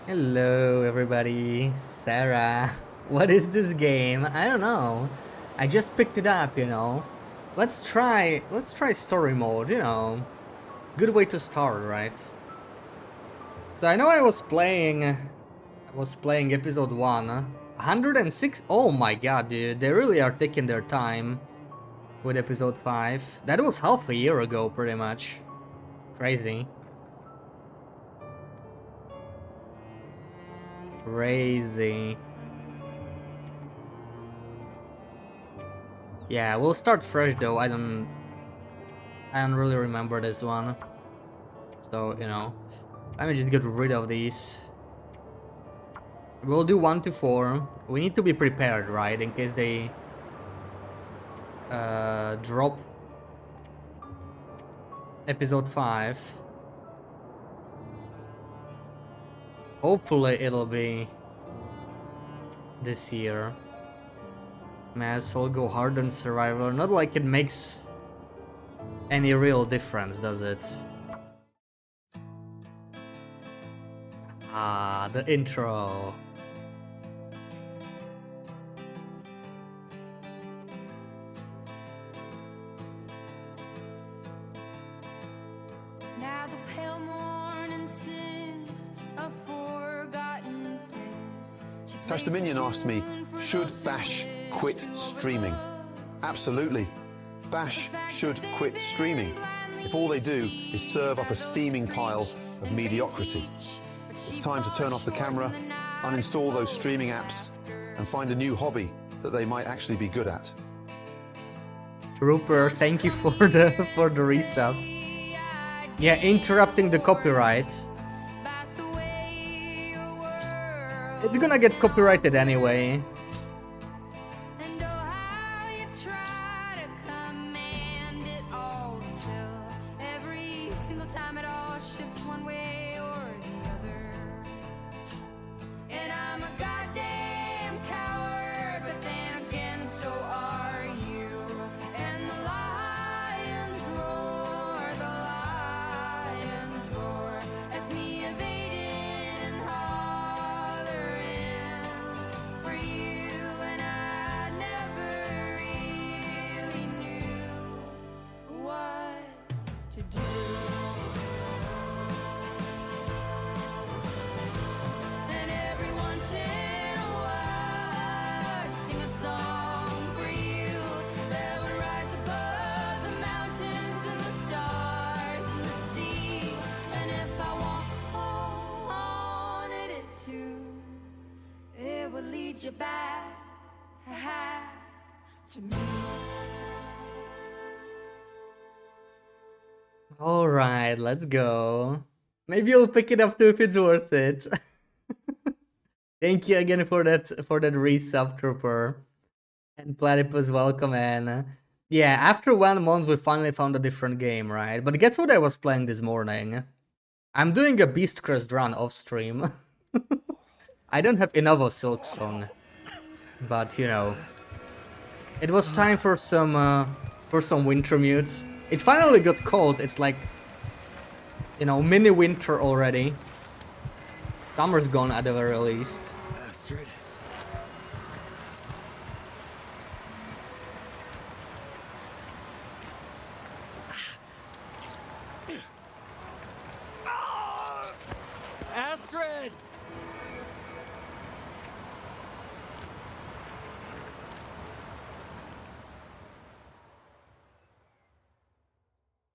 Hello everybody, Sarah. What is this game? I don't know. I just picked it up. Let's try story mode. Good way to start, right? So I know I was playing episode 1. 106. Oh my god, dude. They really are taking their time with episode 5. That was half a year ago pretty much. Crazy. Crazy. Yeah, we'll start fresh though. I don't really remember this one. So, let me just get rid of these. We'll do 1 to 4. We need to be prepared, right? In case they drop episode 5. Hopefully it'll be this year. Mass will go hard on Survivor. Not like it makes any real difference, does it? Ah, the intro. Now the pale morning sings of forgotten things. Tash Dominion asked me, should Bash quit streaming? Absolutely. Bash should quit streaming if all they do is serve up a steaming pile of mediocrity. It's time to turn off the camera, uninstall those streaming apps, and find a new hobby that they might actually be good at. Trooper, thank you for the resub. Yeah, interrupting the copyright. It's gonna get copyrighted anyway. And oh, how you try to command it all still. Every single time it all shifts one way or the other. And I'm a goddamn coward, but then again, so are you. And the lions roar as me evading and hollering for you. And I never really knew what to do. And every once in a while, I sing a song for you that would rise above the mountains and the stars and the sea. And if I wanted it to, it would lead you back to me. Alright, let's go. Maybe I'll pick it up too if it's worth it. Thank you again for that resub, Trooper. And Platypus, welcome in. Yeah, after 1 month we finally found a different game, right? But guess what I was playing this morning? I'm doing a Beast Crest run off stream. I don't have enough of Silk Song. But it was time for some Wintermute. It finally got cold. It's like, mini winter already. Summer's gone at the very least. Bastard. Astrid!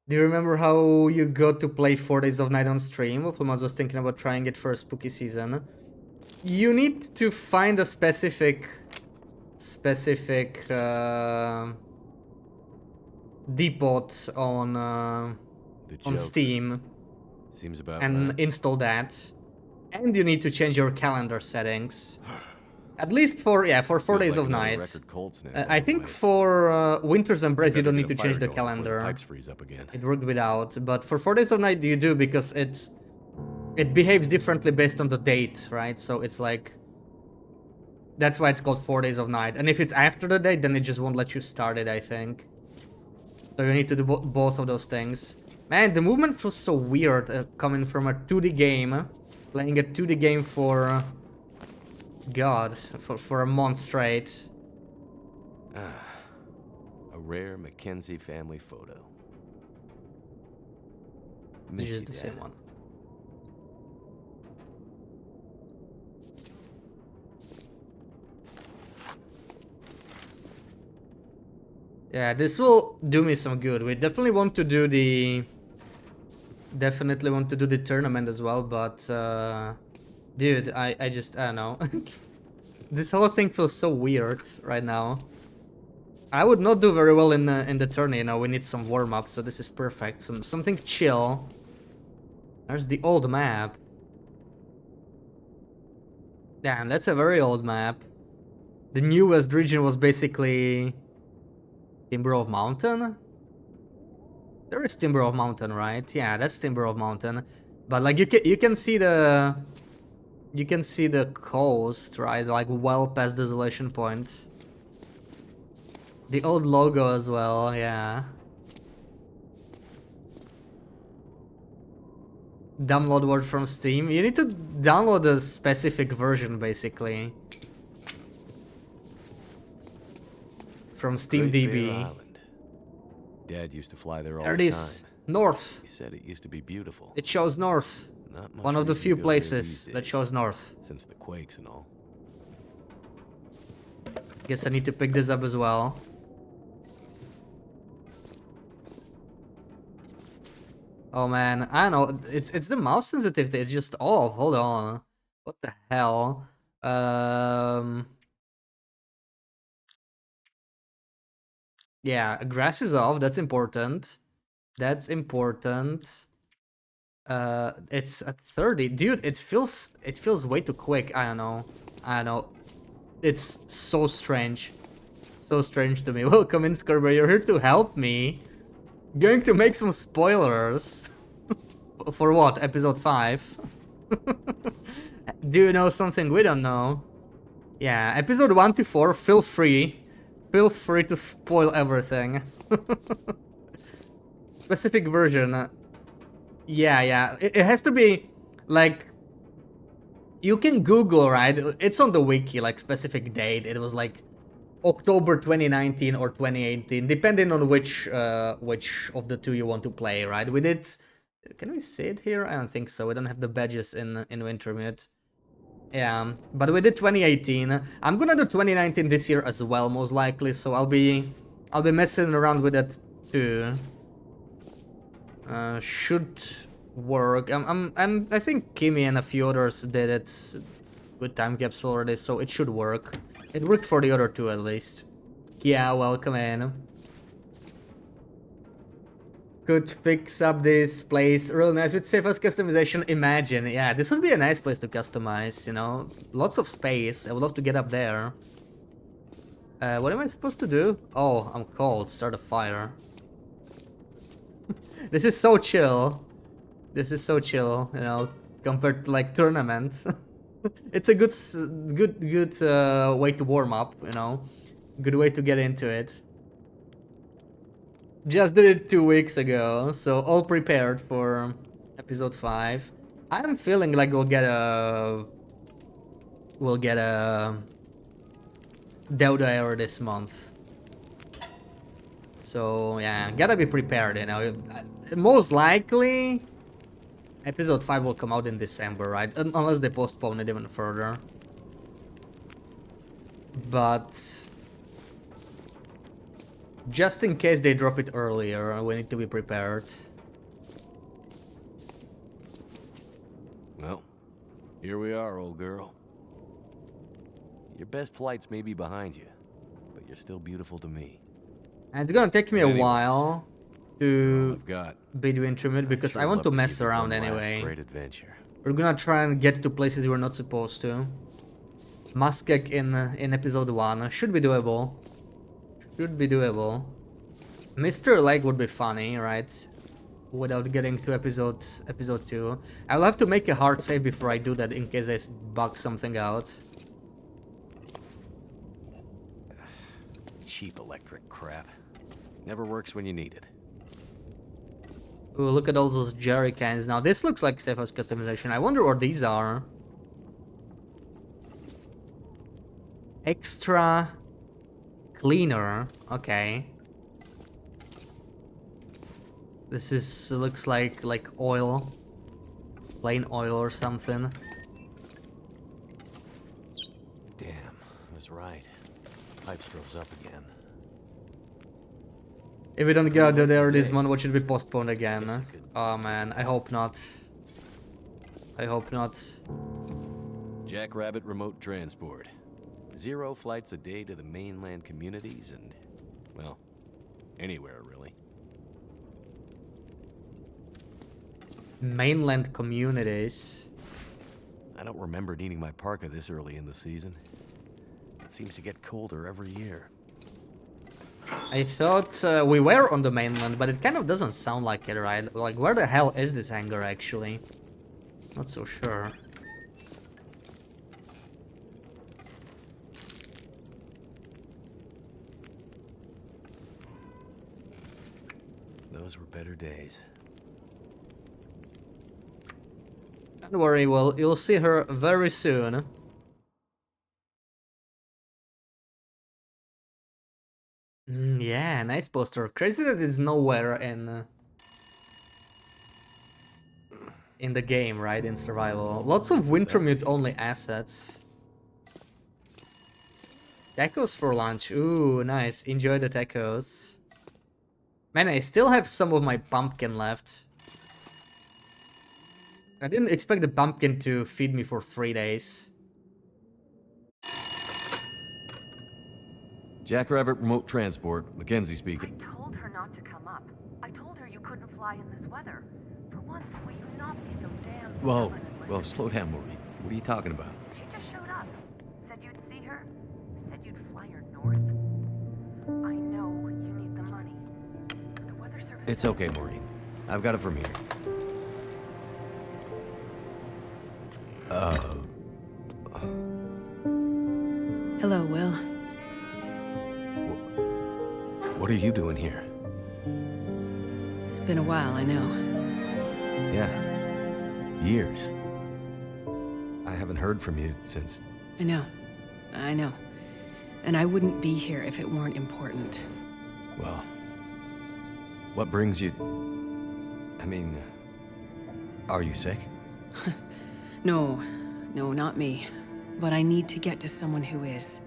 Do you remember how you got to play 4 Days of Night on stream? Flumas was thinking about trying it for a spooky season. You need to find a specific depot on Steam Seems about and right. install that. And you need to change your calendar settings. At least for 4 Days of Night. I think for Winter's Embrace you don't need to change the calendar. Pipes freeze up again. It worked without, but for 4 Days of Night you do because it behaves differently based on the date, right? So it's like, that's why it's called 4 Days of Night. And if it's after the date, then it just won't let you start it, I think. So you need to do both of those things. Man, the movement feels so weird coming from a 2D game Playing a 2D game for... God, for a month straight. A rare Mackenzie family photo. It's Miss just you, the Dad. same one. Yeah, this will do me some good. We definitely want to do the... Definitely want to do the tournament as well, but... dude, I don't know. This whole thing feels so weird right now. I would not do very well in the tourney, you know, we need some warm-up, so this is perfect. Something chill. There's the old map. Damn, that's a very old map. The newest region was basically... Timber of Mountain? There is Timber of Mountain, right? Yeah, that's Timber of Mountain. But like you can see the... You can see the coast, right? Like well past Desolation Point. The old logo as well, yeah. Download word from Steam. You need to download a specific version, basically. From Steam Great Bear DB. Island. Dad used to fly there all There it the is. time. North. He said it used to be beautiful. It shows north. Not much One of the reason to few go there these places that days, shows north. since the quakes and all. Guess I need to pick this up as well. Oh man, I don't know. It's the mouse sensitivity. It's just off. Hold on. What the hell? Yeah, grass is off. That's important. That's important. It's at 30. Dude, it feels way too quick. I don't know. I don't know. It's so strange. So strange to me. Welcome in, Scarber. You're here to help me. Going to make some spoilers. For what? Episode 5? Do you know something we don't know? Yeah, episode 1 to 4, feel free. Feel free to spoil everything. Specific version. Yeah. It has to be, like... You can Google, right? It's on the wiki, like, specific date. It was, like, October 2019 or 2018, depending on which of the two you want to play, right? We did... Can we see it here? I don't think so. We don't have the badges in Wintermute. Yeah, but we did 2018. I'm gonna do 2019 this year as well, most likely. So I'll be messing around with it too. Should work. I think Kimmy and a few others did it with time capsule already, so it should work. It worked for the other two at least. Yeah, welcome in. Could fix up this place real nice with safest customization. Imagine, yeah, this would be a nice place to customize, you know, lots of space. I would love to get up there. What am I supposed to do? Oh, I'm cold. Start a fire. This is so chill. This is so chill, you know, compared to like tournament. It's a good way to warm up, you know, good way to get into it. Just did it 2 weeks ago, so all prepared for episode 5. I'm feeling like we'll get a Dota error this month. So yeah, gotta be prepared, you know. Most likely episode 5 will come out in December, right? Unless they postpone it even further. But just in case they drop it earlier, we need to be prepared. Well, here we are, old girl. Your best flights may be behind you, but you're still beautiful to me. And it's gonna take me a Anyways, while All to I've got. beat Wintermute because I'd I sure want love to give mess you around one last anyway. Great adventure. We're gonna try and get to places we're not supposed to. Muskeg in episode 1 should be doable. Should be doable. Mr. Leg would be funny, right? Without getting to episode 2. I'll have to make a hard save before I do that in case I bug something out. Cheap electric crap. Never works when you need it. Ooh, look at all those jerry cans. Now this looks like safe house customization. I wonder what these are. Extra cleaner. Okay. This is looks like oil. Plain oil or something. Damn, I was right. Pipes froze up again. If we don't get out there this Okay. month, what should be postponed again? Guess I could- Oh man, I hope not. I hope not. Jackrabbit remote transport. 0 flights a day to the mainland communities and, well, anywhere really. Mainland communities. I don't remember needing my parka this early in the season. It seems to get colder every year. I thought we were on the mainland, but it kind of doesn't sound like it, right? Like, where the hell is this hangar, actually? Not so sure. Those were better days. Don't worry, well, you'll see her very soon. Yeah, nice poster. Crazy that it's nowhere in the game, right? In survival. Lots of Wintermute only assets. Tacos for lunch. Ooh, nice. Enjoy the tacos. Man, I still have some of my pumpkin left. I didn't expect the pumpkin to feed me for 3 days. Jackrabbit remote transport. Mackenzie I speaking. told her not to come up. I told her you couldn't fly in this weather. For once, will you not be so damn Whoa, stubborn and whoa, listen? slow down, Maureen. What are you talking about? She just showed up. Said you'd see her. Said you'd fly her north. I know you need the money. The weather service... It's okay, Maureen. I've got it from here. Hello, Will. What are you doing here? It's been a while, I know. Yeah. Years. I haven't heard from you since... I know. I know. And I wouldn't be here if it weren't important. Well... What brings you... I mean... Are you sick? No, not me. But I need to get to someone who is.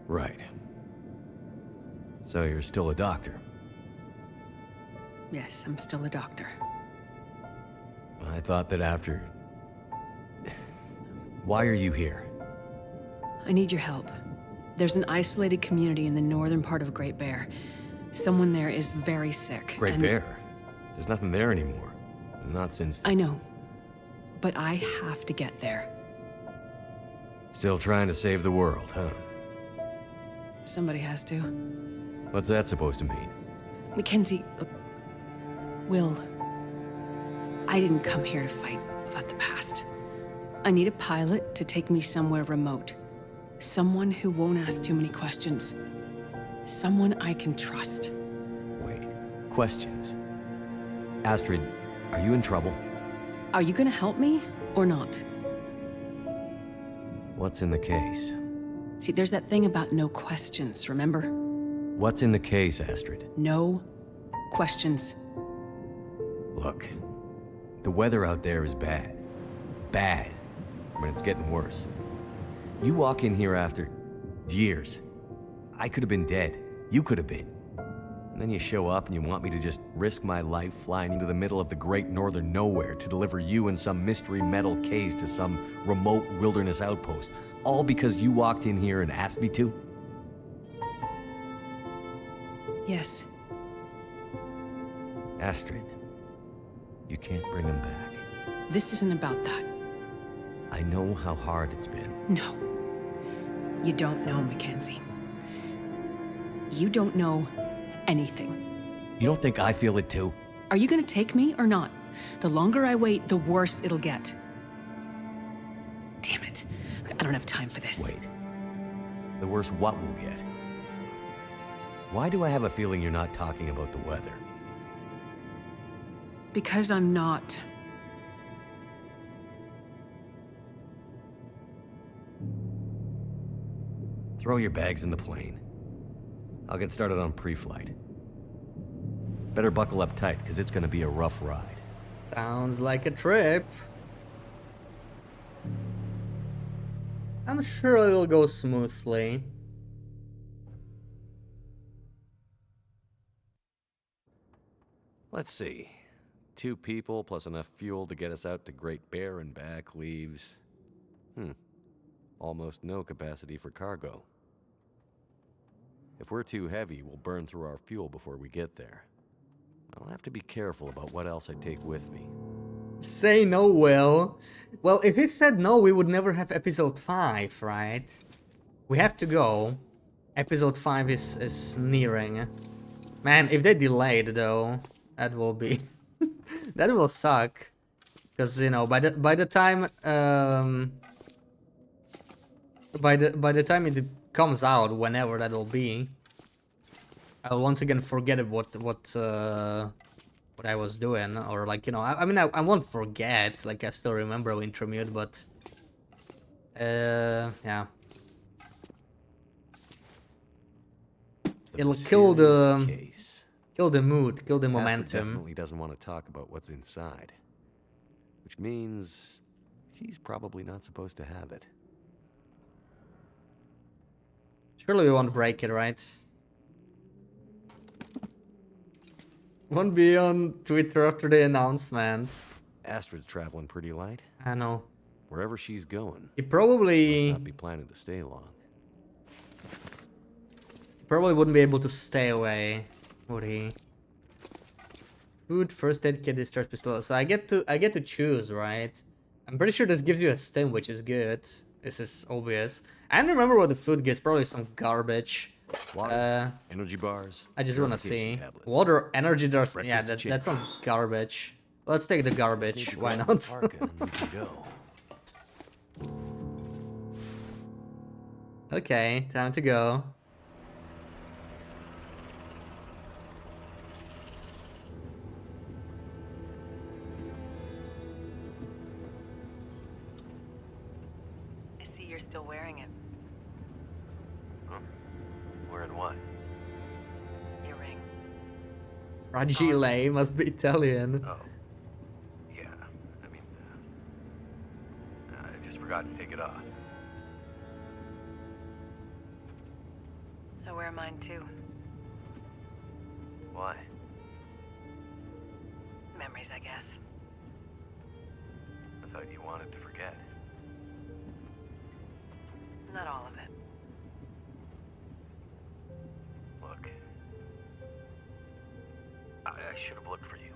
Right. So you're still a doctor? Yes, I'm still a doctor. I thought that after... Why are you here? I need your help. There's an isolated community in the northern part of Great Bear. Someone there is very sick. Great and Bear? There's nothing there anymore. Not since... I know. But I have to get there. Still trying to save the world, huh? Somebody has to. What's that supposed to mean? Mackenzie, look, Will, I didn't come here to fight about the past. I need a pilot to take me somewhere remote. Someone who won't ask too many questions. Someone I can trust. Wait. Questions. Astrid, are you in trouble? Are you gonna help me or not? What's in the case? See, there's that thing about no questions, remember? What's in the case, Astrid? No questions. Look, the weather out there is bad. Bad. But it's getting worse. You walk in here after years. I could have been dead. You could have been. And then you show up and you want me to just risk my life flying into the middle of the great northern nowhere to deliver you in some mystery metal case to some remote wilderness outpost. All because you walked in here and asked me to? Yes. Astrid, you can't bring him back. This isn't about that. I know how hard it's been. No. You don't know, Mackenzie. You don't know anything. You don't think I feel it too? Are you gonna take me or not? The longer I wait, the worse it'll get. Damn it. I don't have time for this. Wait. The worse what we'll get? Why do I have a feeling you're not talking about the weather? Because I'm not. Throw your bags in the plane. I'll get started on pre-flight. Better buckle up tight, because it's gonna be a rough ride. Sounds like a trip. I'm sure it'll go smoothly. Let's see. 2 people plus enough fuel to get us out to Great Bear and back leaves... almost no capacity for cargo. If we're too heavy, we'll burn through our fuel before we get there. I'll have to be careful about what else I take with me. Say no, Will. Well, if he said no, we would never have episode 5, right? We have to go. Episode 5 is nearing. Man, if they delayed though, that will be that will suck. Because you know, by the time by the time it comes out, whenever that'll be, I'll once again forget what I was doing, or like, you know, I mean, I won't forget, like, I still remember Wintermute, but yeah, it'll kill the mood, kill the Casper momentum. definitely doesn't want to talk about what's inside, which means she's probably not supposed to have it. Surely we won't break it, right? Won't be on Twitter after the announcement. Astrid's traveling pretty light. I know. Wherever she's going, He must probably not be planning to stay long. wouldn't be able to stay away, would he? Food, first aid kit, discharge pistol. So I get to choose, right? I'm pretty sure this gives you a stim, which is good. This is obvious. I don't remember what the food gives. Probably some garbage. Water, energy bars. I just want to purification see. tablets. Water, energy, there's... Yeah, Breakfast that sounds garbage. Let's take the Just need garbage. to Why grab not? the parka and we can go. Okay, time to go. I see you're still wearing it. Wearing what? Your ring. Fragile must be Italian. Oh. Yeah. I mean, I just forgot to take it off. I wear mine too. Why? Memories, I guess. I thought you wanted to forget. Not all of it. Look. I should have looked for you.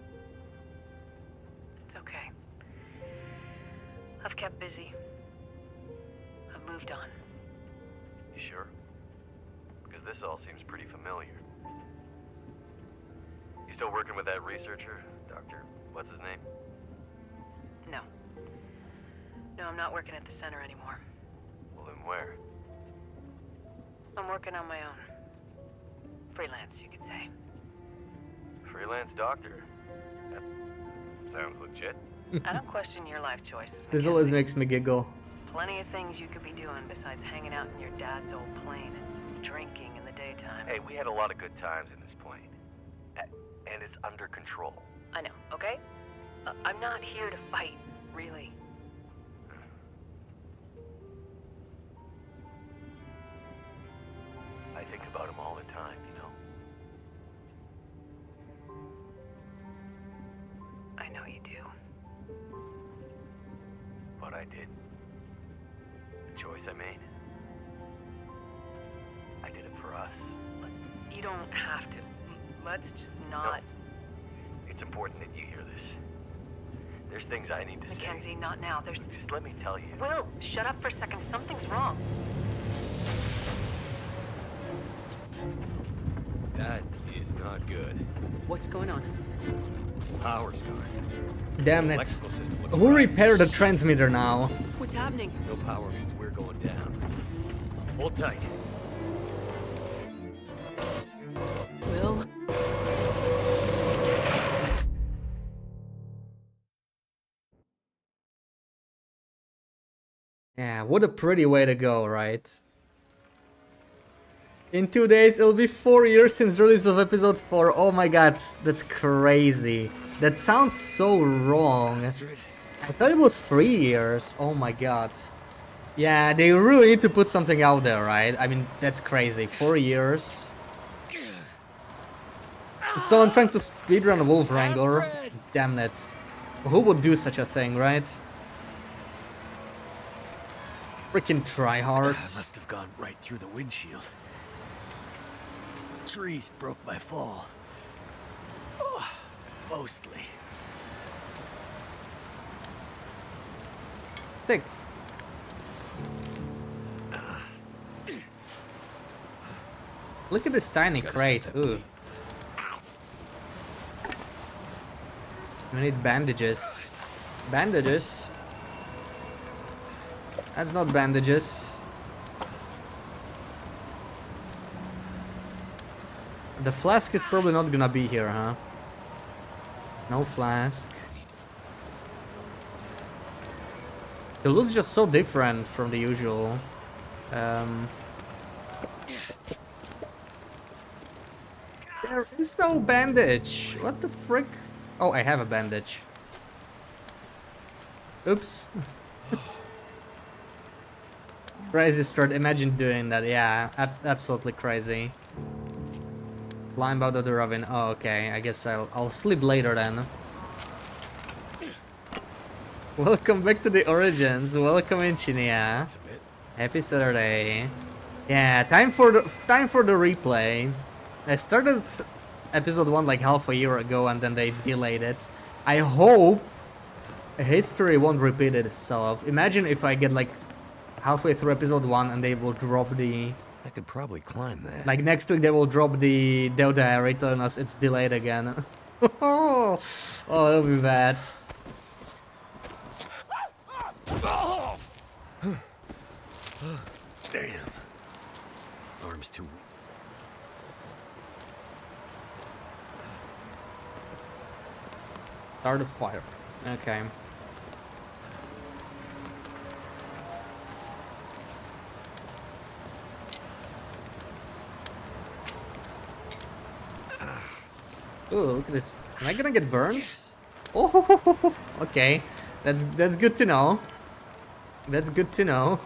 It's okay. I've kept busy. I've moved on. You sure? Because this all seems pretty familiar. You still working with that researcher? Dr. What's his name? No. No, I'm not working at the center anymore. Well, then where? I'm working on my own. Freelance, you could say. Freelance doctor. That sounds legit. I don't question your life choices, This always Mackenzie. makes me giggle. Plenty of things you could be doing besides hanging out in your dad's old plane and drinking in the daytime. Hey, we had a lot of good times in this plane. And it's under control. I know, okay? I'm not here to fight, really. I think about him all the time, you know? I know you do. What I did. The choice I made. I did it for us. You don't have to. Let's just not... No. It's important that you hear this. There's things I need to Mackenzie, say. not now. There's... Just let me tell you. Will, shut up for a second. Something's wrong. That is not good. What's going on? Power's gone. Damn it. Electrical system looks Who fried. repaired the transmitter now? What's happening? No power means we're going down. Hold tight. Will? Yeah, what a pretty way to go, right? In 2 days, it'll be 4 years since release of episode 4. Oh my god, that's crazy. That sounds so wrong. I thought it was 3 years. Oh my god. Yeah, they really need to put something out there, right? I mean, that's crazy. 4 years. Someone trying to speedrun Wolf Wrangler. Damn it. Who would do such a thing, right? Freaking tryhards. Must have gone right through the windshield. Trees broke my fall. Mostly. Stick. Look at this tiny crate. Ooh. We need bandages. Bandages? That's not bandages. The flask is probably not gonna be here, huh? No flask. It looks just so different from the usual. There is no bandage. What the frick? Oh, I have a bandage. Oops. Crazy start. Imagine doing that. Yeah, absolutely crazy. Climb out of the ravine. Oh, okay. I guess I'll sleep later then. Welcome back to the Origins. Welcome in, Chinia. Happy Saturday. Yeah, time for the replay. I started episode 1 like half a year ago and then they delayed it. I hope history won't repeat itself. Imagine if I get like halfway through episode 1 and they will drop the... I could probably climb that. Like next week they will drop the diary telling us it's delayed again. Oh, that'll be bad. Damn. Arm's too weak. Start a fire. Okay. Ooh, look at this. Am I gonna get burns? Oh, okay. That's good to know. That's good to know.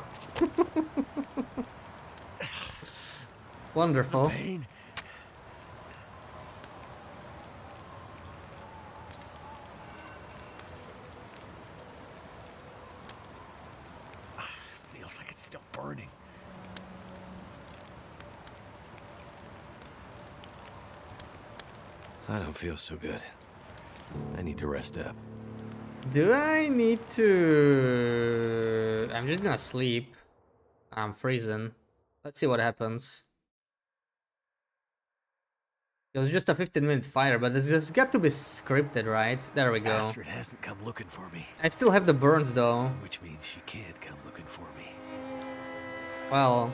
Wonderful. Pain. Feels like it's still burning. I don't feel so good. I need to rest up. Do I need to... I'm just gonna sleep. I'm freezing. Let's see what happens. It was just a 15-minute fire, but it's got to be scripted, right? There we go. Astrid hasn't come looking for me. I still have the burns, though. Which means she can't come looking for me. Well...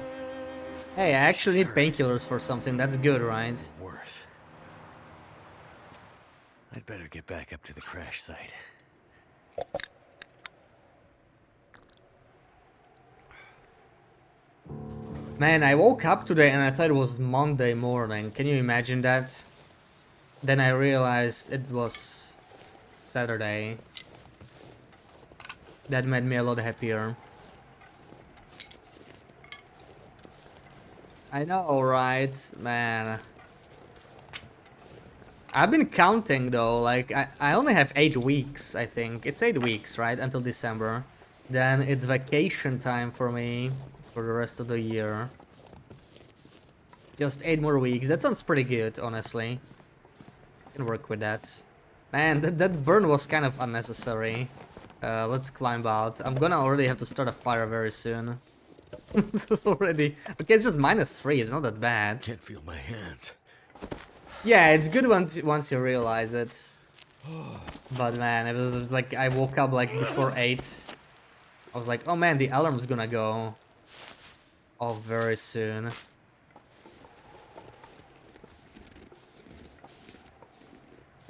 Hey, I actually need painkillers for something. That's good, right? Worse. I'd better get back up to the crash site. Man, I woke up today and I thought it was Monday morning. Can you imagine that? Then I realized it was Saturday. That made me a lot happier. I know, right? Man. I've been counting though, like I only have 8 weeks, I think. It's 8 weeks, right? Until December. Then it's vacation time for me for the rest of the year. Just 8 more weeks. That sounds pretty good, honestly. I can work with that. Man, that burn was kind of unnecessary. Let's climb out. I'm gonna already have to start a fire very soon. It's already... Okay, it's just -3. It's not that bad. Can't feel my hands. Yeah, it's good once you realize it. But man, it was like I woke up like before 8. I was like, oh man, the alarm's gonna go off very soon.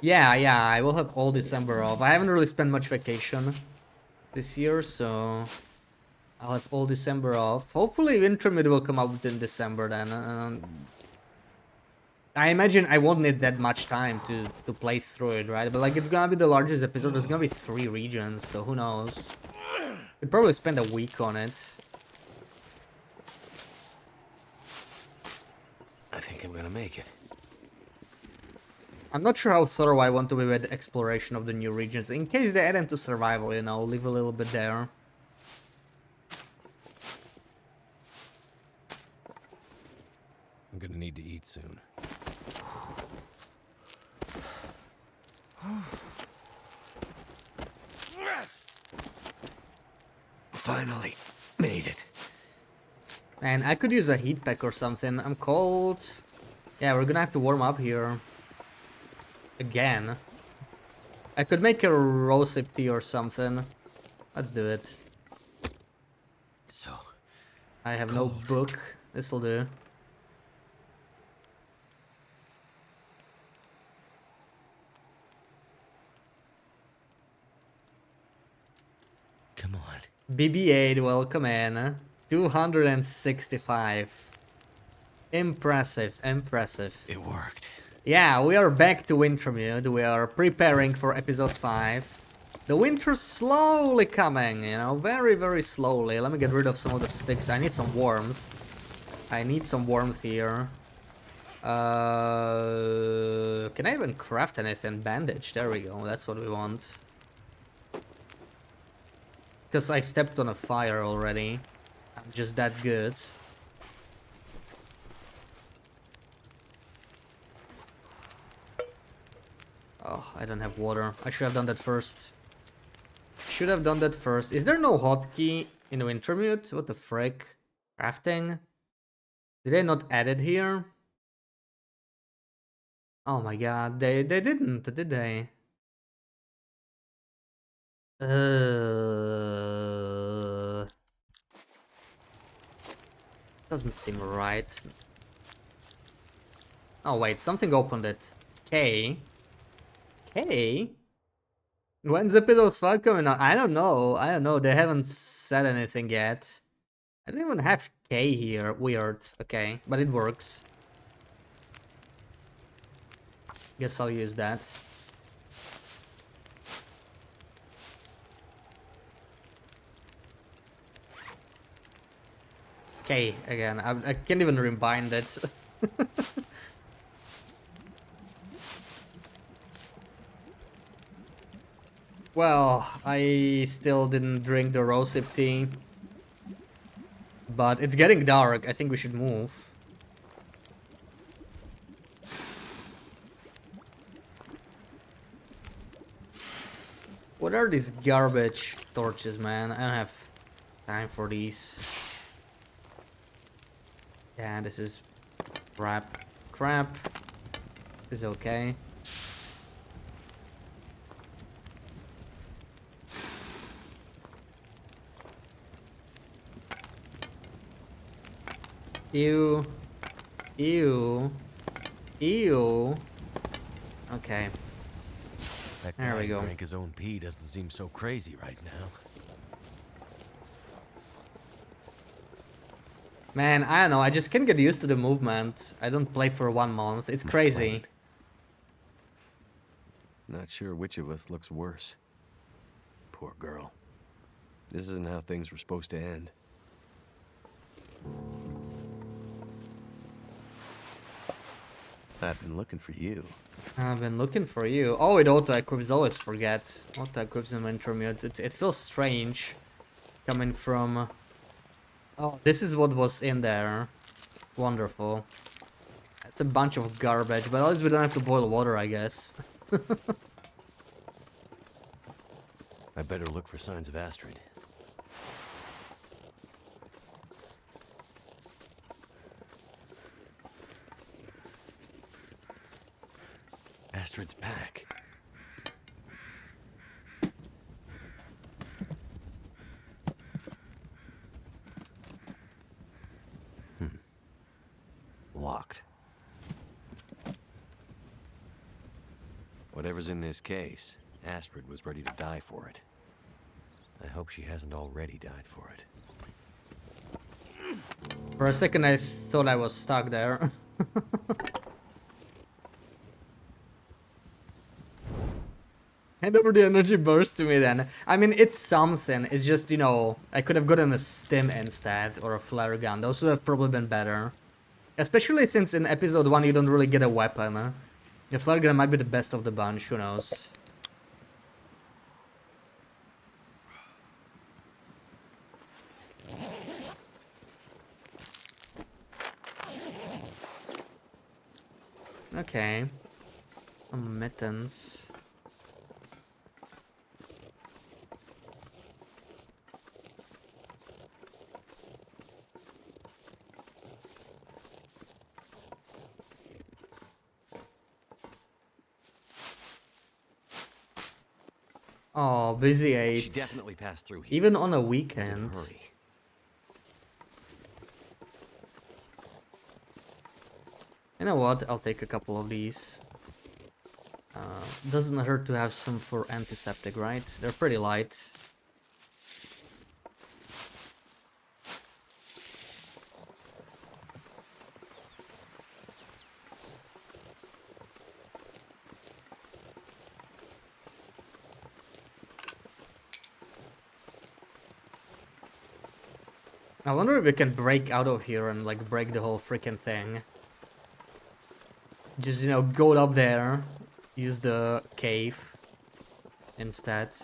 Yeah, I will have all December off. I haven't really spent much vacation this year, so I'll have all December off. Hopefully Wintermute will come out within December then. I imagine I won't need that much time to play through it, right? But like, it's gonna be the largest episode. There's gonna be 3 regions, so who knows? Could probably spend a week on it. I think I'm gonna make it. I'm not sure how thorough I want to be with the exploration of the new regions. In case they add them to survival, you know, leave a little bit there. I'm gonna need to eat soon. Finally made it. Man, I could use a heat pack or something. I'm cold. Yeah, we're gonna have to warm up here. Again. I could make a rosehip tea or something. Let's do it. So, I have no book. This'll do. come on. BB-8, welcome in. 265. Impressive, impressive. It worked. Yeah, we are back to Wintermute. We are preparing for episode 5. The winter's slowly coming, you know, very, very slowly. Let me get rid of some of the sticks. I need some warmth. I need some warmth here. Can I even craft anything? Bandage, there we go. That's what we want. Because I stepped on a fire already. I'm just that good. Oh, I don't have water. I should have done that first. Should have done that first. Is there no hotkey in Wintermute? What the frick? Crafting? Did they not add it here? Oh my god, they didn't, did they? Doesn't seem right. Oh wait, something opened it. K. K? When's episode 5 coming out? I don't know. I don't know. They haven't said anything yet. I don't even have K here. Weird. Okay, but it works. Guess I'll use that. K again. I can't even rebind it. Well, I still didn't drink the rosehip tea. But it's getting dark. I think we should move. What are these garbage torches, man? I don't have time for these. Yeah, this is crap. Crap. This is okay. Ew. Ew. Ew. Okay. That There guy we who go. drank his own pee doesn't seem so crazy right now. Man, I don't know. I just can't get used to the movement. I don't play for 1 month. It's crazy. Not sure which of us looks worse. Poor girl. This isn't how things were supposed to end. I've been looking for you. I've been looking for you. Oh, it auto-equips. Always forget. Auto-equips in Wintermute. It feels strange coming from... Oh, this is what was in there. Wonderful. It's a bunch of garbage, but at least we don't have to boil water, I guess. I better look for signs of Astrid. Astrid's pack. Locked. Whatever's in this case, Astrid was ready to die for it. I hope she hasn't already died for it. For a second I thought I was stuck there. Hand over the energy burst to me then. I mean, it's something. It's just, you know, I could have gotten a stim instead or a flare gun. Those would have probably been better. Especially since in episode 1 you don't really get a weapon. The flare gun might be the best of the bunch, who knows. Okay. Some mittens. Oh, busy She 8. definitely passed through here. Even on a In a weekend. hurry. You know what? I'll take a couple of these. Doesn't hurt to have some for antiseptic, right? They're pretty light. I wonder if we can break out of here and like break the whole freaking thing. Just, you know, go up there, use the cave instead.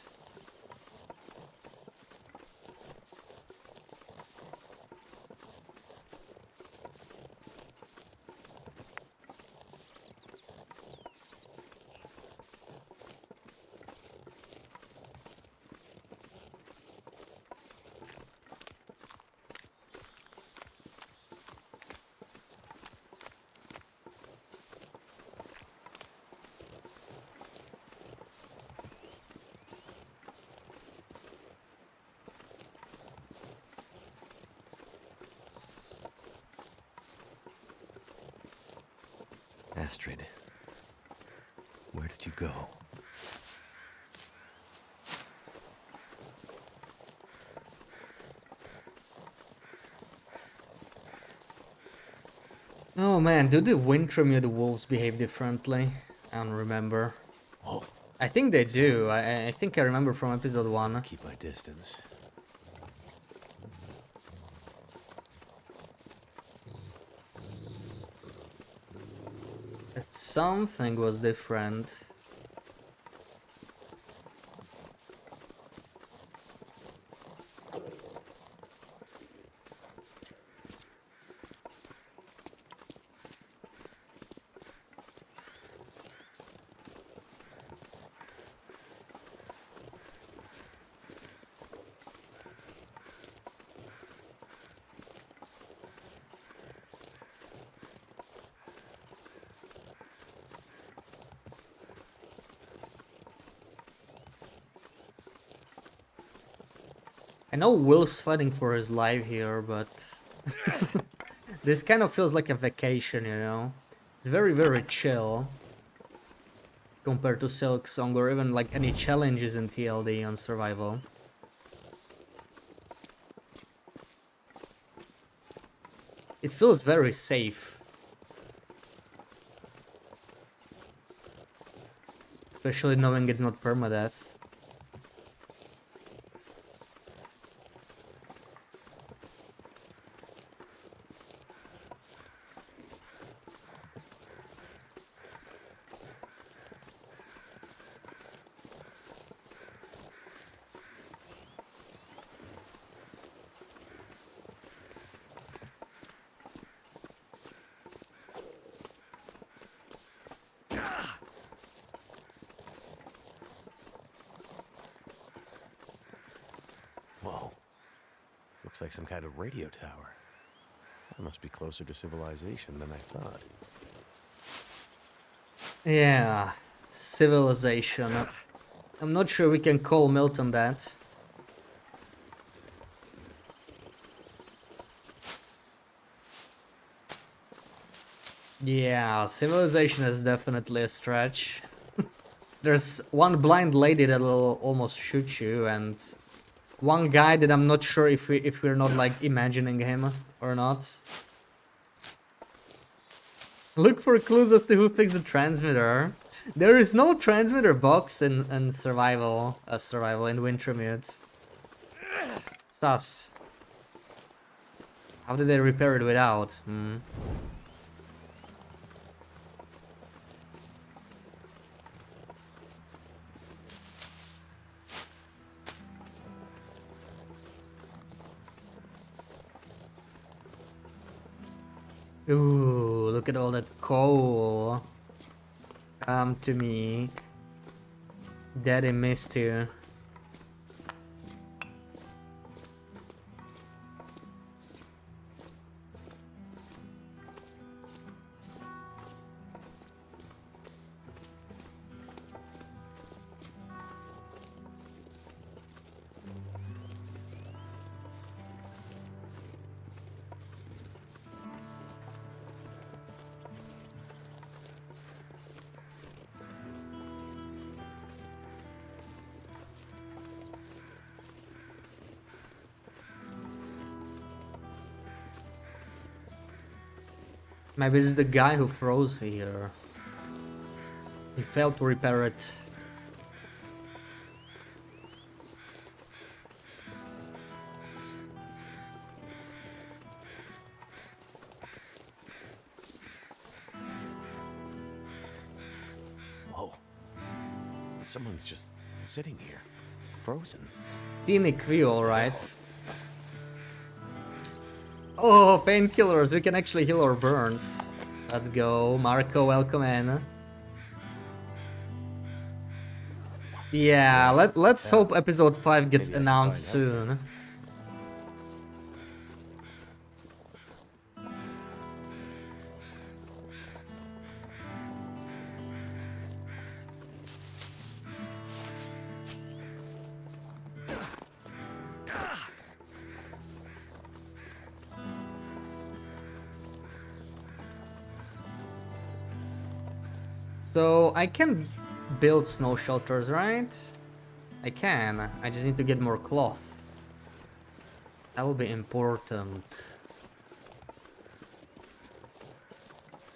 Astrid, where did you go? Oh man, do the Wintermute wolves behave differently? I don't remember. Oh, I think they do. I think I remember from episode 1. keep my distance. That something was different. I know Will's fighting for his life here, but this kind of feels like a vacation, you know? It's very, very chill compared to Silk Song or even like any challenges in TLD on survival. It feels very safe. Especially knowing it's not permadeath. Whoa. Looks like some kind of radio tower. That must be closer to civilization than I thought. Yeah, civilization. I'm not sure we can call Milton that. Yeah, civilization is definitely a stretch. There's one blind lady that'll almost shoot you, and one guy that I'm not sure if we're not like imagining him or not. Look for clues as to who fixed the transmitter. There is no transmitter box in survival in Wintermute. Sus. How did they repair it without? Ooh, look at all that coal. Come to me. Daddy missed you. Maybe it's the guy who froze here. He failed to repair it. Whoa. Someone's just sitting here, frozen. Scenic view, alright. Oh, painkillers. We can actually heal our burns. Let's go. Marco, welcome in. Yeah, let's hope episode 5 gets Maybe I can announced find soon. So I can build snow shelters, right? I can. I just need to get more cloth. That'll be important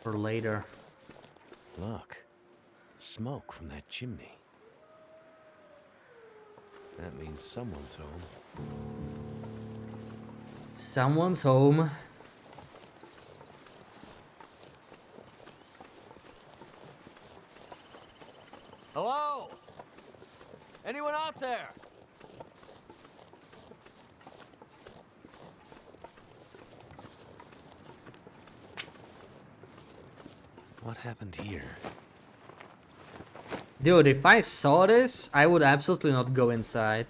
for later. Look, smoke from that chimney. That means someone's home. Someone's home. Hello? Anyone out there? What happened here? Dude, if I saw this, I would absolutely not go inside.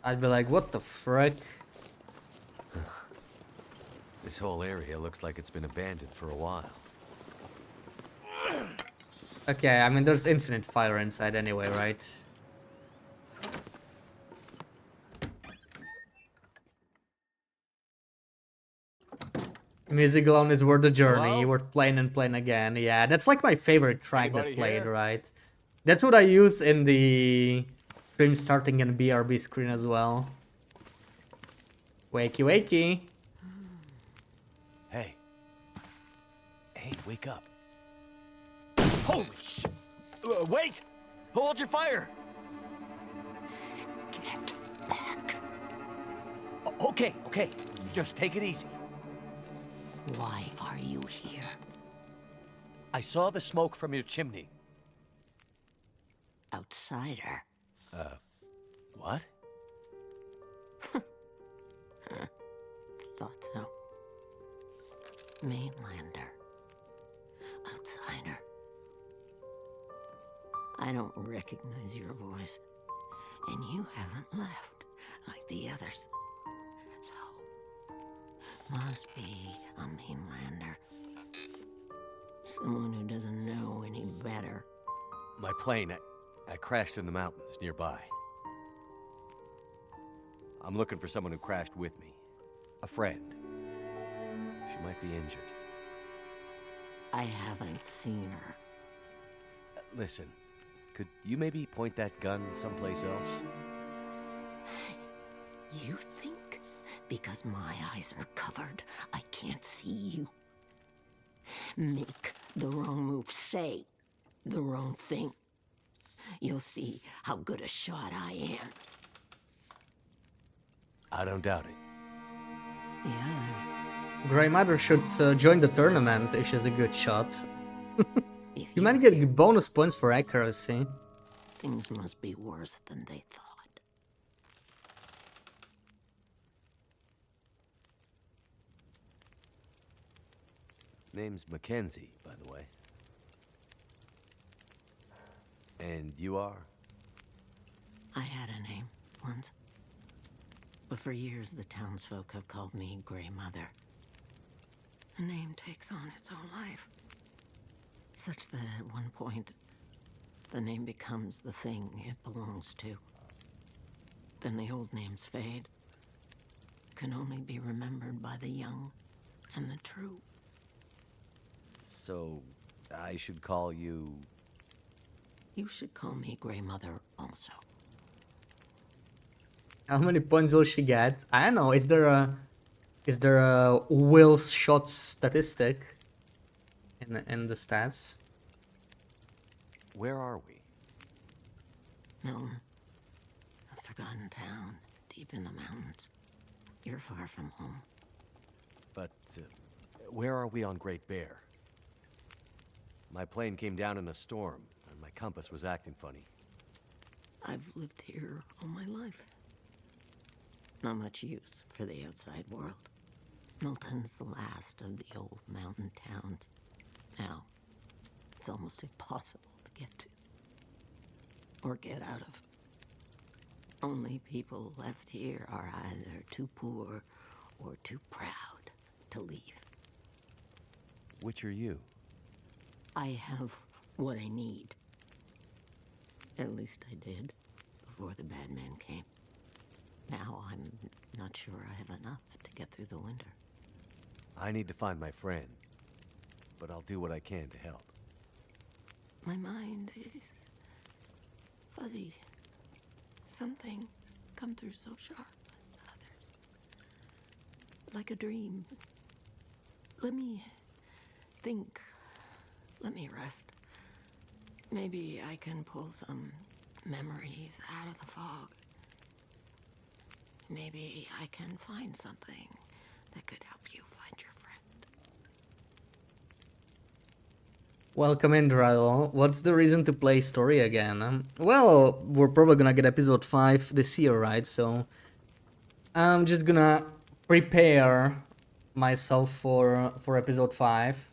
I'd be like, what the frick? This whole area looks like it's been abandoned for a while. Okay, I mean, there's infinite fire inside anyway, right? Music alone is worth the journey. Hello? Worth playing and playing again. Yeah, that's like my favorite track Anybody that played, here? right? That's what I use in the stream starting and BRB screen as well. Wakey wakey. Hey. Hey, wake up. Holy shit! Wait! Hold your fire! Get back. Okay, okay. Just take it easy. Why are you here? I saw the smoke from your chimney. Outsider. What? Thought so. Mainlander. Outsider. I don't recognize your voice. And you haven't left like the others. So, must be a mainlander. Someone who doesn't know any better. My plane, I crashed in the mountains nearby. I'm looking for someone who crashed with me. A friend. She might be injured. I haven't seen her. Listen, could you maybe point that gun someplace else? You think because my eyes are covered, I can't see you? Make the wrong move, say the wrong thing. You'll see how good a shot I am. I don't doubt it. The others, Grey Matter should join the tournament if she's a good shot. if You might you're here, get bonus points for accuracy. things must be worse than they thought. Name's Mackenzie, by the way. And you are? I had a name once. But for years, the townsfolk have called me Grey Mother. A name takes on its own life. Such that at one point, the name becomes the thing it belongs to. Then the old names fade. Can only be remembered by the young and the true. So, I should call you... You should call me Grey Mother also. How many points will she get? I don't know. Is there a will shot statistic in the stats? Where are we? Milton, a forgotten town deep in the mountains. You're far from home. But, where are we on Great Bear? My plane came down in a storm, and my compass was acting funny. I've lived here all my life. Not much use for the outside world. Milton's the last of the old mountain towns. Now, it's almost impossible to get to. Or get out of. Only people left here are either too poor or too proud to leave. Which are you? I have what I need. At least I did, before the bad man came. Now I'm not sure I have enough to get through the winter. I need to find my friend, but I'll do what I can to help. My mind is fuzzy. Some things come through so sharp, others like a dream. Let me think. Let me rest. Maybe I can pull some memories out of the fog. Maybe I can find something that could help you find your friend. Welcome in, Drydle. What's the reason to play story again? Well, we're probably gonna get episode 5 this year, right? So I'm just gonna prepare myself for episode 5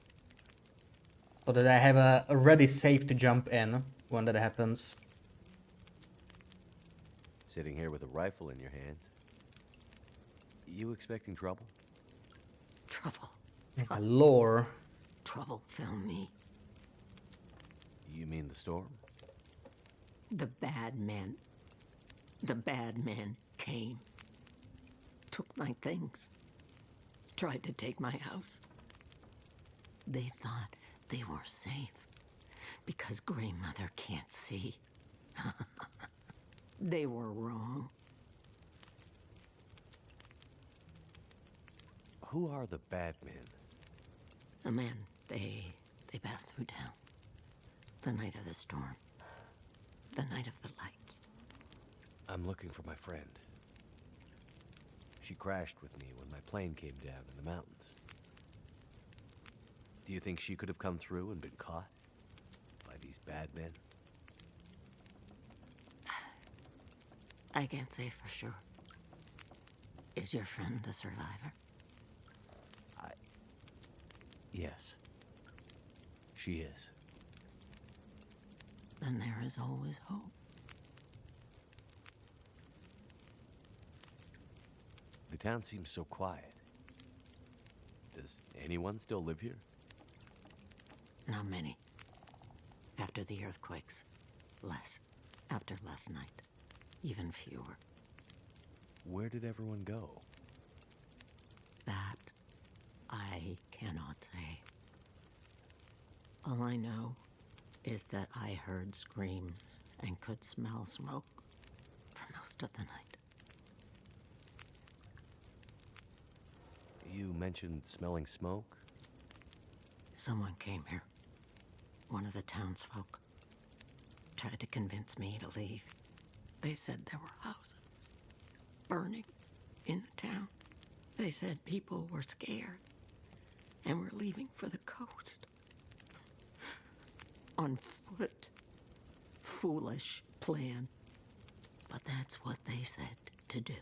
so that I have a ready save to jump in when that happens. Sitting here with a rifle in your hand. You expecting trouble? Trouble. Lore. Trouble found me. You mean the storm? The bad men. The bad men came. Took my things. Tried to take my house. They thought they were safe because Grey Mother can't see. They were wrong. Who are the bad men? The men, they passed through town. The night of the storm. The night of the lights. I'm looking for my friend. She crashed with me when my plane came down in the mountains. Do you think she could have come through and been caught by these bad men? I can't say for sure. Is your friend a survivor? Yes. She is. Then there is always hope. The town seems so quiet. Does anyone still live here? Not many. After the earthquakes, less. After last night, even fewer. Where did everyone go? That I cannot say. All I know is that I heard screams and could smell smoke for most of the night. You mentioned smelling smoke? Someone came here. One of the townsfolk. Tried to convince me to leave. They said there were houses burning in the town. They said people were scared and were leaving for the coast. On foot. Foolish plan. But that's what they said to do.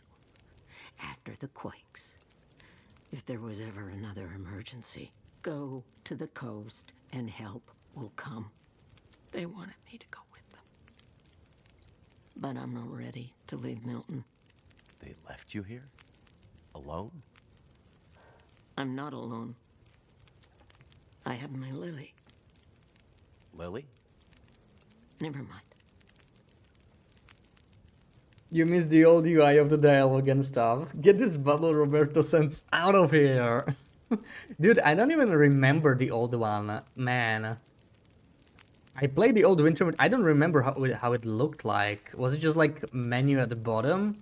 After the quakes. If there was ever another emergency, go to the coast and help will come. They wanted me to go with them. But I'm not ready to leave Milton. They left you here? Alone? I'm not alone. I have my Lily. Lily? Never mind. You missed the old UI of the dialogue and stuff. Get this bubble Roberto sense out of here. Dude, I don't even remember the old one, man. I played the old Wintermute. I don't remember how it looked like. Was it just like menu at the bottom?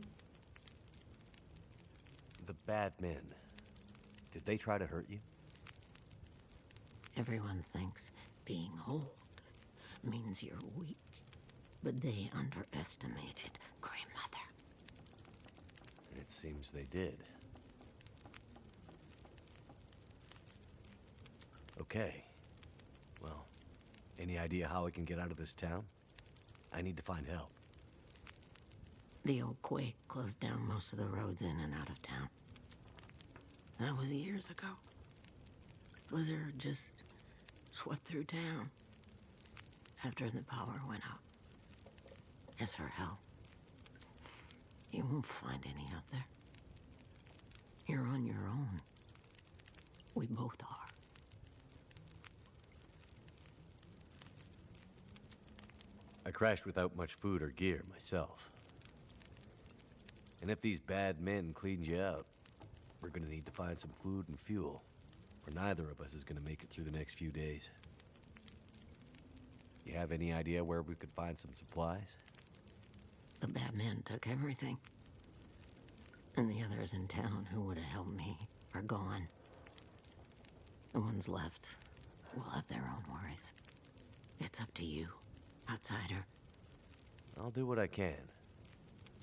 The bad men. Did they try to hurt you? Everyone thinks being old means you're weak. But they underestimated Grandmother. It seems they did. Okay. Well, any idea how I can get out of this town? I need to find help. The old quake closed down most of the roads in and out of town. That was years ago. Blizzard just swept through town after the power went out. As for help, you won't find any out there. You're on your own. We both are. I crashed without much food or gear myself. And if these bad men cleaned you out, we're gonna need to find some food and fuel, or neither of us is gonna make it through the next few days. You have any idea where we could find some supplies? The bad men took everything. And the others in town who would have helped me are gone. The ones left will have their own worries. It's up to you, outsider. I'll do what I can,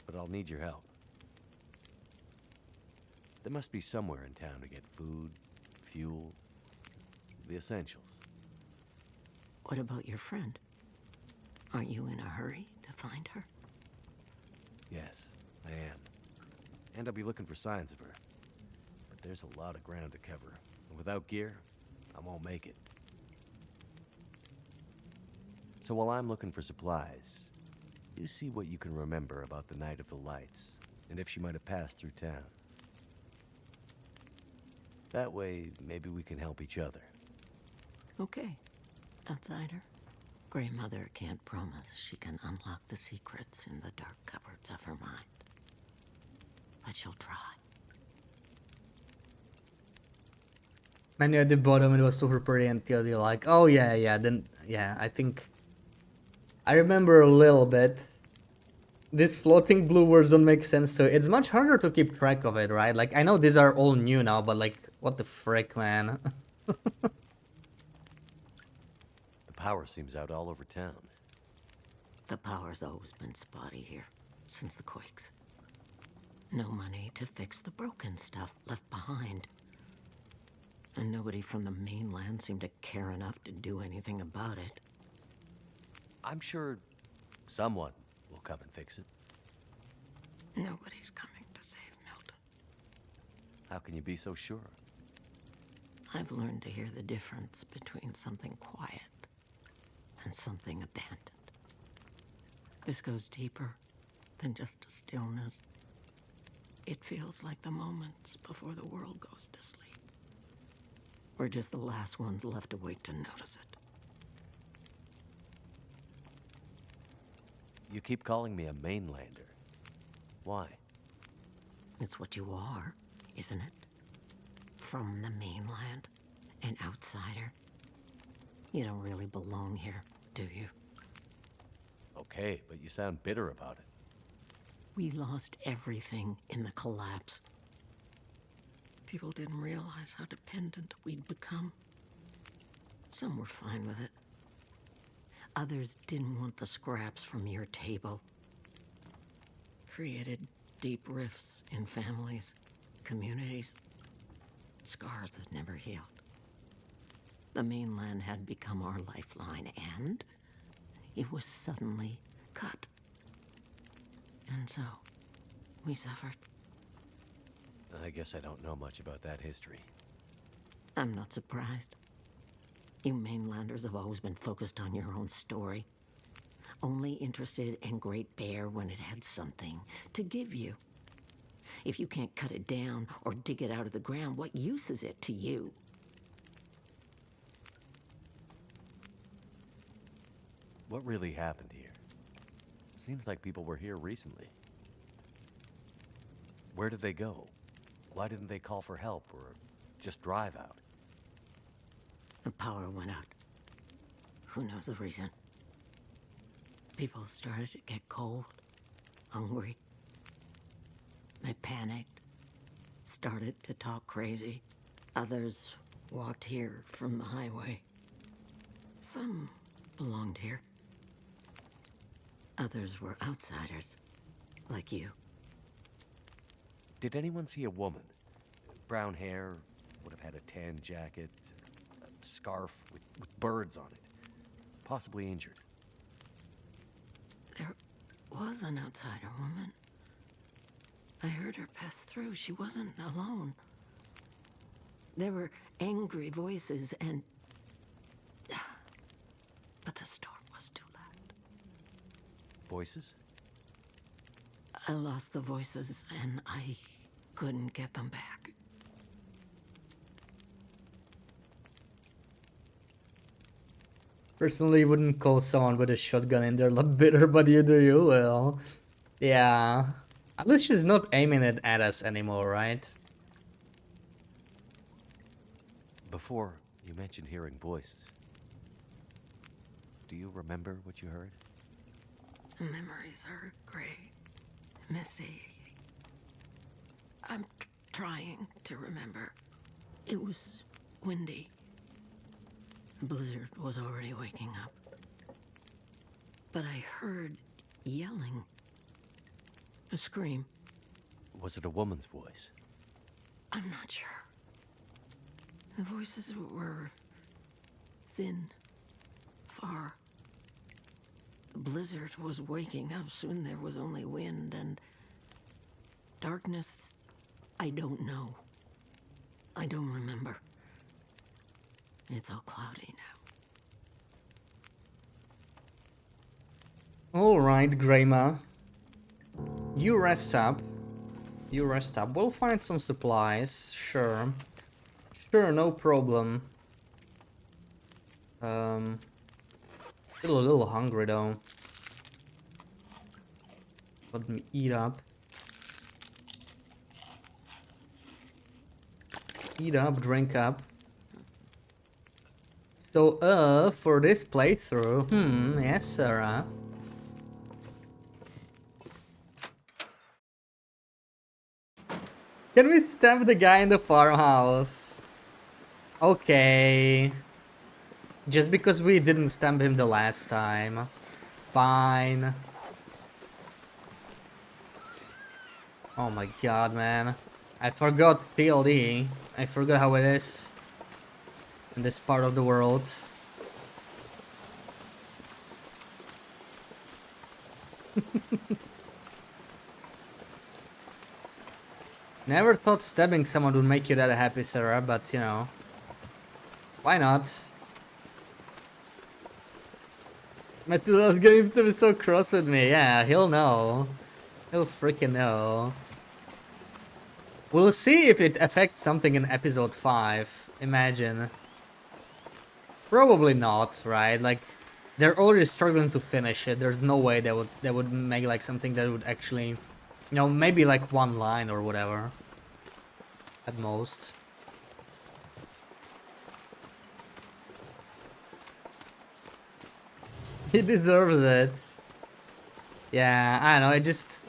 but I'll need your help. There must be somewhere in town to get food, fuel, the essentials. What about your friend? Aren't you in a hurry to find her? Yes, I am. And I'll be looking for signs of her. But there's a lot of ground to cover. And without gear, I won't make it. So while I'm looking for supplies, you see what you can remember about the Night of the Lights, and if she might have passed through town. That way, maybe we can help each other. Okay, outsider. Grandmother can't promise she can unlock the secrets in the dark cupboards of her mind. But she'll try. Menu at the bottom, it was super pretty until you're like, oh yeah, then, yeah, I think I remember a little bit. These floating blue words don't make sense, so it's much harder to keep track of it, right? Like, I know these are all new now, but like, what the frick, man? The power seems out all over town. The power's always been spotty here, since the quakes. No money to fix the broken stuff left behind. And nobody from the mainland seemed to care enough to do anything about it. I'm sure someone will come and fix it. Nobody's coming to save Milton. How can you be so sure? I've learned to hear the difference between something quiet and something abandoned. This goes deeper than just a stillness. It feels like the moments before the world goes to sleep. We're just the last ones left awake to notice it. You keep calling me a mainlander. Why? It's what you are, isn't it? From the mainland, an outsider. You don't really belong here, do you? Okay, but you sound bitter about it. We lost everything in the collapse. People didn't realize how dependent we'd become. Some were fine with it. Others didn't want the scraps from your table. Created deep rifts in families, communities, scars that never healed. The mainland had become our lifeline, and it was suddenly cut. And so, we suffered. I guess I don't know much about that history. I'm not surprised. You mainlanders have always been focused on your own story. Only interested in Great Bear when it had something to give you. If you can't cut it down or dig it out of the ground, what use is it to you? What really happened here? Seems like people were here recently. Where did they go? Why didn't they call for help or just drive out? The power went out. Who knows the reason? People started to get cold, hungry. They panicked, started to talk crazy. Others walked here from the highway. Some belonged here. Others were outsiders, like you. Did anyone see a woman? Brown hair, would have had a tan jacket, a scarf with birds on it. Possibly injured. There was an outsider woman. I heard her pass through. She wasn't alone. There were angry voices and... But the storm was too loud. Voices? I lost the voices and I couldn't get them back. Personally, wouldn't call someone with a shotgun in their bitter, but you do you will. Yeah. At least she's not aiming it at us anymore, right? Before, you mentioned hearing voices. Do you remember what you heard? Memories are gray, misty. I'm trying to remember. It was windy. The blizzard was already waking up. But I heard yelling. A scream. Was it a woman's voice? I'm not sure. The voices were thin, far. The blizzard was waking up. Soon there was only wind and darkness. I don't know. I don't remember. It's all cloudy now. Alright, Grayma. You rest up. You rest up. We'll find some supplies. Sure. Sure, no problem. Still a little hungry though. Let me eat up. Eat up, drink up. So, for this playthrough, yes, sir. Can we stamp the guy in the farmhouse? Okay. Just because we didn't stamp him the last time. Fine. Oh my god, man. I forgot TLD. I forgot how it is in this part of the world. Never thought stabbing someone would make you that happy, Sarah, but you know. Why not? Matilda's going to be so cross with me. Yeah, he'll know. He'll freaking know. We'll see if it affects something in episode 5. Imagine. Probably not, right? Like, they're already struggling to finish it. There's no way they would make like something that would actually, you know, maybe like one line or whatever. At most. He deserves it. Yeah, I don't know, it just...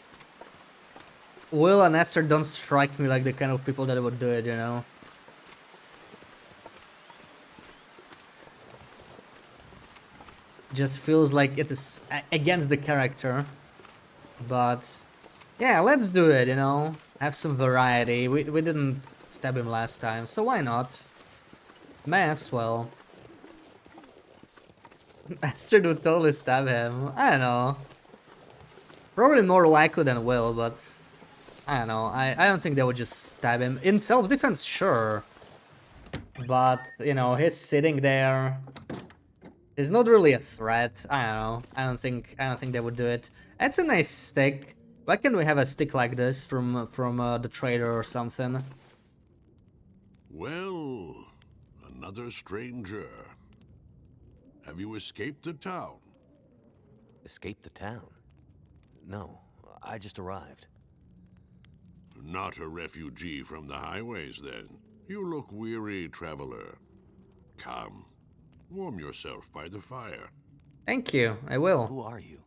Will and Esther don't strike me like the kind of people that would do it, you know? Just feels like it is against the character. But... yeah, let's do it, you know? Have some variety. We didn't stab him last time, so why not? May as well. Astrid would totally stab him. I don't know. Probably more likely than Will, but... I don't know. I don't think they would just stab him. In self-defense, sure. But, you know, he's sitting there. He's not really a threat. I don't know. I don't think they would do it. It's a nice stick. Why can't we have a stick like this from the trader or something? Well, another stranger. Have you escaped the town? Escape the town? No, I just arrived. Not a refugee from the highways, then. You look weary, traveler. Come, warm yourself by the fire. Thank you. I will. Who are you?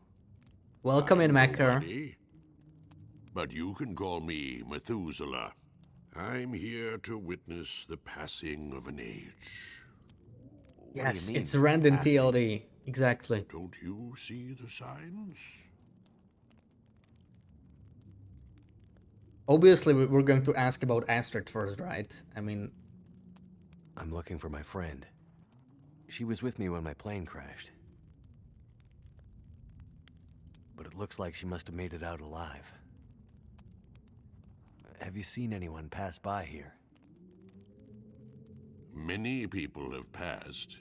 Welcome in, I'm Macker. nobody, but you can call me Methuselah. I'm here to witness the passing of an age. Yes, mean, it's Rand and passing? TLD. Exactly. Don't you see the signs? Obviously, we're going to ask about Astrid first, right? I mean... I'm looking for my friend. She was with me when my plane crashed. But it looks like she must have made it out alive. Have you seen anyone pass by here? Many people have passed.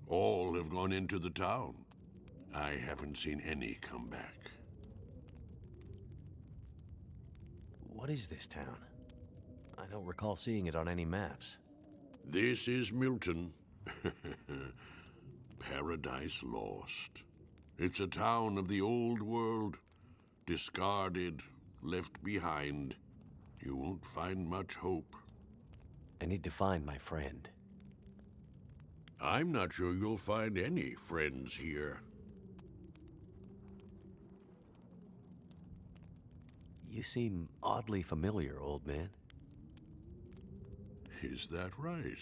All have gone into the town. I haven't seen any come back. What is this town? I don't recall seeing it on any maps. This is Milton. Paradise Lost. It's a town of the old world, discarded, left behind. You won't find much hope. I need to find my friend. I'm not sure you'll find any friends here. You seem oddly familiar, old man. Is that right?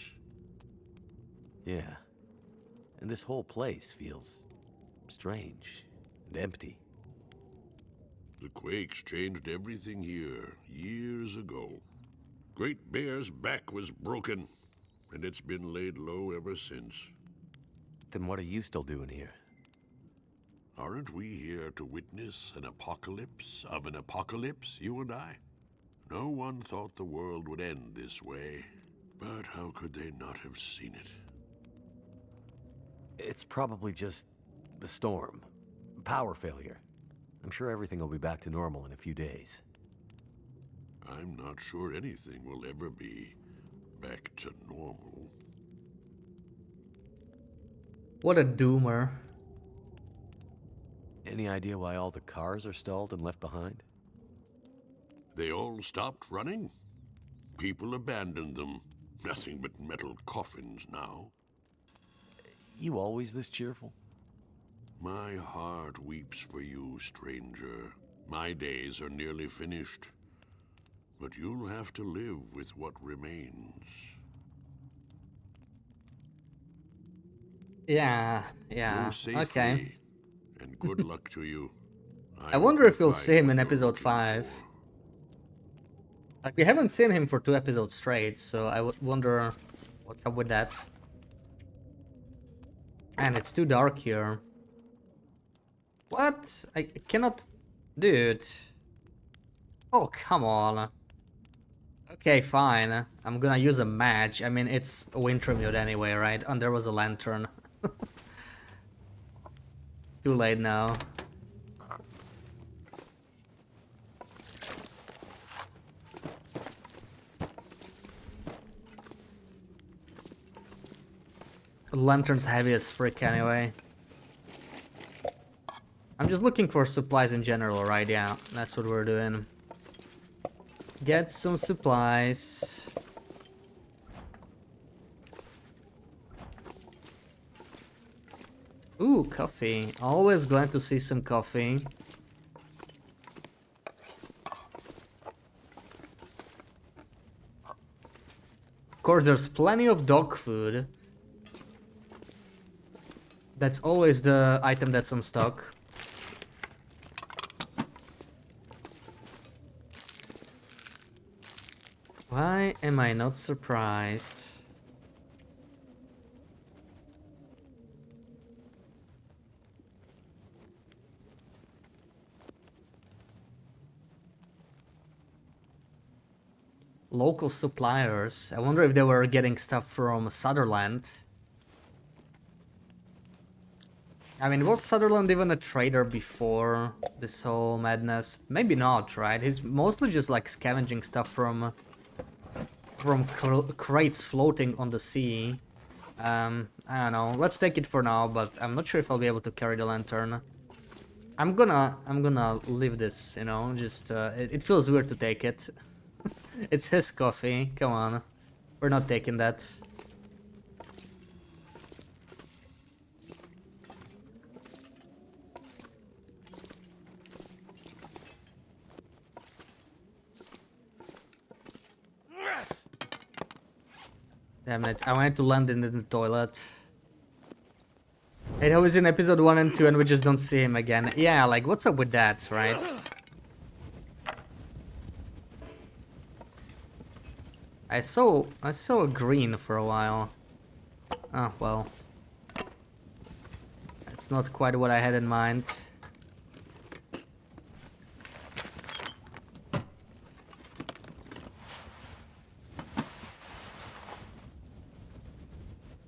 Yeah. And this whole place feels strange and empty. The quakes changed everything here years ago. Great Bear's back was broken, and it's been laid low ever since. Then what are you still doing here? Aren't we here to witness an apocalypse of an apocalypse, you and I? No one thought the world would end this way, but how could they not have seen it? It's probably just a storm. Power failure. I'm sure everything will be back to normal in a few days. I'm not sure anything will ever be back to normal. What a doomer. Any idea why all the cars are stalled and left behind? They all stopped running. People abandoned them. Nothing but metal coffins now. You always this cheerful? My heart weeps for you, stranger. My days are nearly finished. But you'll have to live with what remains. Yeah, Go safely, okay. and good luck to you. I wonder if we'll provide see him what in you're episode looking 5. for. Like, we haven't seen him for 2 episodes straight, so I would wonder what's up with that. And it's too dark here. What? I cannot... Dude. Oh, come on. Okay, fine. I'm gonna use a match. I mean, it's Wintermute anyway, right? And there was a lantern. Too late now. The lantern's heavy as frick anyway. I'm just looking for supplies in general, right? Yeah, that's what we're doing. Get some supplies. Ooh, coffee. Always glad to see some coffee. Of course, there's plenty of dog food. That's always the item that's on stock. Why am I not surprised? Local suppliers. I wonder if they were getting stuff from Sutherland. I mean, was Sutherland even a trader before this whole madness? Maybe not, right? He's mostly just like scavenging stuff from crates floating on the sea. I don't know. Let's take it for now, but I'm not sure if I'll be able to carry the lantern. I'm gonna leave this, you know, just it feels weird to take it. It's his coffee. Come on. We're not taking that. Damn it, I wanted to land in the toilet. It was in episode 1 and 2 and we just don't see him again. Yeah, like, what's up with that, right? I saw a green for a while. Oh, well. That's not quite what I had in mind.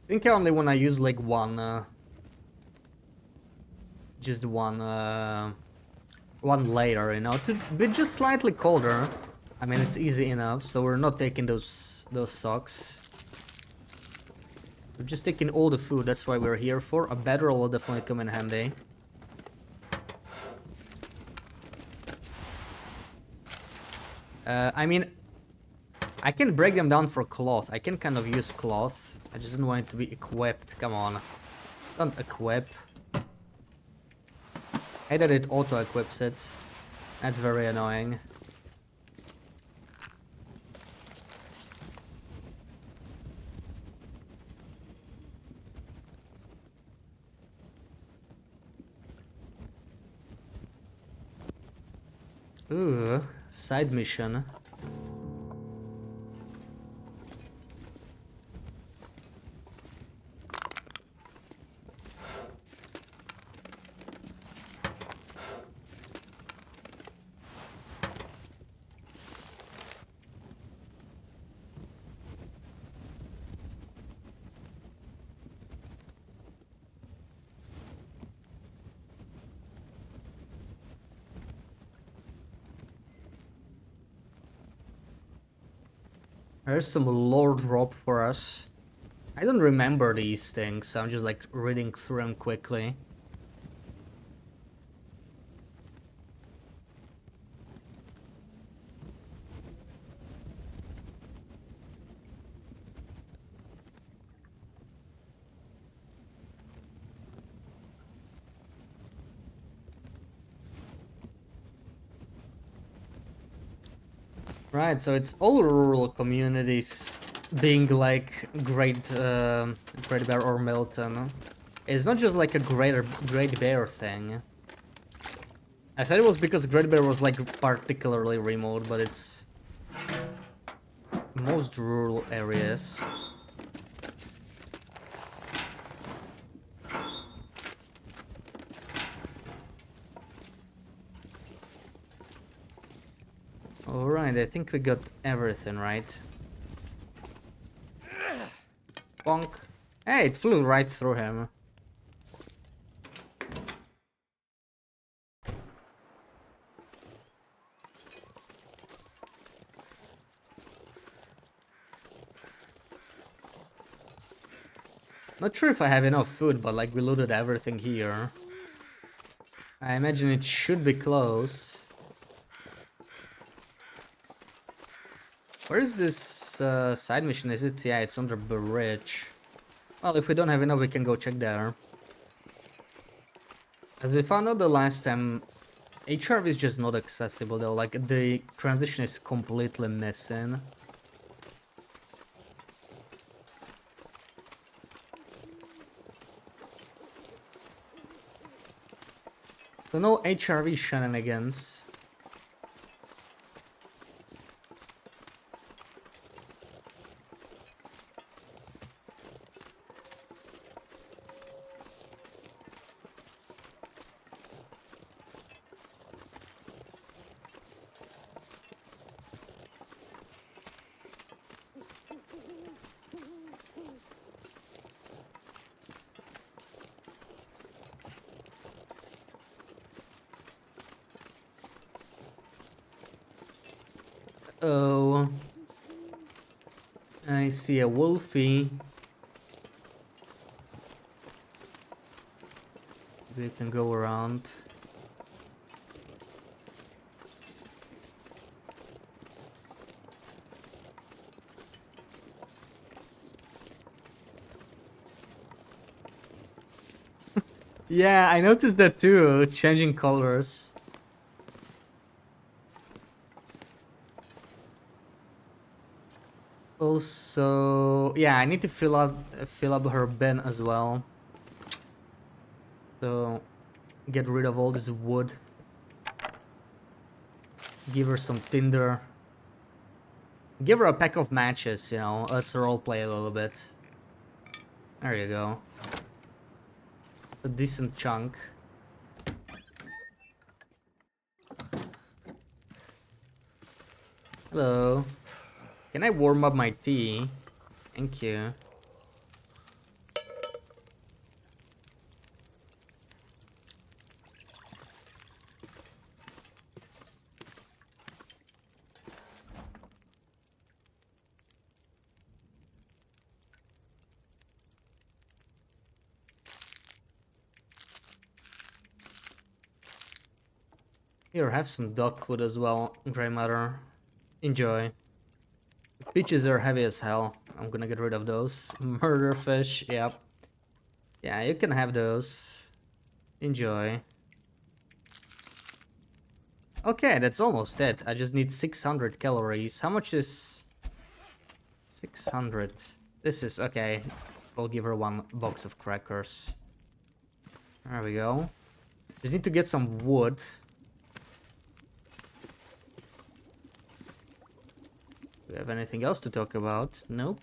I think I only want to use like one, just one layer, you know, to be just slightly colder. I mean, it's easy enough, so we're not taking those socks. We're just taking all the food, that's why we're here for. A bedroll will definitely come in handy. I mean, I can break them down for cloth. I can kind of use cloth. I just don't want it to be equipped. Come on. Don't equip. I that it auto-equips it. That's very annoying. Ooh, side mission. There's some lore drop for us. I don't remember these things, so I'm just like reading through them quickly. Right, so it's all rural communities being like Great Bear or Milton. It's not just like a Great Bear thing. I thought it was because Great Bear was like particularly remote, but it's most rural areas. Alright, I think we got everything, right? Bonk. Hey, it flew right through him. Not sure if I have enough food, but like we looted everything here. I imagine it should be close. Where is this side mission? Is it? Yeah, it's under bridge. Well, if we don't have enough, we can go check there. As we found out the last time, HRV is just not accessible though, like the transition is completely missing. So no HRV shenanigans. Oh, I see a wolfie. We can go around. Yeah, I noticed that too, changing colors. Also, yeah, I need to fill up her bin as well. So get rid of all this wood. Give her some tinder. Give her a pack of matches, you know. Let's roleplay a little bit. There you go. It's a decent chunk. Hello. Can I warm up my tea? Thank you. Here, have some dog food as well, Grey Matter. Enjoy. Peaches are heavy as hell. I'm gonna get rid of those. Murder fish, yep. Yeah, you can have those. Enjoy. Okay, that's almost it. I just need 600 calories. How much is 600? This is okay. We'll give her one box of crackers. There we go. Just need to get some wood. Do we have anything else to talk about? Nope.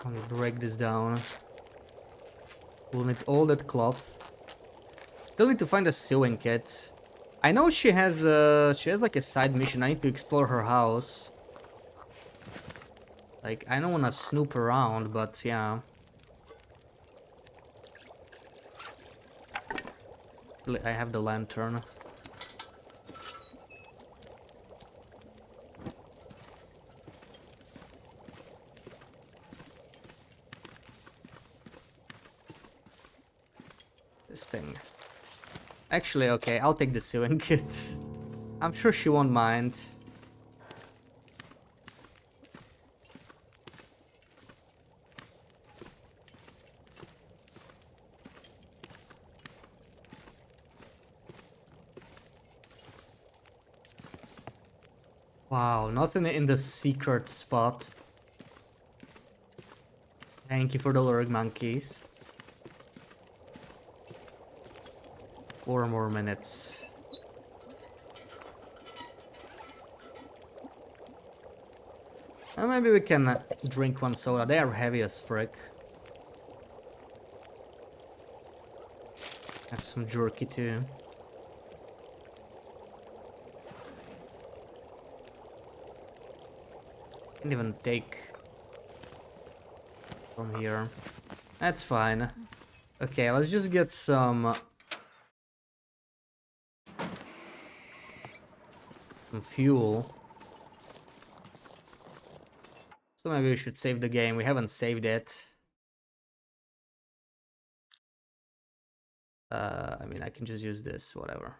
Let me break this down. We'll need all that cloth. Still need to find a sewing kit. I know she has like a side mission. I need to explore her house. Like, I don't want to snoop around, but yeah. I have the lantern. This thing. Actually, okay, I'll take the sewing kit. I'm sure she won't mind. Wow, nothing in the secret spot. Thank you for the lurk monkeys. 4 more minutes. Maybe we can drink one soda. They are heavy as frick. Have some jerky too. Can't even take from here. That's fine. Okay, let's just get some fuel. So maybe we should save the game. We haven't saved it. I mean, I can just use this, whatever.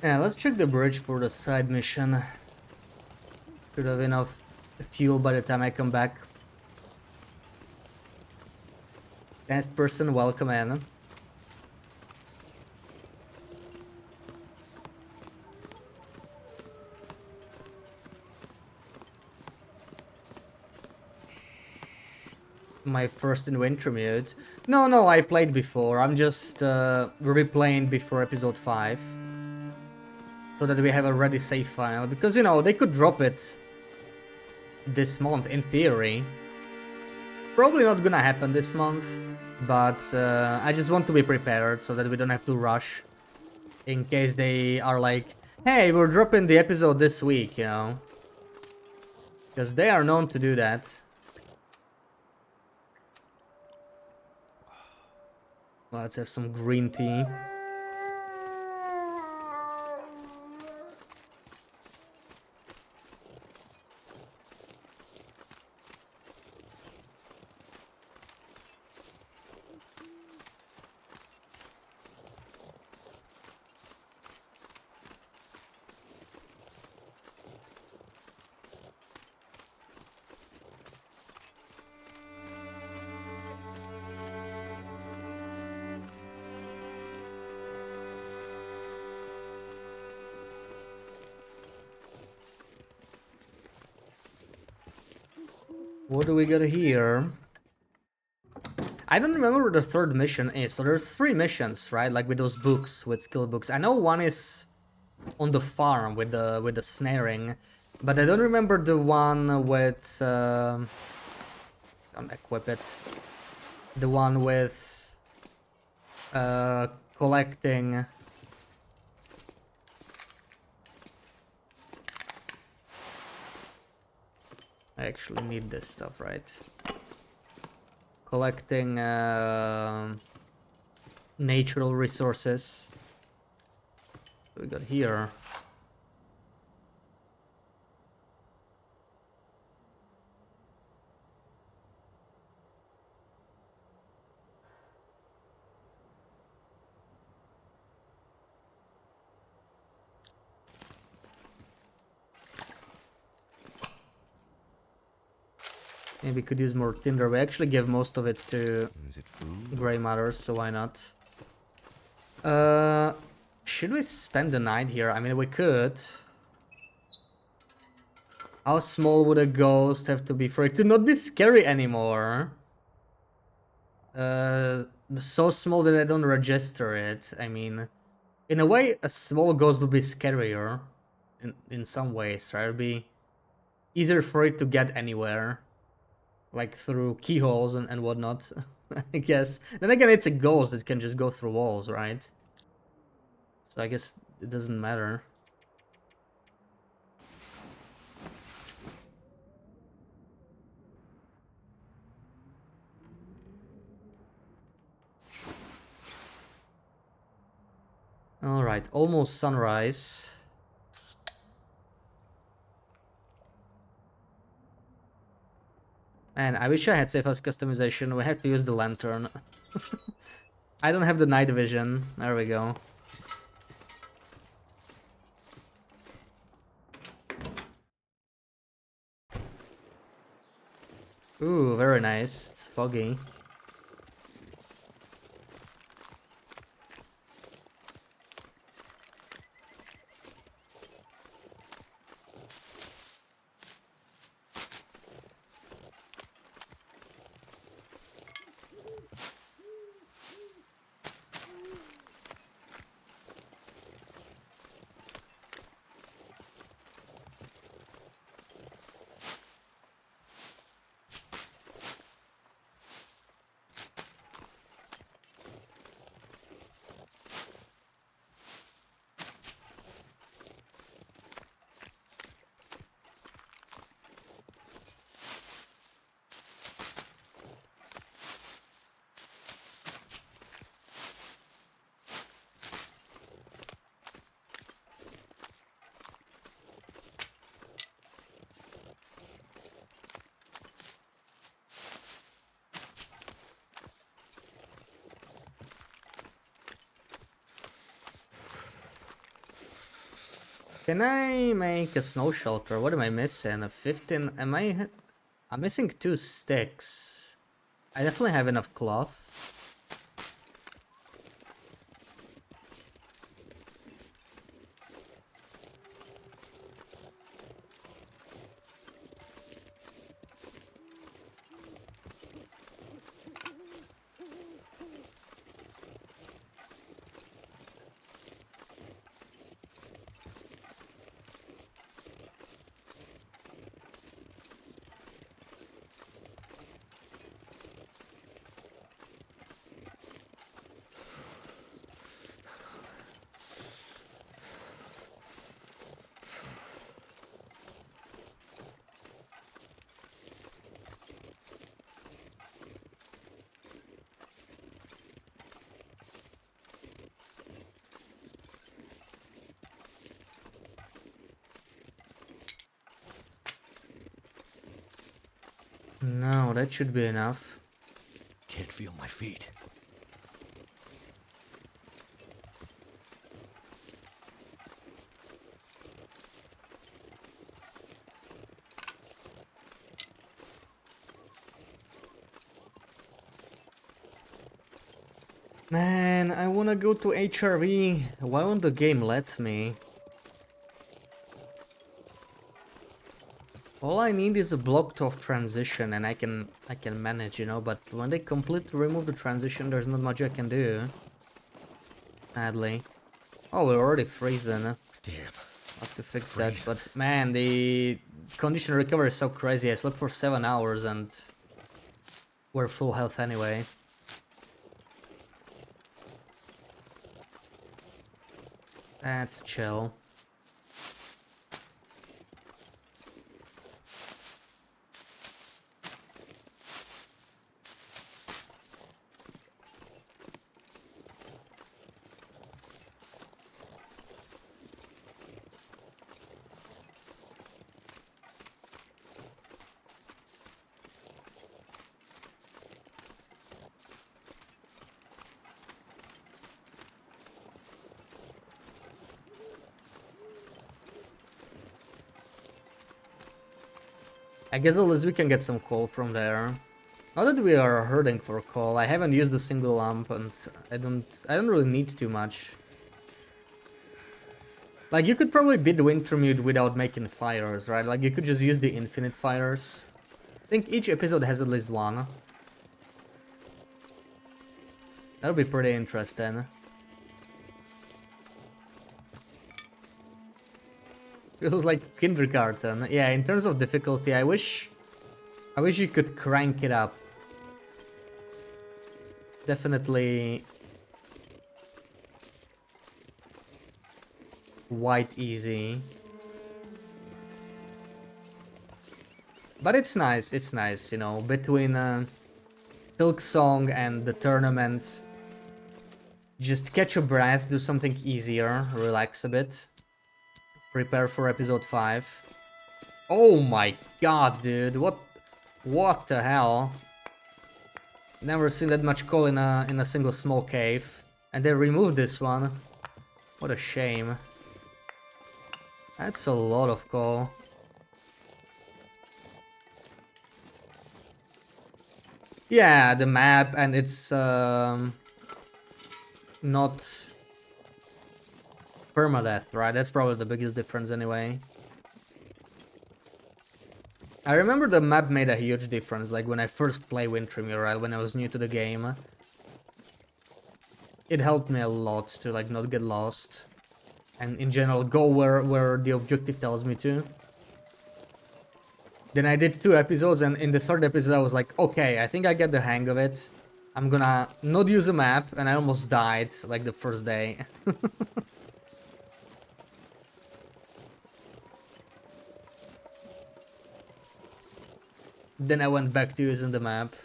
Yeah, let's check the bridge for the side mission. Should have enough fuel by the time I come back. Next person, welcome in. My first in Wintermute. No, I played before. I'm just replaying before episode 5. So that we have a ready save file. Because, you know, they could drop it this month, in theory. It's probably not gonna happen this month. But I just want to be prepared so that we don't have to rush. In case they are like, hey, we're dropping the episode this week, you know. Because they are known to do that. Let's have some green tea. What do we got here? I don't remember what the third mission is. So there's 3 missions, right? Like with those books, with skill books. I know one is on the farm with the snaring, but I don't remember the one with don't equip it. The one with collecting. I actually need this stuff, right? Collecting natural resources. What we got here? Maybe could use more tinder. We actually give most of it to Grey Matters, so why not? Should we spend the night here? I mean, we could. How small would a ghost have to be for it to not be scary anymore? So small that I don't register it. I mean, in a way, a small ghost would be scarier. In some ways, right? It would be easier for it to get anywhere. Like through keyholes and whatnot, I guess. Then again, it's a ghost that can just go through walls, right? So I guess it doesn't matter. Alright, almost sunrise. Man, I wish I had safe house customization. We have to use the lantern. I don't have the night vision. There we go. Ooh, very nice. It's foggy. Can I make a snow shelter? What am I missing? A 15? I'm missing 2 sticks. I definitely have enough cloth. No, that should be enough. Can't feel my feet. Man, I wanna go to HRV. Why won't the game let me? All I need is a blocked off transition and I can manage, you know, but when they completely remove the transition, there's not much I can do. Sadly. Oh, we're already freezing. Damn. Have to fix that, but man, the condition recovery is so crazy. I slept for 7 hours and we're full health anyway. That's chill. I guess at least we can get some coal from there. Not that we are hurting for coal. I haven't used a single lamp and I don't really need too much. Like, you could probably beat Wintermute without making fires, right? Like, you could just use the infinite fires. I think each episode has at least one. That'll be pretty interesting. Feels like kindergarten. Yeah, in terms of difficulty, I wish you could crank it up. Definitely white easy. But it's nice, you know, between Silk Song and the tournament. Just catch a breath, do something easier, relax a bit. Prepare for episode 5. Oh my god, dude, what the hell? Never seen that much coal in a single small cave. And they removed this one. What a shame. That's a lot of coal. Yeah, the map, and it's not permadeath, right? That's probably the biggest difference anyway. I remember the map made a huge difference, like when I first played Wintermute, right? When I was new to the game. It helped me a lot to like not get lost. And in general, go where the objective tells me to. Then I did 2 episodes, and in the 3rd episode I was like, okay, I think I get the hang of it. I'm gonna not use a map, and I almost died, like, the first day. Then I went back to using the map.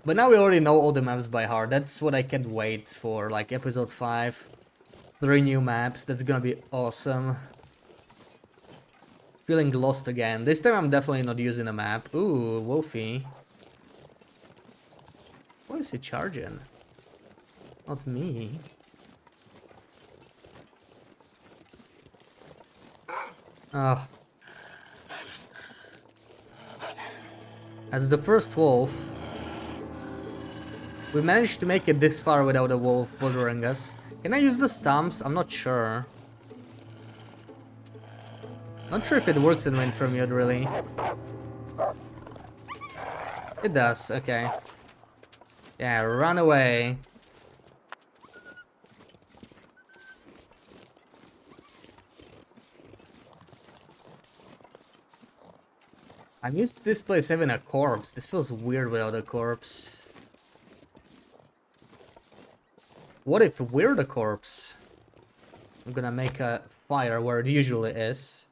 But now we already know all the maps by heart. That's what I can't wait for, like, episode 5. 3 new maps, that's gonna be awesome. Feeling lost again. This time I'm definitely not using a map. Ooh, Wolfie. What is he charging? Not me. Oh, as the first wolf, we managed to make it this far without a wolf bothering us. Can I use the stumps? I'm not sure. Not sure if it works in Wintermute, really. It does, okay. Yeah, run away. I'm used to this place having a corpse. This feels weird without a corpse. What if we're the corpse? I'm gonna make a fire where it usually is.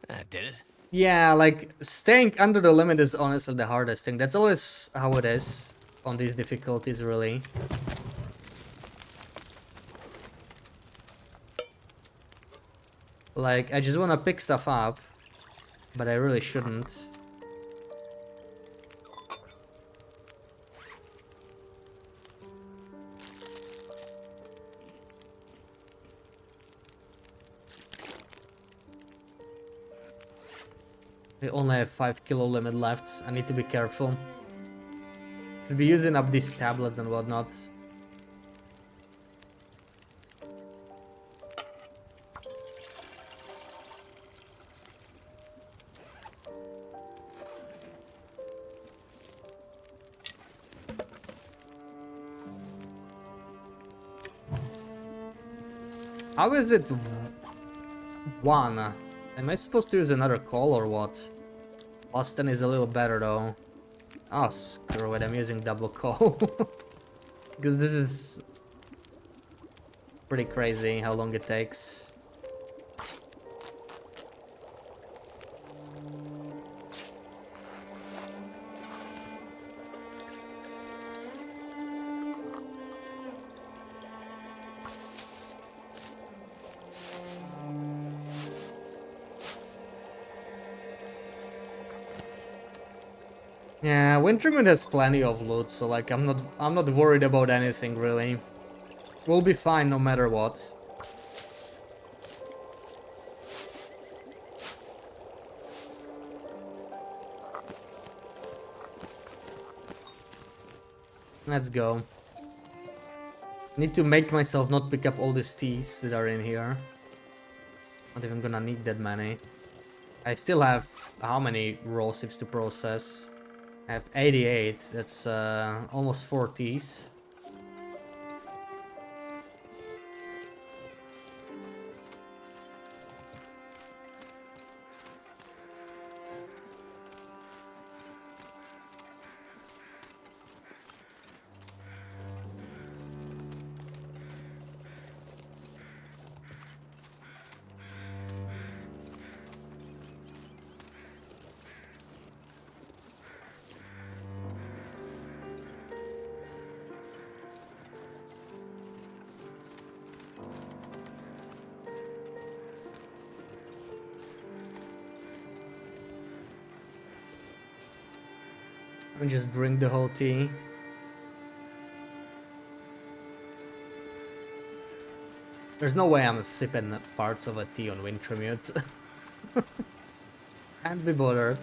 That did it. Yeah, like, staying under the limit is honestly the hardest thing. That's always how it is on these difficulties, really. Like, I just wanna pick stuff up, but I really shouldn't. We only have 5 kilo limit left. I need to be careful. Should be using up these tablets and whatnot. How is it 1? Am I supposed to use another call or what? Austin is a little better though. Oh, screw it, I'm using double call. Because this is pretty crazy how long it takes. Yeah, Wintermute has plenty of loot, so like I'm not worried about anything really. We'll be fine no matter what. Let's go. Need to make myself not pick up all these teas that are in here. Not even gonna need that many. I still have how many raw sips to process? I have 88, that's almost 4 teas. Let me just drink the whole tea. There's no way I'm sipping parts of a tea on Wintermute. Can't be bothered.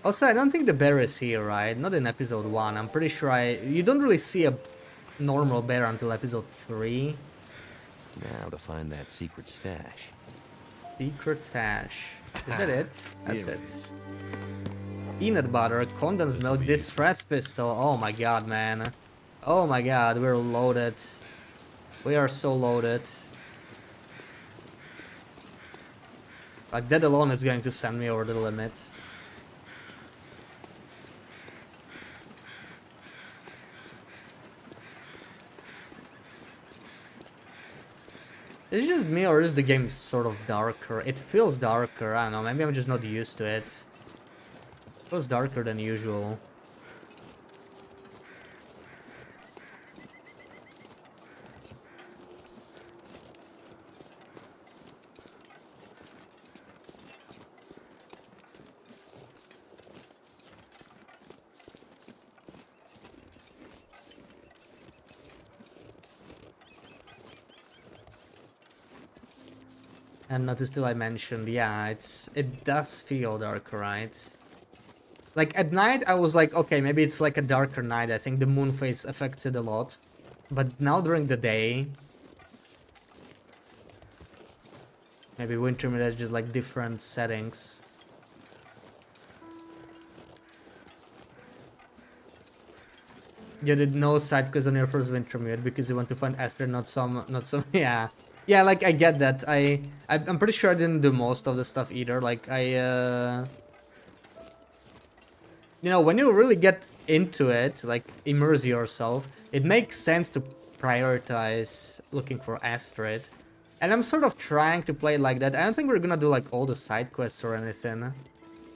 Also, I don't think the bear is here, right? Not in episode 1. I'm pretty sure you don't really see a normal bear until episode 3. Now to find that secret stash. Secret stash. Is that it? That's Here it. is. Peanut butter, condensed milk, distress pistol. Oh my god, man. Oh my god, we're loaded. We are so loaded. Like, that alone is going to send me over the limit. Is it just me, or is the game sort of darker? It feels darker, I don't know, maybe I'm just not used to it. It feels darker than usual. And notice till I mentioned, yeah, it does feel darker, right? Like at night I was like, okay, maybe it's like a darker night. I think the moon phase affects it a lot. But now during the day, maybe Wintermute has just like different settings. You did no side quest on your first Wintermute because you want to find Asper, not some, yeah. Yeah, like I get that. I'm pretty sure I didn't do most of the stuff either. Like you know, when you really get into it, like immerse yourself, it makes sense to prioritize looking for Astrid. And I'm sort of trying to play like that. I don't think we're gonna do like all the side quests or anything.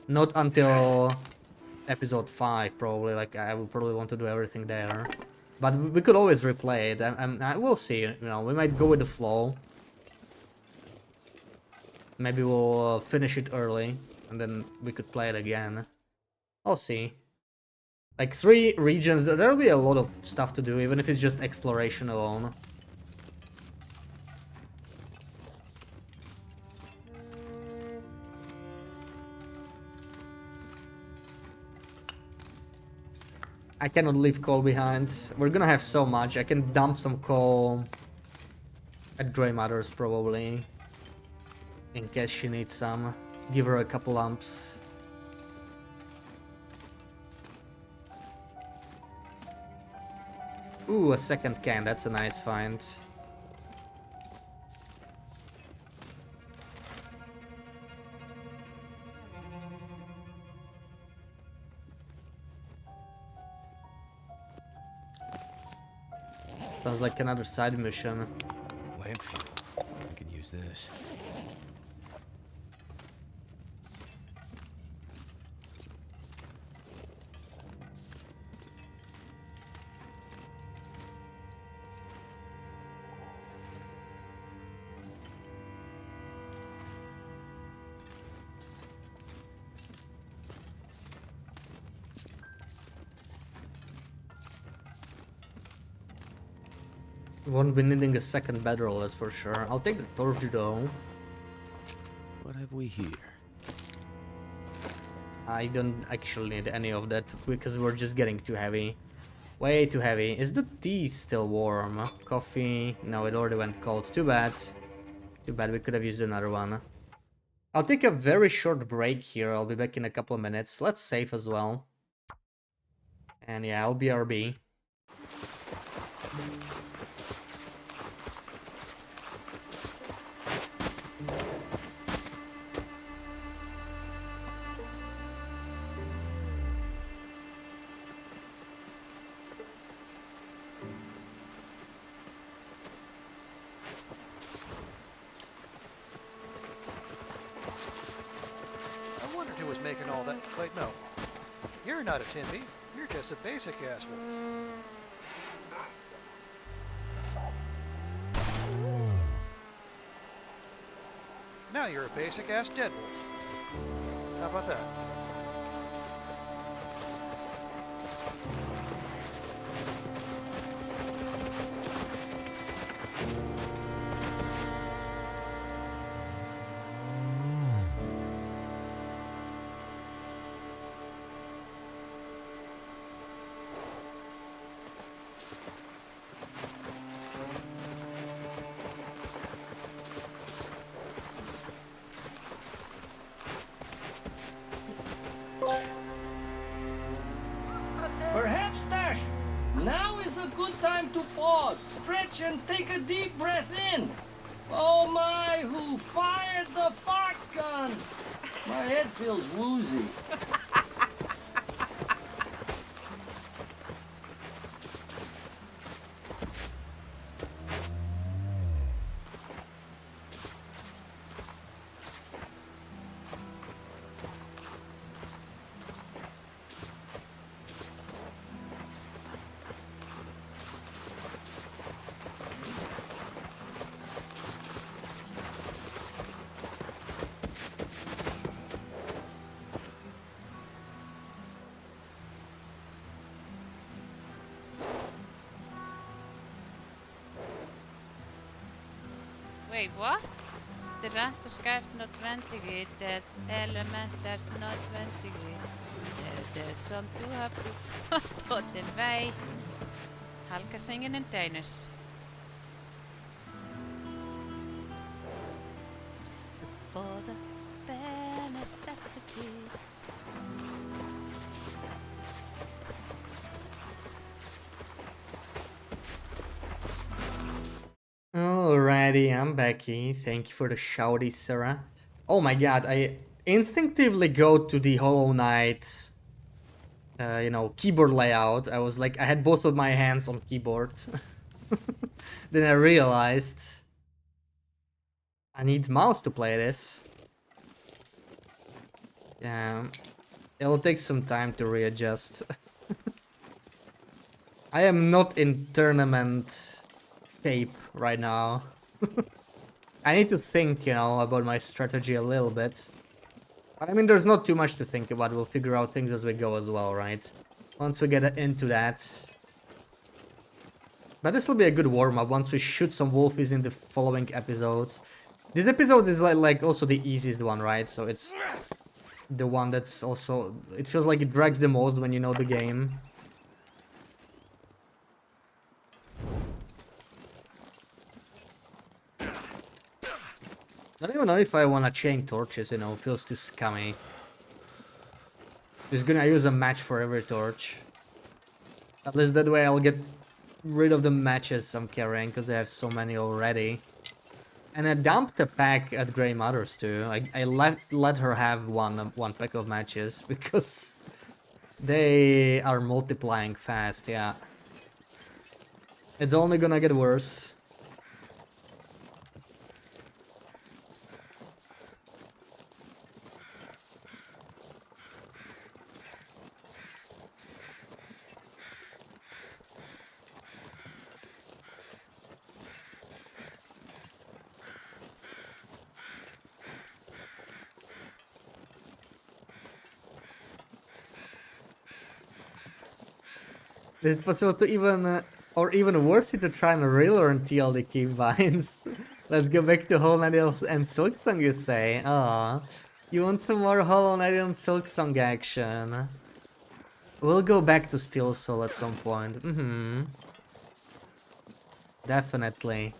Not until episode 5 probably. Like I will probably want to do everything there. But we could always replay it. We'll see. You know, we might go with the flow. Maybe we'll finish it early and then we could play it again. I'll see. Like 3 regions, there'll be a lot of stuff to do, even if it's just exploration alone. I cannot leave coal behind. We're gonna have so much. I can dump some coal at Grey Mother's probably. In case she needs some. Give her a couple lumps. Ooh, a second can. That's a nice find. Sounds like another side mission. Lamp fuel. I could use this. Won't be needing a second bedroll, that's for sure. I'll take the torch though. What have we here? I don't actually need any of that because we're just getting too heavy. Way too heavy. Is the tea still warm? Coffee? No, it already went cold. Too bad. Too bad, we could have used another one. I'll take a very short break here. I'll be back in a couple of minutes. Let's save as well. And yeah, I'll BRB. I wondered who was making all that. Wait, no. You're not a Timpy. You're just a basic ass wolf. Now you're a basic ass dead wolf. How about that? Perhaps, Dash, now is a good time to pause, stretch, and take a deep breath in. Oh my, who fired the fart gun? My head feels woozy. Wait, what? the Rantoskars not ventilated, elementers not ventilated. There's some to have to put in way. Halka singing in Danish. For the bare necessities. Alrighty, I'm Becky. Thank you for the shouty, Sarah. Oh my god, I instinctively go to the Hollow Knight, keyboard layout. I was like, I had both of my hands on keyboard. Then I realized I need mouse to play this. Yeah, it'll take some time to readjust. I am not in tournament shape right now. I need to think, about my strategy a little bit. But I mean, there's not too much to think about. We'll figure out things as we go as well, right? Once we get into that. But this will be a good warm-up once we shoot some wolfies in the following episodes. This episode is like also the easiest one, right? So it's the one that's also... It feels like it drags the most when you know the game. I don't even know if I want to chain torches, feels too scummy. Just gonna use a match for every torch. At least that way I'll get rid of the matches I'm carrying, because I have so many already. And I dumped a pack at Grey Mother's too. I let her have one pack of matches, because they are multiplying fast, yeah. It's only gonna get worse. Is it possible to even, or even worth it to try and relearn TLD keybinds? Let's go back to Hollow Knight and Silksong, you say? Aw, you want some more Hollow Knight and Silksong action? We'll go back to Steel Soul at some point. Definitely.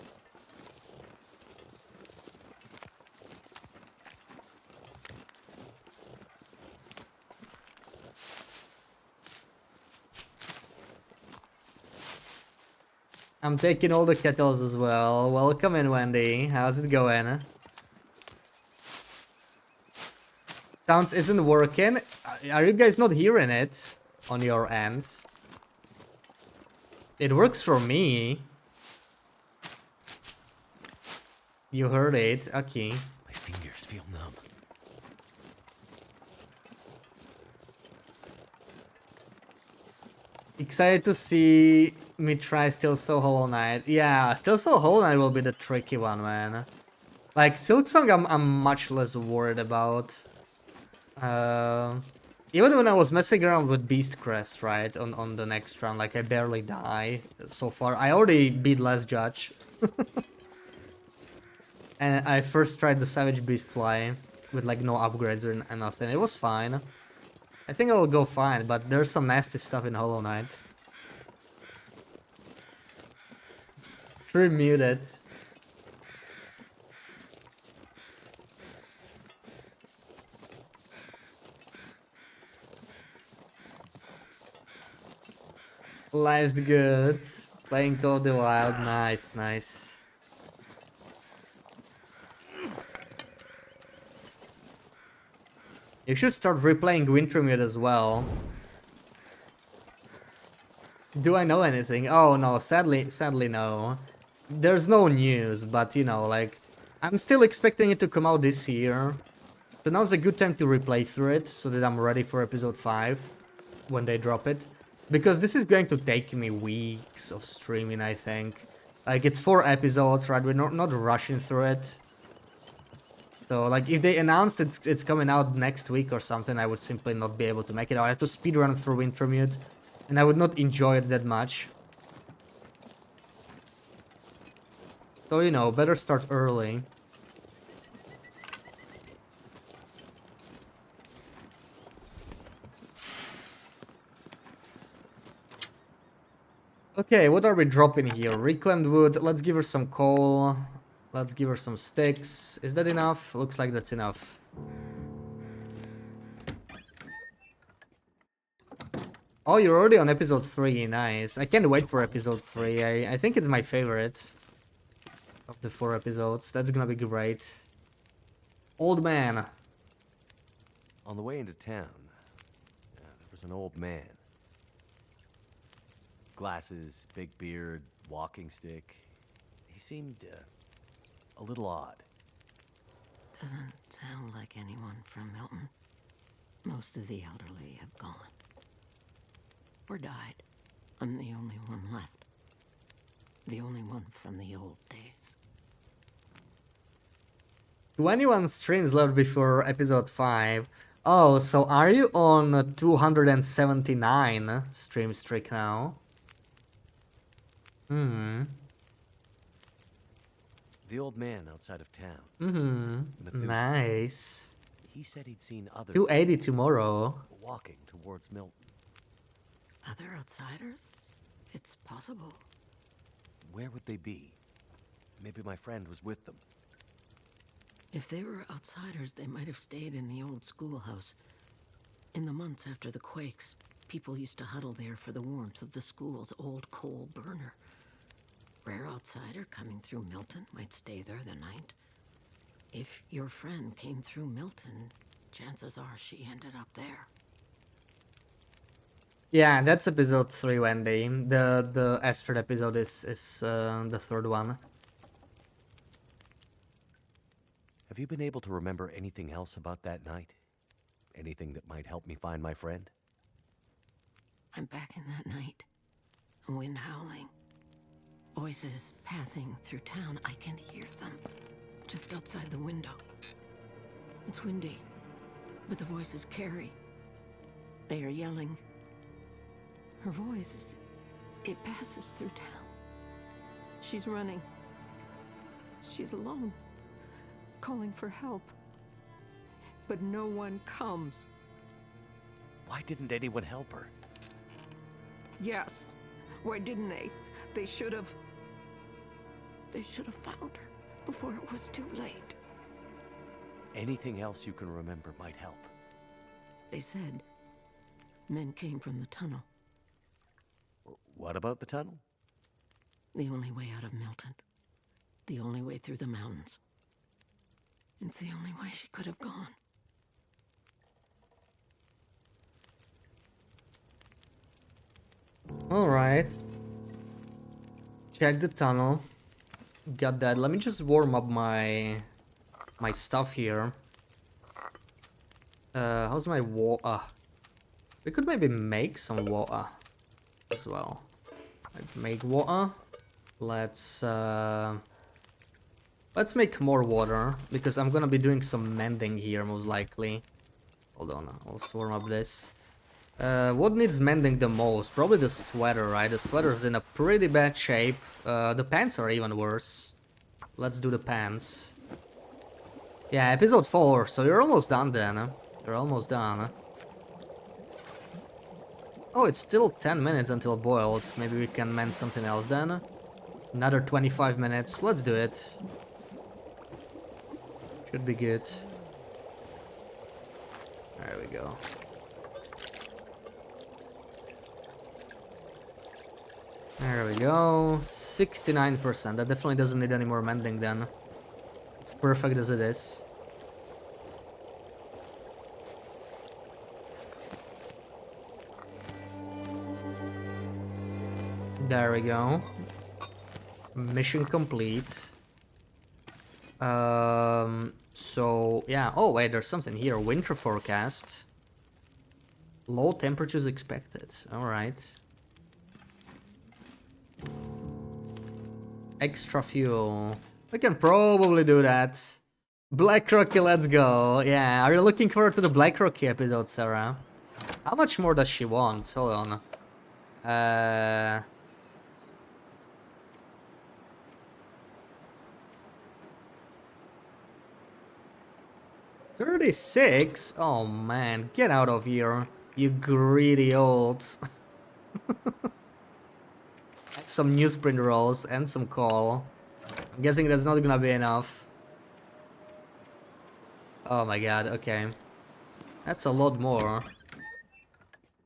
I'm taking all the kettles as well. Welcome in, Wendy. How's it going? Sounds isn't working. Are you guys not hearing it on your end? It works for me. You heard it. Okay. My fingers feel numb. Excited to see me try Still Soul Hollow Knight. Yeah, Still Soul Hollow Knight will be the tricky one, man. Like, Silksong I'm much less worried about. Even when I was messing around with Beast Crest, right, on the next round, like, I barely die so far. I already beat Last Judge. And I first tried the Savage Beast Fly with, like, no upgrades or nothing. It was fine. I think it'll go fine, but there's some nasty stuff in Hollow Knight. Stream muted. Life's good. Playing Call of the Wild. Nice, nice. You should start replaying Wintermute as well. Do I know anything? Oh no, sadly no. There's no news, but like, I'm still expecting it to come out this year. So now's a good time to replay through it, so that I'm ready for episode 5 when they drop it. Because this is going to take me weeks of streaming, I think. Like, it's 4 episodes, right? We're not rushing through it. So, like, if they announced it's coming out next week or something, I would simply not be able to make it. I have to speedrun through Wintermute, and I would not enjoy it that much. So, better start early. Okay, what are we dropping here? Reclaimed wood. Let's give her some coal. Let's give her some sticks. Is that enough? Looks like that's enough. Oh, you're already on episode 3. Nice. I can't wait for episode 3. I think it's my favorite of the 4 episodes. That's gonna be great. Old man. On the way into town, there was an old man. Glasses, big beard, walking stick. He seemed a little odd. Doesn't sound like anyone from Milton. Most of the elderly have gone. Or died. I'm the only one left. The only one from the old days. 21 streams left before episode 5. Oh, so are you on a 279 stream streak now? Hmm. The old man outside of town. Mm-hmm. Nice. He said he'd seen others 280 tomorrow. walking towards Milton. Other outsiders? It's possible. Where would they be? Maybe my friend was with them. If they were outsiders, they might have stayed in the old schoolhouse. In the months after the quakes, people used to huddle there for the warmth of the school's old coal burner. Rare outsider coming through Milton might stay there the night. If your friend came through Milton, chances are she ended up there. Yeah, that's episode 3, Wendy. The Astrid episode is the 3rd one. Have you been able to remember anything else about that night? Anything that might help me find my friend? I'm back in that night. Wind howling. Voices passing through town. I can hear them. Just outside the window. It's windy, but the voices carry. They are yelling. Her voice, it passes through town. She's running. She's alone, calling for help. But no one comes. Why didn't anyone help her? Yes. Why didn't they? They should have. They should have found her before it was too late. Anything else you can remember might help. They said men came from the tunnel. What about the tunnel? The only way out of Milton. The only way through the mountains. It's the only way she could have gone. Alright. Check the tunnel. Got that. Let me just warm up my stuff here. How's my water? We could maybe make some water as well. Let's make water. Let's make more water, because I'm gonna be doing some mending here most likely. Hold on, I'll warm up this. What needs mending the most? Probably the sweater, right? The sweater's in a pretty bad shape. The pants are even worse. Let's do the pants. Yeah, episode 4, so you're almost done then. Huh? You're almost done. Huh? Oh, it's still 10 minutes until boiled. Maybe we can mend something else then. Another 25 minutes. Let's do it. Should be good. There we go. There we go. 69%. That definitely doesn't need any more mending then. It's perfect as it is. There we go. Mission complete. So yeah. Oh wait, there's something here. Winter forecast. Low temperatures expected. All right. Extra fuel. We can probably do that. Black Rocky, let's go. Yeah, are you looking forward to the Black Rocky episode, Sarah? How much more does she want? Hold on. 36? Oh man, get out of here, you greedy old. some newsprint rolls and some coal. I'm guessing that's not gonna be enough. Oh my god, okay. That's a lot more.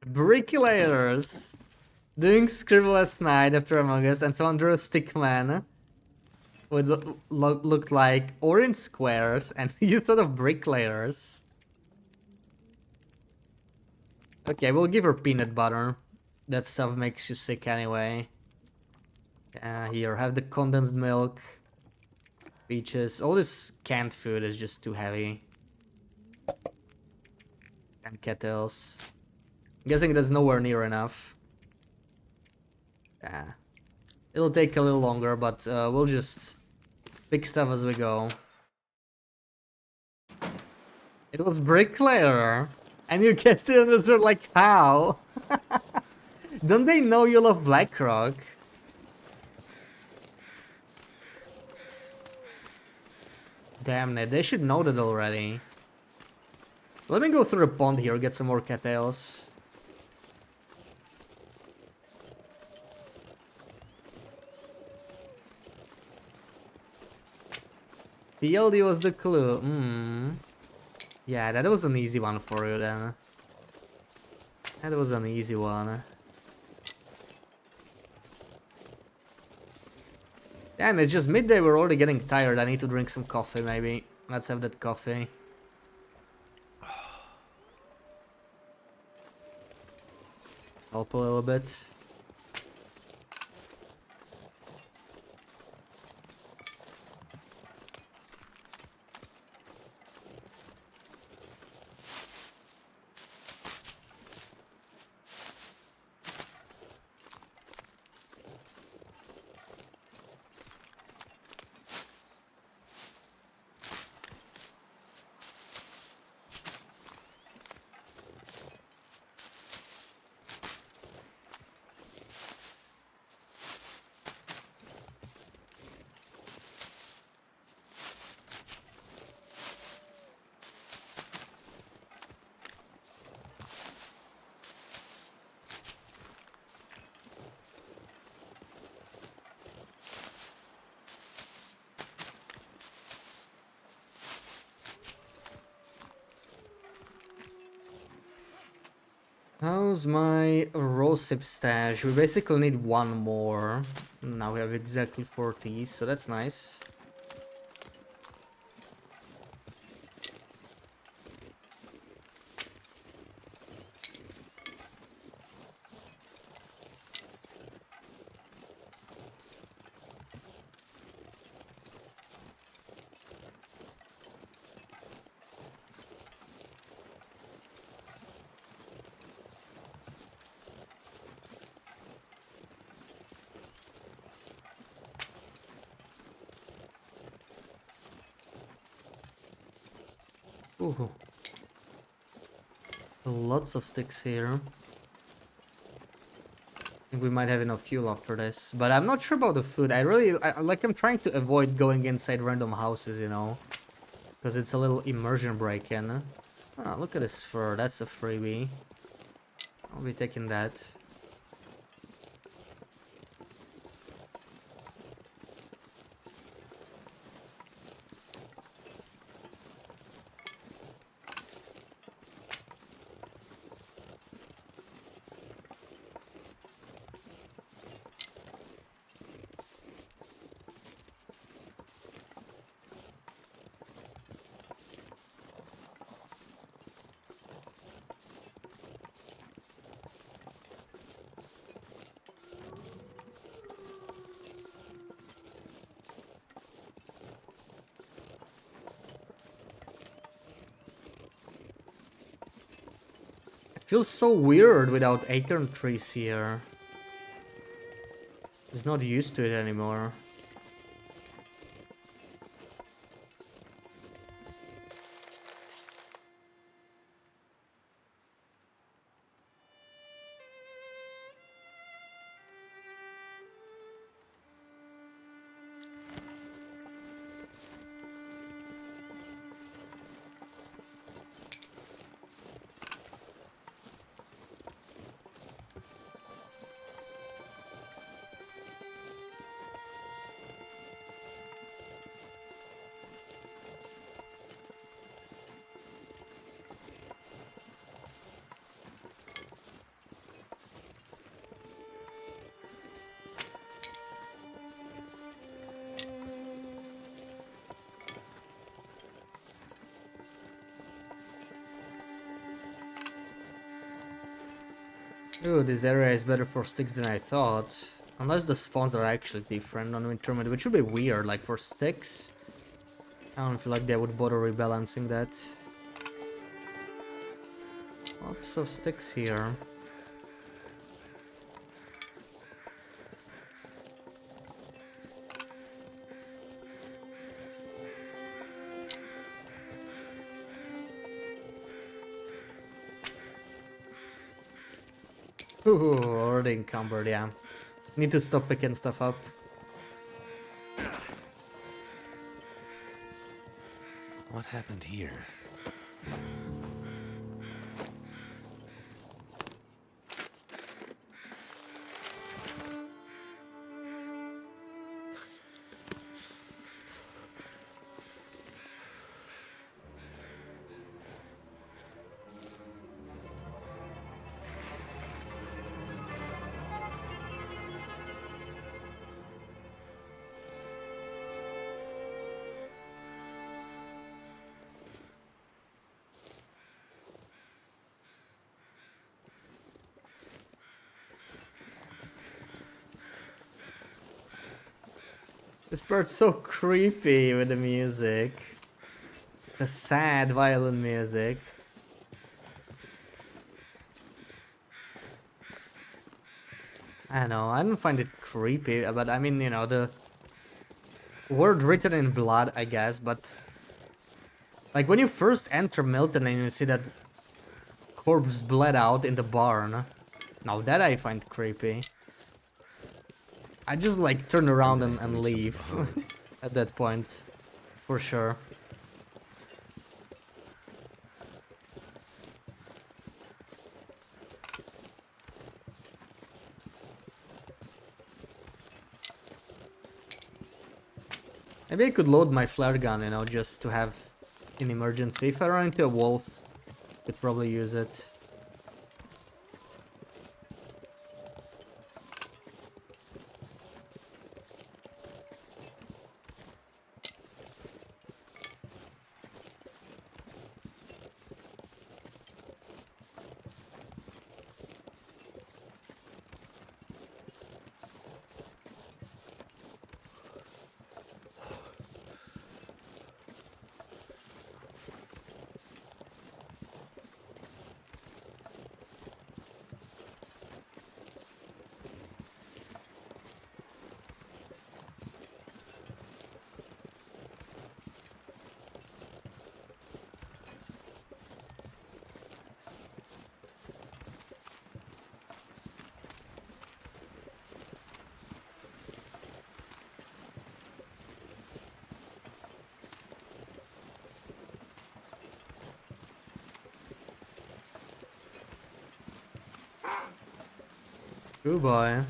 Bricklayers! Doing scribble last night after Among Us, and someone drew a stick man. What looked like orange squares, and you thought of bricklayers. Okay, we'll give her peanut butter. That stuff makes you sick anyway. Here, have the condensed milk. Peaches. All this canned food is just too heavy. And kettles. I'm guessing that's nowhere near enough. Yeah. It'll take a little longer, but we'll just pick stuff as we go. It was bricklayer! And you guessed it, and it's like, how? Don't they know you love BlackRock? Damn it, they should know that already. Let me go through the pond here, get some more cattails. TLD was the clue. Yeah, that was an easy one for you then. That was an easy one. Damn, it's just midday, we're already getting tired. I need to drink some coffee maybe. Let's have that coffee. Help a little bit. How's my rosehip stash? We basically need one more. Now we have exactly 40, so that's nice. Ooh. Lots of sticks here. I think we might have enough fuel after this, but I'm not sure about the food. I'm trying to avoid going inside random houses, you know, because it's a little immersion break-in. Ah, look at this fur. That's a freebie. I'll be taking that. It feels so weird without acorn trees here. He's not used to it anymore. Ooh, this area is better for sticks than I thought. Unless the spawns are actually different on Wintermute, which would be weird, like for sticks. I don't feel like they would bother rebalancing that. Lots of sticks here. Ooh, already encumbered, yeah. Need to stop picking stuff up. What happened here? This part's so creepy with the music. It's a sad violin music. I don't know, I don't find it creepy, but I mean, you know, the word written in blood, I guess, but like when you first enter Milton and you see that corpse bled out in the barn, now that I find creepy. I just like turn around and leave at that point, for sure. Maybe I could load my flare gun, you know, just to have in emergency. If I run into a wolf, could probably use it. Good boy.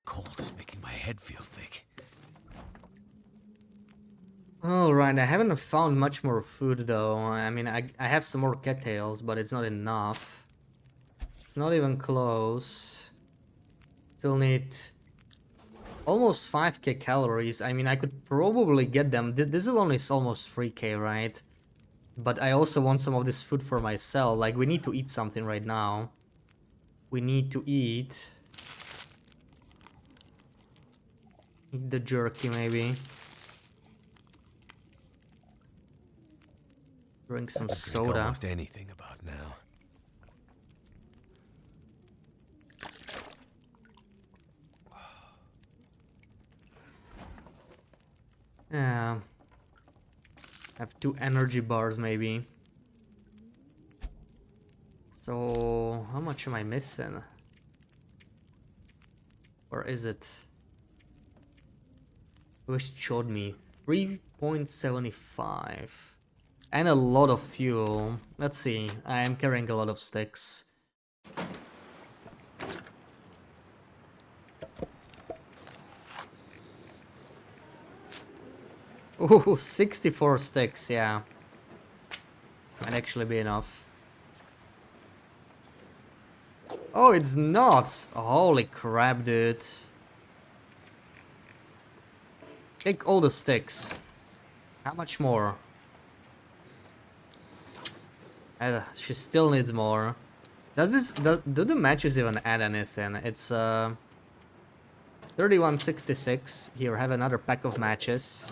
Cold is making my head feel thick. Alright, I haven't found much more food though. I mean, I have some more cattails, but it's not enough. It's not even close. Still need almost 5k calories. I mean, I could probably get them. This alone is almost 3k, right? But I also want some of this food for myself. Like, we need to eat something right now. We need to eat. Eat the jerky, maybe. Drink some Drink soda. almost anything about now. Yeah. Have 2 energy bars, maybe. So, how much am I missing? Or is it? I wish it showed me. 3.75. And a lot of fuel. Let's see. I am carrying a lot of sticks. Ooh, 64 sticks, yeah. Might actually be enough. Oh, it's not! Holy crap, dude. Take all the sticks. How much more? She still needs more. Do the matches even add anything? It's 3166. Here, have another pack of matches.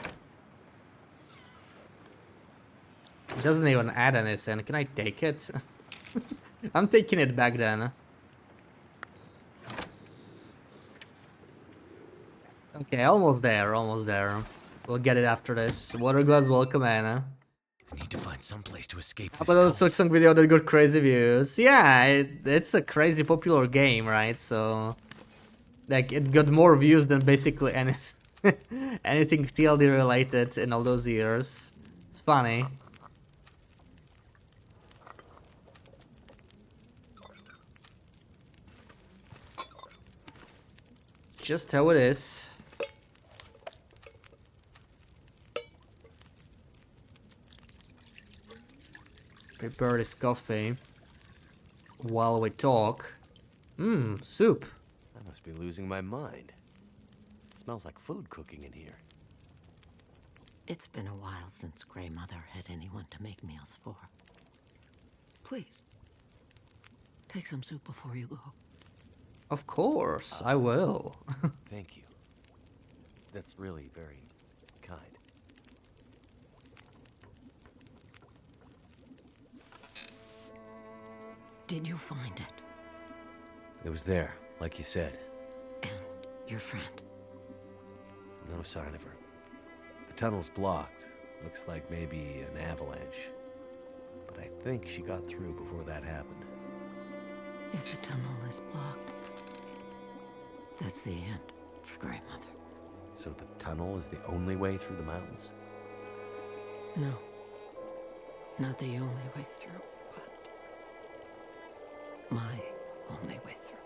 It doesn't even add anything. Can I take it? I'm taking it back then. Okay, almost there, almost there. We'll get it after this. Water glass, welcome, Anna. I need to find some place to escape How this about the cold. Silksong video that got crazy views? Yeah, it's a crazy popular game, right? So, like, it got more views than basically anything, anything TLD related in all those years. It's funny. Just how it is. Prepare this coffee while we talk. Mmm, soup. I must be losing my mind. It smells like food cooking in here. It's been a while since Grey Mother had anyone to make meals for. Please, take some soup before you go. Of course, I will. Thank you. That's really very kind. Did you find it? It was there, like you said. And your friend? No sign of her. The tunnel's blocked. Looks like maybe an avalanche. But I think she got through before that happened. If the tunnel is blocked, that's the end for Grey Mother. So the tunnel is the only way through the mountains? No. Not the only way through, but my only way through.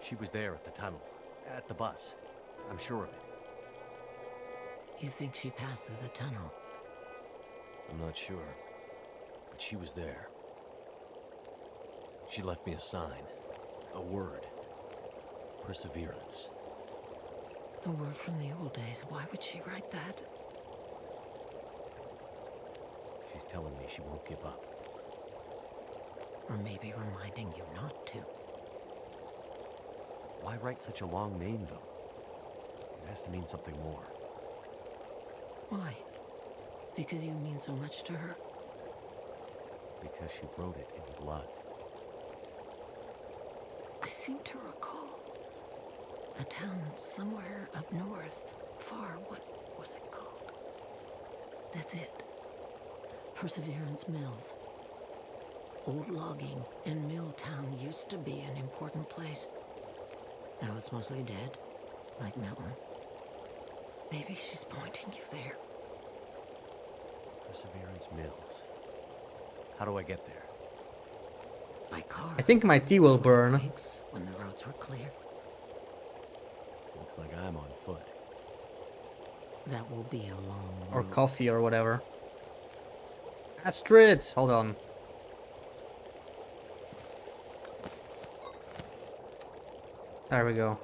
She was there at the tunnel. At the bus. I'm sure of it. You think she passed through the tunnel? I'm not sure. But she was there. She left me a sign. A word. Perseverance. A word from the old days. Why would she write that? She's telling me she won't give up. Or maybe reminding you not to. Why write such a long name, though? It has to mean something more. Why? Because you mean so much to her? Because she wrote it in blood. I seem to recall a town somewhere up north, far. What was it called? That's it. Perseverance Mills. Old logging and mill town used to be an important place. Now it's mostly dead, like Milton. Maybe she's pointing you there. Perseverance Mills. How do I get there? By car. I think my tea will burn. Weeks when the roads were clear. Looks like I'm on foot. That will be a long Or road. coffee or whatever. Astrid! Hold on. There we go.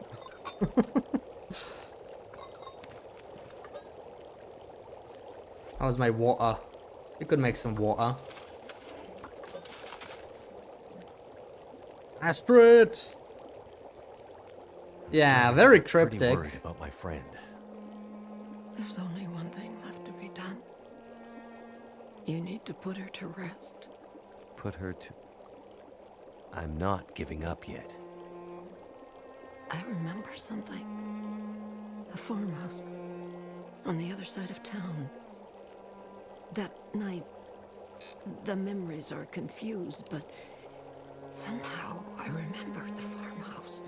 How's my water? You could make some water. Astrid! Yeah, I'm very still pretty cryptic. worried about my friend. There's only one thing left to be done. You need to put her to rest. Put her to... I'm not giving up yet. I remember something. A farmhouse on the other side of town. That night, the memories are confused, but somehow I remember the farmhouse.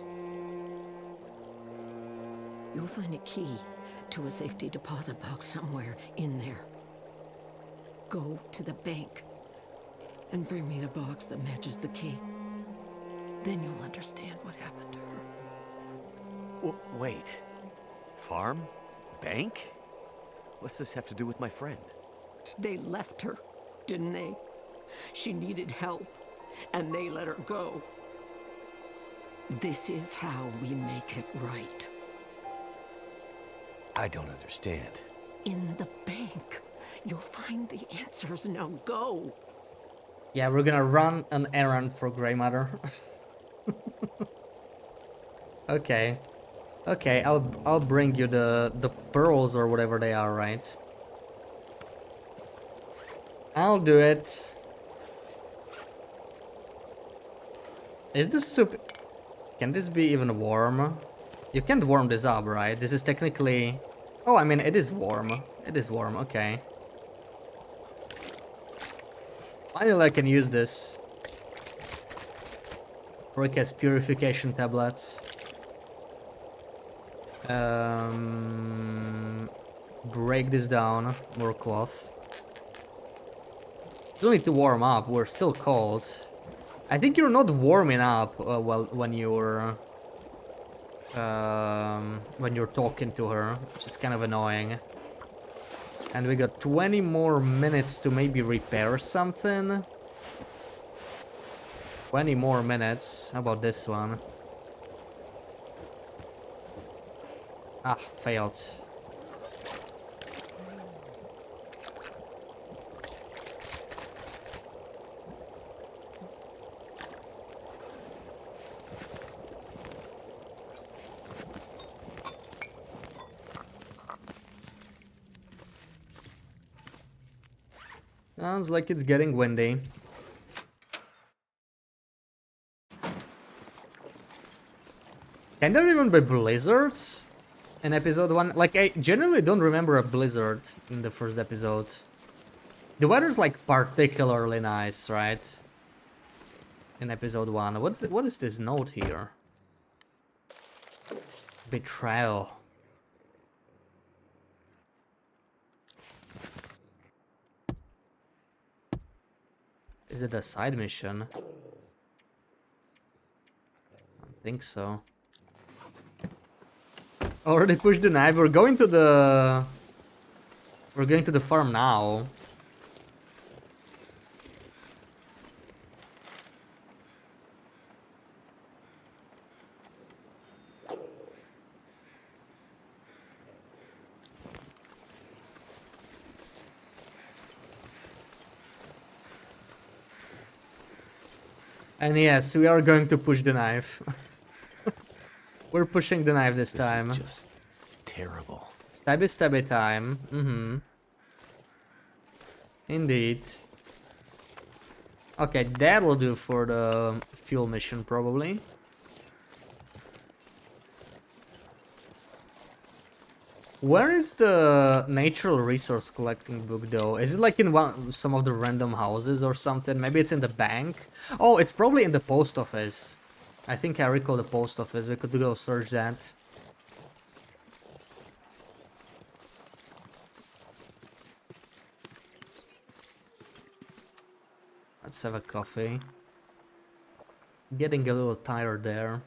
You'll find a key to a safety deposit box somewhere in there. Go to the bank and bring me the box that matches the key. Then you'll understand what happened to her. Wait. Farm? Bank? What's this have to do with my friend? They left her, didn't they? She needed help, and they let her go. This is how we make it right. I don't understand. In the bank, you'll find the answers. Now go. Yeah, we're gonna run an errand for Grey Matter. Okay. Okay, I'll bring you the pearls or whatever they are, right? I'll do it. Is this soup... Can this be even warm? You can't warm this up, right? This is technically... Oh, I mean, it is warm. It is warm, okay. Finally, I can use this. Rocket's purification tablets. Break this down. More cloth. Still need to warm up. We're still cold. I think you're not warming up well when you're talking to her, which is kind of annoying. And we got 20 more minutes to maybe repair something. 20 more minutes. How about this one? Ah, failed. Sounds like it's getting windy. Can there even be blizzards in episode 1? Like, I generally don't remember a blizzard in the first episode. The weather's like particularly nice, right? In episode 1. What is this note here? Betrayal. Is it a side mission? I don't think so. Already pushed the knife. We're going to the farm now. And yes, we are going to push the knife. We're pushing the knife this time. This is just terrible. Stabby stabby time. Mm-hmm. Indeed. Okay, that'll do for the fuel mission, probably. Where is the natural resource collecting book, though? Is it like in some of the random houses or something? Maybe it's in the bank? Oh, it's probably in the post office. I think I recall the post office. We could go search that. Let's have a coffee. Getting a little tired there.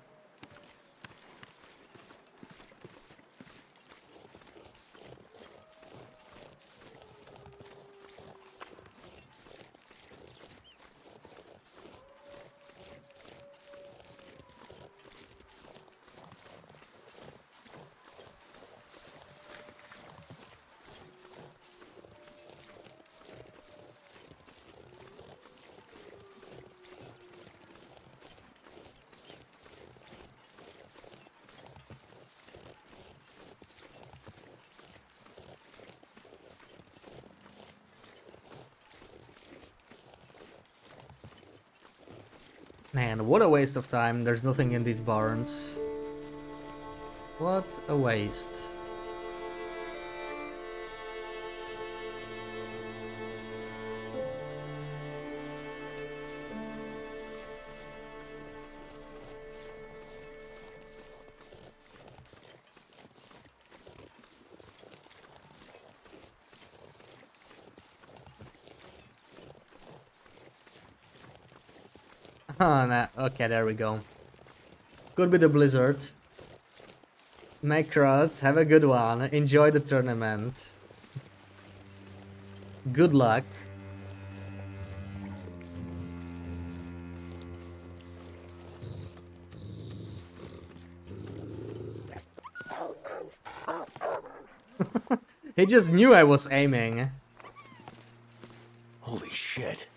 Man, what a waste of time. There's nothing in these barns. What a waste. Oh, no. Okay, there we go. Could be the blizzard. Macross, have a good one. Enjoy the tournament. Good luck. He just knew I was aiming. Holy shit.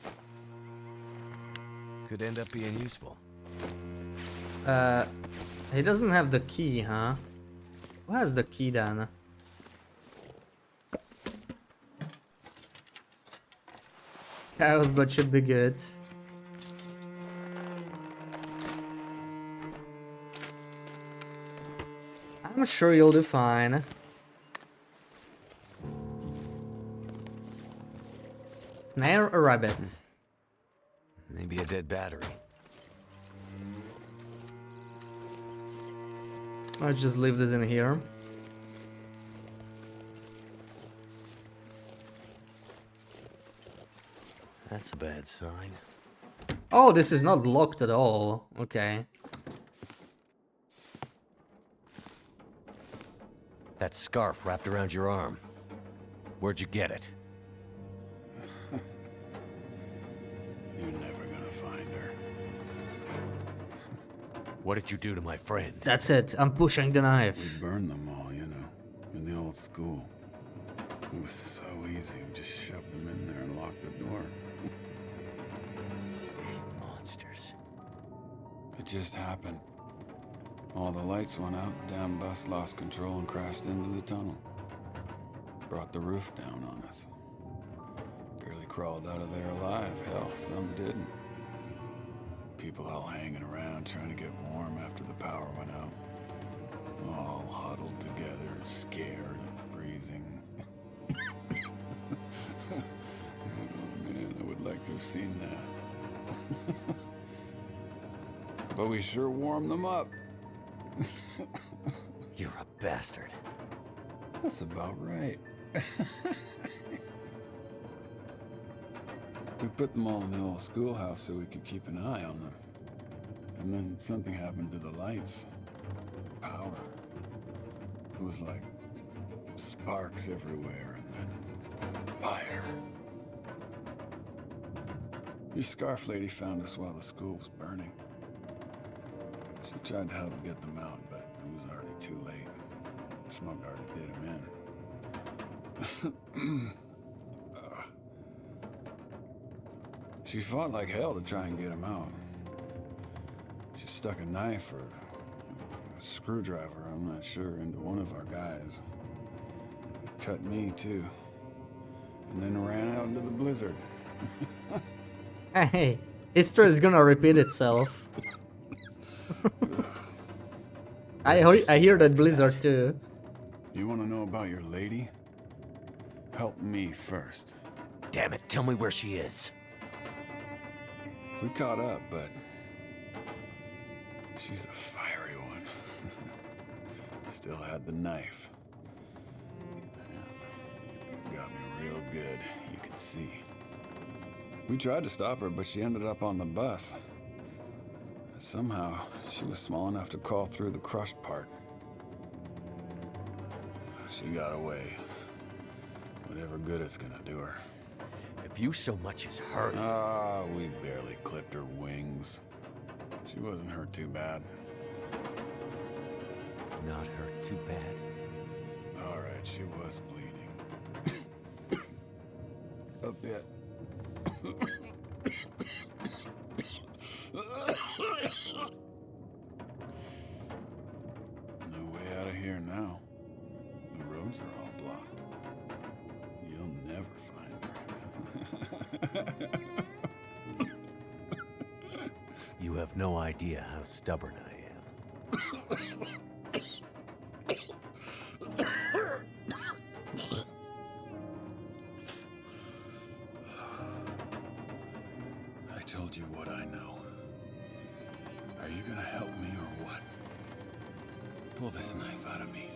Could end up being useful. He doesn't have the key, huh? Who has the key then? Chaos, but should be good. I'm sure you'll do fine. Snare a rabbit. Maybe a dead battery. I'll just leave this in here. That's a bad sign. Oh, this is not locked at all. Okay. That scarf wrapped around your arm. Where'd you get it? You're never gonna find her. What did you do to my friend? That's it. I'm pushing the We knife. burned them all, you know, in the old school. It was so easy. We just shoved them in there and locked the door. Monsters. It just happened. All the lights went out, damn bus lost control and crashed into the tunnel. Brought the roof down on us. Barely crawled out of there alive. Hell, some didn't. People all hanging around trying to get warm after the power went out. All huddled together, scared and freezing. Oh man, I would like to have seen that. But we sure warmed them up. You're a bastard. That's about right. We put them all in the old schoolhouse so we could keep an eye on them. And then something happened to the lights. The power. It was like sparks everywhere and then fire. Your scarf lady found us while the school was burning. She tried to help get them out, but it was already too late. Smoke already did them in. She fought like hell to try and get him out. She stuck a knife or a screwdriver, I'm not sure, into one of our guys. Cut me too. And then ran out into the blizzard. Hey, history is gonna repeat itself. I hear that blizzard too. You want to know about your lady? Help me first. Damn it, tell me where she is. We caught up, but she's a fiery one. Still had the knife. Yeah. Got me real good, you could see. We tried to stop her, but she ended up on the bus. Somehow, she was small enough to crawl through the crushed part. She got away. Whatever good it's gonna do her. If you so much as hurt... Ah, we barely clipped her wings. She wasn't hurt too bad. Not hurt too bad. All right, she was bleeding. A bit. No way out of here now. The roads are all blocked. You'll never find her. You have no idea how stubborn I am. I told you what I know. Are you gonna help me or what? Pull this knife out of me.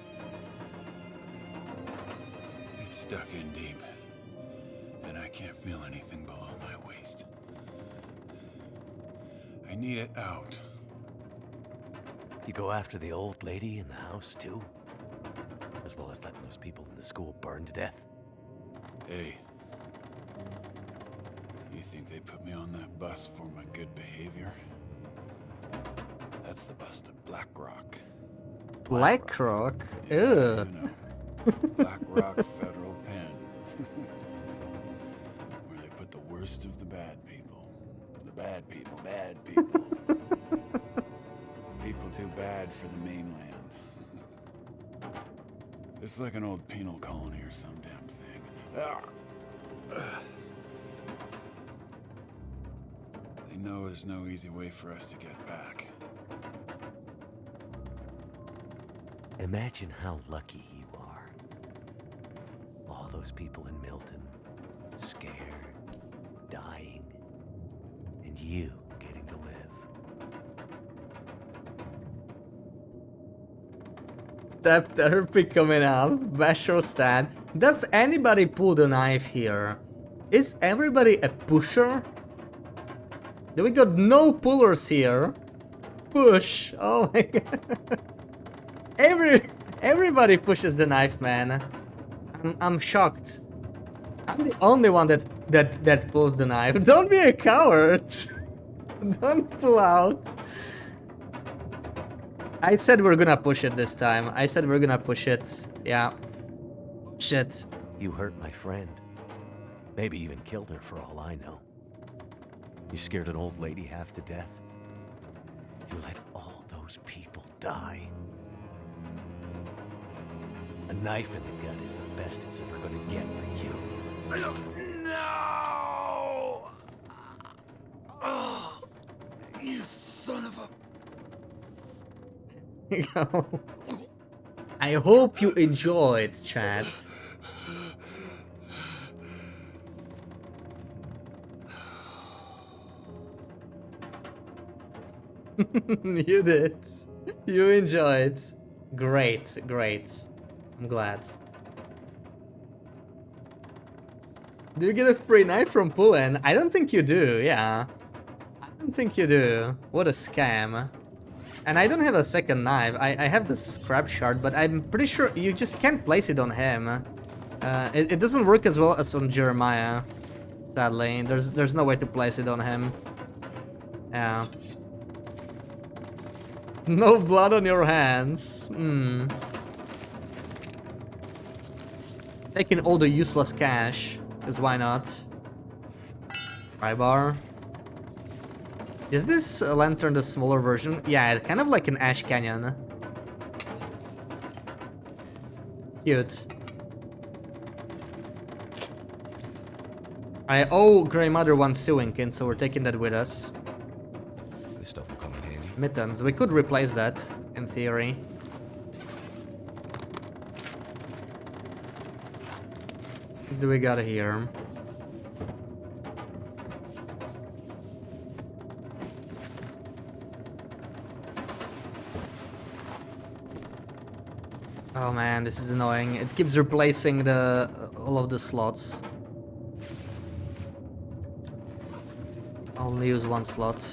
It's stuck in deep, and I can't feel anything below my waist. I I need it out. You go after the old lady in the house, too? As well as letting those people in the school burn to death? Hey. You think they put me on that bus for my good behavior? That's the bus to Black Rock. Black Rock? Yeah, Ew. you know. Black Rock Federal Pen. Where they put the worst of the bad people. The bad people, bad people. People too bad for the mainland. It's like an old penal colony or some damn thing. They know there's no easy way for us to get back. Imagine how lucky you are. All those people in Milton, scared, dying, and you getting to live. Step therapy coming up. Bashful stand. Does anybody pull the knife here? Is everybody a pusher? Do we got no pullers here? Push. Oh my god. Everybody pushes the knife, man. I'm shocked. I'm the only one that pulls the knife. Don't be a coward. Don't pull out. I said we're gonna push it this time. I said we're gonna push it. Yeah. Shit. You hurt my friend. Maybe even killed her for all I know. You scared an old lady half to death. You let all those people die. A knife in the gut is the best it's ever gonna get for you. No! Oh, you son of a... I hope you enjoyed, chat. You did. You enjoyed. Great, great. I'm glad. Do you get a free knife from Pullen? I don't think you do, yeah. I don't think you do. What a scam. And I don't have a second knife. I have the scrap shard, but I'm pretty sure you just can't place it on him. It doesn't work as well as on Jeremiah. Sadly, there's no way to place it on him. Yeah. No blood on your hands. Hmm. Taking all the useless cash, because why not? Pry-bar. Is this lantern the smaller version? Yeah, kind of like an Ash Canyon. Cute. I owe Grey Mother one sewing kin, so we're taking that with us. This stuff will come in handy. Mittens. We could replace that, in theory. What do we got here? Oh man, this is annoying. It keeps replacing the all of the slots. I'll only use one slot.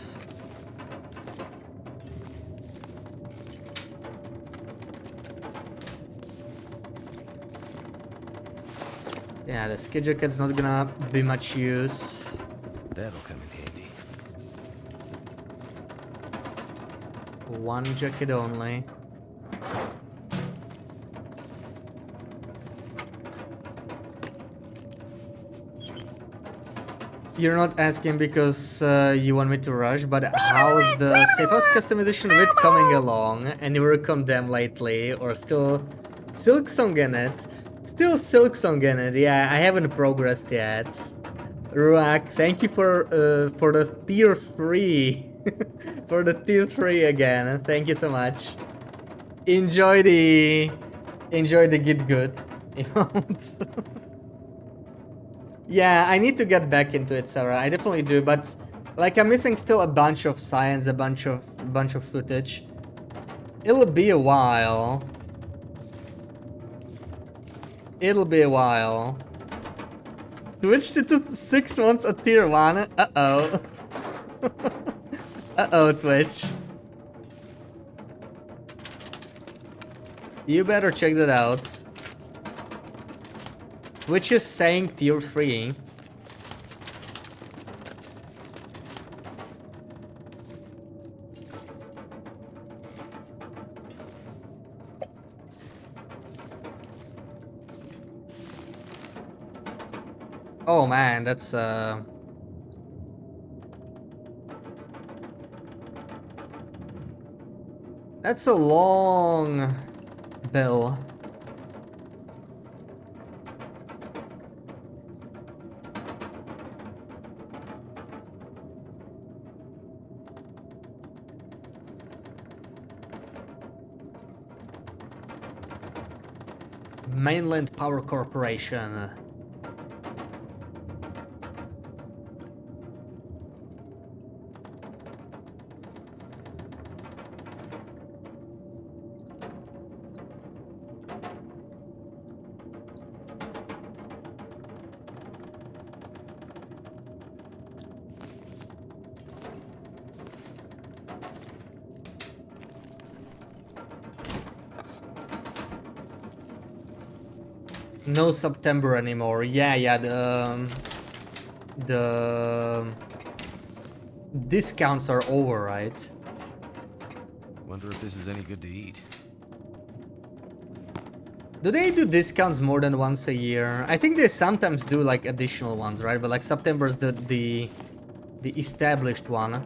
Yeah, the skid jacket's not gonna be much use. That'll come in handy. One jacket only. You're not asking because you want me to rush, but how's the Safe House customization with coming along? Any work on them lately? Or still Silksong in it? Still Silksong in it, yeah, I haven't progressed yet. Ruak, thank you for the tier 3. For the tier 3 again, thank you so much. Enjoy the get good emote. Yeah, I need to get back into it, Sarah. I definitely do, but like I'm missing still a bunch of science, a bunch of footage. It'll be a while. It'll be a while. Switched it to 6 months at tier 1. Uh-oh. Uh-oh, Twitch. You better check that out. Twitch is saying tier 3. Oh man, that's a long bill. Mainland Power Corporation. No September anymore. Yeah, the discounts are over, right? Wonder if this is any good to eat. Do they do discounts more than once a year? I think they sometimes do like additional ones, right? But like September's the established one.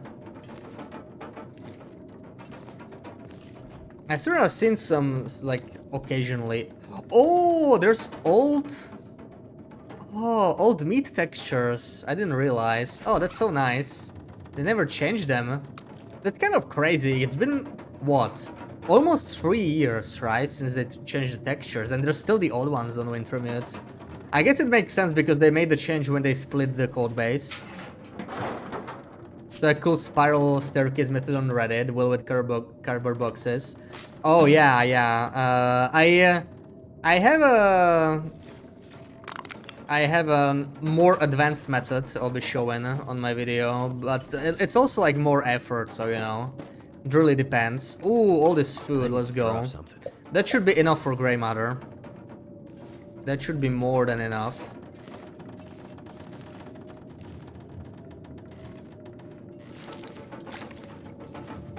I swear I've seen some like occasionally. Oh, there's old meat textures. I didn't realize. Oh, that's so nice. They never changed them. That's kind of crazy. It's been what? Almost 3 years, right? Since they changed the textures, and there's still the old ones on Wintermute. I guess it makes sense because they made the change when they split the code base. The cool spiral staircase method on Reddit, well with cardboard boxes. Oh yeah. I have a more advanced method I'll be showing on my video, but it's also like more effort, so you know, it really depends. Ooh, all this food, let's go. That should be enough for Grey Matter. That should be more than enough.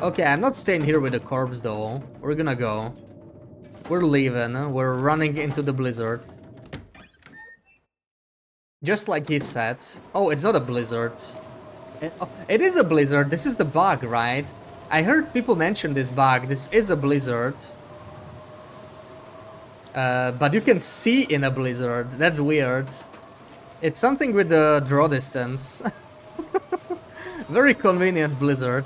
Okay, I'm not staying here with the corpse though. We're gonna go. We're leaving. We're running into the blizzard. Just like he said. Oh, it's not a blizzard. It is a blizzard. This is the bug, right? I heard people mention this bug. This is a blizzard. But you can see in a blizzard. That's weird. It's something with the draw distance. Very convenient blizzard.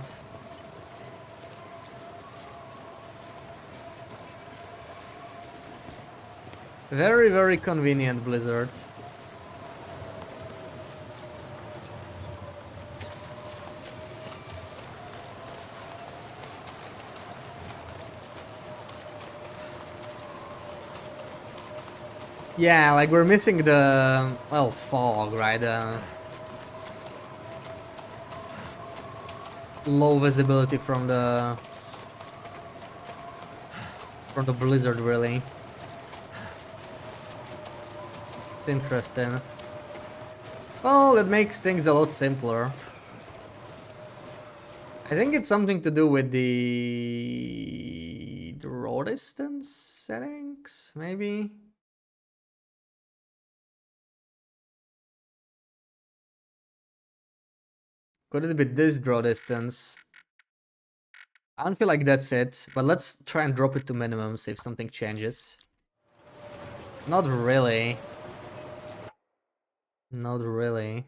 Very, very convenient blizzard. Yeah, like we're missing the, well, fog, right? Low visibility from the blizzard, really. It's interesting. Well, that makes things a lot simpler. I think it's something to do with the draw distance settings, maybe? Could it be this draw distance? I don't feel like that's it, but let's try and drop it to minimum, see if something changes. Not really. Not really.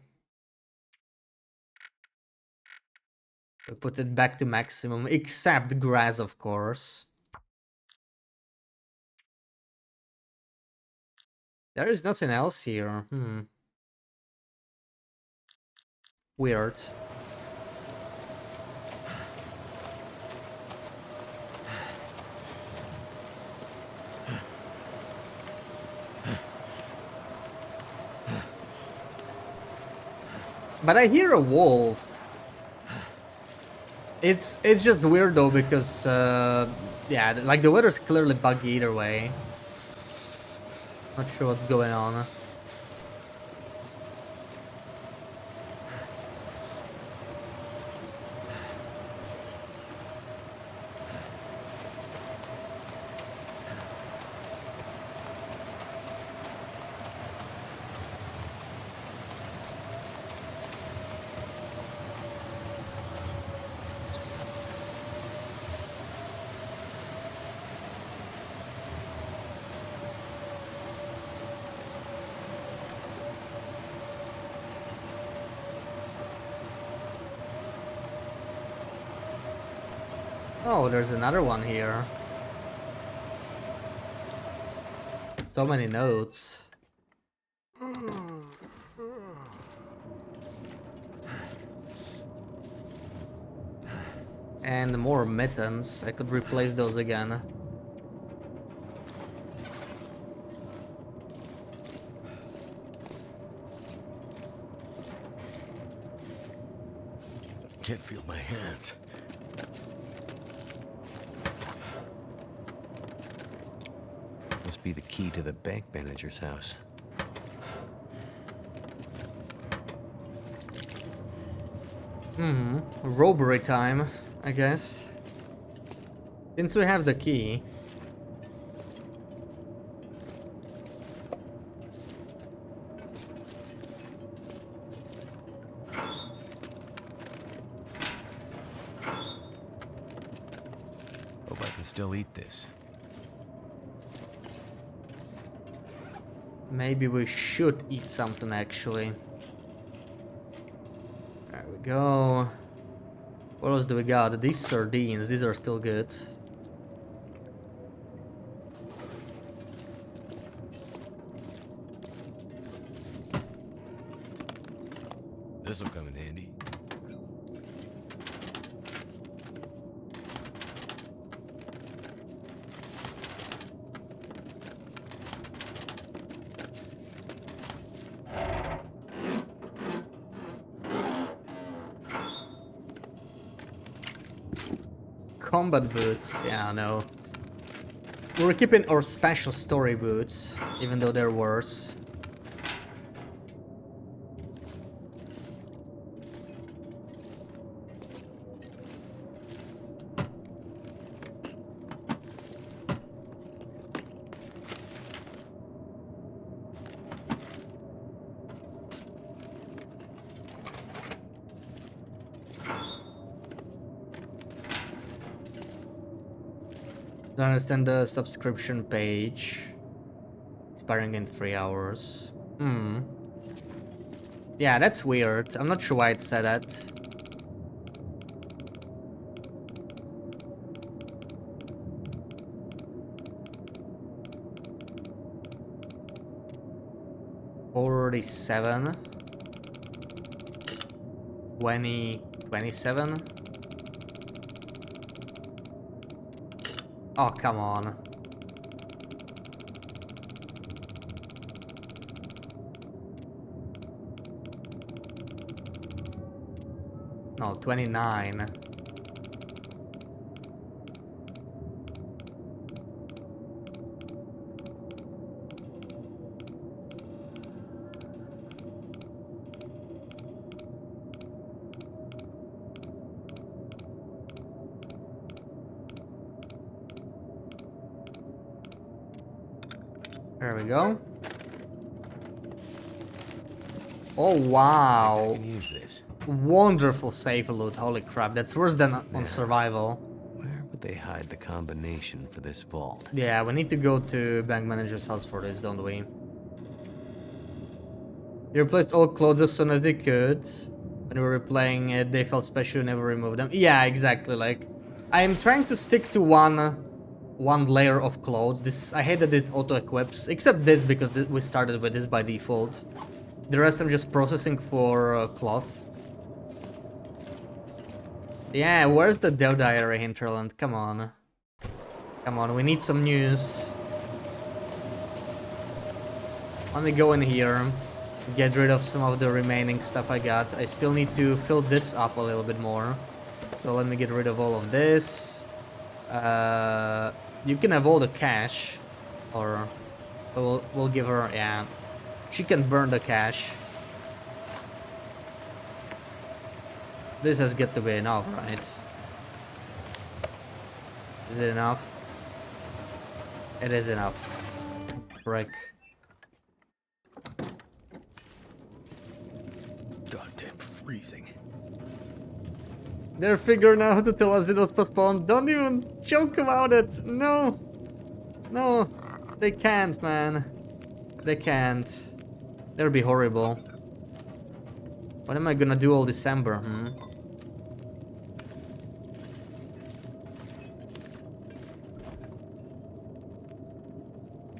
We put it back to maximum, except grass, of course. There is nothing else here. Weird. But I hear a wolf. It's just weird though because yeah, like the weather's clearly buggy either way. Not sure what's going on. Oh, there's another one here. So many notes. And more mittens. I could replace those again. Can't feel my hands. Must be the key to the bank manager's house. Robbery time, I guess. Since we have the key. Hope I can still eat this. Maybe we should eat something actually. There we go. What else do we got? These sardines, these are still good. This'll come in handy. Combat boots, yeah, no. We're keeping our special story boots, even though they're worse. Don't understand the subscription page. Expiring in 3 hours. Yeah, that's weird. I'm not sure why it said that. $47. 27. Oh, come on. No, 29. There we go. Oh, wow. I can use this. Wonderful save loot. Holy crap. That's worse than on survival. Where would they hide the combination for this vault? Yeah, we need to go to bank manager's house for this, don't we? They replaced all clothes as soon as they could. When we were playing it, they felt special, never removed them. Yeah, exactly. Like, I'm trying to stick to one layer of clothes. This, I hate that it auto-equips, except this because we started with this by default. The rest I'm just processing for cloth. Yeah, where's the Dev Diary hinterland? Come on. Come on, we need some news. Let me go in here, get rid of some of the remaining stuff I got. I still need to fill this up a little bit more. So let me get rid of all of this. You can have all the cash, or we'll give her, yeah. She can burn the cash. This has got to be enough, right? Is it enough? It is enough. Frick. Goddamn freezing. They're figuring out how to tell us it was postponed. Don't even joke about it. No. No. They can't, man. They can't. That'll be horrible. What am I gonna do all December,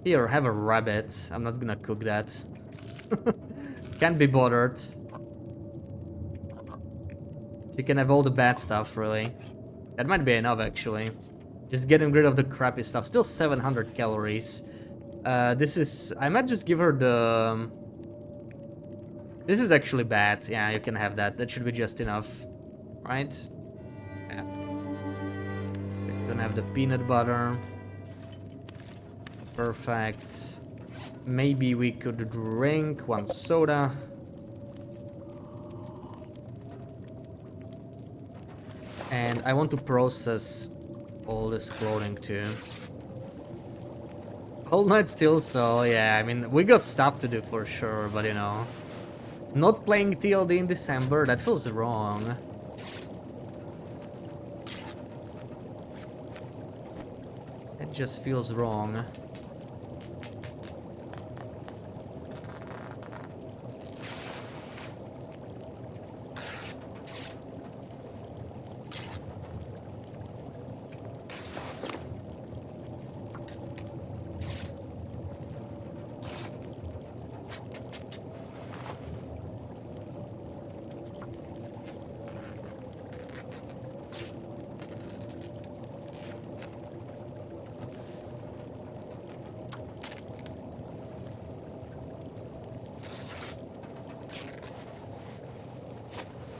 Here, have a rabbit. I'm not gonna cook that. Can't be bothered. You can have all the bad stuff, really. That might be enough, actually. Just getting rid of the crappy stuff. Still 700 calories. This is... I might just give her the... This is actually bad. Yeah, you can have that. That should be just enough. Right? Yeah. So you can have the peanut butter. Perfect. Maybe we could drink one soda. And I want to process all this clothing too. Whole night still, so yeah, I mean, we got stuff to do for sure, but you know. Not playing TLD in December, that feels wrong. It just feels wrong.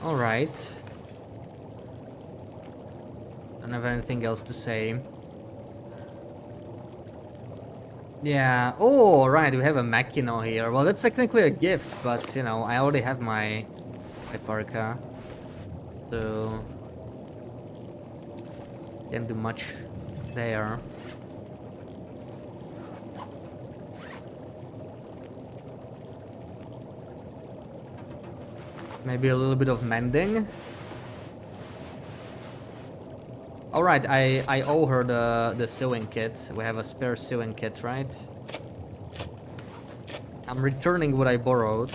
Alright. Don't have anything else to say. Yeah. Oh, right. We have a Makino here. Well, that's technically a gift, but you know, I already have my parka, so can't do much there. Maybe a little bit of mending. Alright, I owe her the sewing kit. We have a spare sewing kit, right? I'm returning what I borrowed.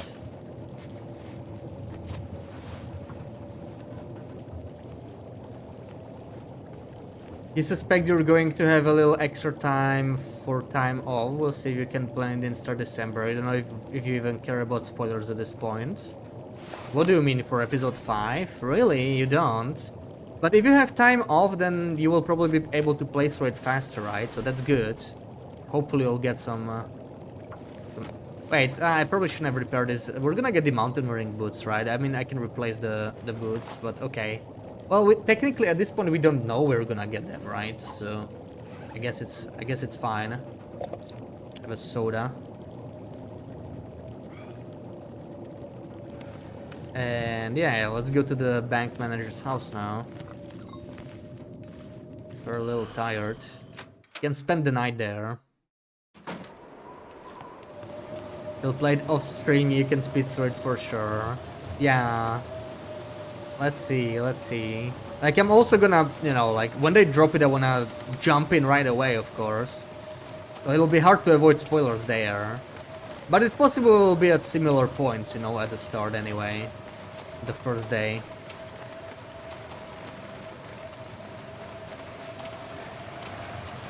You suspect you're going to have a little extra time for time off. We'll see if you can plan it in start December. I don't know if you even care about spoilers at this point. What do you mean for episode 5? Really? You don't? But if you have time off, then you will probably be able to play through it faster, right? So that's good. Hopefully you'll get some... Wait, I probably shouldn't have repaired this. We're gonna get the mountaineering boots, right? I mean, I can replace the boots, but okay. Well, technically at this point we don't know we're gonna get them, right? So I guess it's fine. Have a soda. And yeah, let's go to the bank manager's house now. We're a little tired. Can spend the night there. You'll play it off stream, you can speed through it for sure. Yeah. Let's see. Like, I'm also gonna, you know, like, when they drop it, I wanna jump in right away, of course. So it'll be hard to avoid spoilers there. But it's possible we'll be at similar points, you know, at the start anyway. The first day.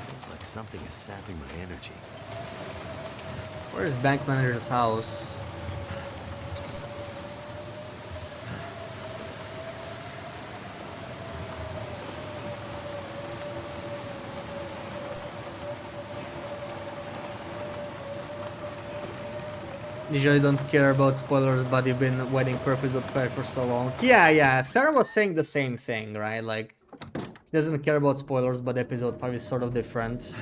Feels like something is sapping my energy. Where is bank manager's house? Usually don't care about spoilers, but you've been waiting for episode 5 for so long. Yeah, Sarah was saying the same thing, right? Like, doesn't care about spoilers, but episode 5 is sort of different.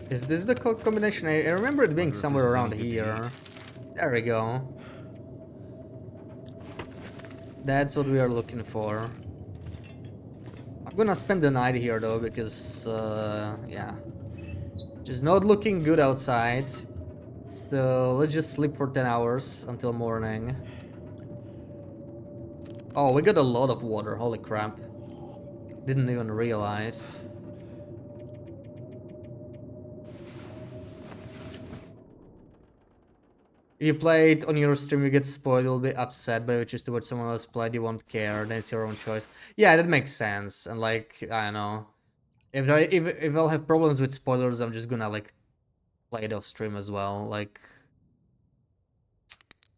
Is this the code combination? I remember it being somewhere around here. There we go. That's what we are looking for. I'm gonna spend the night here though, because, yeah. Just not looking good outside. So let's just sleep for 10 hours until morning. Oh, we got a lot of water, holy crap. Didn't even realize. If you play it on your stream, you get spoiled, you'll be upset, but if you choose to watch someone else play it, you won't care, then it's your own choice. Yeah, that makes sense, and like, I don't know. If I'll have problems with spoilers, I'm just gonna like play it off stream as well, like...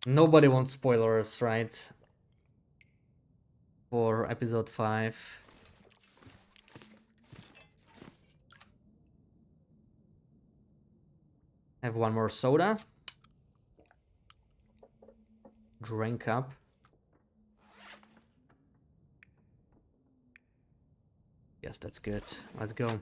Nobody wants spoilers, right? For episode 5. Have one more soda. Drink up. Yes, that's good. Let's go.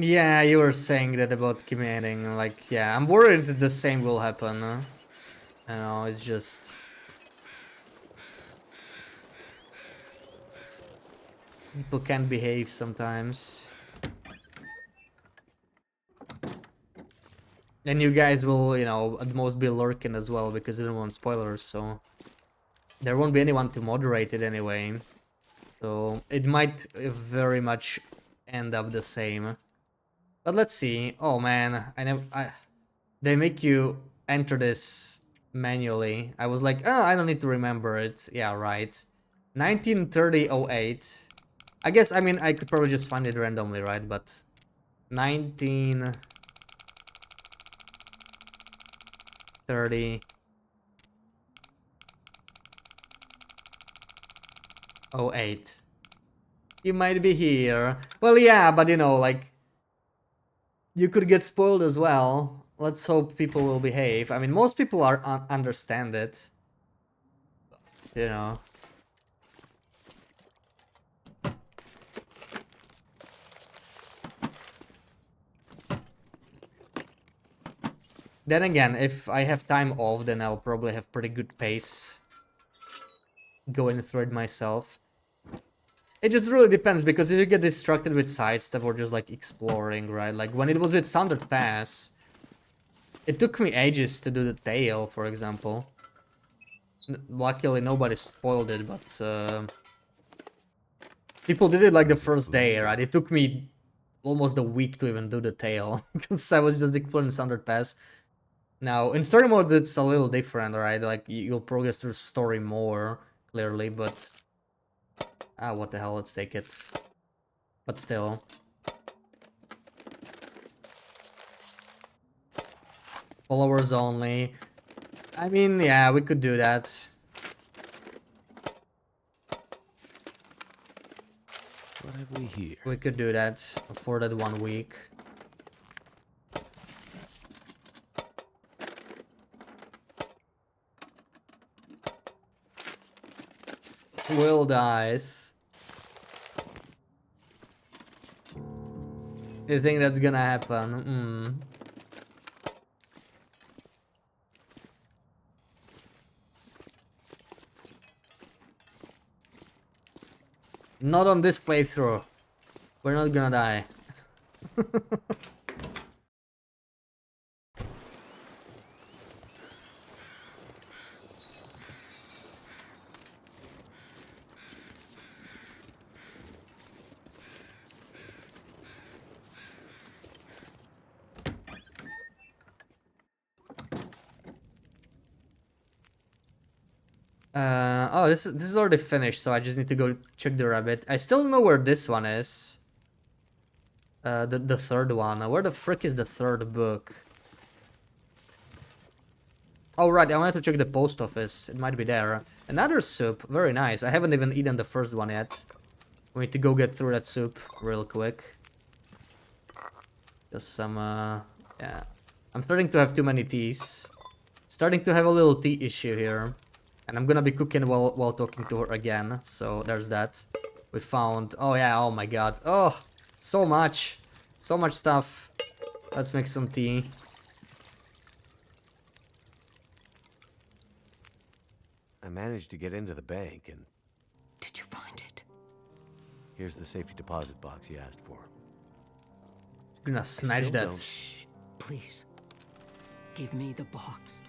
Yeah, you were saying that about committing. Like, yeah, I'm worried that the same will happen. I know, it's just... People can't behave sometimes. And you guys will, you know, at most be lurking as well because you don't want spoilers, so... There won't be anyone to moderate it anyway. So it might very much end up the same. But let's see. Oh man, they make you enter this manually. I was like, oh, I don't need to remember it. Yeah, right. 1930-08. I guess, I mean, I could probably just find it randomly, right? But 1930-08. You might be here. Well, yeah, but you know, like, you could get spoiled as well. Let's hope people will behave. I mean, most people are understand it. But, you know. Then again, if I have time off, then I'll probably have pretty good pace going through it myself. It just really depends, because if you get distracted with side stuff or just like exploring, right? Like when it was with Sundered Pass, it took me ages to do the tail, for example. Luckily nobody spoiled it, but people did it like the first day, right? It took me almost a week to even do the tail, because I was just exploring Sundered Pass. Now, in story mode, it's a little different, right? Like, you'll progress through story more, clearly, but... Ah, what the hell, let's take it. But still. Followers only. I mean, yeah, we could do that. What have we here? We could do that for that 1 week. Will dies. You think that's gonna happen? Not on this playthrough. We're not gonna die. Oh, this is already finished, so I just need to go check the rabbit. I still know where this one is. The third one. Where the frick is the third book? Oh right, I wanted to check the post office. It might be there. Another soup. Very nice. I haven't even eaten the first one yet. We need to go get through that soup real quick. Just some, yeah. I'm starting to have too many teas. Starting to have a little tea issue here. And I'm gonna be cooking while talking to her again. So there's that. We found... Oh yeah, oh my god. Oh, so much. So much stuff. Let's make some tea. I managed to get into the bank and... Did you find it? Here's the safety deposit box you asked for. I'm gonna snatch that. Shh, please. Give me the box.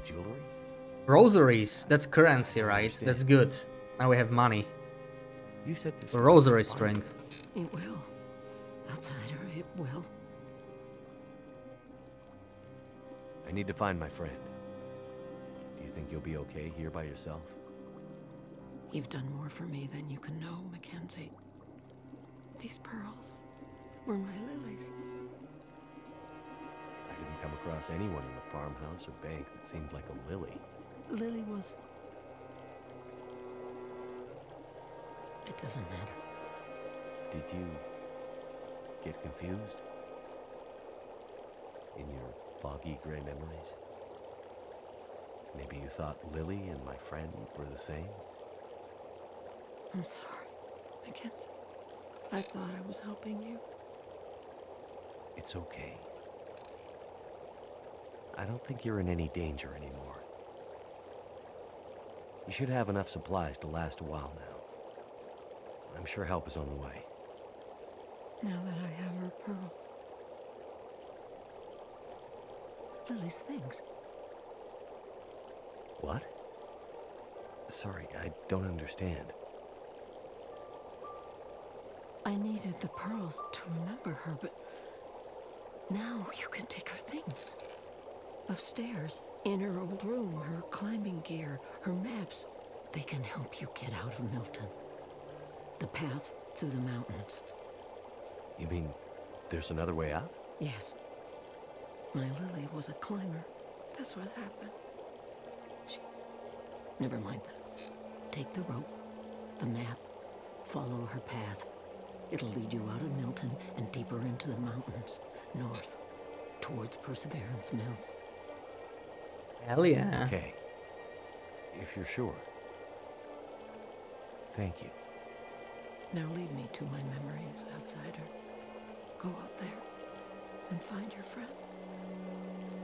Jewelry? Rosaries. That's currency, right? That's good. Now we have money. You said this. A rosary string. It will. Outsider, it will. I need to find my friend. Do you think you'll be okay here by yourself? You've done more for me than you can know, Mackenzie. These pearls were my lilies. I didn't come across anyone in the farmhouse or bank that seemed like a lily. Lily was... It doesn't matter. Did you get confused? In your foggy gray memories? Maybe you thought Lily and my friend were the same? I'm sorry, Mackenzie. I thought I was helping you. It's okay. I don't think you're in any danger anymore. You should have enough supplies to last a while now. I'm sure help is on the way. Now that I have her pearls. Lily's things. What? Sorry, I don't understand. I needed the pearls to remember her, but now you can take her things. Upstairs, in her old room, her climbing gear, her maps. They can help you get out of Milton. The path through the mountains. You mean there's another way out? Yes. My Lily was a climber. That's what happened. Never mind that. Take the rope, the map, follow her path. It'll lead you out of Milton and deeper into the mountains, north, towards Perseverance Mills. Hell yeah. Okay. If you're sure. Thank you. Now lead me to my memories, outsider. Go out there and find your friend.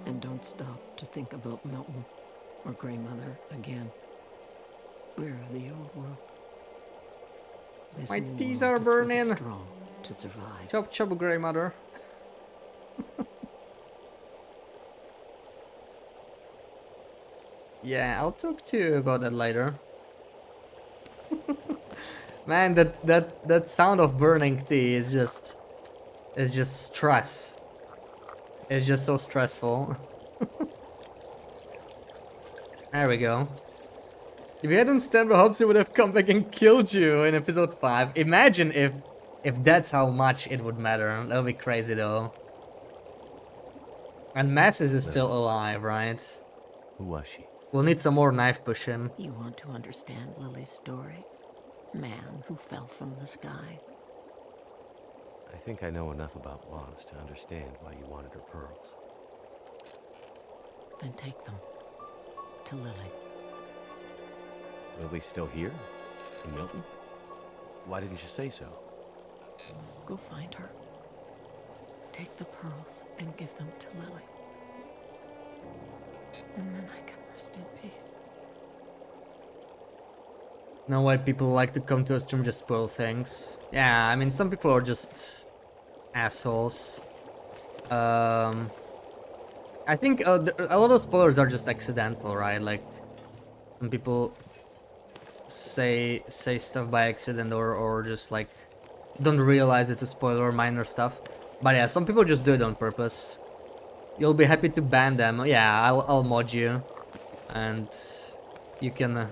And don't stop to think about Milton or Grey Mother again. We're the old world. This My new teeth world are is for the burning. strong to survive. Chop chop, Grey Mother. Yeah, I'll talk to you about that later. Man, that sound of burning tea is just stress. It's just so stressful. There we go. If you hadn't stabbed Hobbs, he would have come back and killed you in episode 5. Imagine if that's how much it would matter. That would be crazy though. And Mathis is still alive, right? Who was she? We'll need some more knife pushing. You want to understand Lily's story? Man who fell from the sky. I think I know enough about loss to understand why you wanted her pearls. Then take them to Lily. Lily's still here? In Milton? Why didn't you say so? Go find her. Take the pearls and give them to Lily. And then I can rest in peace. Know why people like to come to a stream just spoil things. Yeah, I mean some people are just assholes. I think a lot of spoilers are just accidental, right? Like some people say stuff by accident or just like don't realize it's a spoiler or minor stuff. But yeah, some people just do it on purpose. You'll be happy to ban them. Yeah, I'll mod you, and you can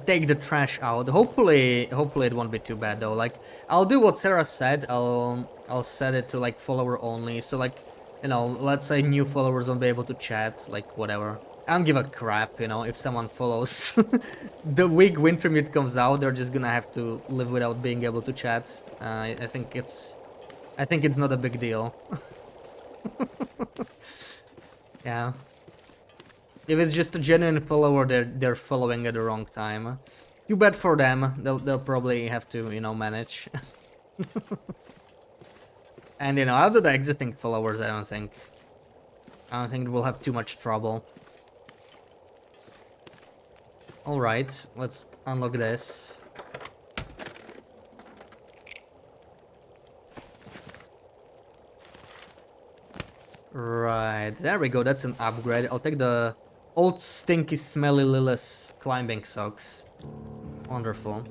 take the trash out. Hopefully it won't be too bad though. Like, I'll do what Sarah said. I'll set it to like follower only. So like, you know, let's say new followers won't be able to chat. Like whatever. I don't give a crap, you know, if someone follows. The week Wintermute comes out, they're just gonna have to live without being able to chat. I think it's not a big deal. Yeah. If it's just a genuine follower, they're following at the wrong time. Too bad for them. They'll probably have to, you know, manage. And you know, out of the existing followers, I don't think we'll have too much trouble. All right, let's unlock this. Right, there we go. That's an upgrade. I'll take the old stinky smelly Lilith's climbing socks. Wonderful.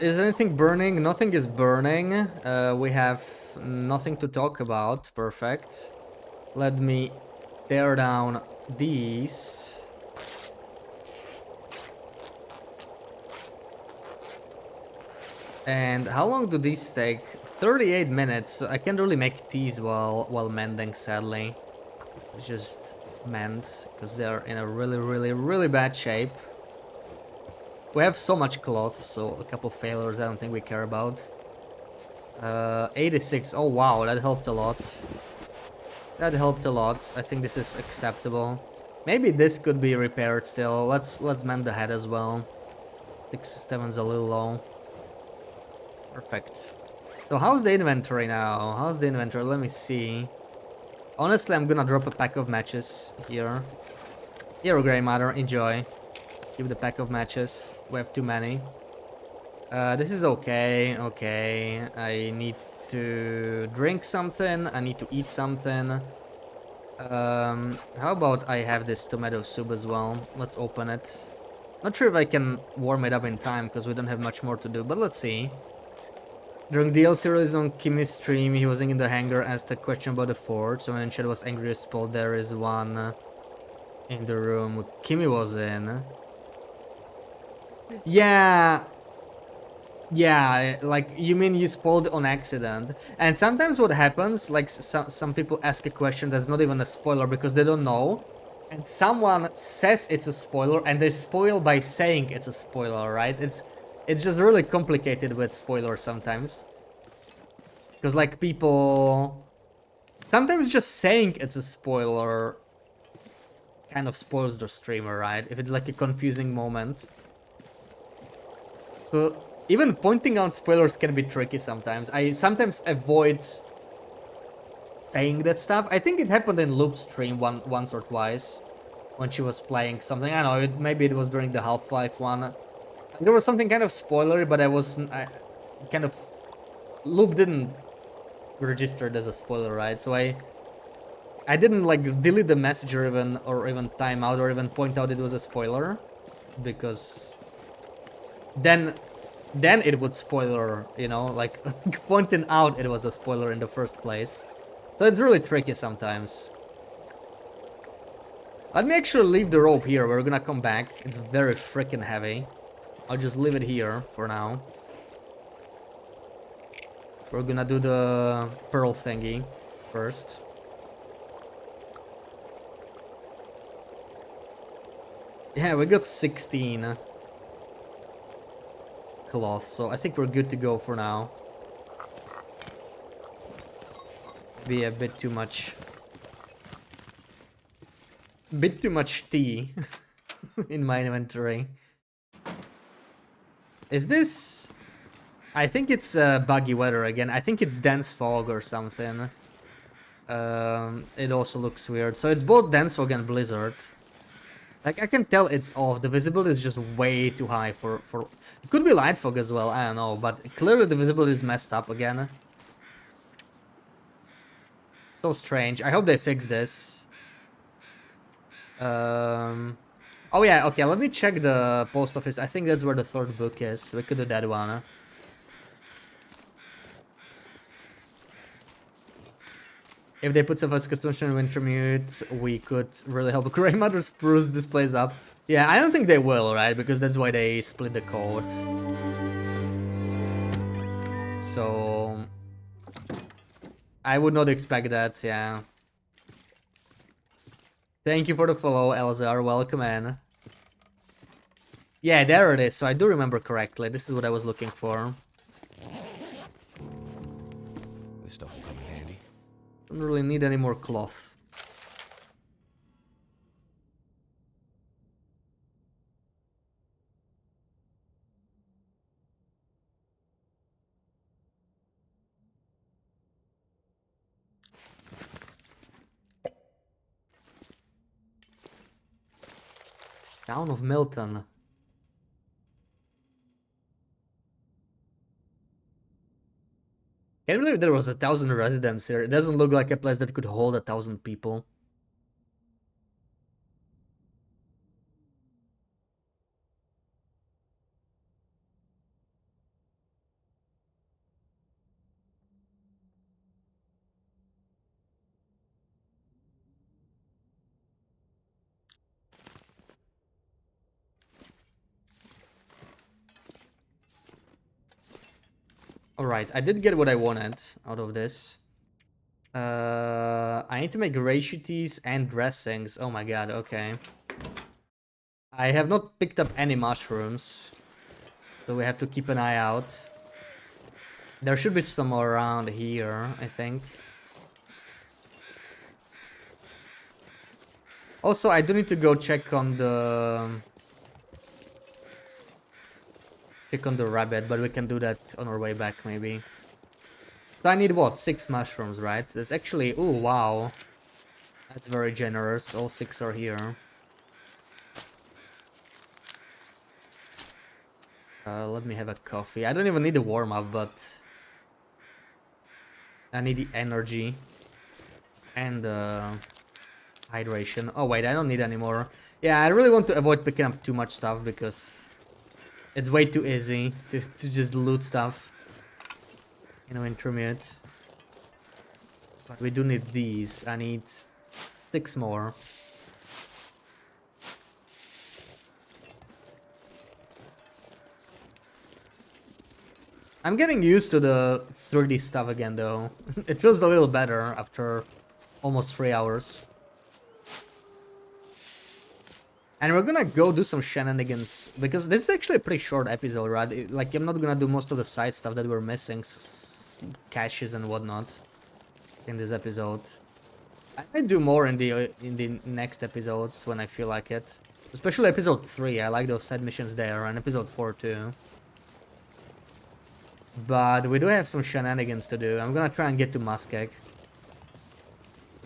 Is anything burning? Nothing is burning. We have nothing to talk about. Perfect. Let me tear down these. And how long do these take? 38 minutes. So I can't really make teas while mending, sadly. Just mend, because they're in a really bad shape. We have so much cloth, so a couple failures I don't think we care about. 86. Oh wow, that helped a lot. That helped a lot. I think this is acceptable. Maybe this could be repaired still. Let's mend the head as well. 67's a little low. Perfect. So how's the inventory now? How's the inventory? Let me see. Honestly, I'm gonna drop a pack of matches here. Here, Grey Matter, enjoy. Keep the pack of matches. We have too many. This is okay. Okay. I need to drink something. I need to eat something. How about I have this tomato soup as well? Let's open it. Not sure if I can warm it up in time because we don't have much more to do, but let's see. During DLC release on Kimmy's stream, he was in the hangar, asked a question about the fort. So when Chad was angry as Paul, there is one in the room Kimmy was in. Yeah, like you mean you spoiled on accident. And sometimes what happens, like some people ask a question that's not even a spoiler because they don't know, and someone says it's a spoiler and they spoil by saying it's a spoiler, right? It's just really complicated with spoilers sometimes, because like people sometimes just saying it's a spoiler kind of spoils the streamer, right? If it's like a confusing moment. So even pointing out spoilers can be tricky sometimes. I sometimes avoid saying that stuff. I think it happened in Loop's stream once or twice when she was playing something. I don't know, maybe it was during the Half-Life one. There was something kind of spoilery, but Loop didn't register it as a spoiler, right? So I didn't like delete the message or even time out or even point out it was a spoiler, because then it would spoiler, you know, like pointing out it was a spoiler in the first place. So it's really tricky sometimes. Let me actually leave the rope here. We're gonna come back. It's very freaking heavy. I'll just leave it here for now. We're gonna do the pearl thingy first. Yeah, we got 16 cloth, so I think we're good to go for now. Be a bit too much tea in my inventory. Is this? I think it's buggy weather again. I think it's dense fog or something. It also looks weird. So it's both dense fog and blizzard. Like, I can tell it's off. The visibility is just way too high for... It could be light fog as well, I don't know. But clearly the visibility is messed up again. So strange. I hope they fix this. Oh yeah, okay, let me check the post office. I think that's where the third book is. We could do that one. If they put some voice customization in Wintermute, we could really help Greymother spruce this place up. Yeah, I don't think they will, right? Because that's why they split the code. So I would not expect that, yeah. Thank you for the follow, Elzar. Welcome in. Yeah, there it is. So I do remember correctly. This is what I was looking for. This stuff will come in handy. Don't really need any more cloth. Town of Milton. Can't believe there was 1,000 residents here. It doesn't look like a place that could hold 1,000 people. Alright, I did get what I wanted out of this. I need to make ratios and dressings. Oh my god, okay. I have not picked up any mushrooms, so we have to keep an eye out. There should be some around here, I think. Also, I do need to go check on the rabbit, but we can do that on our way back, maybe. So I need what? 6 mushrooms, right? That's actually... Oh, wow. That's very generous. All 6 are here. Let me have a coffee. I don't even need a warm-up, but... I need the energy. And hydration. Oh, wait, I don't need any more. Yeah, I really want to avoid picking up too much stuff, because... It's way too easy to just loot stuff. In Wintermute. But we do need these. I need 6 more. I'm getting used to the 3D stuff again, though. It feels a little better after almost 3 hours. And we're gonna go do some shenanigans, because this is actually a pretty short episode, right? Like, I'm not gonna do most of the side stuff that we're missing, caches and whatnot, in this episode. I might do more in the next episodes when I feel like it. Especially episode 3, I like those side missions there, and episode 4 too. But we do have some shenanigans to do. I'm gonna try and get to Muskeg.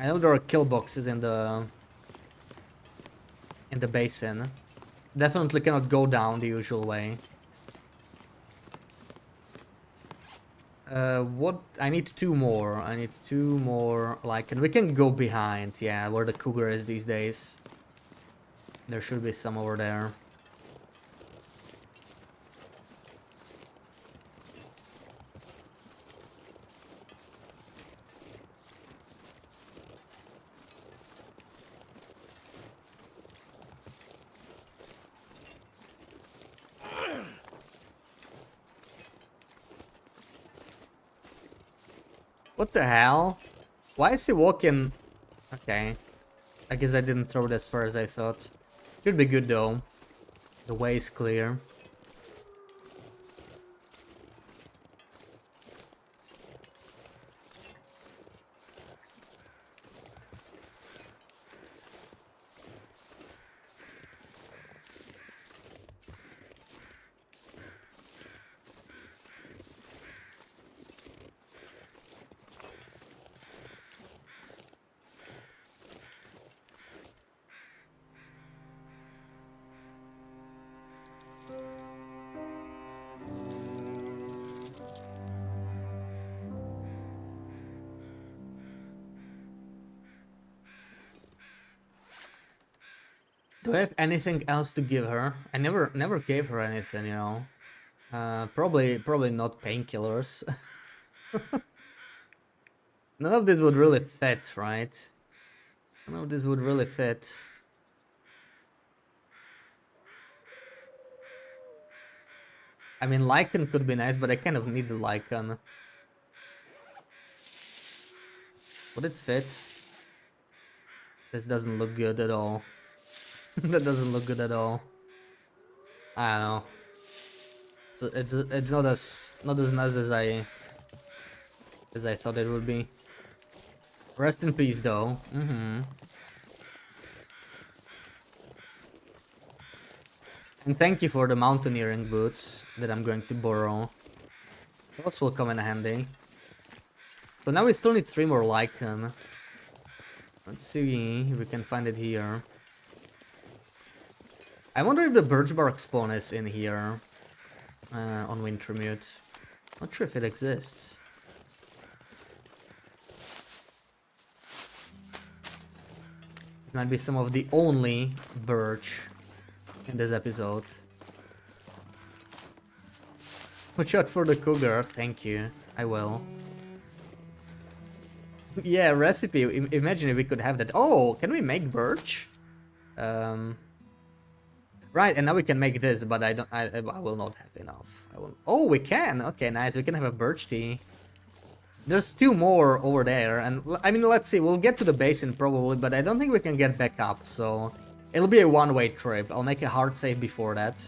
I know there are kill boxes in the basin. Definitely cannot go down the usual way. What? I need 2 more. I need 2 more, like, and we can go behind, yeah, where the cougar is these days. There should be some over there. What the hell? Why is he walking? Okay. I guess I didn't throw it as far as I thought. Should be good though. The way is clear. Do I have anything else to give her? I never gave her anything, you know. Probably not painkillers. None of this would really fit, right? None of this would really fit. I mean, lichen could be nice, but I kind of need the lichen. Would it fit? This doesn't look good at all. That doesn't look good at all. I don't know. It's not as nice as I thought it would be. Rest in peace, though. And thank you for the mountaineering boots that I'm going to borrow. Those will come in handy. So now we still need 3 more lichen. Let's see if we can find it here. I wonder if the birch bark spawn is in here on Wintermute. Not sure if it exists. It might be some of the only birch in this episode. Watch out for the cougar, thank you. I will. Yeah, recipe. Imagine if we could have that. Oh, can we make birch? Right, and now we can make this, but I will not have enough. Oh, we can. Okay, nice. We can have a birch tea. There's 2 more over there, and I mean, let's see. We'll get to the basin probably, but I don't think we can get back up. So it'll be a one-way trip. I'll make a hard save before that.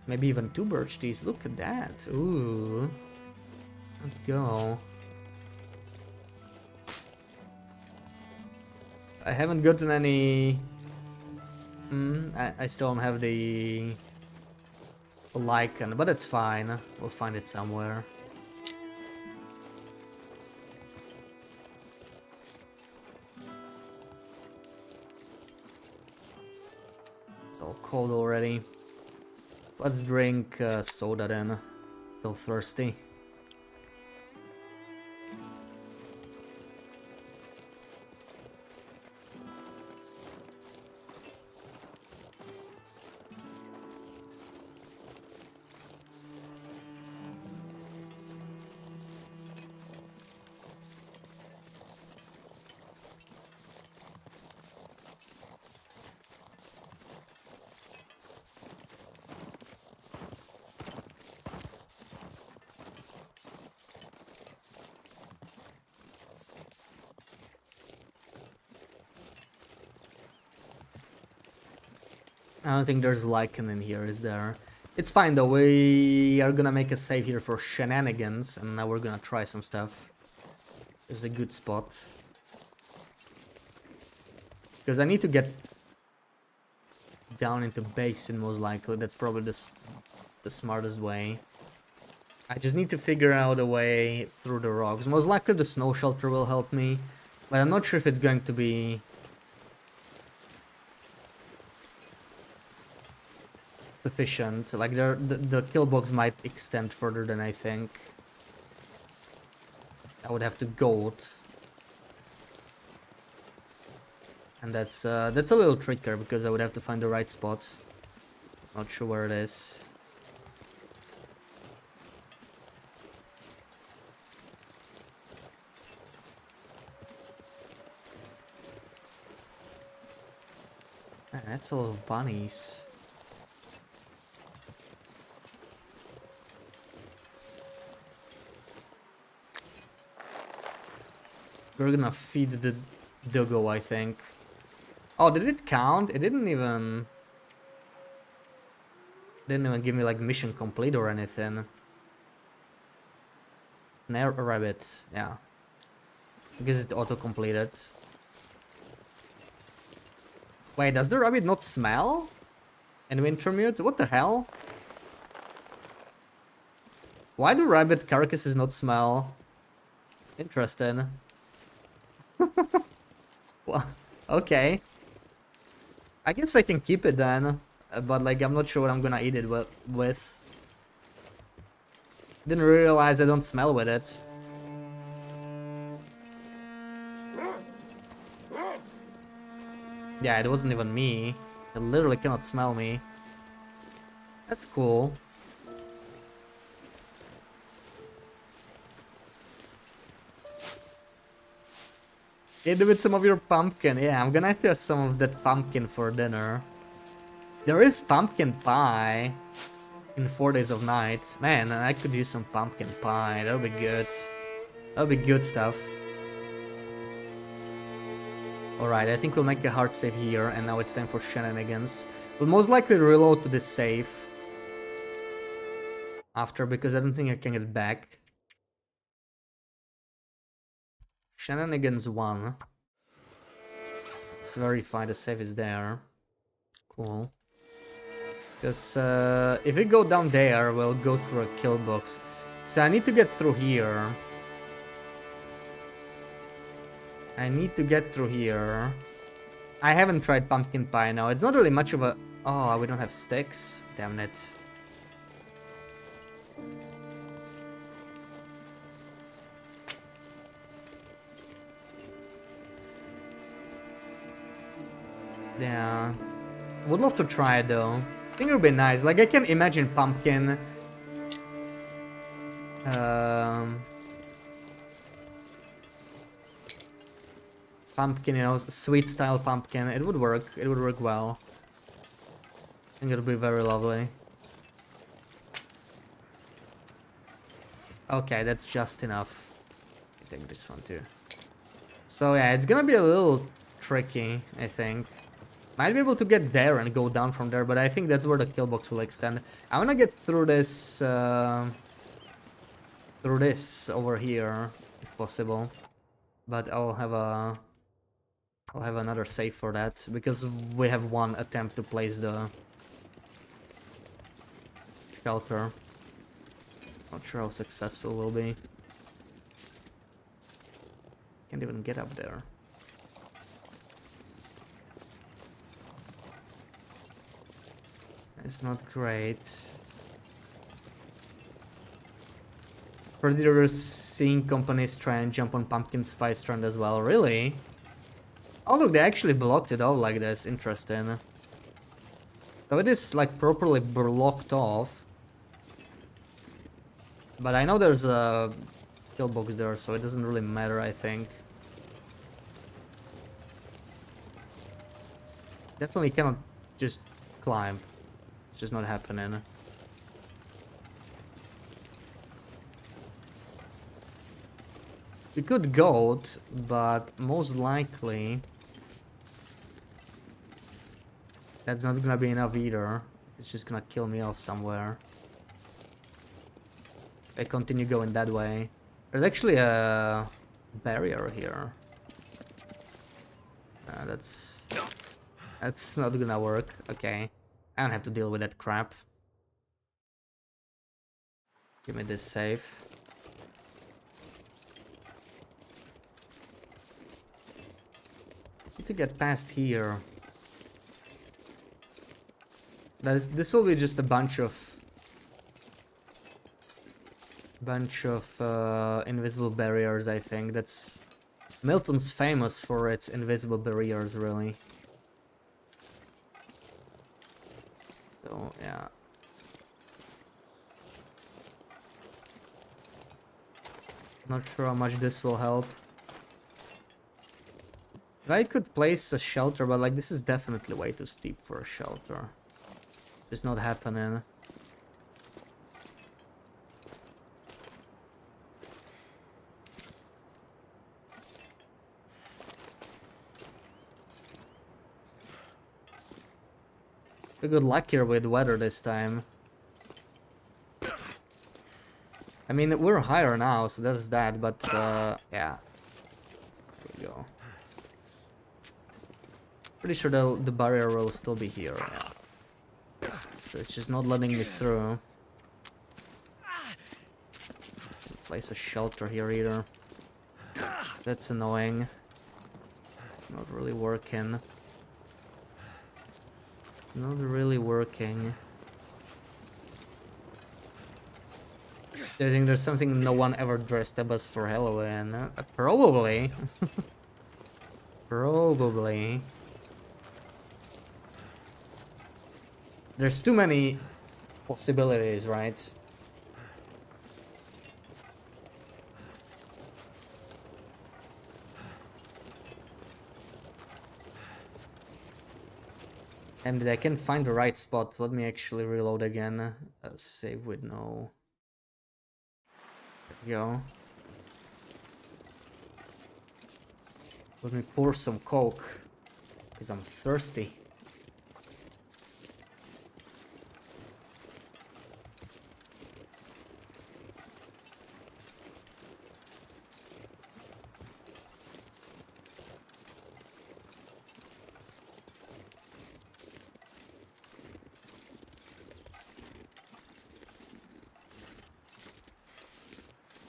Maybe even 2 birch teas. Look at that. Ooh. Let's go. I haven't gotten any... I still don't have the lichen, but it's fine. We'll find it somewhere. It's all cold already. Let's drink soda then. Still thirsty. I don't think there's lichen in here, is there? It's fine though, we are gonna make a save here for shenanigans, and now we're gonna try some stuff. It's a good spot. Because I need to get down into basin most likely, that's probably the smartest way. I just need to figure out a way through the rocks. Most likely the snow shelter will help me, but I'm not sure if it's going to be sufficient. Like the kill box might extend further than I think. I would have to goat, and that's a little trickier because I would have to find the right spot. Not sure where it is. Man, that's a lot of bunnies. We're gonna feed the doggo, I think. Oh, did it count? It didn't even give me like mission complete or anything. Snare a rabbit, yeah. I guess it auto-completed. Wait, does the rabbit not smell? In Wintermute? What the hell? Why do rabbit carcasses not smell? Interesting. Well, okay. I guess I can keep it then. but like I'm not sure what I'm gonna eat it with. Didn't realize I don't smell with it. Yeah, it wasn't even me. It literally cannot smell me. That's cool. Eat with some of your pumpkin. Yeah, I'm gonna have to have some of that pumpkin for dinner. There is pumpkin pie in 4 Days of Night. Man, I could use some pumpkin pie. That would be good. That would be good stuff. Alright, I think we'll make a hard save here, and now it's time for shenanigans. We'll most likely reload to this save after, because I don't think I can get back. Shenanigans 1. Let's verify the save is there. Cool. Because if we go down there, we'll go through a kill box. So I need to get through here. I need to get through here. I haven't tried pumpkin pie now. It's not really much of a... Oh, we don't have sticks. Damn it. Yeah. Would love to try it though. I think it would be nice. Like I can imagine pumpkin. Pumpkin, you know, sweet style pumpkin. It would work. It would work well. I think it would be very lovely. Okay, that's just enough. I take this one too. So yeah, it's gonna be a little tricky, I think. Might be able to get there and go down from there, but I think that's where the kill box will extend. I wanna get through this over here, if possible. But I'll have another save for that, because we have one attempt to place the shelter. Not sure how successful we'll be. Can't even get up there. It's not great. Predators seeing companies try and jump on pumpkin spice trend as well. Really? Oh look, they actually blocked it off like this. Interesting. So it is like properly blocked off. But I know there's a kill box there, so it doesn't really matter, I think. Definitely cannot just climb. It's just not happening. We could goat, but most likely that's not gonna be enough either. It's just gonna kill me off somewhere. If I continue going that way. There's actually a barrier here. That's not gonna work. Okay. I don't have to deal with that crap. Give me this save. Need to get past here. This will be just a bunch of invisible barriers, I think. That's Milton's famous for its invisible barriers, really. So yeah. Not sure how much this will help. If I could place a shelter, but like this is definitely way too steep for a shelter. Just not happening. We got luckier with weather this time. I mean, we're higher now, so there's that, but yeah. There we go. Pretty sure the barrier will still be here, yeah. It's just not letting me through. Place a shelter here either. That's annoying. It's not really working. It's not really working. Do you think there's something no one ever dressed up as for Halloween? Probably. Probably. There's too many possibilities, right? And I can't find the right spot. Let me actually reload again. Save with no. There we go. Let me pour some Coke, because I'm thirsty.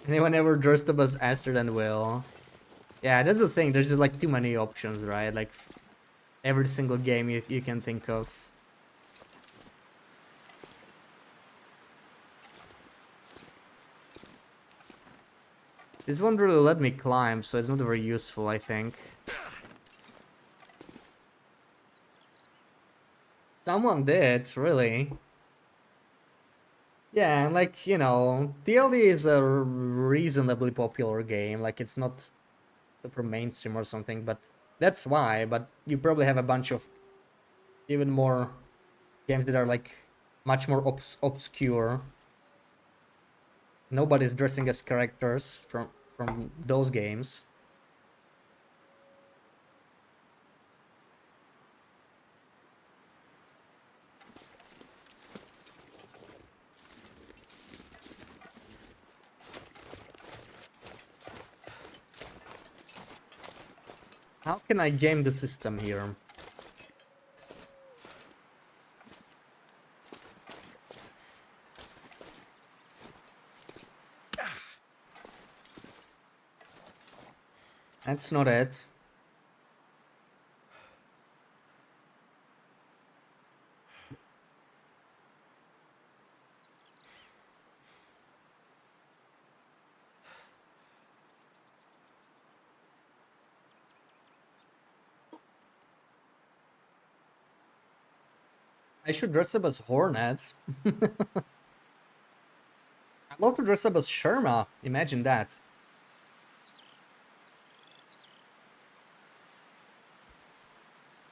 Anyone ever dressed up as Astrid and Will? Yeah, that's the thing. There's just like too many options, right? Like every single game you can think of. This won't really let me climb, so it's not very useful, I think. Someone did, really. Yeah, and like, you know, TLD is a reasonably popular game. Like, it's not super mainstream or something, but that's why. But you probably have a bunch of even more games that are like much more obscure. Nobody's dressing as characters from those games. How can I game the system here? That's not it. I should dress up as Hornet. I'd love to dress up as Sherma. Imagine that.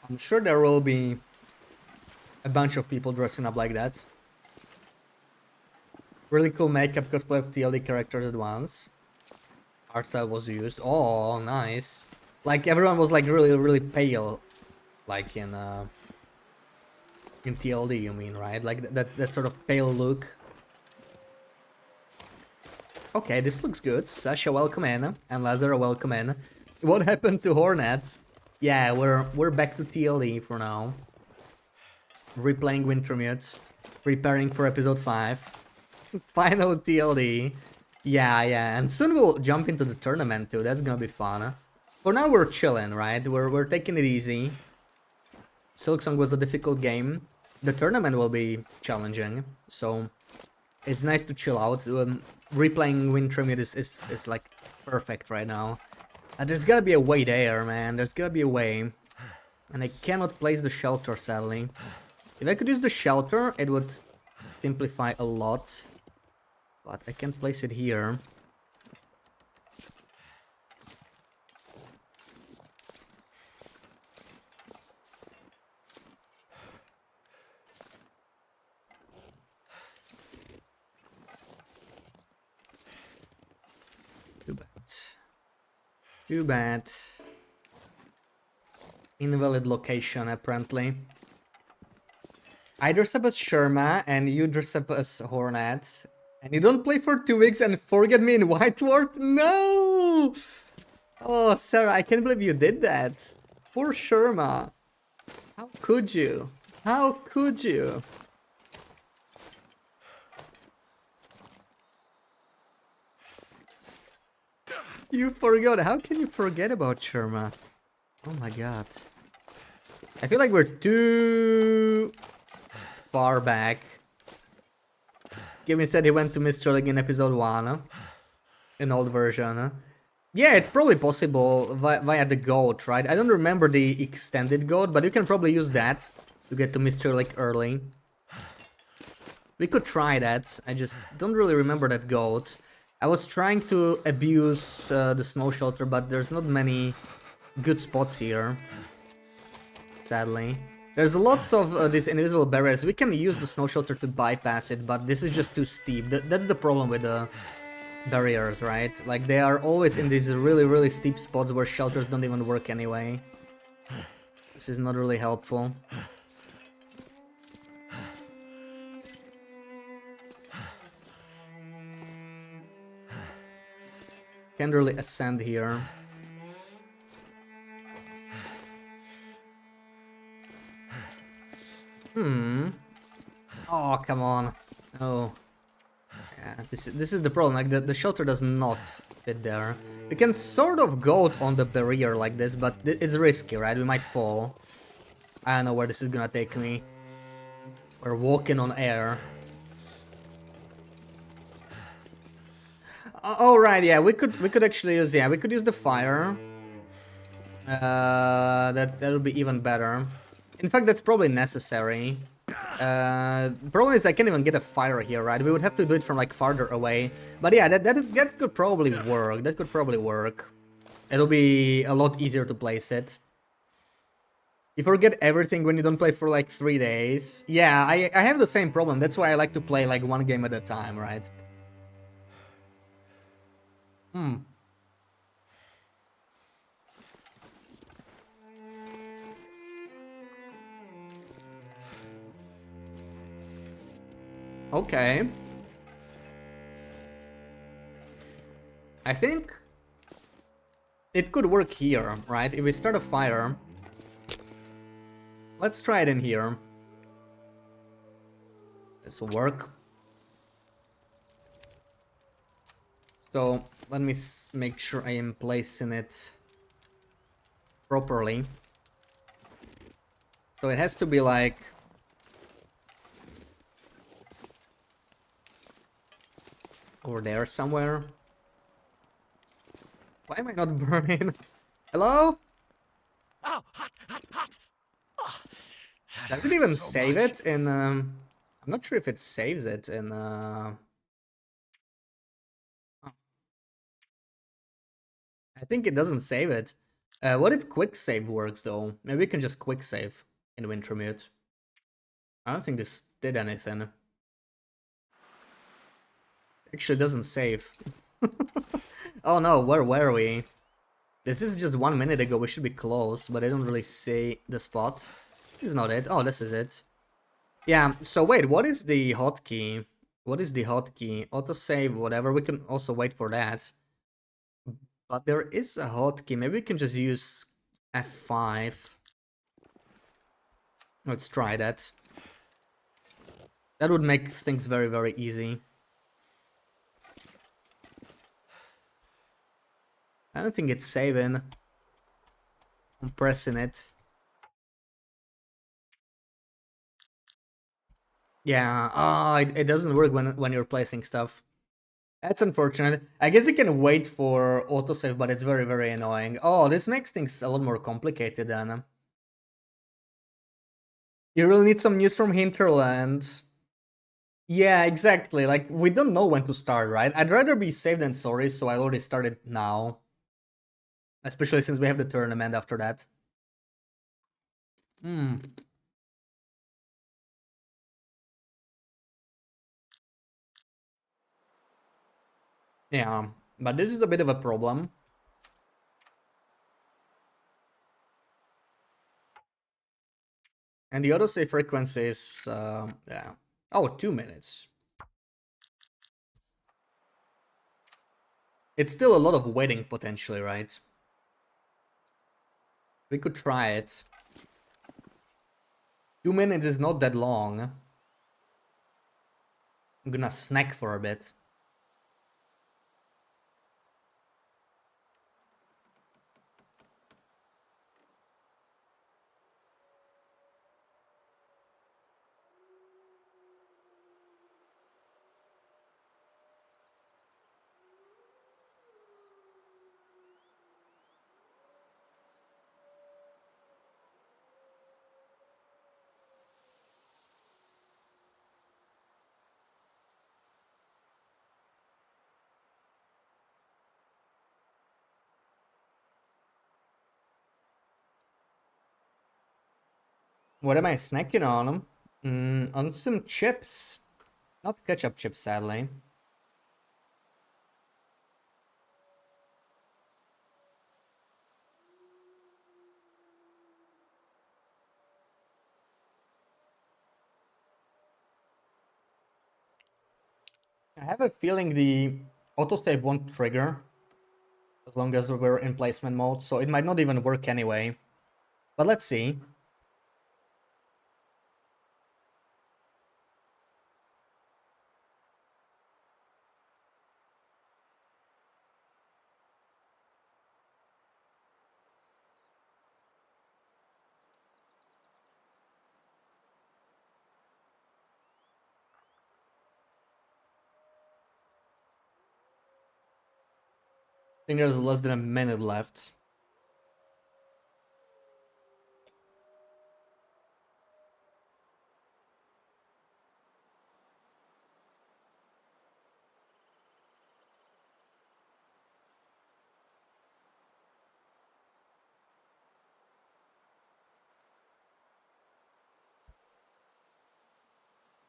I'm sure there will be a bunch of people dressing up like that. Really cool makeup cosplay of TLD characters at once. Art style was used. Oh, nice. Like everyone was like really pale, like in TLD. You mean, right? Like that sort of pale look. Okay, this looks good. Sasha, welcome in, and Lazaro, welcome in. What happened to Hornets? Yeah, we're back to TLD for now. Replaying Wintermute, preparing for episode 5. Final TLD. Yeah, and soon we'll jump into the tournament too. That's gonna be fun. For now, we're chilling, right? We're taking it easy. Silksong was a difficult game. The tournament will be challenging, so it's nice to chill out. Replaying Wintermute is like perfect right now. There's gotta be a way there, man. There's gotta be a way. And I cannot place the shelter, sadly. If I could use the shelter, it would simplify a lot. But I can't place it here. Too bad. Too bad. Invalid location, apparently. I dress up as Sherma, and you dress up as Hornet. And you don't play for 2 weeks and forget me in White Ward? No! Oh, Sarah, I can't believe you did that. Poor Sherma. How could you? How could you? You forgot. How can you forget about Sherma? Oh my god. I feel like we're too far back. Kevin said he went to Mr. League in episode 1. An old version. Yeah, it's probably possible via the goat, right? I don't remember the extended goat, but you can probably use that to get to Mr. Lake early. We could try that. I just don't really remember that goat. I was trying to abuse the snow shelter, but there's not many good spots here. Sadly. There's lots of these invisible barriers. We can use the snow shelter to bypass it, but this is just too steep. That's the problem with the barriers, right? Like, they are always in these really, really steep spots where shelters don't even work anyway. This is not really helpful. Can't really ascend here. Oh, come on. Oh. Yeah, this is the problem. Like, the shelter does not fit there. We can sort of go on the barrier like this, but it's risky, right? We might fall. I don't know where this is gonna take me. We're walking on air. Oh, right, yeah, we could actually use, yeah, we could use the fire. That would be even better. In fact, that's probably necessary. Problem is I can't even get a fire here, right? We would have to do it from like farther away. But yeah, that could probably work. That could probably work. It'll be a lot easier to place it. You forget everything when you don't play for like 3 days. Yeah, I have the same problem. That's why I like to play like one game at a time, right? Okay. I think it could work here, right? If we start a fire. Let's try it in here. This will work. So let me make sure I am placing it properly. So it has to be like over there somewhere. Why am I not burning? Hello? Oh, hot, hot, hot! Oh, Does it even save it in I'm not sure if it saves it in I think it doesn't save it. What if quick save works though? Maybe we can just quick save in Wintermute. I don't think this did anything. Actually, it doesn't save. Oh no, where were we? This is just 1 minute ago. We should be close, but I don't really see the spot. This is not it. Oh, this is it. Yeah, so wait, what is the hotkey? What is the hotkey? Autosave, whatever. We can also wait for that. But there is a hotkey. Maybe we can just use F5. Let's try that. That would make things very, very easy. I don't think it's saving. I'm pressing it. Yeah, it doesn't work when you're placing stuff. That's unfortunate. I guess you can wait for autosave, but it's very, very annoying. Oh, this makes things a lot more complicated then. You really need some news from Hinterland. Yeah, exactly. Like, we don't know when to start, right? I'd rather be safe than sorry, so I already started now. Especially since we have the tournament after that. Yeah, but this is a bit of a problem. And the autosave frequency is, yeah. Oh, 2 minutes. It's still a lot of waiting, potentially, right? We could try it. 2 minutes is not that long. I'm gonna snack for a bit. What am I snacking on? On some chips. Not ketchup chips, sadly. I have a feeling the autosave won't trigger as long as we're in placement mode, so it might not even work anyway. But let's see. I think there's less than a minute left.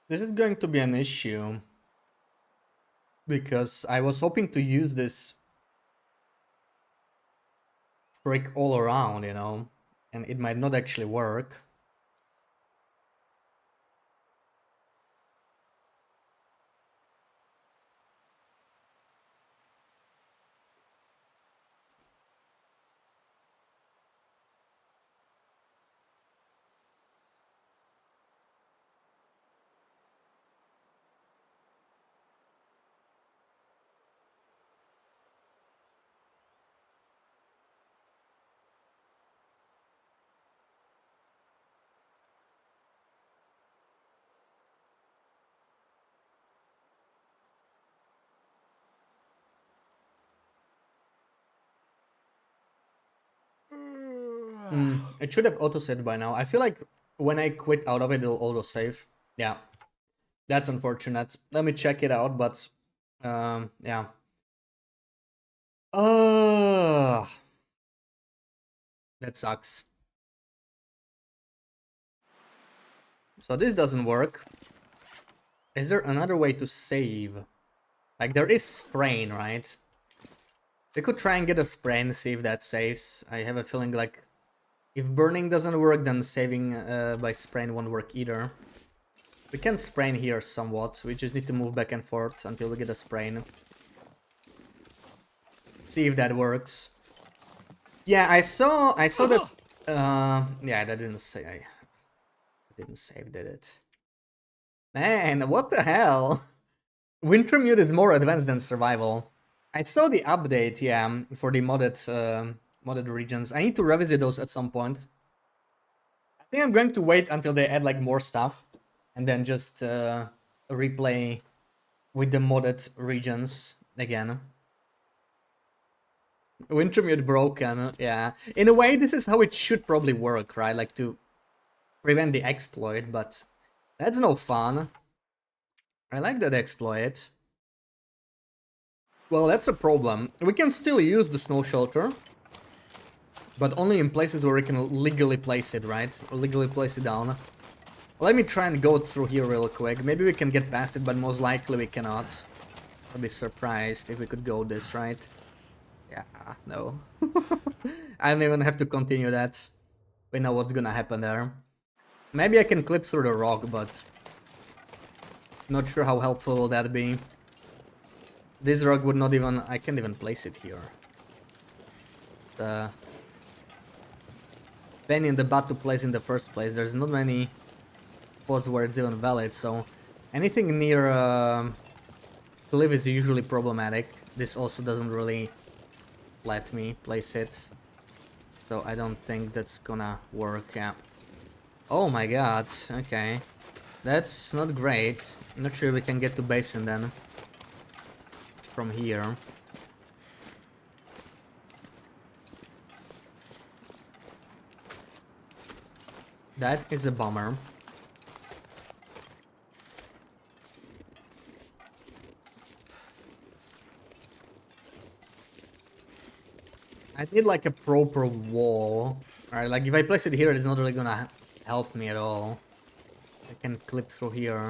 This is going to be an issue because I was hoping to use this trick all around, you know, and it might not actually work. It should have auto-saved by now. I feel like when I quit out of it, it'll auto-save. Yeah, that's unfortunate. Let me check it out, but yeah. Uh, that sucks. So this doesn't work. Is there another way to save? Like there is sprain, right? We could try and get a sprain and see if that saves. I have a feeling like if burning doesn't work, then saving by sprain won't work either. We can sprain here somewhat. We just need to move back and forth until we get a sprain. See if that works. Yeah, I saw that. Yeah, that didn't say. I didn't save, did it? Man, what the hell? Wintermute is more advanced than survival. I saw the update, yeah, for the modded regions. I need to revisit those at some point. I think I'm going to wait until they add like more stuff, and then just replay with the modded regions again. Wintermute broken, yeah. In a way, this is how it should probably work, right? Like to prevent the exploit, but that's no fun. I like that exploit. Well, that's a problem. We can still use the snow shelter, but only in places where we can legally place it, right? Or legally place it down. Let me try and go through here real quick. Maybe we can get past it, but most likely we cannot. I'd be surprised if we could go this, right? Yeah, no. I don't even have to continue that. We know what's gonna happen there. Maybe I can clip through the rock, but not sure how helpful will that be. This rock would not even... I can't even place it here. It's a pain in the butt to place in the first place. There's not many spots where it's even valid, so anything near cliff is usually problematic. This also doesn't really let me place it, so I don't think that's gonna work. Yeah. Oh my god, okay. That's not great. I'm not sure we can get to basin then from here. That is a bummer. I need like a proper wall. Alright, like if I place it here, it's not really gonna help me at all. I can clip through here.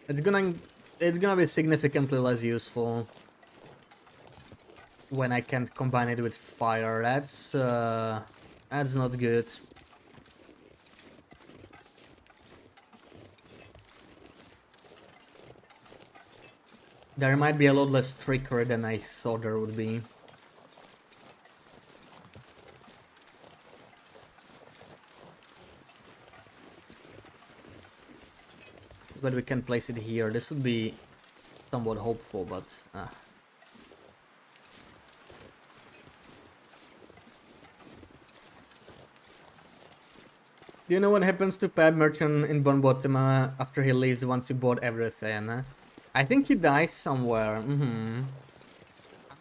It's gonna be significantly less useful when I can't combine it with fire. That's not good. There might be a lot less trickery than I thought there would be. But we can place it here. This would be somewhat hopeful, but Do you know what happens to Pab Merchant in Bonbottom after he leaves once you bought everything? I think he dies somewhere. I'm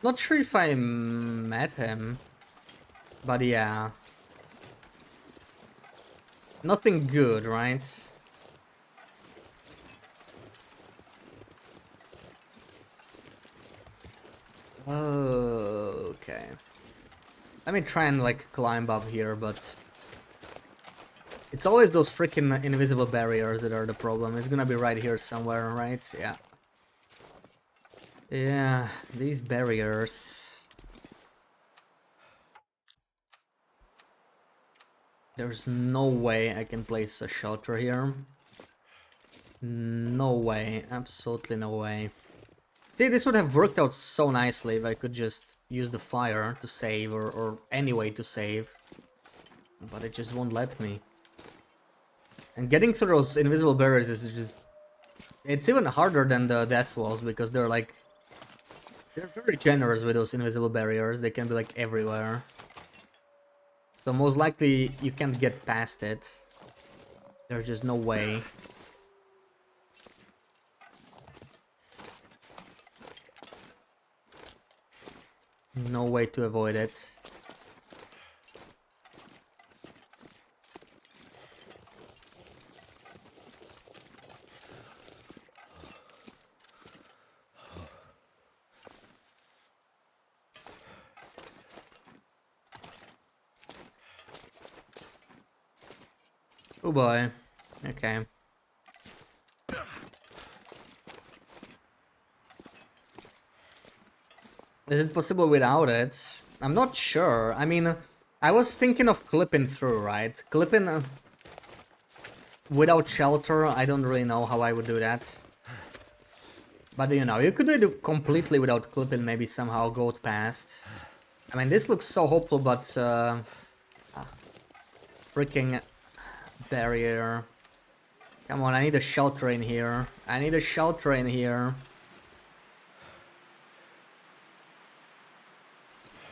not sure if I met him, but yeah. Nothing good, right? Okay. Let me try and like climb up here, but it's always those freaking invisible barriers that are the problem. It's gonna be right here somewhere, right? Yeah. Yeah, these barriers. There's no way I can place a shelter here. No way, absolutely no way. See, this would have worked out so nicely if I could just use the fire to save, or any way to save. But it just won't let me. And getting through those invisible barriers is just... It's even harder than the death walls, because they're like... They're very generous with those invisible barriers, they can be like everywhere. So most likely you can't get past it. There's just no way. No way to avoid it. Oh boy. Okay. Is it possible without it? I'm not sure. I mean, I was thinking of clipping through, right? Clipping without shelter, I don't really know how I would do that. But you know, you could do it completely without clipping, maybe somehow go past. I mean, this looks so hopeful, but freaking barrier. Come on, I need a shelter in here. I need a shelter in here.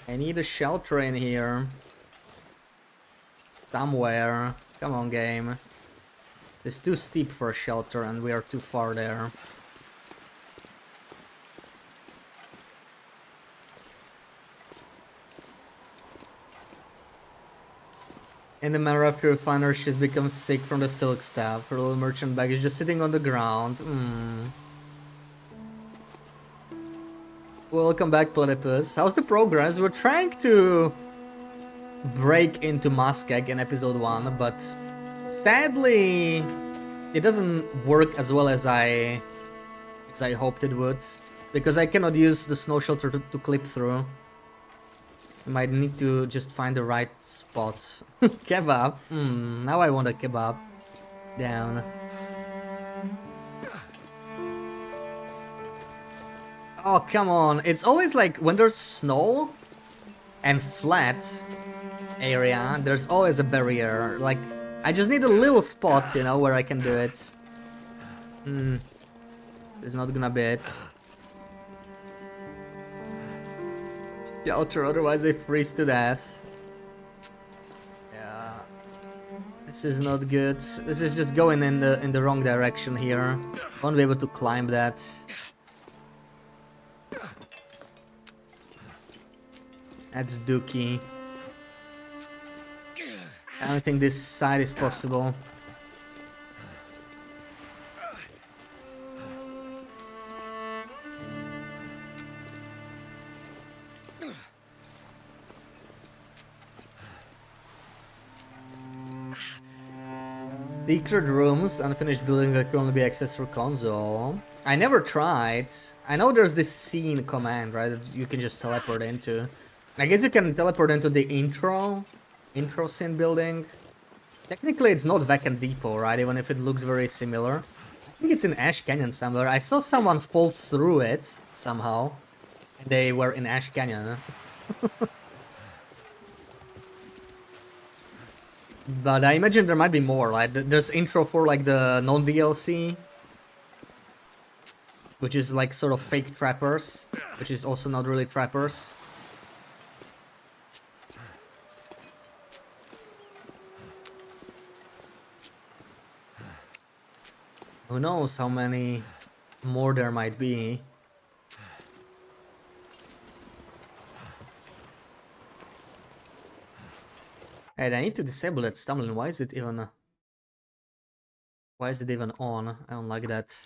I need a shelter in here. Somewhere. Come on, game. It's too steep for a shelter and we are too far there. In the matter after a finder, she's become sick from the silk staff. Her little merchant bag is just sitting on the ground. Welcome back, Platypus. How's the progress? We're trying to break into Muskeg in episode 1, but sadly it doesn't work as well as I hoped it would, because I cannot use the snow shelter to clip through. Might need to just find the right spot. Kebab. Now I want a kebab. Down. Oh, come on. It's always like when there's snow and flat area, there's always a barrier. Like, I just need a little spot, you know, where I can do it. It's not gonna be it. Shelter, otherwise they freeze to death. Yeah. This is not good. This is just going in the wrong direction here. Won't be able to climb that. That's dookie. I don't think this side is possible. Secret rooms, unfinished buildings that can only be accessed through console. I never tried. I know there's this scene command, right, that you can just teleport into. I guess you can teleport into the intro scene building. Technically, it's not Vacant Depot, right, even if it looks very similar. I think it's in Ash Canyon somewhere. I saw someone fall through it somehow, and they were in Ash Canyon. But I imagine there might be more, like there's intro for like the non-DLC, which is like sort of fake trappers, which is also not really trappers. Who knows how many more there might be. And I need to disable that stumbling. Why is it even on? I don't like that.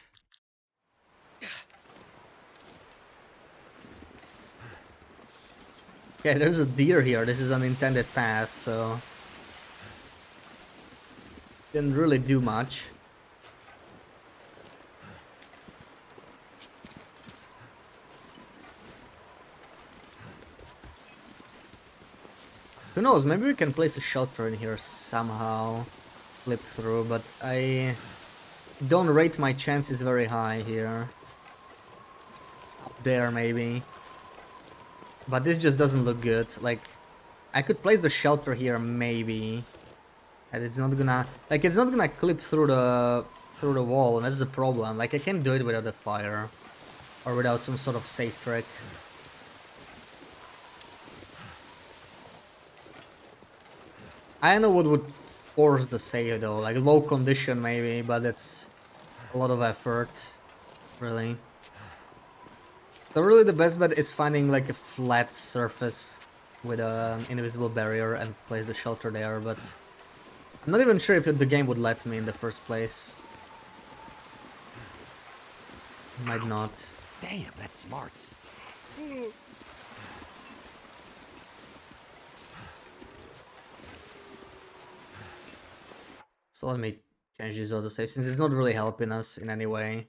Okay, there's a deer here. This is an intended path, so didn't really do much. Who knows, maybe we can place a shelter in here somehow. Flip through, but I don't rate my chances very high here. Up there, maybe. But this just doesn't look good. Like, I could place the shelter here, maybe. And it's not gonna... Like, it's not gonna clip through the wall, and that's the problem. Like, I can't do it without a fire. Or without some sort of safe trick. I don't know what would force the save though, like low condition maybe, but it's a lot of effort, really. So really the best bet is finding like a flat surface with an invisible barrier and place the shelter there, but I'm not even sure if the game would let me in the first place. Might not. Damn, that's smarts. So let me change this autosave since it's not really helping us in any way.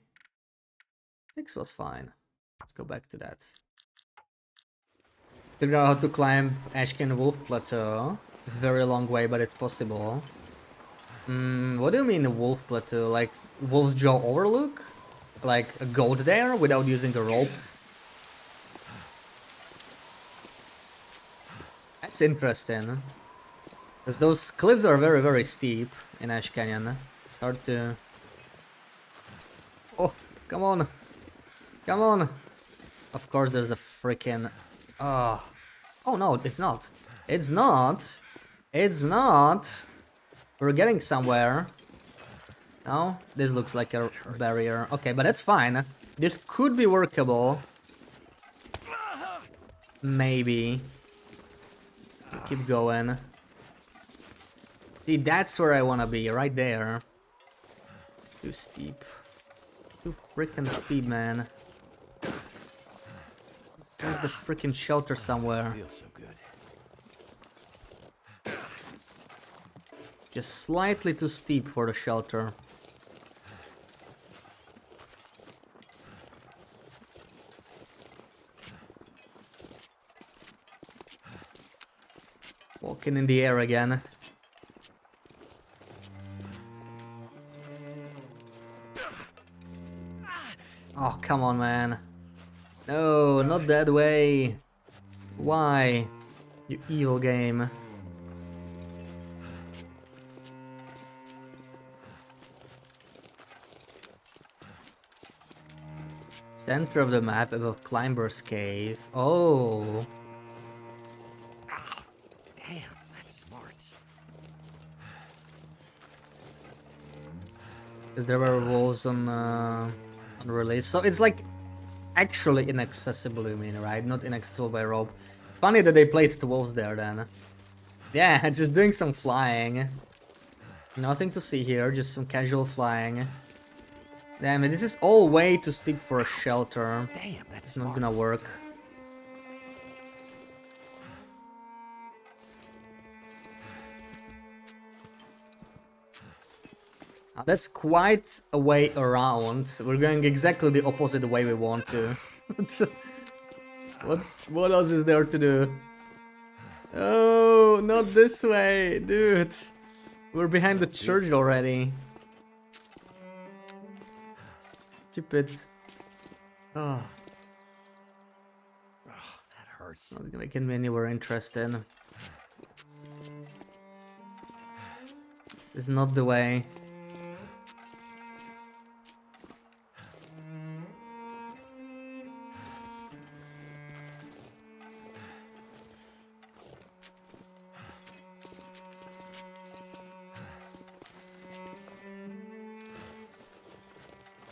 6 was fine. Let's go back to that. Figure out how to climb Ashken Wolf Plateau. Very long way, but it's possible. What do you mean Wolf Plateau? Like Wolf's Jaw Overlook? Like a goat there without using a rope? That's interesting. Because those cliffs are very, very steep in Ash Canyon. It's hard to... Oh, come on. Come on. Of course there's a freaking... Oh no, it's not. It's not. It's not. We're getting somewhere. No? This looks like a barrier. Okay, but that's fine. This could be workable. Maybe. Keep going. See, that's where I wanna be, right there. It's too steep. Too freaking steep, man. There's the freaking shelter somewhere. Feels so good. Just slightly too steep for the shelter. Walking in the air again. Oh, come on, man. No, not that way. Why? You evil game. Center of the map above Climber's Cave. Oh. Damn, that's smarts. Because there were walls on release. So it's like actually inaccessible, you mean, right? Not inaccessible by rope. It's funny that they placed walls there then. Yeah, just doing some flying. Nothing to see here, just some casual flying. Damn it, this is all way too steep for a shelter. Damn, that's It's not gonna work. That's quite a way around. We're going exactly the opposite way we want to. What else is there to do? Oh, not this way, dude. We're behind the church already. Stupid. Oh. That hurts. Not gonna get me anywhere interested. This is not the way.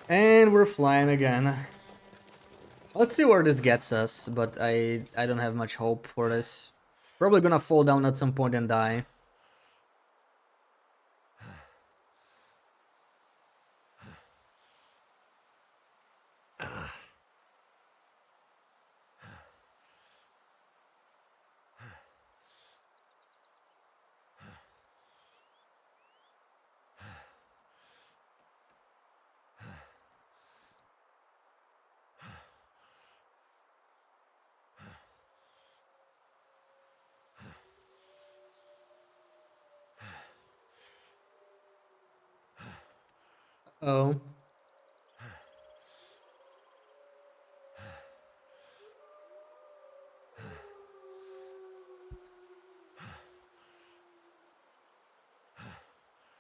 And we're flying again. Let's see where this gets us, but I don't have much hope for this. Probably gonna fall down at some point and die. Oh.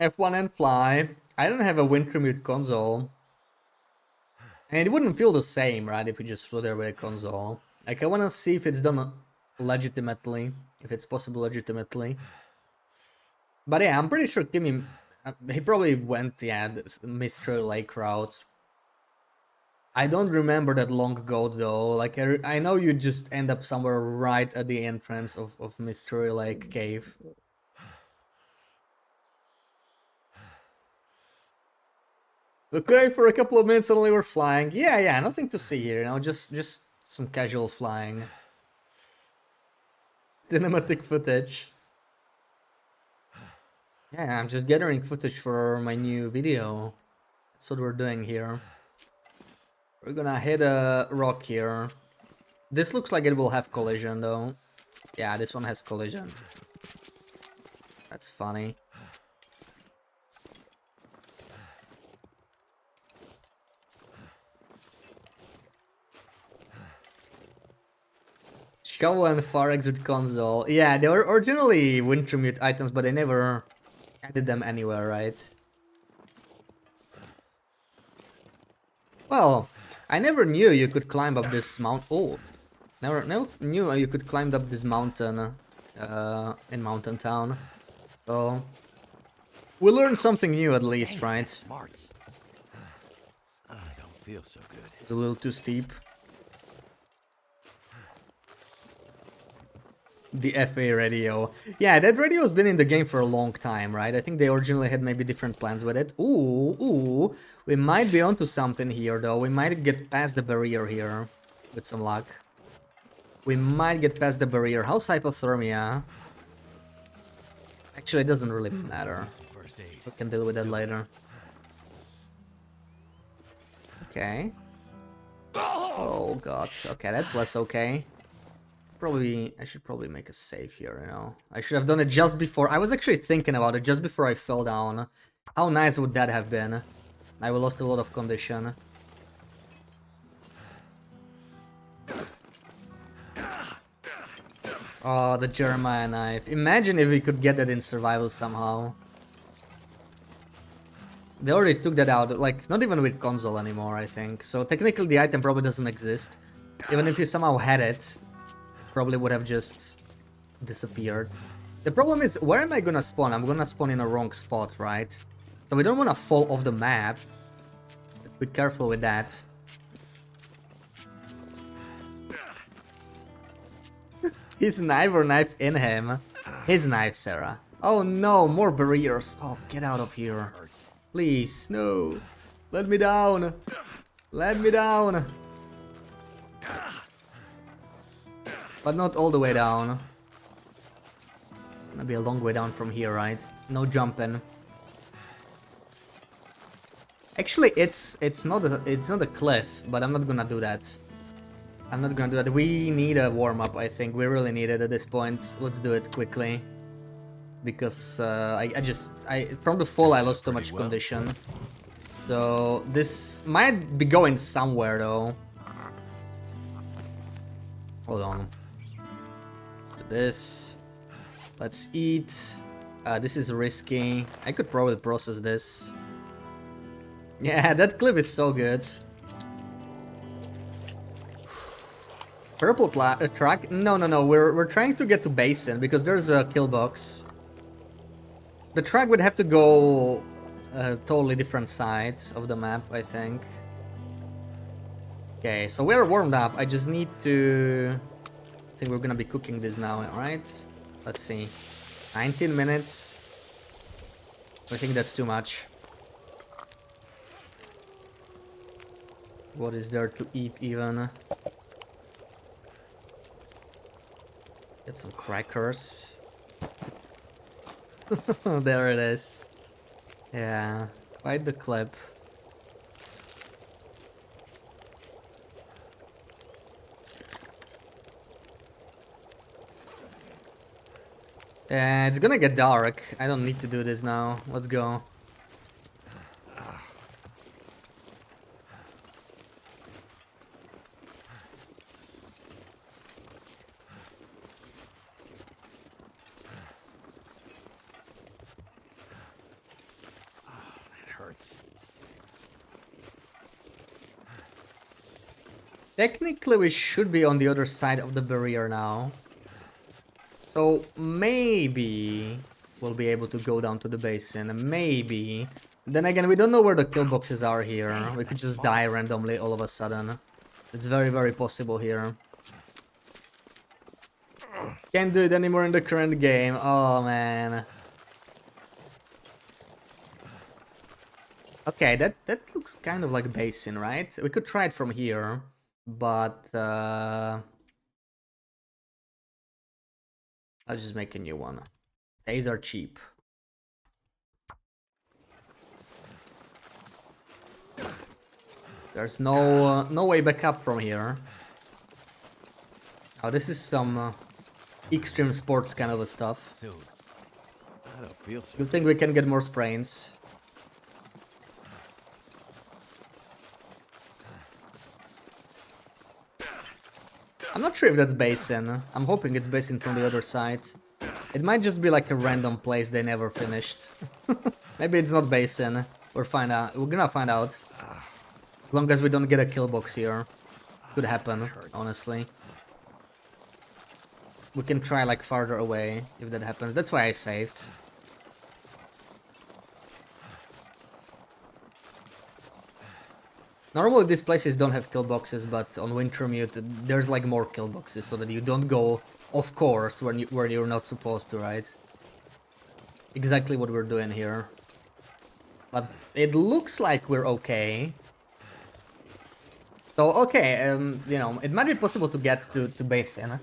F1 and fly. I don't have a Wintermute console. And it wouldn't feel the same, right, if we just flew there with a console. Like, I wanna see if it's done legitimately. If it's possible legitimately. But yeah, I'm pretty sure Timmy... he probably went, yeah, the Mystery Lake route. I don't remember that long ago, though. Like, I know you just end up somewhere right at the entrance of Mystery Lake Cave. Okay, for a couple of minutes suddenly we're flying. Yeah, nothing to see here, you know, just some casual flying. Cinematic footage. Yeah, I'm just gathering footage for my new video. That's what we're doing here. We're gonna hit a rock here. This looks like it will have collision, though. Yeah, this one has collision. That's funny. Shovel and far exit console. Yeah, they were originally Wintermute items, but they never added them anywhere, right? Well, I never knew you could climb up this mount. Oh, never knew you could climb up this mountain in Mountain Town. So we learned something new at least, Dang, right? Smarts. I don't feel so good. It's a little too steep. The FA radio. Yeah, that radio has been in the game for a long time, right? I think they originally had maybe different plans with it. Ooh. We might be onto something here, though. We might get past the barrier here with some luck. We might get past the barrier. How's hypothermia? Actually, it doesn't really matter. We can deal with that later. Okay. Oh god. Okay, that's less okay. I should probably make a save here, you know. I should have done it just before. I was actually thinking about it just before I fell down. How nice would that have been? I lost a lot of condition. Oh, the Jeremiah knife. Imagine if we could get that in survival somehow. They already took that out, like, not even with console anymore, I think. So technically the item probably doesn't exist. Even if you somehow had it, probably would have just disappeared. The problem is, where am I gonna spawn? I'm gonna spawn in a wrong spot, right? So we don't wanna fall off the map. Be careful with that. His knife or knife in him? His knife, Sarah. Oh no, more barriers. Oh, get out of here. Please, no. Let me down. Let me down. But not all the way down. Gonna be a long way down from here, right? No jumping. Actually, it's not a cliff, but I'm not gonna do that. I'm not gonna do that. We need a warm-up, I think. We really need it at this point. Let's do it quickly. Because from the fall I lost too much condition. So this might be going somewhere though. Hold on. Let's do this. Let's eat. This is risky. I could probably process this. Yeah, that clip is so good. Purple track? No. We're trying to get to Basin because there's a kill box. The track would have to go a totally different side of the map, I think. Okay, so we're warmed up. I just need to... I think we're gonna be cooking this now, right? Let's see. 19 minutes. I think that's too much. What is there to eat even? Get some crackers. There it is. Yeah, quite the clip. Yeah, it's gonna get dark. I don't need to do this now. Let's go. Technically, we should be on the other side of the barrier now. So maybe we'll be able to go down to the basin. Maybe. Then again, we don't know where the kill boxes are here. We could just die randomly all of a sudden. It's very, very possible here. Can't do it anymore in the current game. Oh, man. Okay, that looks kind of like a basin, right? We could try it from here. But I'll just make a new one. Stays are cheap. There's no way back up from here. Oh, this is some extreme sports kind of a stuff. I don't feel so. You think we can get more sprains? I'm not sure if that's basin. I'm hoping it's basin from the other side. It might just be like a random place they never finished. Maybe it's not basin. We're gonna find out. As long as we don't get a kill box here. Could happen, honestly. We can try like farther away if that happens. That's why I saved. Normally these places don't have kill boxes, but on Wintermute there's like more kill boxes so that you don't go off course where you're not supposed to, right? Exactly what we're doing here. But it looks like we're okay. So okay, you know, it might be possible to get to Basin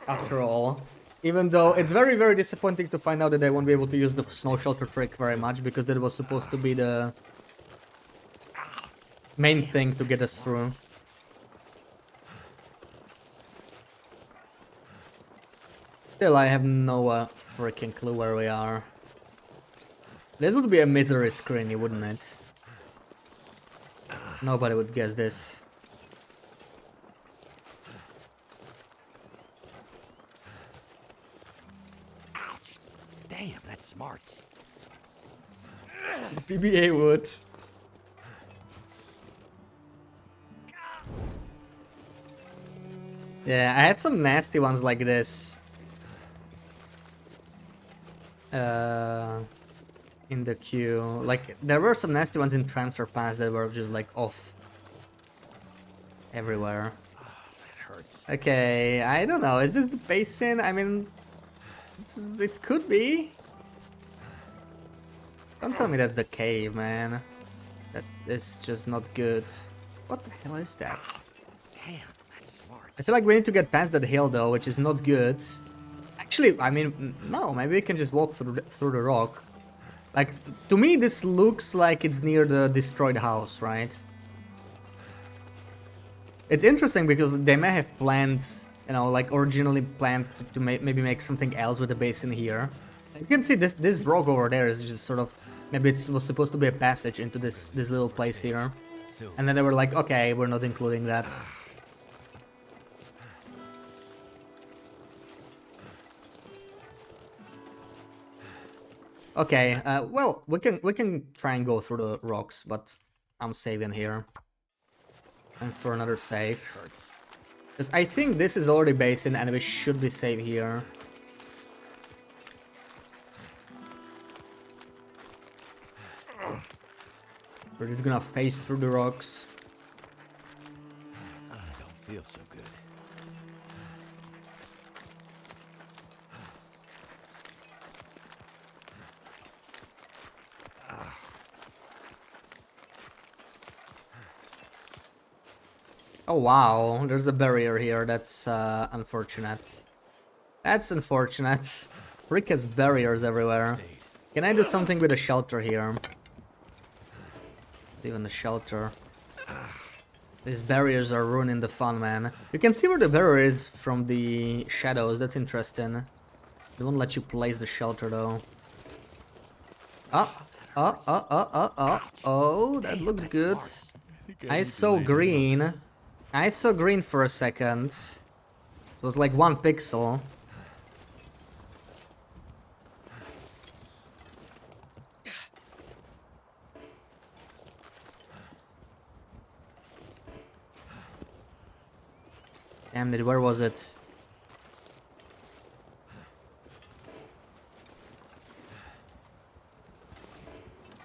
after all. Even though it's very, very disappointing to find out that I won't be able to use the snow shelter trick very much, because that was supposed to be the main thing to get us through. Still, I have no freaking clue where we are. This would be a misery screen, wouldn't it? Nobody would guess this. Ouch! Damn, that smarts. PBA would. Yeah, I had some nasty ones like this. In the queue. Like, there were some nasty ones in Transfer Pass that were just like off. Everywhere. Oh, that hurts. Okay, I don't know. Is this the basin? I mean, it could be. Don't tell me that's the cave, man. That is just not good. What the hell is that? Damn, that's smart. I feel like we need to get past that hill though, which is not good. Actually, I mean, no, maybe we can just walk through the rock. Like, to me, this looks like it's near the destroyed house, right? It's interesting because they may have planned, you know, like originally planned to maybe make something else with the basin here. You can see this rock over there is just sort of, maybe it was supposed to be a passage into this little place here. And then they were like, okay, we're not including that. Okay, well, we can try and go through the rocks, but I'm saving here. And for another save. Because I think this is already basin and we should be safe here. We're just gonna face through the rocks. I don't feel so good. Oh wow, there's a barrier here, that's unfortunate. That's unfortunate. Rick has barriers everywhere. Can I do something with the shelter here? Even the shelter. These barriers are ruining the fun, man. You can see where the barrier is from the shadows, that's interesting. They won't let you place the shelter though. Oh, that looked good. I saw green. I saw green for a second. It was like 1 pixel. Damn it, where was it?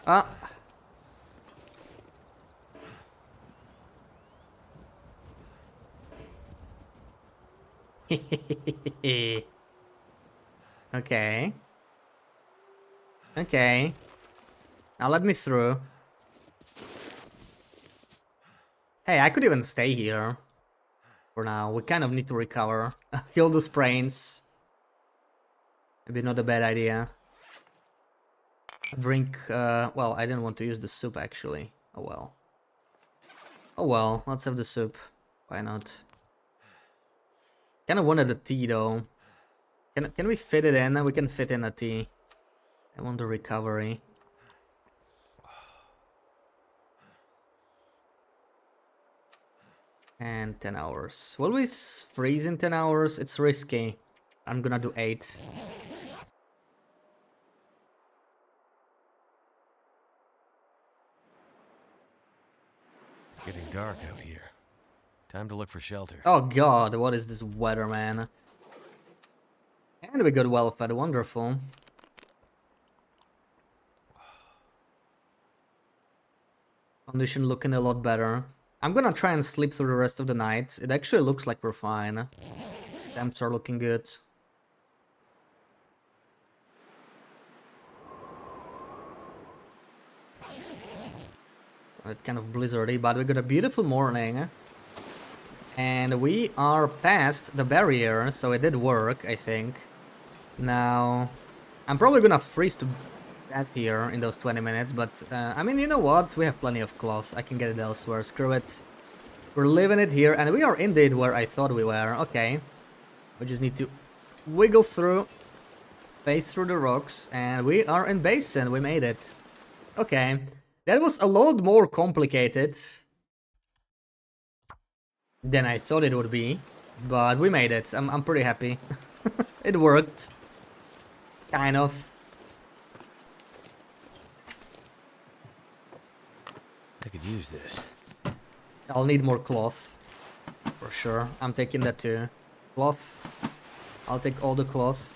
Ah. Okay. Okay. Now let me through. Hey, I could even stay here. For now, we kind of need to recover. Heal the sprains. Maybe not a bad idea. Drink, well, I didn't want to use the soup actually. Oh well. Oh well, let's have the soup. Why not? Kinda wanted the tea though. Can we fit it in? We can fit in a tea. I want the recovery. And 10 hours. Will we freeze in 10 hours? It's risky. I'm gonna do 8. It's getting dark out here. Time to look for shelter. Oh god, what is this weather, man? And we got well fed, wonderful. Condition looking a lot better. I'm gonna try and sleep through the rest of the night. It actually looks like we're fine. Temps are looking good. It's not kind of blizzardy, but we got a beautiful morning. And we are past the barrier, so it did work, I think. Now, I'm probably gonna freeze to death here in those 20 minutes, but I mean, you know what? We have plenty of cloth. I can get it elsewhere. Screw it. We're leaving it here, and we are indeed where I thought we were. Okay. We just need to wiggle through, face through the rocks, and we are in basin. We made it. Okay. That was a lot more complicated than I thought it would be, but we made it. I'm pretty happy. It worked. Kind of. I could use this. I'll need more cloth. For sure. I'm taking that too. Cloth. I'll take all the cloth.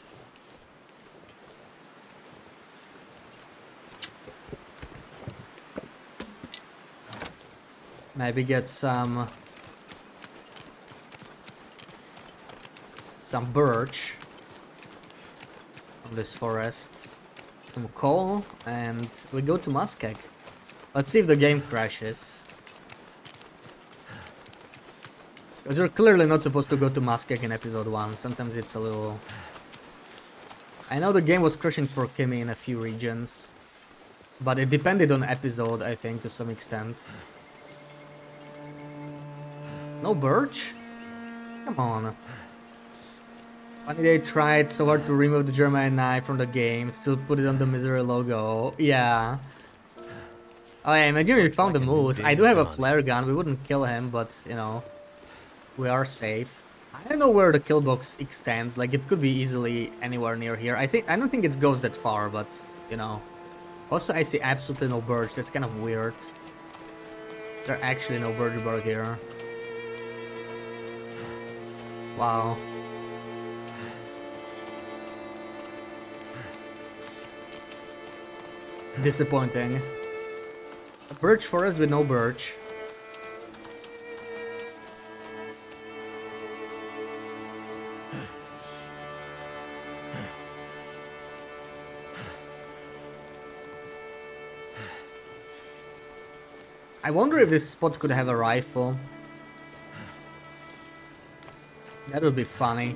Maybe get some birch from this forest. Some coal, and we go to Muskeg. Let's see if the game crashes. Because you're clearly not supposed to go to Muskeg in episode 1. Sometimes it's a little... I know the game was crashing for Kimmy in a few regions. But it depended on episode, I think, to some extent. No birch? Come on. Funny they tried so hard to remove the German knife from the game, still put it on the Misery logo. Yeah. Oh yeah, imagine we found the moose. I do have a flare gun, we wouldn't kill him, but, you know, we are safe. I don't know where the kill box extends, like it could be easily anywhere near here. I don't think it goes that far, but, you know. Also, I see absolutely no birch, that's kind of weird. There are actually no birch bark here. Wow. Disappointing. A birch forest with no birch. I wonder if this spot could have a rifle. That would be funny.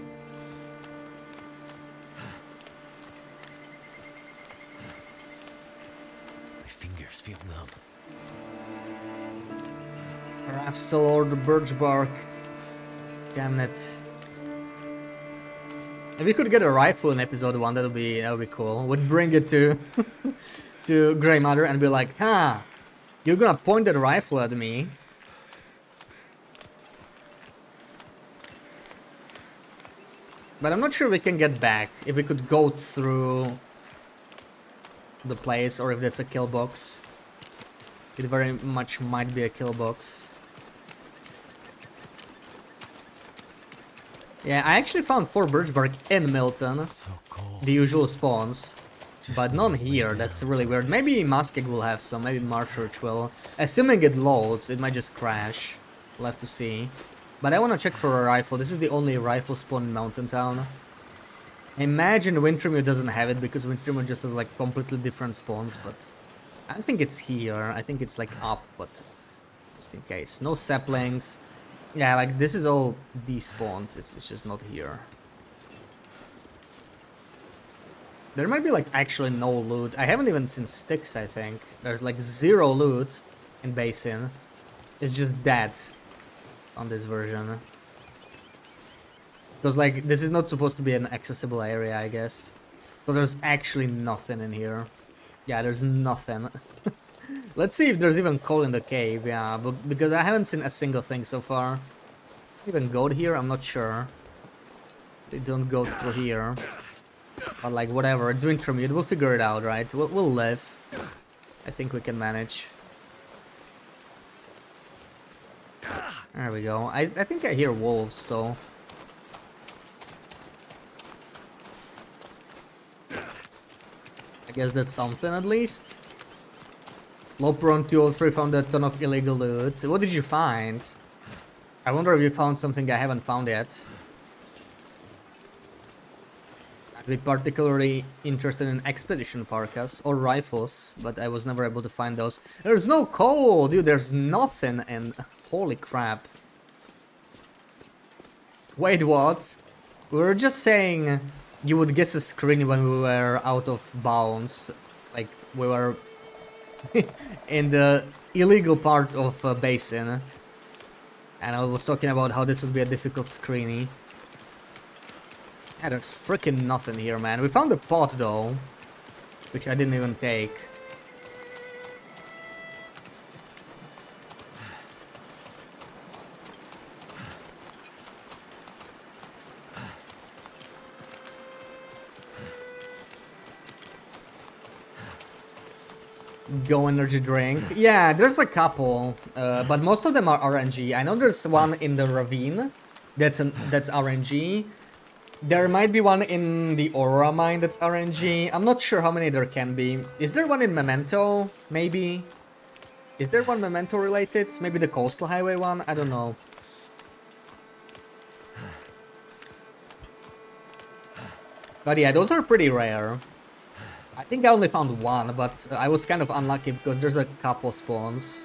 My fingers feel numb. Perhaps still or the birch bark. Damn it. If we could get a rifle in episode 1, that would be cool. Would bring it to to Grey Mother and be like, huh, you're gonna point that rifle at me. But I'm not sure we can get back. If we could go through the place or if that's a kill box. It very much might be a kill box. Yeah, I actually found 4 birch bark in Milton. So cold. The usual spawns. But none here, that's really weird. Maybe Muskeg will have some, maybe Marchurch will. Assuming it loads, it might just crash. We'll have to see. But I want to check for a rifle. This is the only rifle spawn in Mountain Town. I imagine Wintermute doesn't have it because Wintermute just has like completely different spawns, but I don't think it's here. I think it's like up, but just in case. No saplings. Yeah, like this is all despawned. It's just not here. There might be like actually no loot. I haven't even seen sticks, I think. There's like 0 loot in Basin. It's just that on this version. Because like this is not supposed to be an accessible area, I guess. So there's actually nothing in here. Yeah, there's nothing. Let's see if there's even coal in the cave, yeah, but because I haven't seen a single thing so far. Even go here, I'm not sure. They don't go through here. But like whatever, it's Wintermute, we'll figure it out, right? We'll live. I think we can manage. There we go. I think I hear wolves, so... I guess that's something at least. Loperon 203 found a ton of illegal loot. What did you find? I wonder if you found something I haven't found yet. I'd be particularly interested in expedition parkas or rifles, but I was never able to find those. There's no coal, dude, there's nothing, and holy crap. Wait, what? We were just saying you would guess a screen when we were out of bounds. Like, we were in the illegal part of Basin. And I was talking about how this would be a difficult screeny. Yeah, there's freaking nothing here, man. We found a pot, though. Which I didn't even take. Go energy drink. Yeah, there's a couple, but most of them are RNG. I know there's one in the ravine. That's RNG. There might be one in the Aurora mine that's RNG. I'm not sure how many there can be. Is there one in Memento? Maybe. Is there one Memento related? Maybe the Coastal Highway one? I don't know. But yeah, those are pretty rare. I think I only found one, but I was kind of unlucky because there's a couple spawns.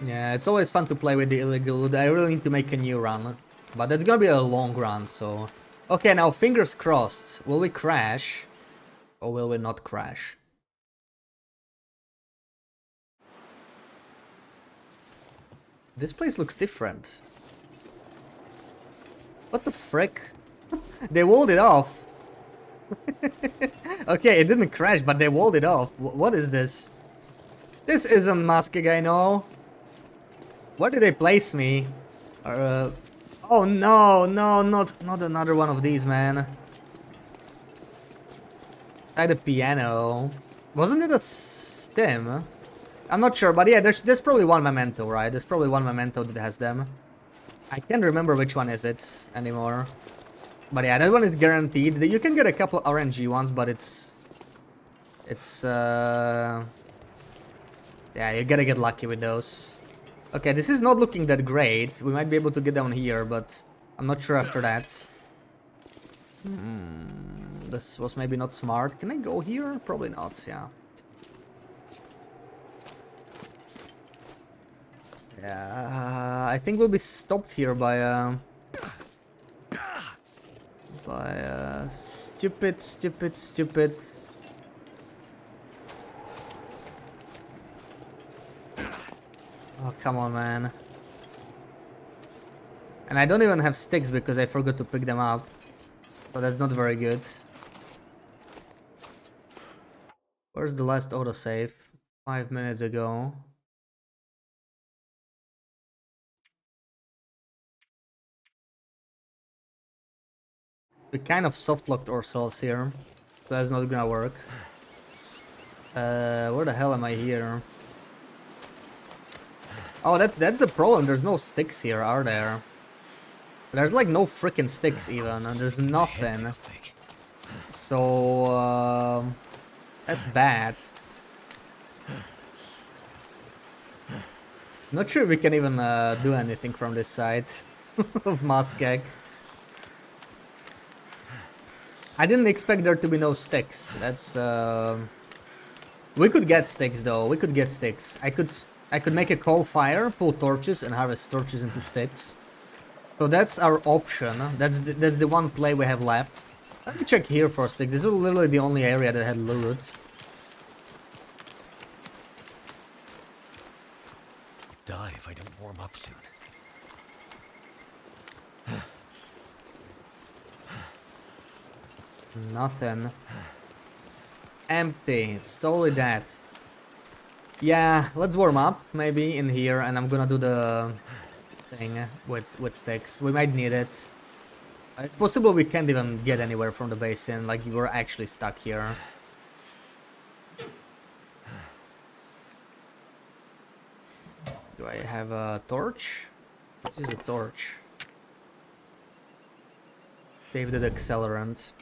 Yeah, it's always fun to play with the illegal loot. I really need to make a new run. But that's gonna be a long run, so... Okay, now fingers crossed. Will we crash? Or will we not crash? This place looks different. What the frick? They walled it off. Okay, it didn't crash, but they walled it off. What is this? This isn't masking, I know. Where did they place me? Oh no, no, not another one of these, man. Inside the piano. Wasn't it a stem? I'm not sure, but yeah, there's probably one memento, right? There's probably one memento that has them. I can't remember which one is it anymore. But yeah, that one is guaranteed. You can get a couple RNG ones, but it's yeah, you gotta get lucky with those. Okay, this is not looking that great. We might be able to get down here, but I'm not sure after that. This was maybe not smart. Can I go here? Probably not, yeah. Yeah, I think we'll be stopped here by stupid. Oh, come on, man. And I don't even have sticks because I forgot to pick them up. So that's not very good. Where's the last autosave? 5 minutes ago. We kind of soft-locked ourselves here. So that's not gonna work. Where the hell am I here? Oh, that's the problem. There's no sticks here, are there? There's like no freaking sticks even, and there's nothing. So, that's bad. Not sure we can even do anything from this side of Muskeg. I didn't expect there to be no sticks. That's we could get sticks though. We could get sticks. I could make a coal fire, pull torches, and harvest torches into sticks. So that's our option. That's the one play we have left. Let me check here for sticks. This is literally the only area that had loot. Die if I don't warm up soon. Nothing. Empty. It's totally dead. Yeah, let's warm up maybe in here, and I'm gonna do the thing with sticks. We might need it. It's possible we can't even get anywhere from the basin, like we're actually stuck here. Do I have a torch? Let's use a torch. Save the accelerant.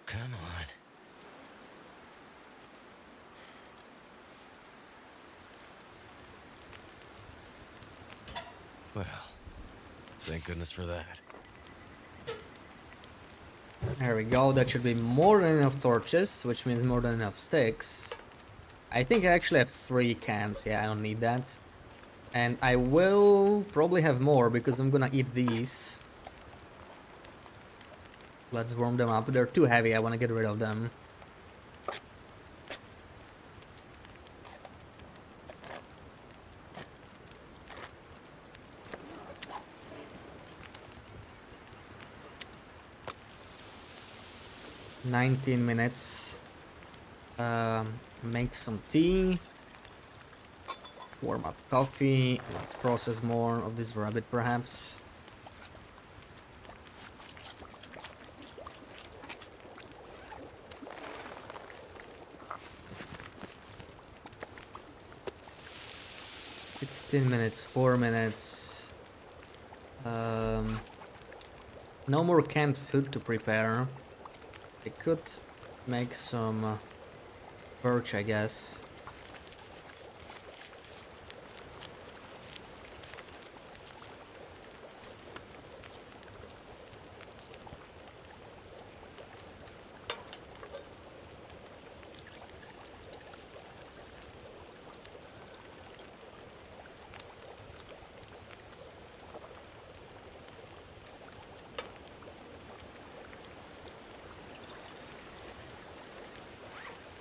Come on. Well, thank goodness for that. There we go, that should be more than enough torches, which means more than enough sticks. I think I actually have 3 cans, yeah, I don't need that. And I will probably have more because I'm gonna eat these. Let's warm them up. They're too heavy, I wanna get rid of them. $19 minutes. Make some tea. Warm up coffee. Let's process more of this rabbit, perhaps. $16 minutes, 4 minutes. No more canned food to prepare. I could make some birch, I guess.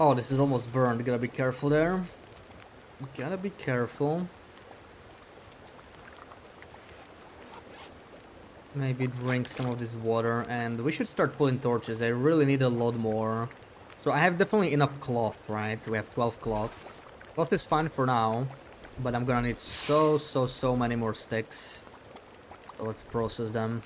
Oh, this is almost burned. Gotta be careful there. Gotta be careful. Maybe drink some of this water, and we should start pulling torches. I really need a lot more. So I have definitely enough cloth, right? We have 12 cloth. Cloth is fine for now, but I'm gonna need so many more sticks. So let's process them.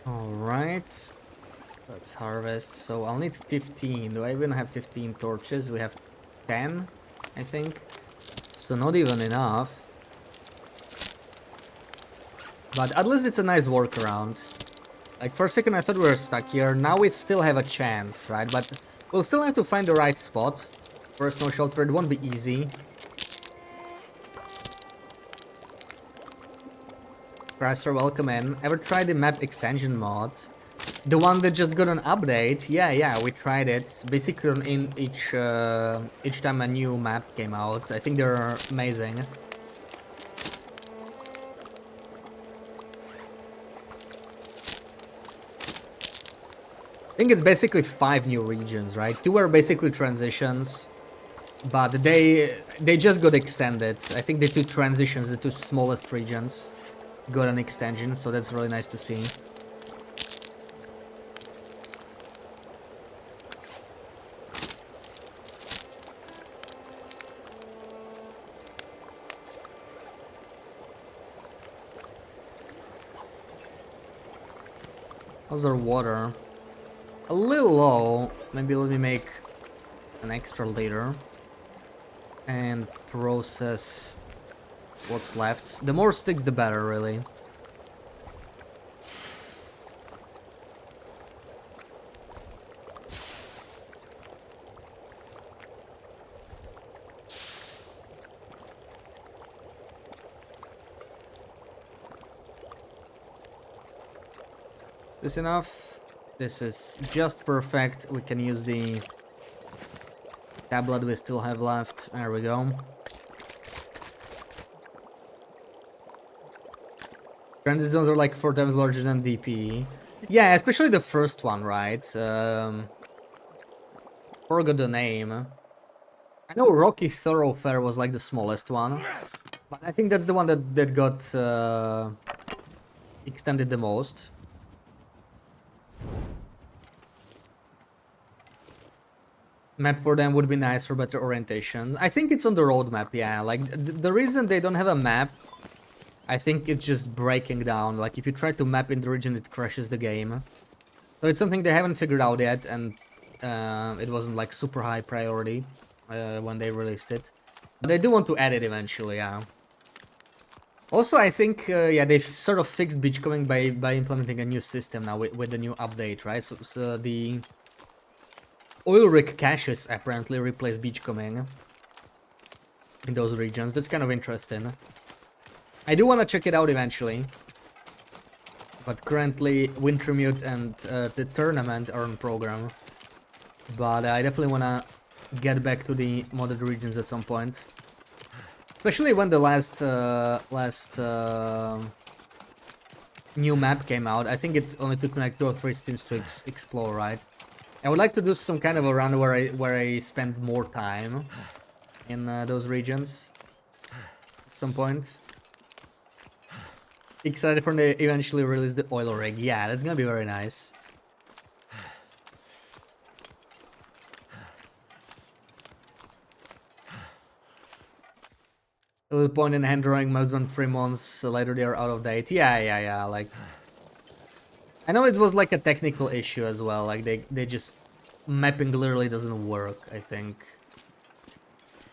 Alright, let's harvest. So I'll need 15. Do I even have 15 torches? We have 10, I think. So not even enough. But at least it's a nice workaround. Like for a second I thought we were stuck here. Now we still have a chance, right? But we'll still have to find the right spot. First, no shelter, it won't be easy. Crasser, welcome in. Ever tried the map expansion mod? The one that just got an update? Yeah, we tried it. Basically, in each time a new map came out. I think they're amazing. I think it's basically 5 new regions, right? 2 are basically transitions, but they just got extended. I think the 2 transitions, the 2 smallest regions, got an extension, so that's really nice to see. How's our water? A little low. Maybe let me make an extra liter and process what's left. The more sticks, the better, really. Is this enough? This is just perfect. We can use the tablet we still have left. There we go. Transit zones are like 4 times larger than DP. Yeah, especially the first one, right? Forgot the name. I know Rocky Thoroughfare was like the smallest one, but I think that's the one that got extended the most. Map for them would be nice for better orientation. I think it's on the roadmap, yeah. Like, the reason they don't have a map, I think it's just breaking down. Like, if you try to map in the region, it crashes the game. So it's something they haven't figured out yet, and it wasn't, like, super high priority when they released it. But they do want to add it eventually, yeah. Also, I think, yeah, they've sort of fixed beachcombing by implementing a new system now with the new update, right? So the oil rig caches apparently replace beachcombing in those regions. That's kind of interesting. I do want to check it out eventually, but currently Wintermute and the tournament are on program. But I definitely want to get back to the modded regions at some point, especially when the last new map came out. I think it only took like 2 or 3 streams to explore, right? I would like to do some kind of a run where I spend more time in those regions at some point. Excited for they eventually release the oil rig. Yeah, that's gonna be very nice. A little point in hand drawing maps when 3 months later they are out of date. Yeah, like, I know it was like a technical issue as well, like they just, mapping literally doesn't work, I think.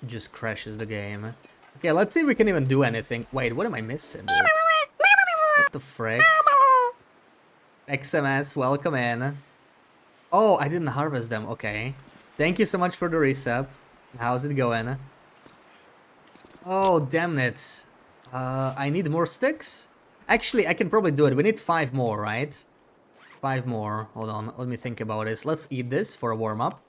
It just crashes the game. Okay, let's see if we can even do anything. Wait, what am I missing, dude? What the frick? XMS, welcome in. Oh, I didn't harvest them. Okay. Thank you so much for the resub. How's it going? Oh, damn it. I need more sticks? Actually, I can probably do it. We need 5 more, right? 5 more. Hold on, let me think about this. Let's eat this for a warm-up.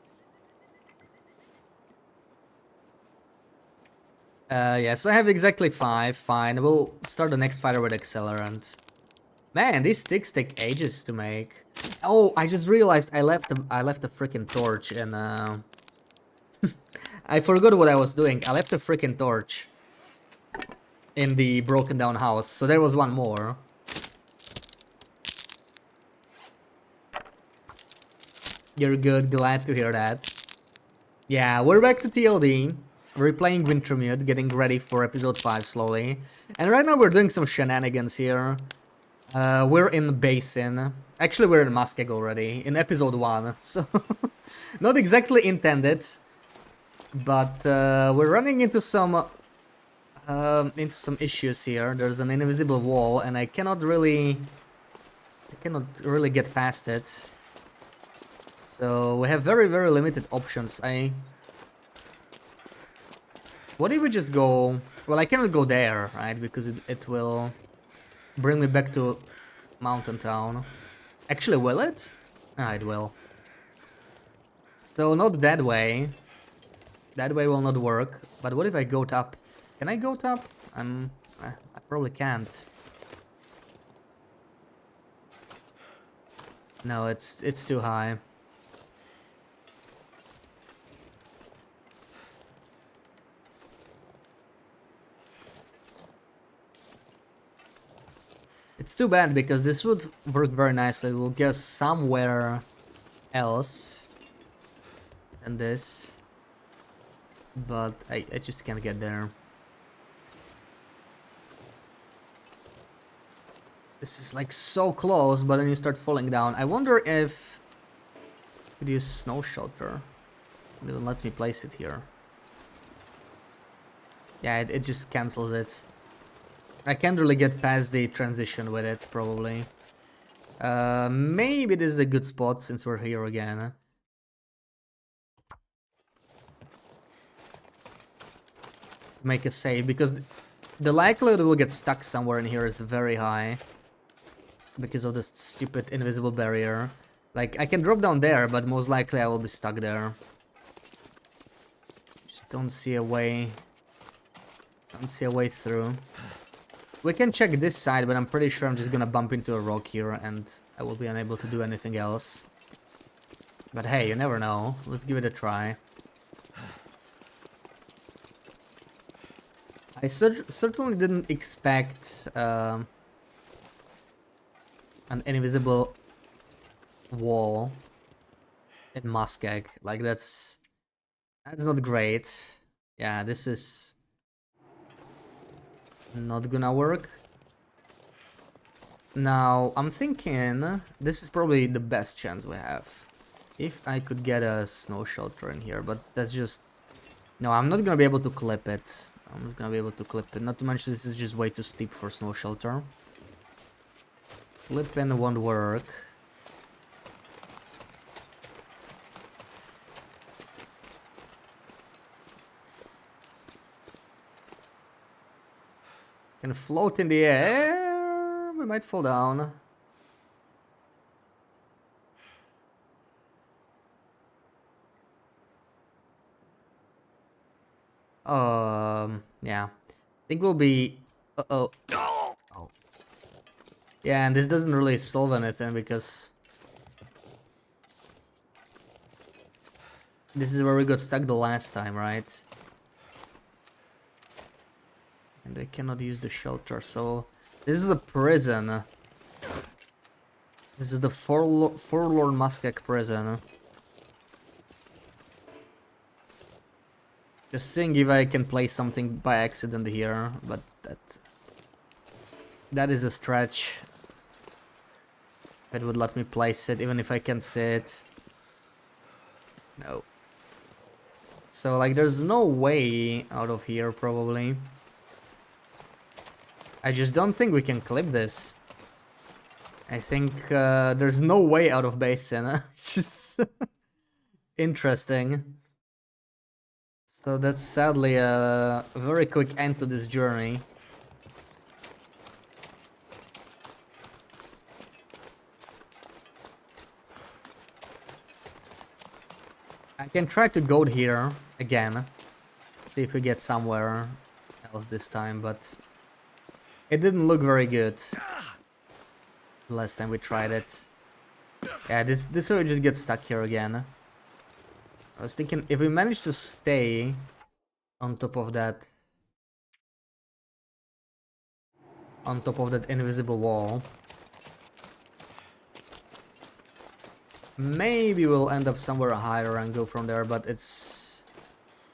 Yes, I have exactly 5. Fine, we'll start the next fighter with accelerant. Man, these sticks take ages to make. Oh, I just realized I left a freaking torch and I forgot what I was doing. I left a freaking torch in the broken down house, so there was one more. You're good, glad to hear that. Yeah, we're back to TLD. We're playing Wintermute, getting ready for episode 5 slowly. And right now we're doing some shenanigans here. We're in the basin. Actually, we're in Muskeg already, in episode 1. So, not exactly intended. But we're running into some issues here. There's an invisible wall, and I cannot really get past it. So we have very, very limited options. What if we just go... Well, I cannot go there, right? Because it will bring me back to Mountain Town. Actually, will it? Ah, it will. So not that way. That way will not work. But what if I go up? Can I go up? I probably can't. No, it's too high. It's too bad because this would work very nicely. We'll get somewhere else than this. But I just can't get there. This is like so close, but then you start falling down. I wonder if I could use snow shelter. It will let me place it here. Yeah, it just cancels it. I can't really get past the transition with it, probably. Maybe this is a good spot since we're here again. Make a save, because the likelihood we'll get stuck somewhere in here is very high. Because of this stupid invisible barrier. Like, I can drop down there, but most likely I will be stuck there. Just don't see a way. Don't see a way through. We can check this side, but I'm pretty sure I'm just gonna bump into a rock here and I will be unable to do anything else. But hey, you never know. Let's give it a try. I certainly didn't expect an invisible wall in Muskeg. Like, that's not great. Yeah, this is not gonna work. Now, I'm thinking this is probably the best chance we have. If I could get a snow shelter in here, but that's just... No, I'm not gonna be able to clip it. I'm not gonna be able to clip it. Not to mention this is just way too steep for snow shelter. Clipping won't work. Can float in the air. We might fall down. Yeah. I think we'll be... Uh-oh. Oh. Yeah, and this doesn't really solve anything because... This is where we got stuck the last time, right? And I cannot use the shelter, so... This is a prison. This is the Forlorn Muskeg prison. Just seeing if I can place something by accident here, but that is a stretch. It would let me place it, even if I can see it. No. So, like, there's no way out of here, probably. I just don't think we can clip this. I think there's no way out of basin. It's just interesting. So that's sadly a very quick end to this journey. I can try to go here again. See if we get somewhere else this time, but it didn't look very good the last time we tried it. Yeah, this way we just get stuck here again. I was thinking if we manage to stay on top of that invisible wall, maybe we'll end up somewhere higher and go from there, but it's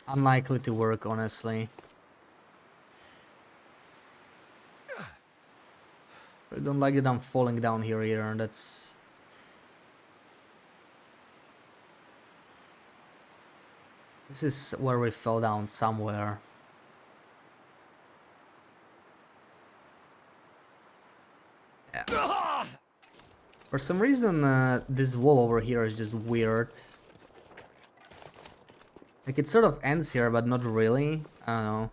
unlikely to work, honestly. I don't like that I'm falling down here either, and that's... This is where we fell down somewhere. Yeah. For some reason, this wall over here is just weird. Like, it sort of ends here, but not really. I don't know.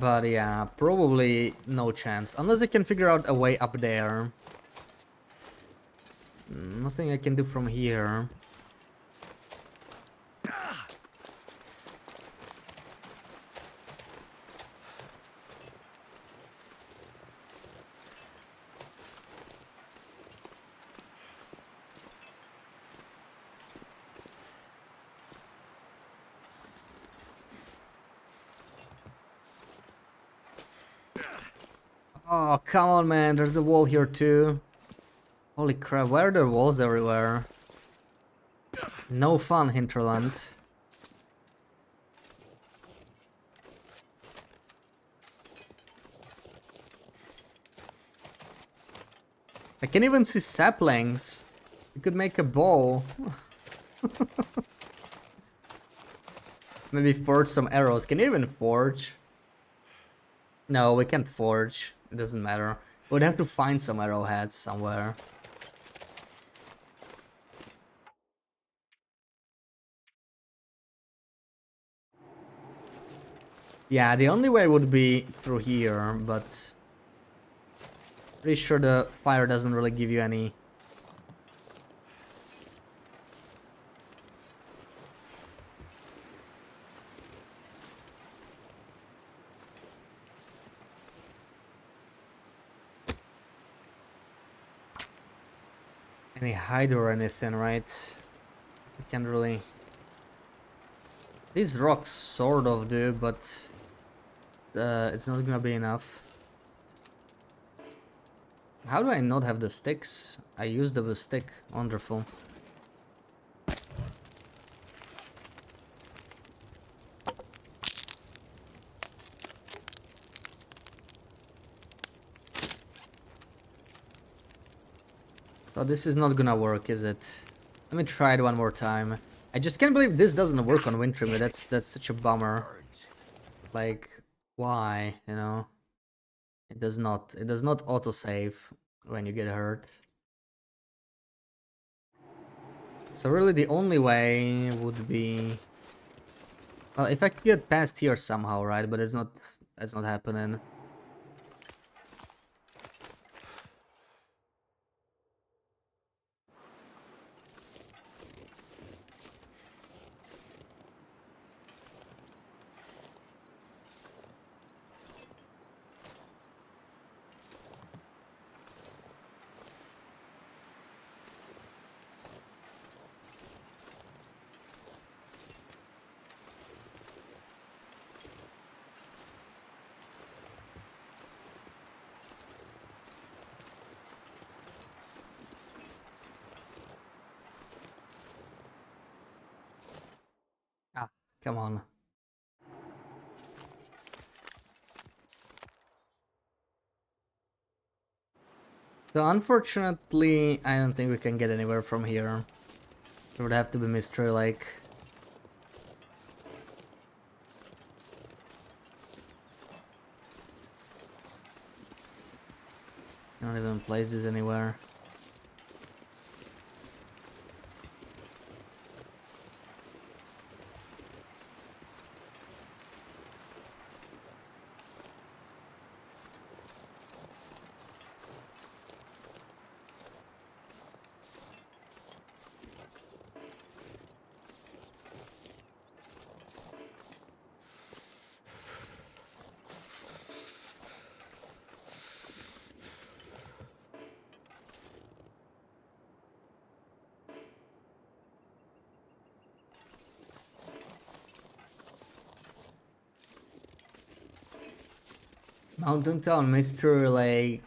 But yeah, probably no chance. Unless I can figure out a way up there. Nothing I can do from here. Oh, come on, man. There's a wall here too. Holy crap, why are there walls everywhere? No fun, Hinterland. I can even see saplings. We could make a bow. Maybe forge some arrows. Can you even forge? No, we can't forge. It doesn't matter. We'd have to find some arrowheads somewhere. Yeah, the only way would be through here, but... Pretty sure the fire doesn't really give you any... any hide or anything, right? We can't really... These rocks sort of do, but... it's not gonna be enough. How do I not have the sticks? I used the stick. Wonderful. So this is not gonna work, is it? Let me try it one more time. I just can't believe this doesn't work on Wintermute. That's such a bummer. Like, why, you know? It does not. It does not autosave when you get hurt. So really the only way would be... Well, if I could get past here somehow, right? But it's not... That's not happening. Ah, come on. So unfortunately, I don't think we can get anywhere from here. It would have to be Mystery Lake. Cannot even place this anywhere. Mountain Town Mystery Lake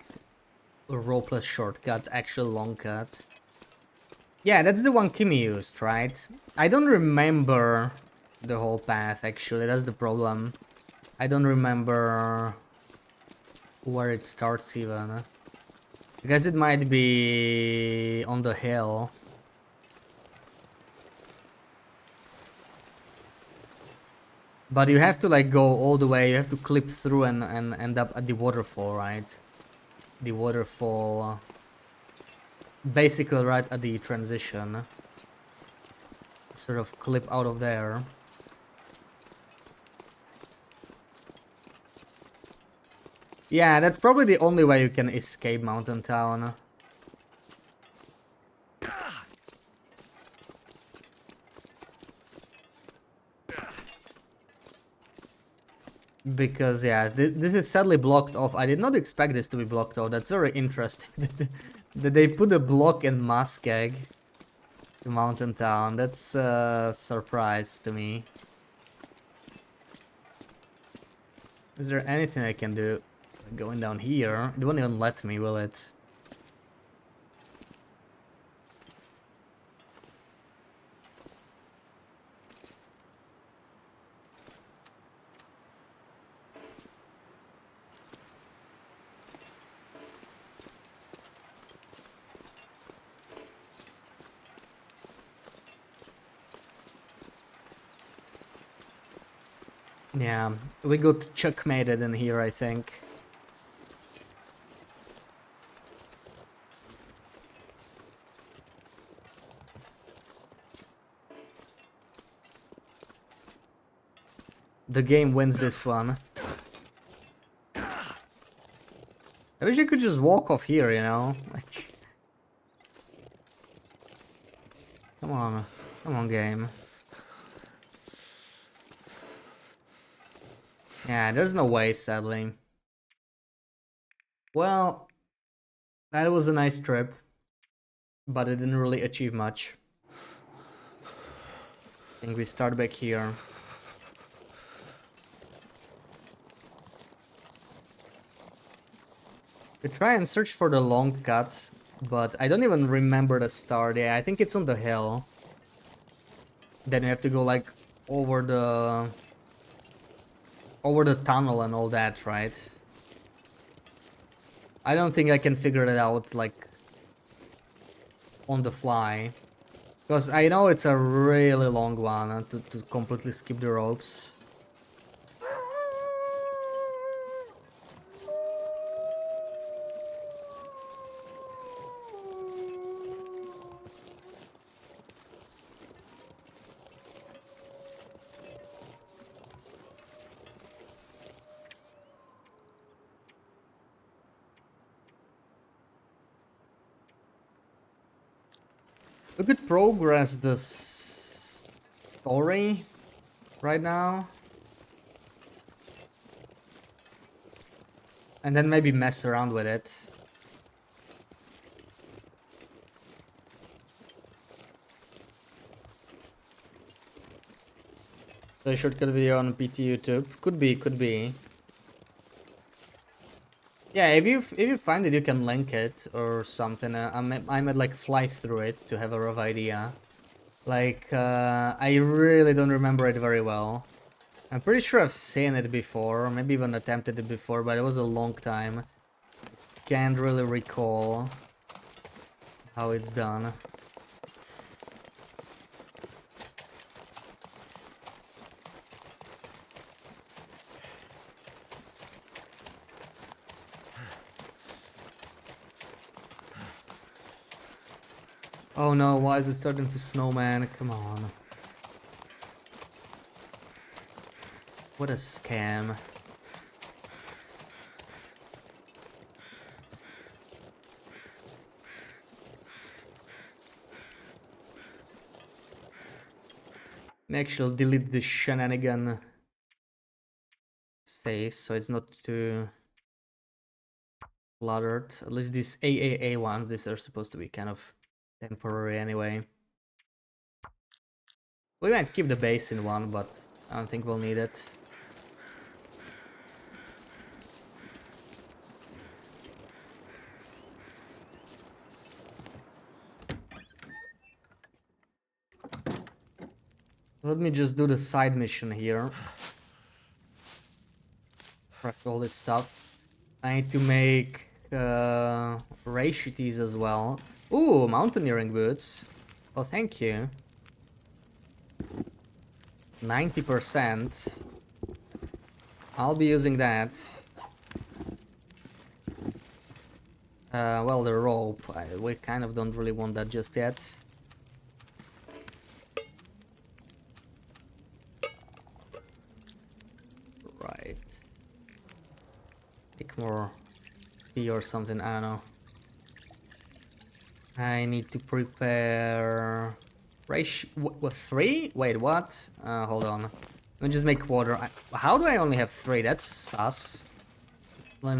rope shortcut, actual long cut. Yeah, that's the one Kimmy used, right? I don't remember the whole path, actually, that's the problem. I don't remember where it starts even. I guess it might be on the hill. But you have to like go all the way, you have to clip through and end up at the waterfall, right? The waterfall, basically right at the transition. Sort of clip out of there. Yeah, that's probably the only way you can escape Mountain Town. Because, yeah, this is sadly blocked off. I did not expect this to be blocked off. That's very interesting. That they put a block in Muskeg to Mountain Town. That's a surprise to me. Is there anything I can do? Going down here? It won't even let me, will it? Yeah, we got checkmated in here, I think. The game wins this one. I wish I could just walk off here, you know? Like... Come on game. Yeah, there's no way, sadly. Well, that was a nice trip, but it didn't really achieve much. I think we start back here. We try and search for the long cut, but I don't even remember the start. Yeah, I think it's on the hill. Then you have to go like over the tunnel and all that, right? I don't think I can figure it out like on the fly, because I know it's a really long one to completely skip the ropes. We could progress the story right now. And then maybe mess around with it. So a shortcut video on PT YouTube. Could be, could be. Yeah, if you find it, you can link it or something. I might like fly through it to have a rough idea. Like, I really don't remember it very well. I'm pretty sure I've seen it before, or maybe even attempted it before, but it was a long time. Can't really recall how it's done. Oh no, why is it starting to snow, man? Come on. What a scam. Actually delete the shenanigan save so it's not too cluttered. At least these AAA ones, these are supposed to be kind of temporary anyway. We might keep the basin one, but I don't think we'll need it. Let me just do the side mission here. Prep all this stuff. I need to make ray sheeties as well. Ooh, mountaineering boots. Oh, thank you. 90%. I'll be using that. Well, the rope. We kind of don't really want that just yet. Right. Make more tea or something, I don't know. I need to prepare... What, 3? Wait, what? Hold on. Let me just make water. How do I only have 3? That's sus. Let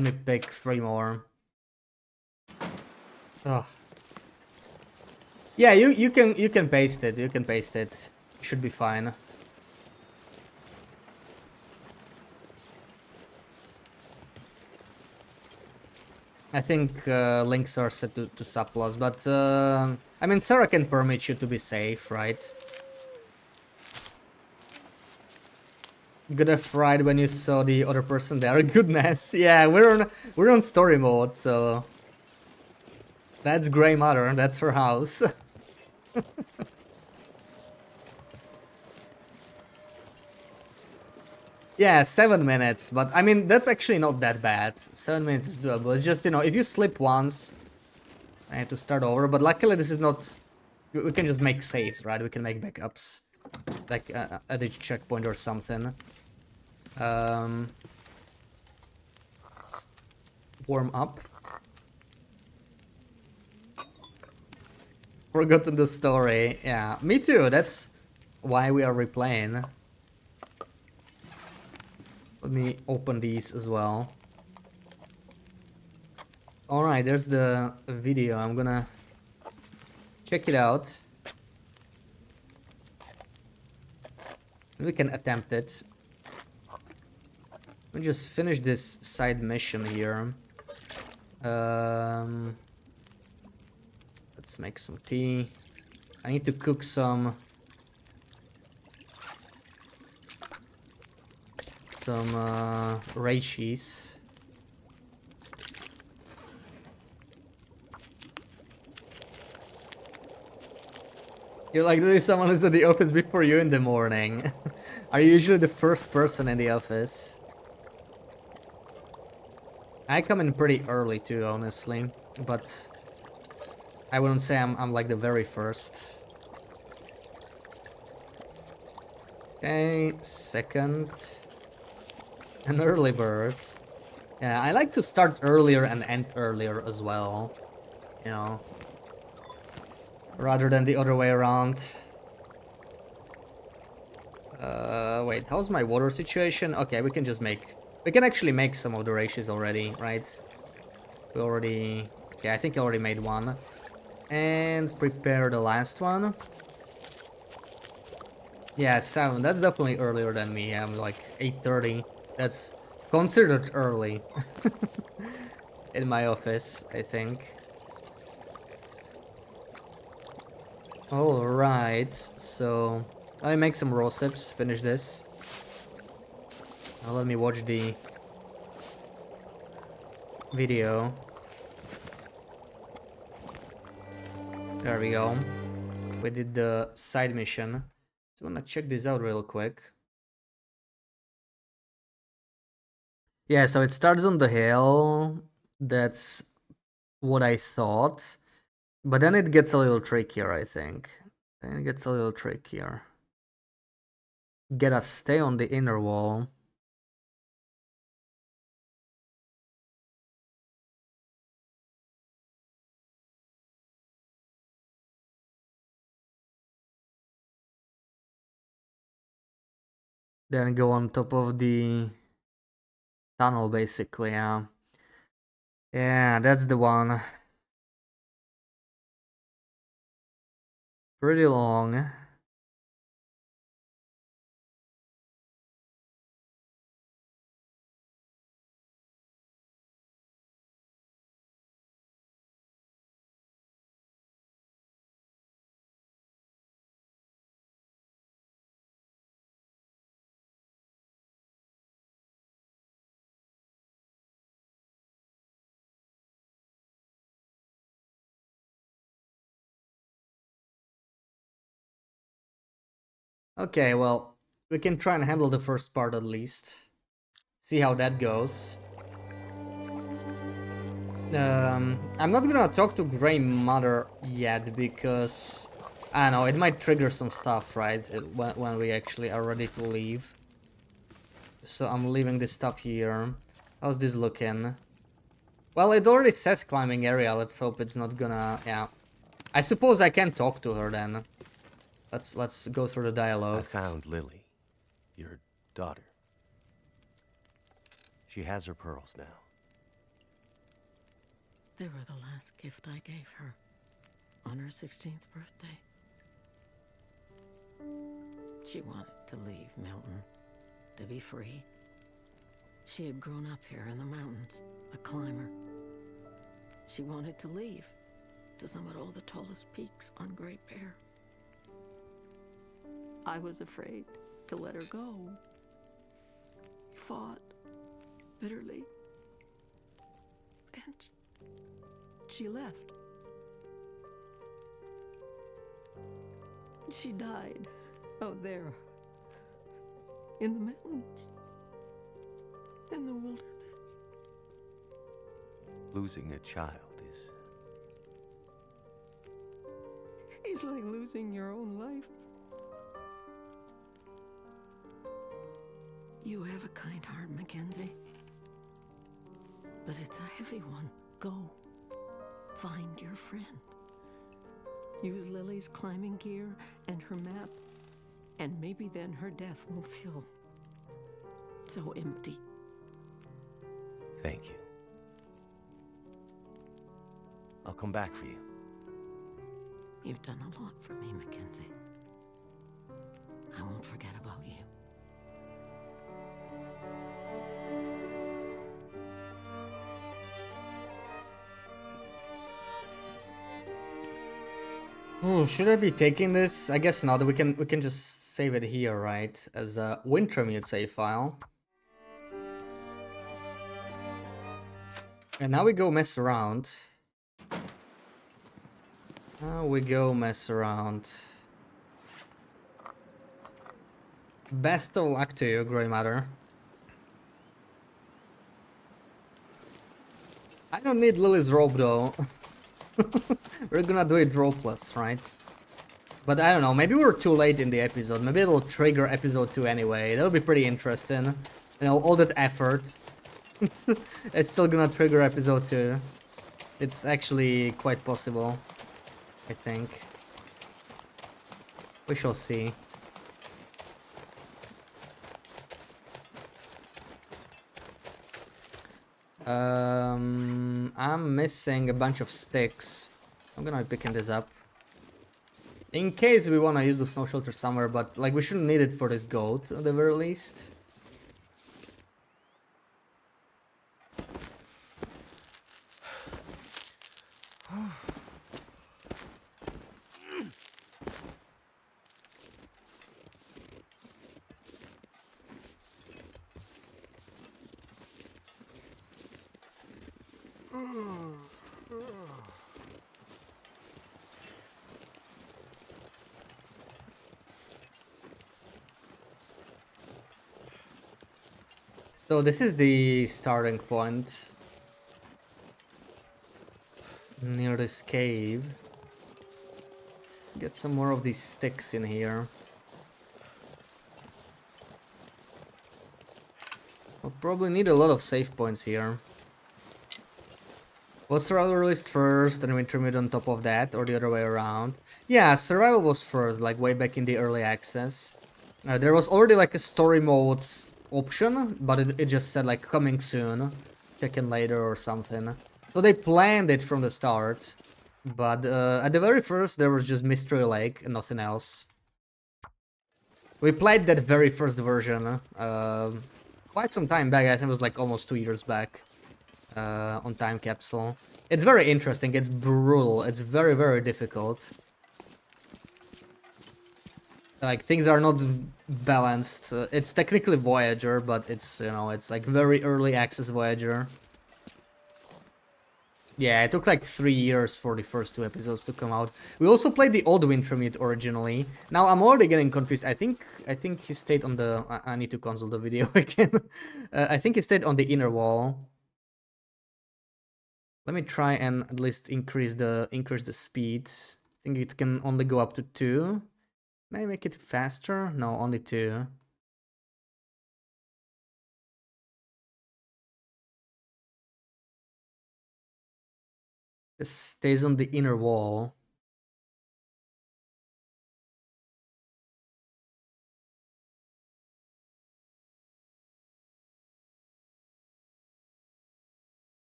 me pick 3 more. Ugh. Yeah, you can paste it. You can paste it. Should be fine. I think links are set to surplus, but I mean Sarah can permit you to be safe, right? Good have right when you saw the other person there. Goodness, yeah, we're on story mode, so that's Grey Mother. That's her house. Yeah, 7 minutes, but I mean that's actually not that bad. 7 minutes is doable. It's just, you know, if you slip once, I have to start over. But luckily this is not. We can just make saves, right? We can make backups, like at each checkpoint or something. Let's warm up. Forgotten the story. Yeah, me too. That's why we are replaying. Let me open these as well. Alright, there's the video. I'm gonna check it out. We can attempt it. Let me just finish this side mission here. Let's make some tea. I need to cook some reishi. You're like, there's someone who's at the office before you in the morning. Are you usually the first person in the office? I come in pretty early too, honestly, but I wouldn't say I'm like the very first. Okay, second. An early bird. Yeah, I like to start earlier and end earlier as well, you know, rather than the other way around. Wait, how's my water situation? Okay, we can actually make some of the ratios already, right? Okay, I think I already made one. And prepare the last one. Yeah, 7, that's definitely earlier than me. I'm like 8:30. That's considered early in my office, I think. Alright, so I make some raw sips, finish this. Now let me watch the video. There we go. We did the side mission. So I'm gonna check this out real quick. Yeah, so it starts on the hill. That's what I thought. But then it gets a little trickier, I think. Then it gets a little trickier. Get us stay on the inner wall. Then go on top of the tunnel, basically, yeah. Yeah, that's the one. Pretty long. Okay, well, we can try and handle the first part at least. See how that goes. I'm not gonna talk to Grey Mother yet because I don't know, it might trigger some stuff, right? When we actually are ready to leave. So I'm leaving this stuff here. How's this looking? Well, it already says climbing area. Let's hope it's not gonna, yeah. I suppose I can talk to her then. Let's go through the dialogue. I found Lily, your daughter. She has her pearls now. They were the last gift I gave her on her 16th birthday. She wanted to leave Milton, to be free. She had grown up here in the mountains, a climber. She wanted to leave, to summit all the tallest peaks on Great Bear. I was afraid to let her go. Fought bitterly. And she left. She died out there in the mountains, in the wilderness. Losing a child is... It's like losing your own life. You have a kind heart, Mackenzie. But it's a heavy one. Go. Find your friend. Use Lily's climbing gear and her map, and maybe then her death won't feel so empty. Thank you. I'll come back for you. You've done a lot for me, Mackenzie. I won't forget about you. Should I be taking this? I guess not. We can just save it here, right? As a Wintermute save file. And now we go mess around. Now we go mess around. Best of luck to you, Grey Matter. I don't need Lily's rope though. We're gonna do it ropeless, right? But I don't know, maybe we're too late in the episode. Maybe it'll trigger episode 2 anyway. That'll be pretty interesting. You know, all that effort. It's still gonna trigger episode 2. It's actually quite possible, I think. We shall see. I'm missing a bunch of sticks. I'm gonna be picking this up. In case we wanna use the snow shelter somewhere, but like we shouldn't need it for this goat at the very least. So this is the starting point near this cave. Get some more of these sticks in here. We'll probably need a lot of save points here. Was Survival released first and Wintermute on top of that, or the other way around? Yeah, Survival was first, like way back in the early access. There was already like a story mode option, but it just said like coming soon, check in later or something. So they planned it from the start, but at the very first there was just Mystery Lake and nothing else. We played that very first version quite some time back. I think it was like almost 2 years back on Time Capsule. It's very interesting. It's brutal. It's very, very difficult. Like, things are not balanced. It's technically Voyager, but it's, you know, it's like very early access Voyager. Yeah, it took like 3 years for the first 2 episodes to come out. We also played the old Wintermute originally. Now I'm already getting confused. I think he stayed on the. I need to consult the video again. I think he stayed on the inner wall. Let me try and at least increase the speed. I think it can only go up to 2. Can I make it faster? No, only 2. It stays on the inner wall.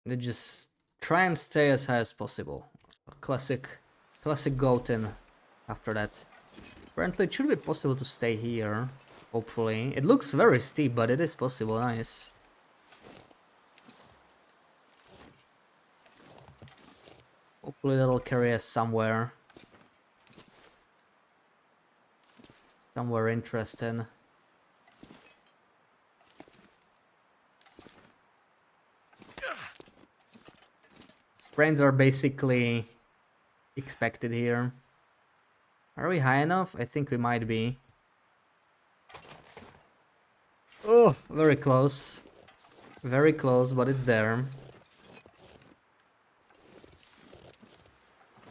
They just try and stay as high as possible. Classic Goten after that. Apparently it should be possible to stay here. Hopefully. It looks very steep, but it is possible. Nice. Hopefully that'll carry us somewhere. Somewhere interesting. Sprains are basically expected here. Are we high enough? I think we might be. Oh, very close. Very close, but it's there.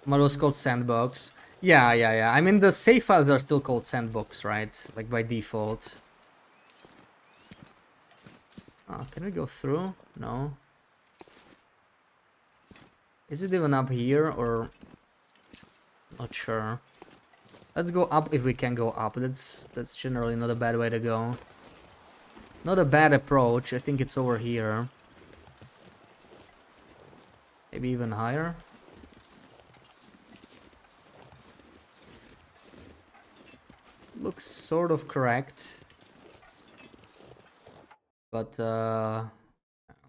What was called sandbox. Yeah. I mean, the save files are still called sandbox, right? Like by default. Can we go through? No. Is it even up here or... Not sure. Let's go up if we can go up. That's generally not a bad way to go. Not a bad approach. I think it's over here. Maybe even higher. Looks sort of correct. But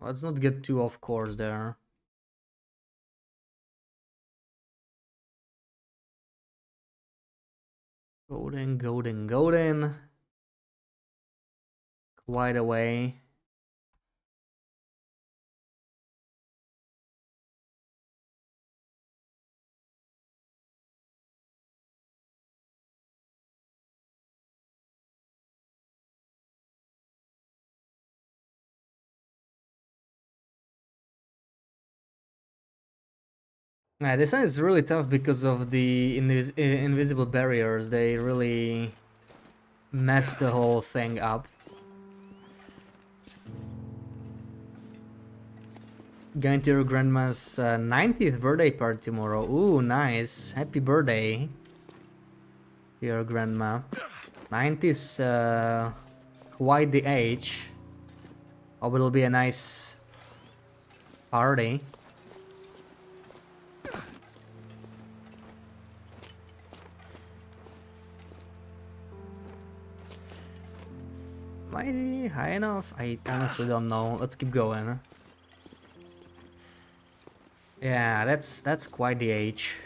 let's not get too off course there. Golden. Quite a way. Yeah, this one is really tough because of the invisible barriers. They really mess the whole thing up. Going to your grandma's 90th birthday party tomorrow. Ooh, nice. Happy birthday to your grandma. 90 is quite the age. Hope it'll be a nice party. Am I high enough? I honestly don't know. Let's keep going. Yeah, that's quite the age.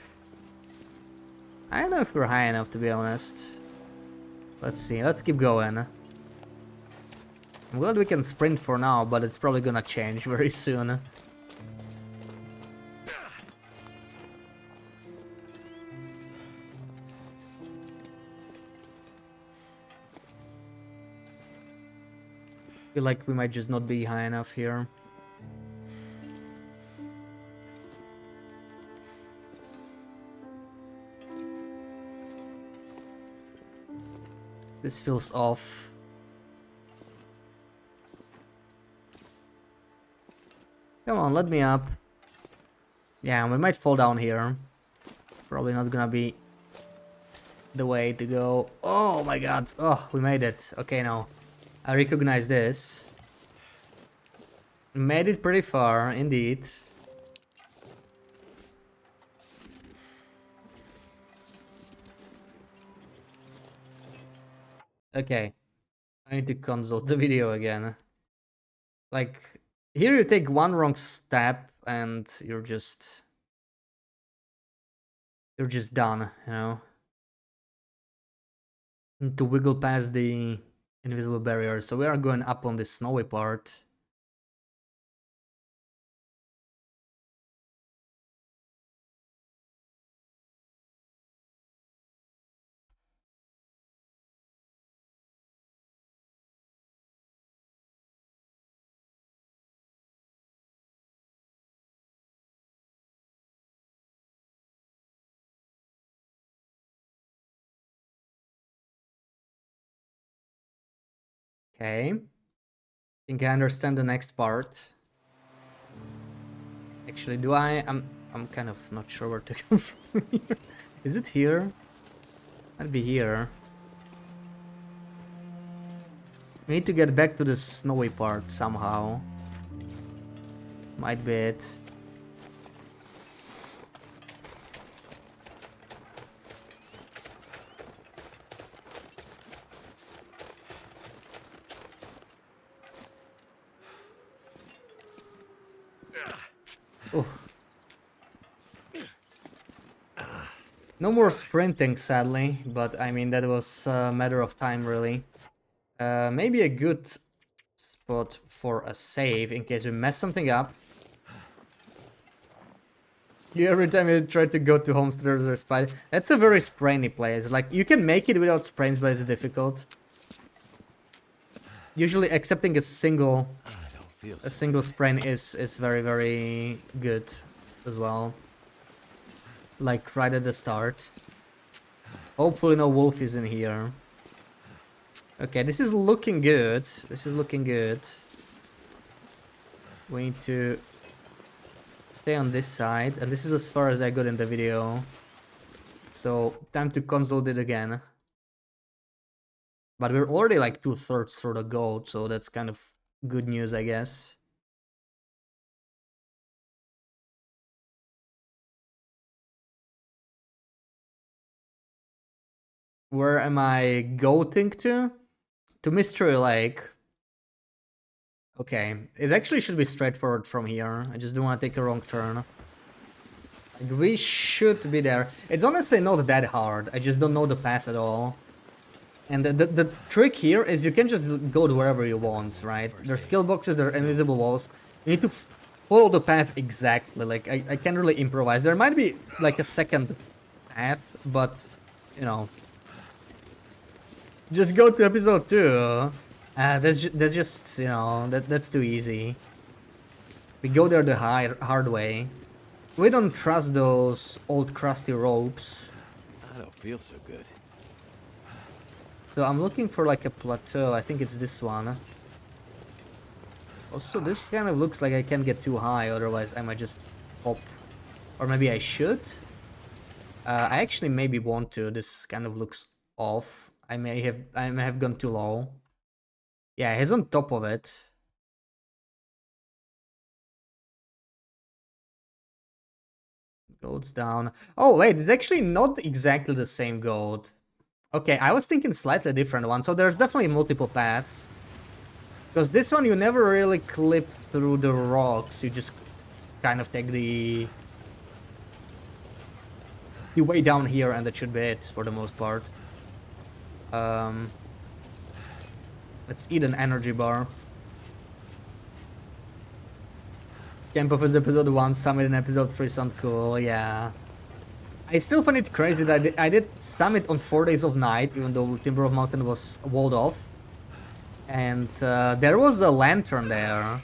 I don't know if we're high enough, to be honest. Let's see. Let's keep going. I'm glad we can sprint for now, but it's probably gonna change very soon. Feel like we might just not be high enough here. This feels off. Come on, let me up. Yeah, we might fall down here. It's probably not gonna be the way to go. Oh my god. Oh, we made it. Okay, now. I recognize this. Made it pretty far, indeed. Okay. I need to consult the video again. Like, here you take one wrong step and you're just done, you know? Need to wiggle past the invisible barrier. So we are going up on this snowy part. Okay. Think I understand the next part. Actually, do I? I'm kind of not sure where to go from here. Is it here? Might be here. We need to get back to the snowy part somehow. This might be it. Oh. No more sprinting, sadly, but I mean, that was a matter of time, really. Maybe a good spot for a save in case we mess something up. Every time you try to go to homesteaders or spy, that's a very sprainy place. Like, you can make it without sprains, but it's difficult. Usually accepting a single sprain is very, very good as well. Like right at the start. Hopefully no wolf is in here. Okay, this is looking good. This is looking good. We need to stay on this side, and this is as far as I got in the video. So time to consult it again. But we're already like 2/3 through the goat, so that's kind of good news, I guess. Where am I goating to? To Mystery Lake. Okay, it actually should be straightforward from here. I just don't want to take a wrong turn. Like, we should be there. It's honestly not that hard. I just don't know the path at all. And the trick here is you can just go to wherever you want, right? There's skill boxes, there are invisible walls. You need to follow the path exactly. Like, I can't really improvise. There might be like a second path, but, you know. Just go to episode 2. That's just, you know, that's too easy. We go there the hard way. We don't trust those old crusty ropes. I don't feel so good. So I'm looking for like a plateau. I think it's this one. Also, this kind of looks like I can't get too high, otherwise I might just pop. Or maybe I should? I actually maybe want to. This kind of looks off. I may have gone too low. Yeah, he's on top of it. Goat's down. Oh wait, it's actually not exactly the same goat. Okay, I was thinking slightly different one. So there's definitely multiple paths. Because this one you never really clip through the rocks. You just kind of take the way down here, and that should be it for the most part. Let's eat an energy bar. Camp of episode 1, Summit in episode 3 sound cool, yeah. I still find it crazy that I did Summit on 4 days of night, even though Timber of Mountain was walled off. And there was a lantern there.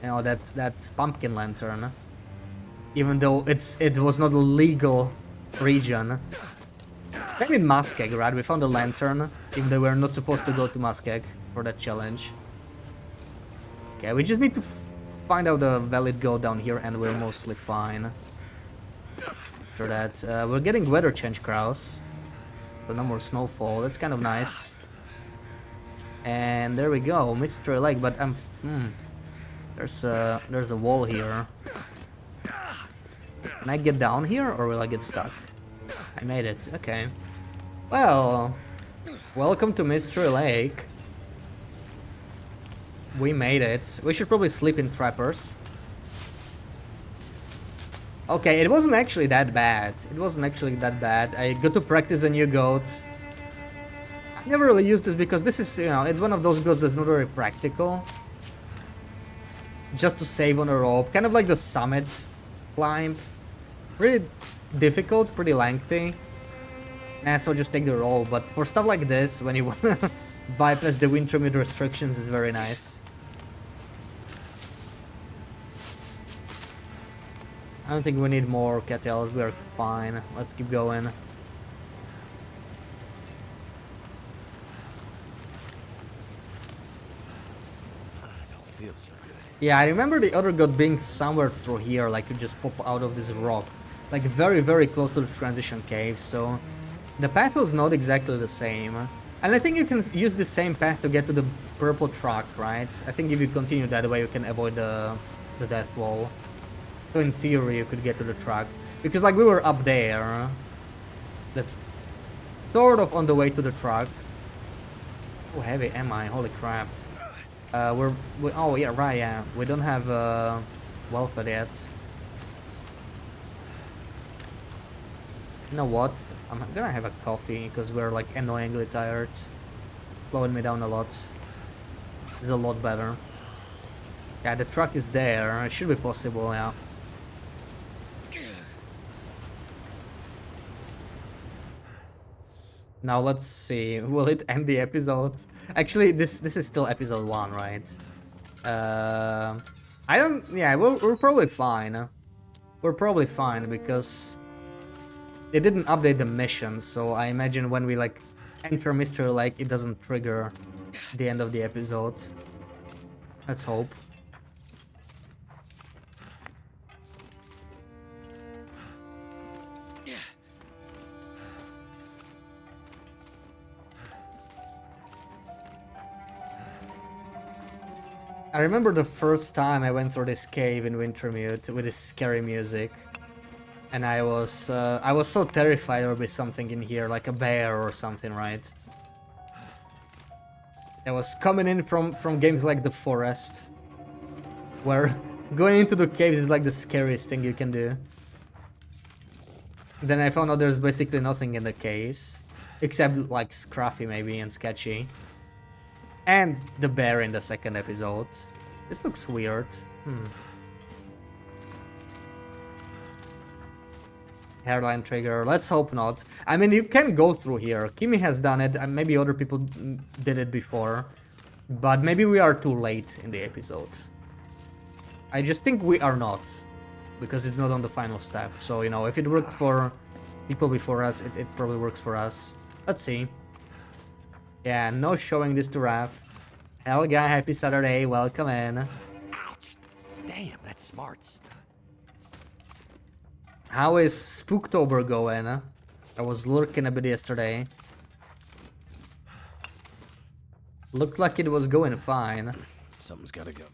You know, that pumpkin lantern. Even though it was not a legal region. Same in Muskeg, right? We found a lantern, even though we're not supposed to go to Muskeg for that challenge. Okay, we just need to find out the valid go down here and we're mostly fine. After that, we're getting weather change crows. So no more snowfall, that's kind of nice. And there we go, Mystery Lake, but there's a wall here. Can I get down here or will I get stuck? I made it, okay. Well, welcome to Mystery Lake. We made it. We should probably sleep in trappers. Okay, it wasn't actually that bad. It wasn't actually that bad. I got to practice a new goat. I never really used this because this is, you know, it's one of those goats that's not very practical. Just to save on a rope. Kind of like the summit climb. Pretty difficult, pretty lengthy. So just take the roll. But for stuff like this, when you want to bypass the Wintermute restrictions, is very nice. I don't think we need more cattails, we're fine. Let's keep going. I don't feel so good. Yeah, I remember the other god being somewhere through here, like you just pop out of this rock. Like very, very close to the transition cave, so... The path was not exactly the same. And I think you can use the same path to get to the purple truck, right? I think if you continue that way, you can avoid the death wall. So in theory, you could get to the truck. Because like we were up there. That's sort of on the way to the truck. How heavy am I? Holy crap. Oh yeah, right, yeah. We don't have welfare yet. You know what? I'm gonna have a coffee because we're like annoyingly tired. Slowing me down a lot. This is a lot better. Yeah, the truck is there. It should be possible, yeah. Now let's see. Will it end the episode? Actually, this is still episode 1, right? I don't. Yeah, we're probably fine. We're probably fine because they didn't update the mission, so I imagine when we like enter Mystery Lake, it doesn't trigger the end of the episode. Let's hope. I remember the first time I went through this cave in Wintermute with this scary music. And I was so terrified there would be something in here, like a bear or something, right? That was coming in from games like The Forest, where going into the caves is like the scariest thing you can do. Then I found out there's basically nothing in the caves, except like Scruffy maybe and Sketchy. And the bear in the second episode. This looks weird. Hairline trigger, let's hope not. I mean, you can go through here. Kimi has done it, and maybe other people did it before. But maybe we are too late in the episode. I just think we are not. Because it's not on the final step. So, you know, if it worked for people before us, it probably works for us. Let's see. Yeah, no showing this to Raph. Helga, happy Saturday, welcome in. Ouch! Damn, that's smarts. How is Spooktober going? I was lurking a bit yesterday. Looked like it was going fine. Something's gotta go.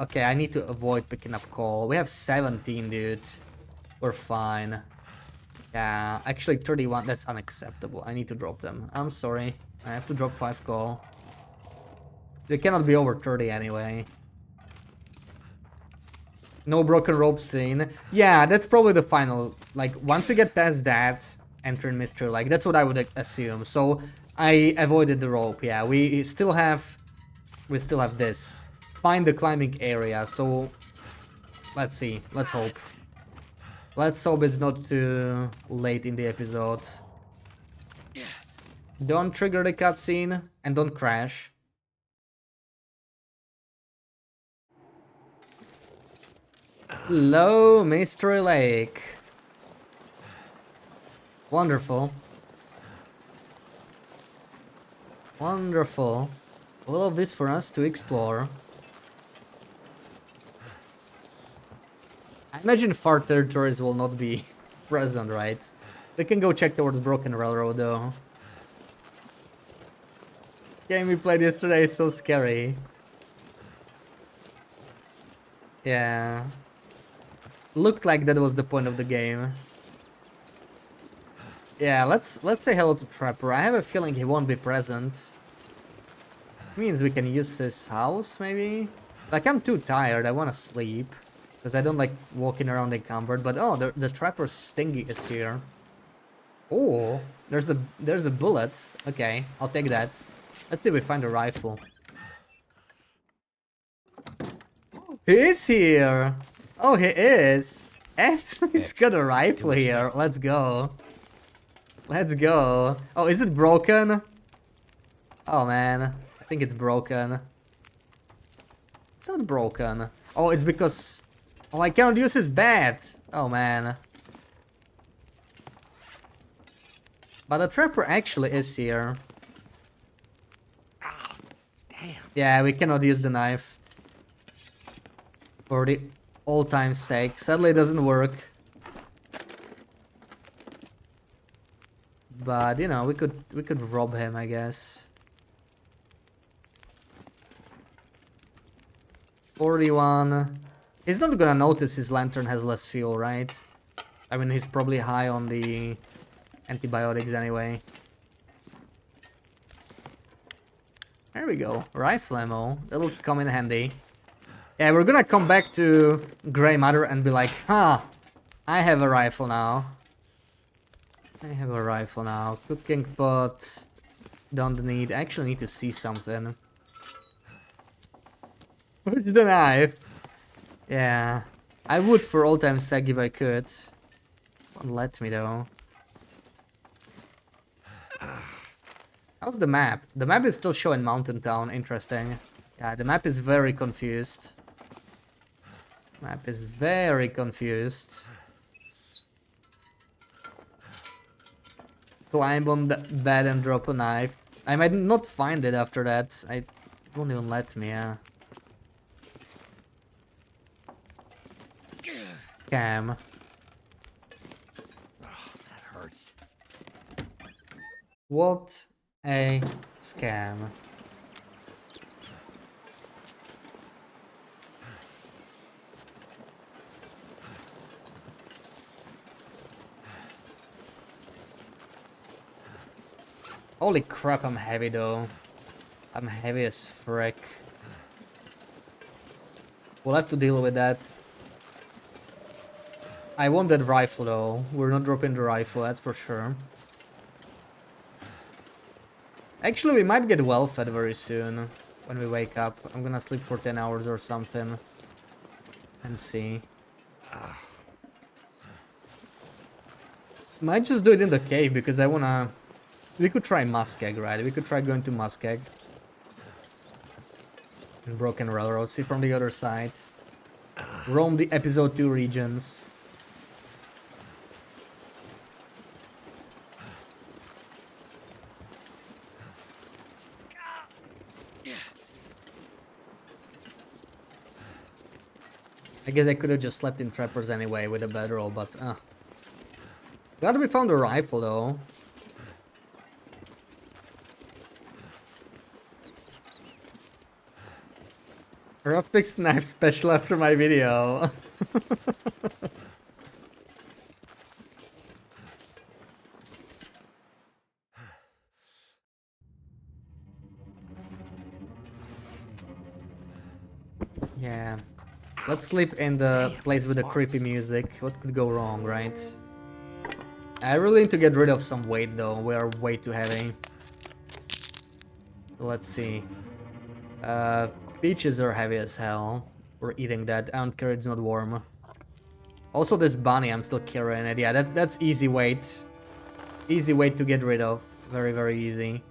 Okay, I need to avoid picking up coal. We have 17, dude. We're fine. Yeah, actually 31, that's unacceptable. I need to drop them. I'm sorry. I have to drop 5 coal. They cannot be over 30 anyway. No broken rope scene. Yeah, that's probably the final. Like, once you get past that, enter in Mystery Lake. That's what I would assume. So, I avoided the rope, yeah. We still have this. Find the climbing area, so... Let's see. Let's hope. Let's hope it's not too late in the episode. Don't trigger the cutscene, and don't crash. Hello, Mystery Lake. Wonderful. Wonderful. All of this for us to explore. I imagine far territories will not be present, right? We can go check towards Broken Railroad, though. Game we played yesterday, it's so scary. Yeah. Looked like that was the point of the game. Yeah, let's say hello to Trapper. I have a feeling he won't be present. Means we can use his house, maybe? Like, I'm too tired, I wanna sleep. Because I don't like walking around encumbered, but oh, the Trapper Stingy is here. Oh, there's a bullet. Okay, I'll take that. Let's see if we find a rifle. He is here! Oh, he is! And he's got a rifle here. Let's go. Let's go. Oh, is it broken? Oh, man. I think it's broken. It's not broken. Oh, it's because... Oh, I cannot use his bat. Oh, man. But the Trapper actually is here. Damn. Yeah, we cannot use the knife. For the old time's sake. Sadly, it doesn't work. But, you know, we could rob him, I guess. 41. He's not gonna notice his lantern has less fuel, right? I mean, he's probably high on the antibiotics anyway. There we go. Rifle ammo. That'll come in handy. Yeah, we're gonna come back to Grey Mother and be like, huh, I have a rifle now. I have a rifle now. Cooking pot. Don't need. I actually need to see something. Where's the knife? Yeah. I would for all time's sake if I could. Won't let me though. How's the map? The map is still showing Mountain Town. Interesting. Yeah, the map is very confused. Map is very confused. Climb on the bed and drop a knife. I might not find it after that. I won't even let me, yeah. Scam. Oh, that hurts. What a scam. Holy crap, I'm heavy though. I'm heavy as frick. We'll have to deal with that. I want that rifle though. We're not dropping the rifle, that's for sure. Actually, we might get well fed very soon when we wake up. I'm gonna sleep for 10 hours or something. And see. Might just do it in the cave because I wanna... We could try Muskeg, right? We could try going to Muskeg. And Broken Railroad, see from the other side. Roam the episode 2 regions. I guess I could have just slept in Trappers anyway with a bedroll, but glad we found a rifle though. Rough fixed knife special after my video. Yeah. Let's sleep in the place with the creepy music. What could go wrong, right? I really need to get rid of some weight though. We are way too heavy. Let's see. Peaches are heavy as hell. We're eating that. I don't care, it's not warm. Also this bunny, I'm still carrying it. Yeah, that's easy weight. Easy weight to get rid of. Very, very easy.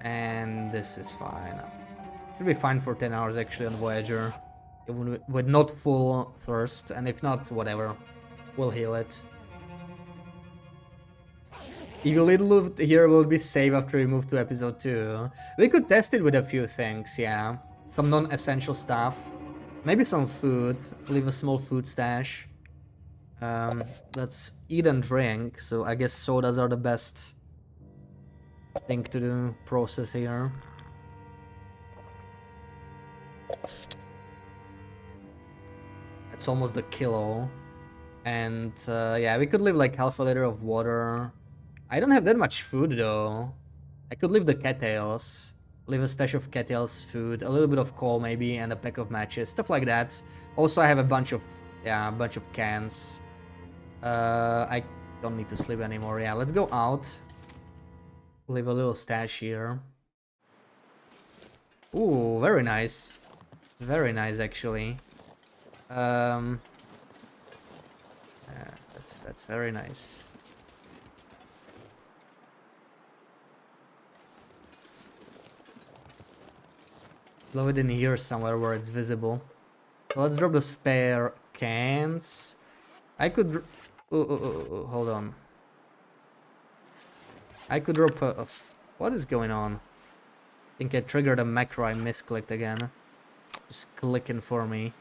And this is fine. Should be fine for 10 hours actually on Voyager. Even with not full thirst, and if not, whatever. We'll heal it. Evil little loot here will be safe after we move to episode 2. We could test it with a few things, yeah. Some non-essential stuff. Maybe some food. Leave a small food stash. Let's eat and drink. So I guess sodas are the best thing to do, process here. It's almost a kilo. And yeah, we could leave like half a liter of water. I don't have that much food though. I could leave the cattails. Leave a stash of cattails food, a little bit of coal maybe, and a pack of matches, stuff like that. Also, I have a bunch of cans. I don't need to sleep anymore. Yeah, let's go out. Leave a little stash here. Ooh, very nice. Very nice actually. That's very nice. Blow it in here somewhere where it's visible. So let's drop the spare cans. I could... hold on. I could drop what is going on? I think I triggered a macro. I misclicked again. Just clicking for me.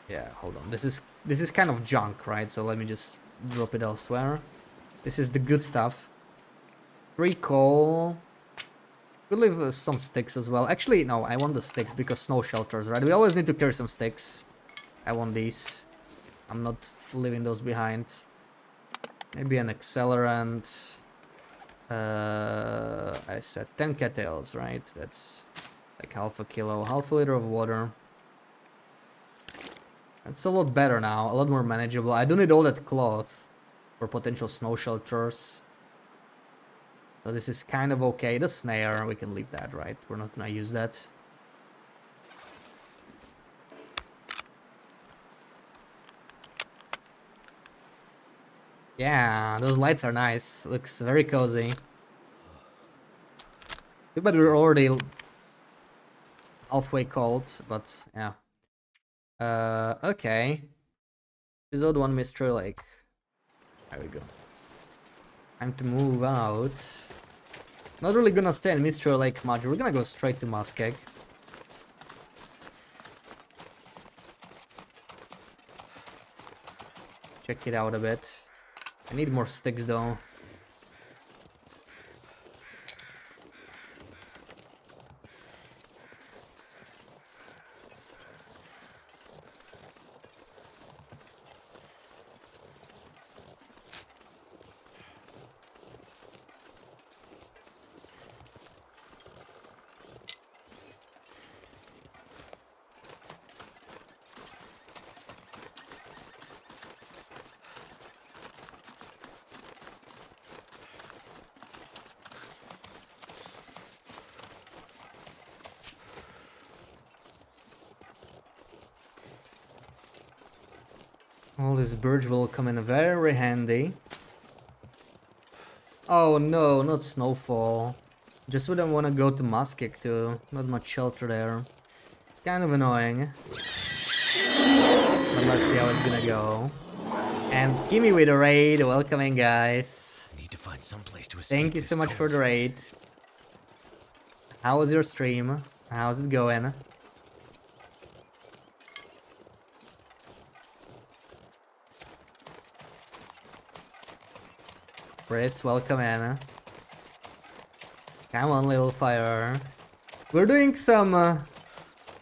Yeah, hold on. This is kind of junk, right? So let me just drop it elsewhere. This is the good stuff. 3 coal. We'll leave some sticks as well. Actually, no, I want the sticks because snow shelters, right? We always need to carry some sticks. I want these. I'm not leaving those behind. Maybe an accelerant. I said 10 cattails, right? That's like half a kilo, half a liter of water. That's a lot better now, a lot more manageable. I don't need all that cloth for potential snow shelters. So this is kind of okay. The snare, we can leave that, right? We're not gonna use that. Yeah, those lights are nice. Looks very cozy. But we're already halfway cold, but yeah. Okay. Episode 1 Mystery Lake. There we go. Time to move out. Not really gonna stay in Mystery Lake much. We're gonna go straight to Muskeg. Check it out a bit. I need more sticks though. All this birch will come in very handy. Oh no, not snowfall. Just wouldn't want to go to Muskeg too. Not much shelter there. It's kind of annoying. But let's see how it's gonna go. And Kimmy with a raid. Welcome in, guys. Need to find some place to escape. Thank you so much for the raid. How was your stream? How's it going? Chris, welcome in. Come on, little fire. We're doing some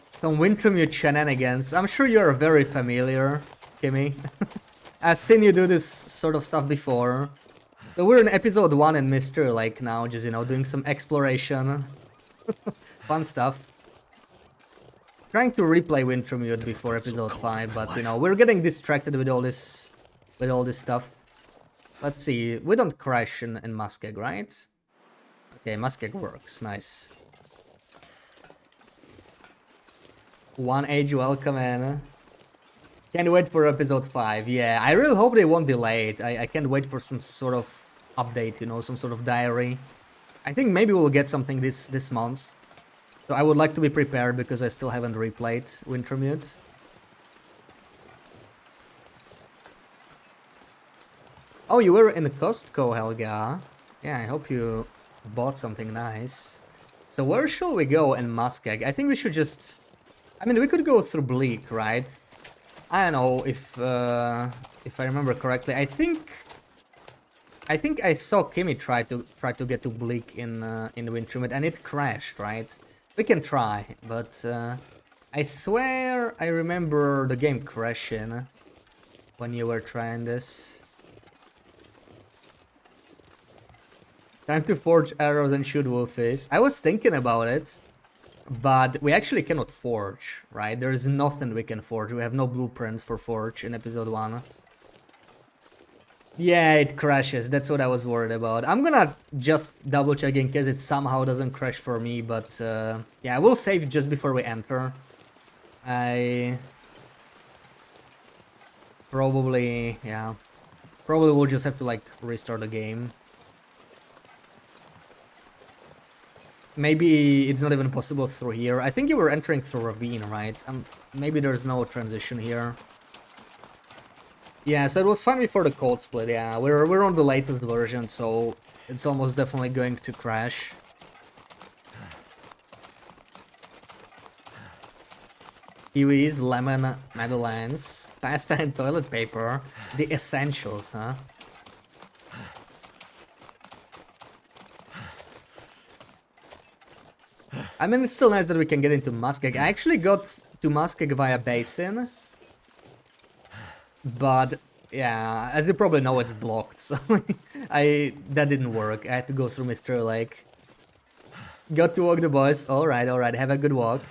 Wintermute shenanigans. I'm sure you're very familiar, Kimmy. I've seen you do this sort of stuff before. So we're in episode 1 in Mystery Lake now, just, you know, doing some exploration. Fun stuff. Trying to replay Wintermute before episode 5, but, you know, we're getting distracted with all this stuff. Let's see, we don't crash in Muskeg, right? Okay, Muskeg works, nice. One Age, welcome in. Can't wait for episode 5, yeah. I really hope they won't delay it. I can't wait for some sort of update, you know, some sort of diary. I think maybe we'll get something this month. So I would like to be prepared because I still haven't replayed Wintermute. Oh, you were in Costco, Helga. Yeah, I hope you bought something nice. So where shall we go in Muskeg? I think we should just... I mean, we could go through Bleak, right? I don't know if I remember correctly. I think I saw Kimmy try to get to Bleak in Wintermute, and it crashed, right? We can try, but I swear I remember the game crashing when you were trying this. Time to forge arrows and shoot wolfies. I was thinking about it, but we actually cannot forge, right? There is nothing we can forge. We have no blueprints for forge in episode 1. Yeah, it crashes. That's what I was worried about. I'm gonna just double check in case it somehow doesn't crash for me, but yeah, I will save just before we enter. I probably, yeah, probably will just have to like restart the game. Maybe it's not even possible through here. I think you were entering through ravine, right? Maybe there's no transition here. Yeah, so it was fine before the code split. Yeah, we're on the latest version, so it's almost definitely going to crash. Kiwis, lemon, Madeleines, pasta and toilet paper. The essentials, huh? I mean, it's still nice that we can get into Muskeg. I actually got to Muskeg via Basin. But, yeah, as you probably know, it's blocked, so that didn't work. I had to go through Mystery Lake. Got to walk the boys. Alright, have a good walk.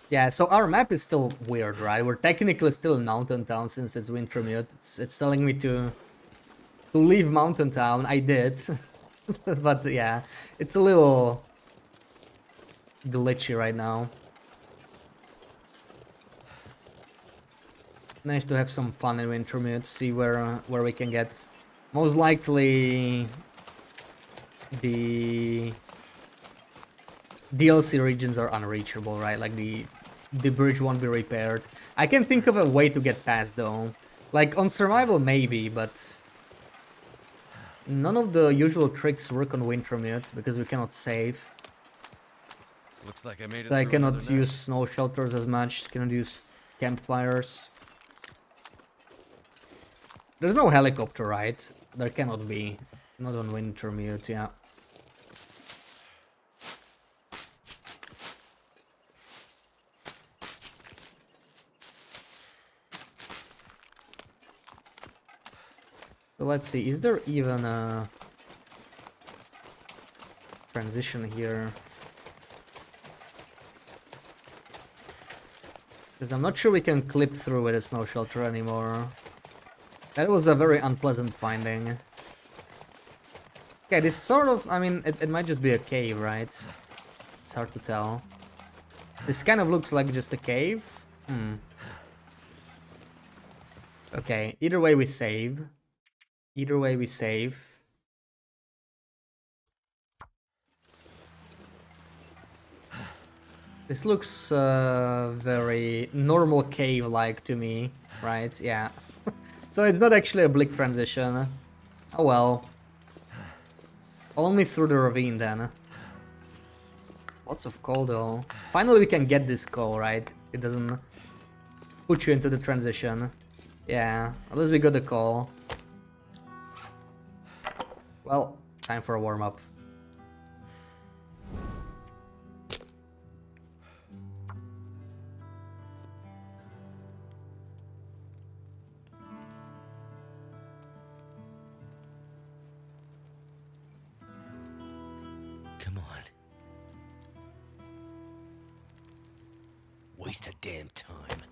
Yeah, so our map is still weird, right? We're technically still in Mountain Town since it's Wintermute. It's telling me to leave Mountain Town. I did. But yeah, it's a little glitchy right now. Nice to have some fun in Wintermute, see where we can get. Most likely the DLC regions are unreachable, right? Like the bridge won't be repaired. I can think of a way to get past though. Like on survival maybe, but none of the usual tricks work on Wintermute because we cannot save. Looks like I made it. So I cannot use snow shelters as much, cannot use campfires. There's no helicopter, right? There cannot be. Not on Wintermute, yeah. So let's see, is there even a transition here? Because I'm not sure we can clip through with a snow shelter anymore. That was a very unpleasant finding. Okay, this sort of, I mean, it might just be a cave, right? It's hard to tell. This kind of looks like just a cave. Okay, either way we save. Either way we save. This looks very normal cave-like to me, right? Yeah. So it's not actually a bleak transition. Oh well. Only through the ravine then. Lots of coal though. Finally we can get this coal, right? It doesn't put you into the transition. Yeah, at least we got the coal. Well, time for a warm-up. Come on. Waste of damn time.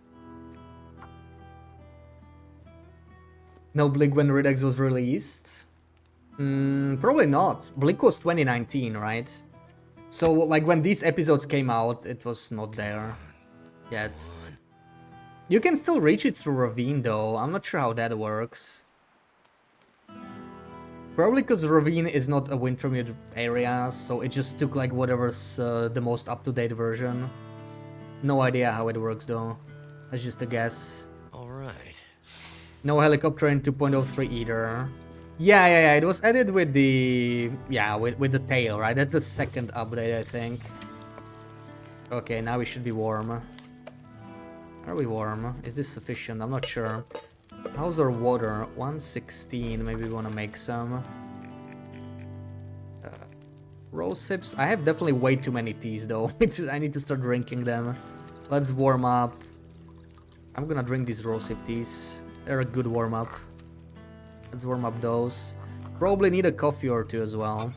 No Bleak when Redux was released? Probably not. Bleak was 2019, right? So, like, when these episodes came out, it was not there yet. You can still reach it through Ravine, though. I'm not sure how that works. Probably because Ravine is not a Wintermute area, so it just took, like, whatever's the most up-to-date version. No idea how it works, though. That's just a guess. All right. No helicopter in 2.03 either. Yeah, it was added with the... Yeah, with the tail, right? That's the second update, I think. Okay, now we should be warm. Are we warm? Is this sufficient? I'm not sure. How's our water? 116. Maybe we want to make some. Rose hips. I have definitely way too many teas, though. I need to start drinking them. Let's warm up. I'm gonna drink these rosehip teas. They're a good warm-up. Let's warm up those. Probably need a coffee or two as well.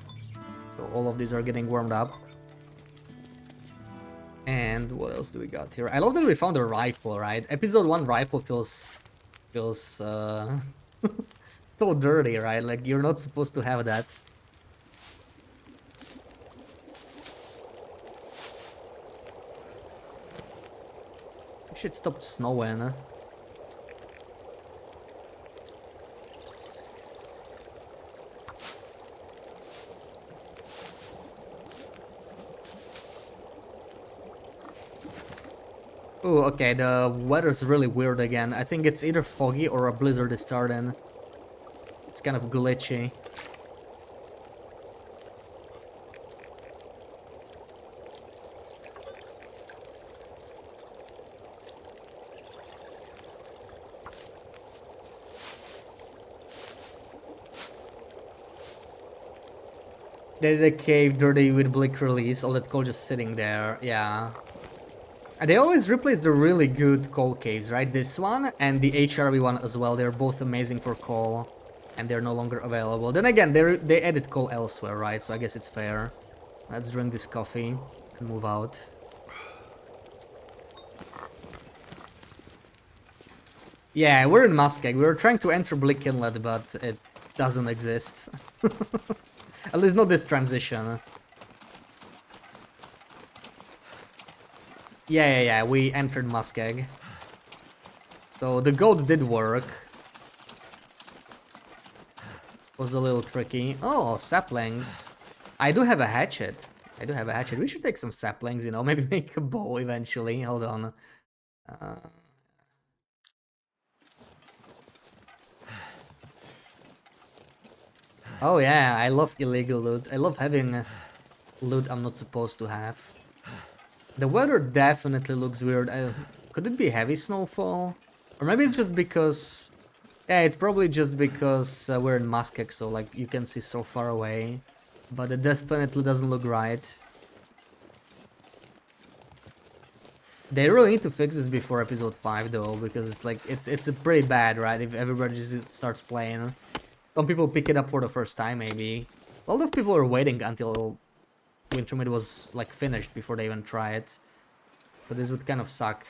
So all of these are getting warmed up. And what else do we got here? I love that we found a rifle, right? Episode 1 rifle feels so dirty, right? Like you're not supposed to have that. Shit stopped snowing. Oh, okay, the weather's really weird again. I think it's either foggy or a blizzard is starting. It's kind of glitchy. The cave dirty with Blick release, all that coal just sitting there, yeah. And they always replace the really good coal caves, right? This one and the HRV one as well, they're both amazing for coal. And they're no longer available. Then again, they added coal elsewhere, right? So I guess it's fair. Let's drink this coffee and move out. Yeah, we're in Muskeg. We were trying to enter Blick Inlet, but it doesn't exist. At least not this transition. Yeah, we entered Muskeg. So the goat did work. Was a little tricky. Oh, saplings. I do have a hatchet. We should take some saplings, you know, maybe make a bow eventually. Hold on. Oh yeah, I love illegal loot. I love having loot I'm not supposed to have. The weather definitely looks weird. Could it be heavy snowfall? Or maybe it's just because... Yeah, it's probably just because we're in Muskeg, so like you can see so far away. But it definitely doesn't look right. They really need to fix it before episode 5 though, because it's like it's pretty bad, right? If everybody just starts playing. Some people pick it up for the first time, maybe. A lot of people are waiting until Wintermute was like finished before they even try it. So this would kind of suck.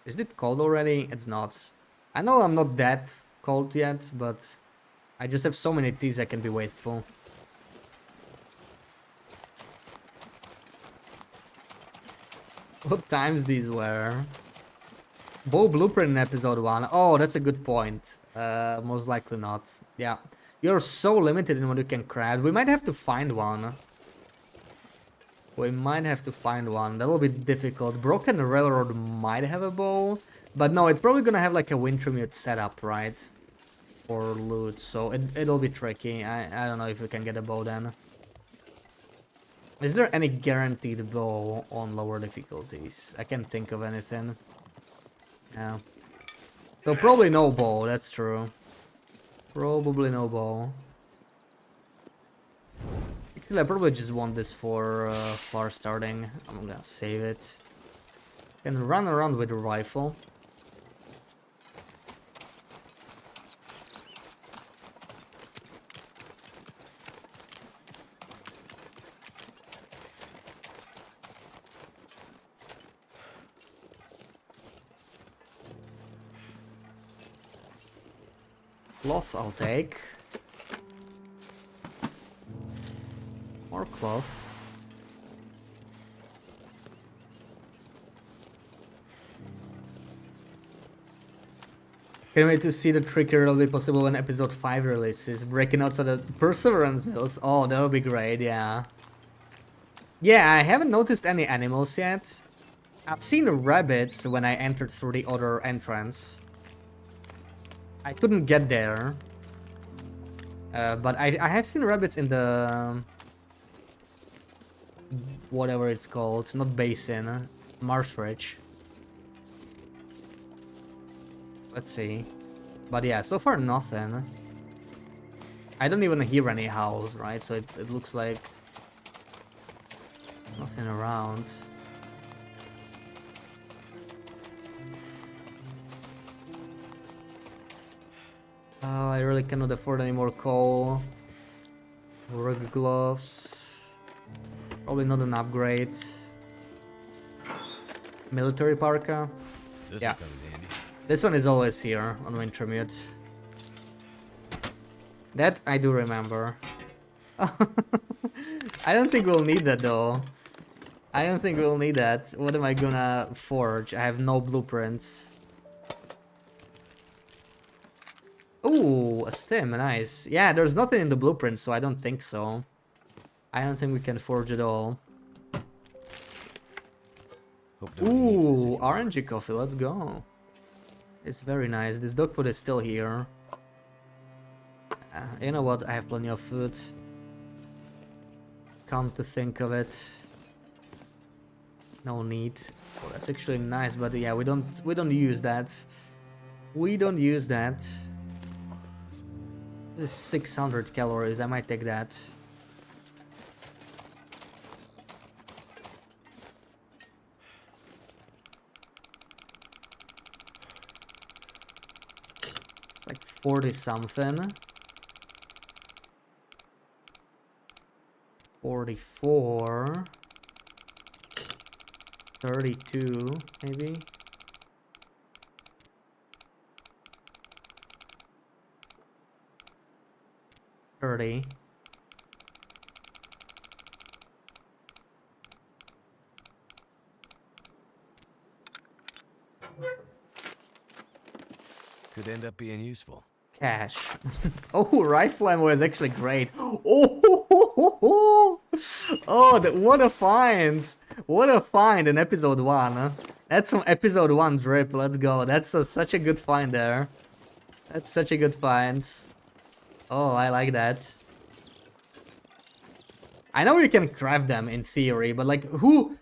Is it cold already? It's not. I know I'm not that cold yet, but I just have so many teas I can be wasteful. What times these were? Bow blueprint in episode 1. Oh, that's a good point. Most likely not. Yeah. You're so limited in what you can craft. We might have to find one. That'll be difficult. Broken Railroad might have a bow. But no, it's probably gonna have like a Wintermute setup, right? For loot. So it'll be tricky. I don't know if we can get a bow then. Is there any guaranteed bow on lower difficulties? I can't think of anything. Yeah. So probably no bow, that's true. Probably no bow. Actually, I probably just want this for far starting. I'm gonna save it. Can run around with a rifle. Cloth I'll take. More cloth. Can't wait to see the trigger. It'll be possible when episode 5 releases. Breaking outside the Perseverance mills. Oh, that'll be great, yeah. Yeah, I haven't noticed any animals yet. I've seen rabbits when I entered through the other entrance. I couldn't get there. But I have seen rabbits in the... whatever it's called. Not basin. Marsh ridge. Let's see. But yeah, so far nothing. I don't even hear any howls, right? So it looks like... there's nothing around. Oh, I really cannot afford any more coal. Work gloves. Probably not an upgrade. Military parka. This Yeah. will come in handy. This one is always here on Wintermute. That I do remember. I don't think we'll need that though. I don't think we'll need that. What am I gonna forge? I have no blueprints. Ooh, a stem, nice. Yeah, there's nothing in the blueprint, so I don't think so. I don't think we can forge it all. Hope nobody needs this Ooh, anymore. orangey coffee, let's go. It's very nice. This dog food is still here. You know what? I have plenty of food. Come to think of it. No need. Oh, that's actually nice, but yeah, we don't use that. We don't use that. This is 600 calories. I might take that. It's like 40 something. 44. 32 maybe. $30. Could end up being useful. Cash. Oh, rifle ammo is actually great. Oh, oh, what a find! What a find in episode 1. That's some episode 1 drip. Let's go. That's such a good find there. That's such a good find. Oh, I like that. I know you can craft them in theory, but like, who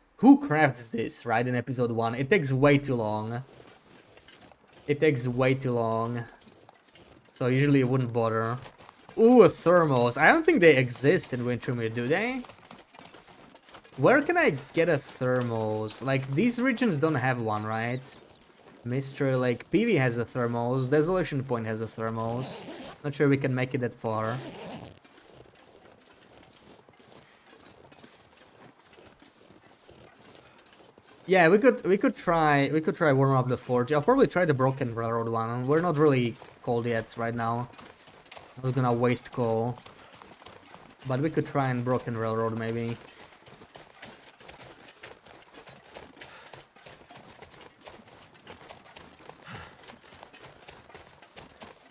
crafts this, right, in episode 1? It takes way too long. It takes way too long. So usually it wouldn't bother. Ooh, a thermos. I don't think they exist in Wintermute, do they? Where can I get a thermos? Like, these regions don't have one, right? Mystery Lake PV has a thermos. Desolation Point has a thermos. Not sure we can make it that far. Yeah, we could try warm up the forge. I'll probably try the Broken Railroad one. We're not really cold yet right now. I was gonna waste coal. But we could try and Broken Railroad maybe.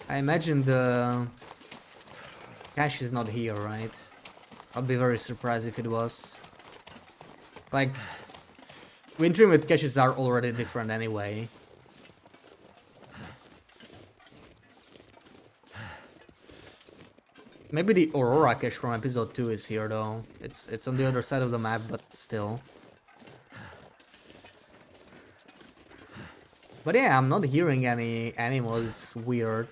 I imagine the cache is not here, right? I'd be very surprised if it was. Like, Wintermute caches are already different anyway. Maybe the Aurora cache from episode 2 is here though. It's on the other side of the map, but still. But yeah, I'm not hearing any animals, it's weird.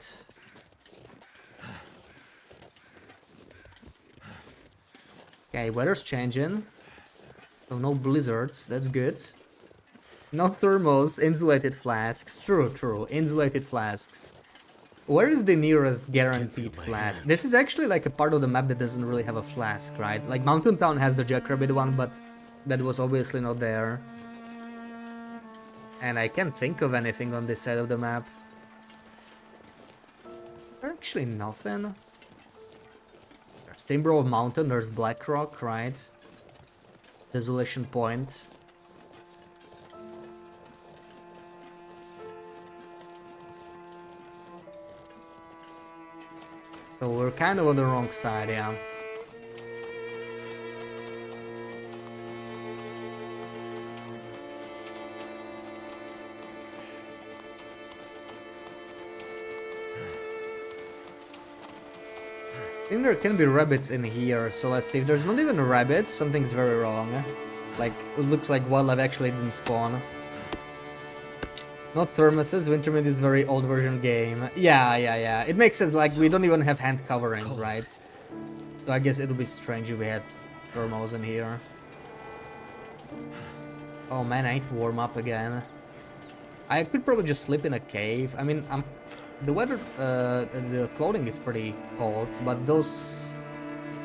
Okay, weather's changing. So no blizzards, that's good. No thermals, insulated flasks. True, insulated flasks. Where is the nearest guaranteed flask? This is actually like a part of the map that doesn't really have a flask, right? Like Mountain Town has the Jackrabbit one, but that was obviously not there. And I can't think of anything on this side of the map. There's actually nothing. There's Timber Mountain, there's Black Rock, right? Desolation Point. So we're kind of on the wrong side, yeah. think there can be rabbits in here, so let's see. If there's not even rabbits, something's very wrong. Like, it looks like wildlife actually didn't spawn. Not thermoses, Wintermute is very old version game. Yeah. It makes sense, like, we don't even have hand coverings, right? So I guess it would be strange if we had thermals in here. Oh man, I need to warm up again. I could probably just sleep in a cave. I mean, the weather, the clothing is pretty cold, but those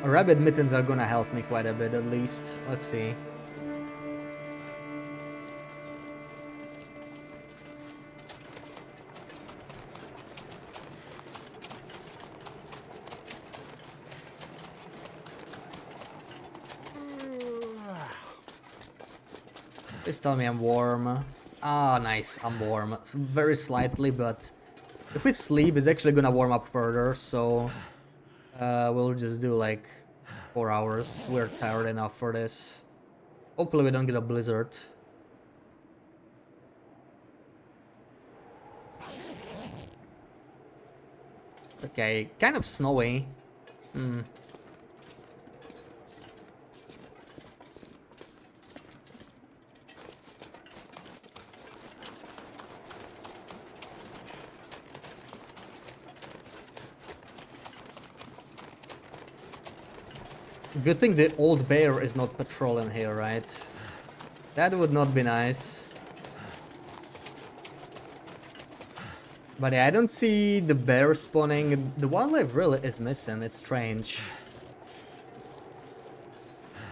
rabbit mittens are gonna help me quite a bit at least. Let's see. Please tell me I'm warm. Ah, nice, I'm warm. Very slightly, but if we sleep, it's actually gonna warm up further, so we'll just do like 4 hours. We're tired enough for this. Hopefully we don't get a blizzard. Okay, kind of snowy. Good thing the old bear is not patrolling here, right? That would not be nice. But yeah, I don't see the bear spawning. The wildlife really is missing. It's strange.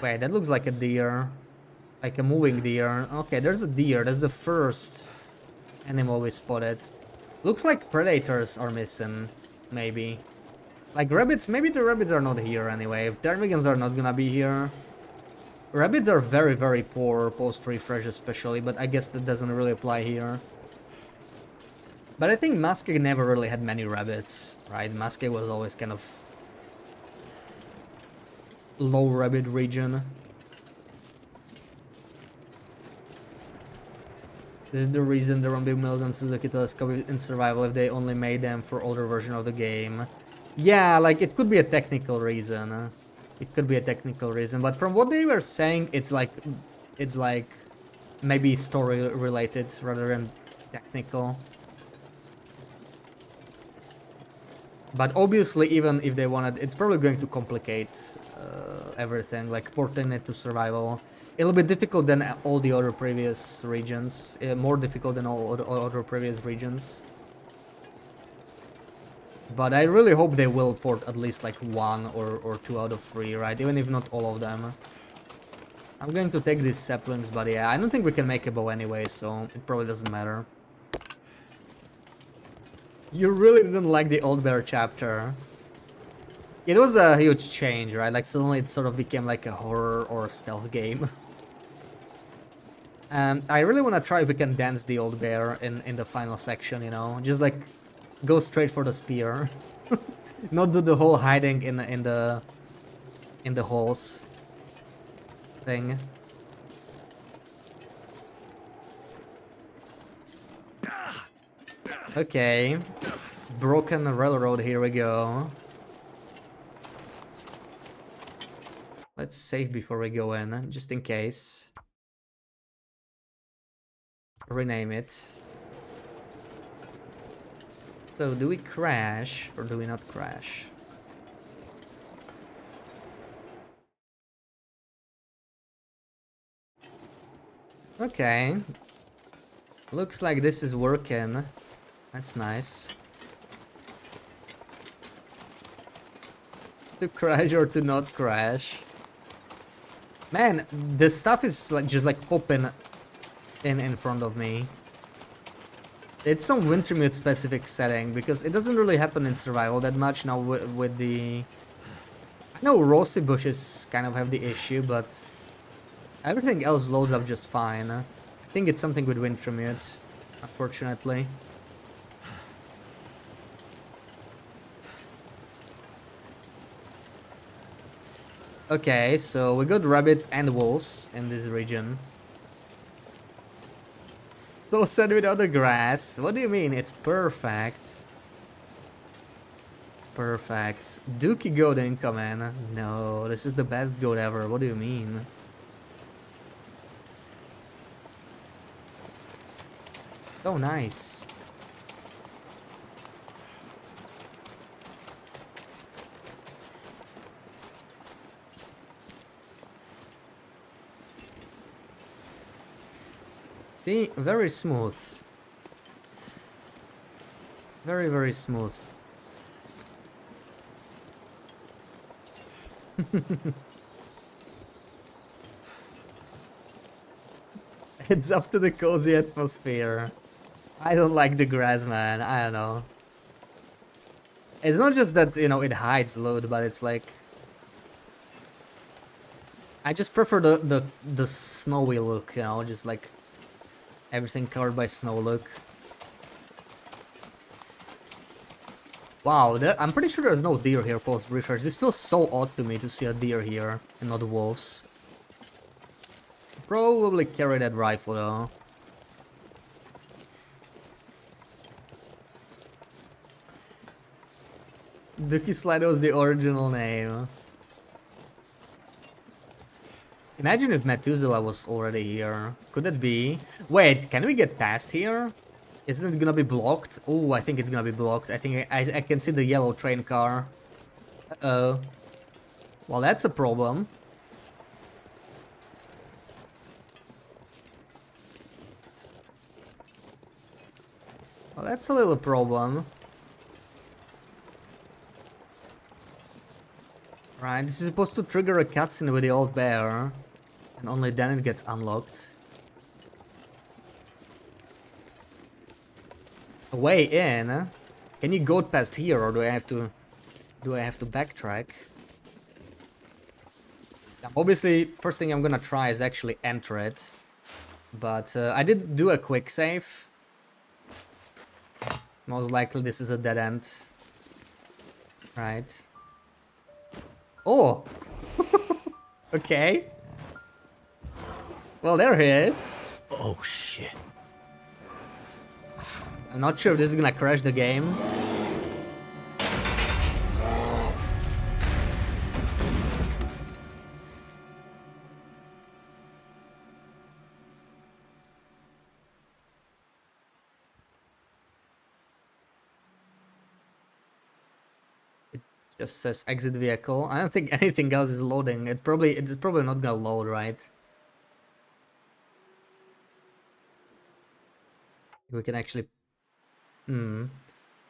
Wait, that looks like a deer. Like a moving deer. Okay, there's a deer. That's the first animal we spotted. Looks like predators are missing. Maybe. Like rabbits, maybe the rabbits are not here anyway. Ptermigans are not gonna be here. Rabbits are very, very poor post-refresh especially, but I guess that doesn't really apply here. But I think Muskie never really had many rabbits, right? Muskie was always kind of low rabbit region. This is the reason there won't be Mills and Suzuki Telescope in survival if they only made them for older version of the game. Yeah, like it could be a technical reason. It could be a technical reason, but from what they were saying, it's like maybe story related rather than technical. But obviously, even if they wanted, it's probably going to complicate everything, like porting it to survival. It'll be difficult than all the other previous regions, more difficult than all other previous regions. But I really hope they will port at least like 1 or 2 out of 3, right? Even if not all of them. I'm going to take these saplings, but yeah, I don't think we can make a bow anyway, so it probably doesn't matter. You really didn't like the Old Bear chapter. It was a huge change, right? Like suddenly it sort of became like a horror or stealth game. I really want to try if we can dance the Old Bear in the final section, you know? Just like go straight for the spear. Not do the whole hiding in the holes thing. Okay. Broken railroad, here we go. Let's save before we go in, just in case. Rename it. So, do we crash or do we not crash? Okay. Looks like this is working. That's nice. To crash or to not crash. Man, the stuff is like just like popping in front of me. It's some Wintermute specific setting because it doesn't really happen in survival that much now with the... I know rosy bushes kind of have the issue, but everything else loads up just fine. I think it's something with Wintermute, unfortunately. Okay, so we got rabbits and wolves in this region. So sad without the grass. What do you mean? It's perfect. It's Perfect. Dookie goat incoming. No, this is the best goat ever. What do you mean? So nice. See, very smooth. Very, very smooth. It's up to the cozy atmosphere. I don't like the grass, man. I don't know. It's not just that, you know, it hides load, but it's like... I just prefer the snowy look, you know, just like everything covered by snow look. Wow, I'm pretty sure there's no deer here post refresh. This feels so odd to me to see a deer here and not wolves. Probably carry that rifle though. Dookie Slide was the original name. Imagine if Methuselah was already here. Could that be? Wait, can we get past here? Isn't it gonna be blocked? Oh, I think it's gonna be blocked. I think I can see the yellow train car. Uh-oh. Well, that's a problem. Well, that's a little problem. Right, this is supposed to trigger a cutscene with the old bear. And only then it gets unlocked. A way in? Can you go past here or do I have to... Do I have to backtrack? Obviously, first thing I'm gonna try is actually enter it. But I did do a quick save. Most likely this is a dead end. Right. Oh! Okay. Well, there he is. Oh, shit. I'm not sure if this is gonna crash the game. Just says exit vehicle. I don't think anything else is loading. It's probably not gonna load, right? We can actually...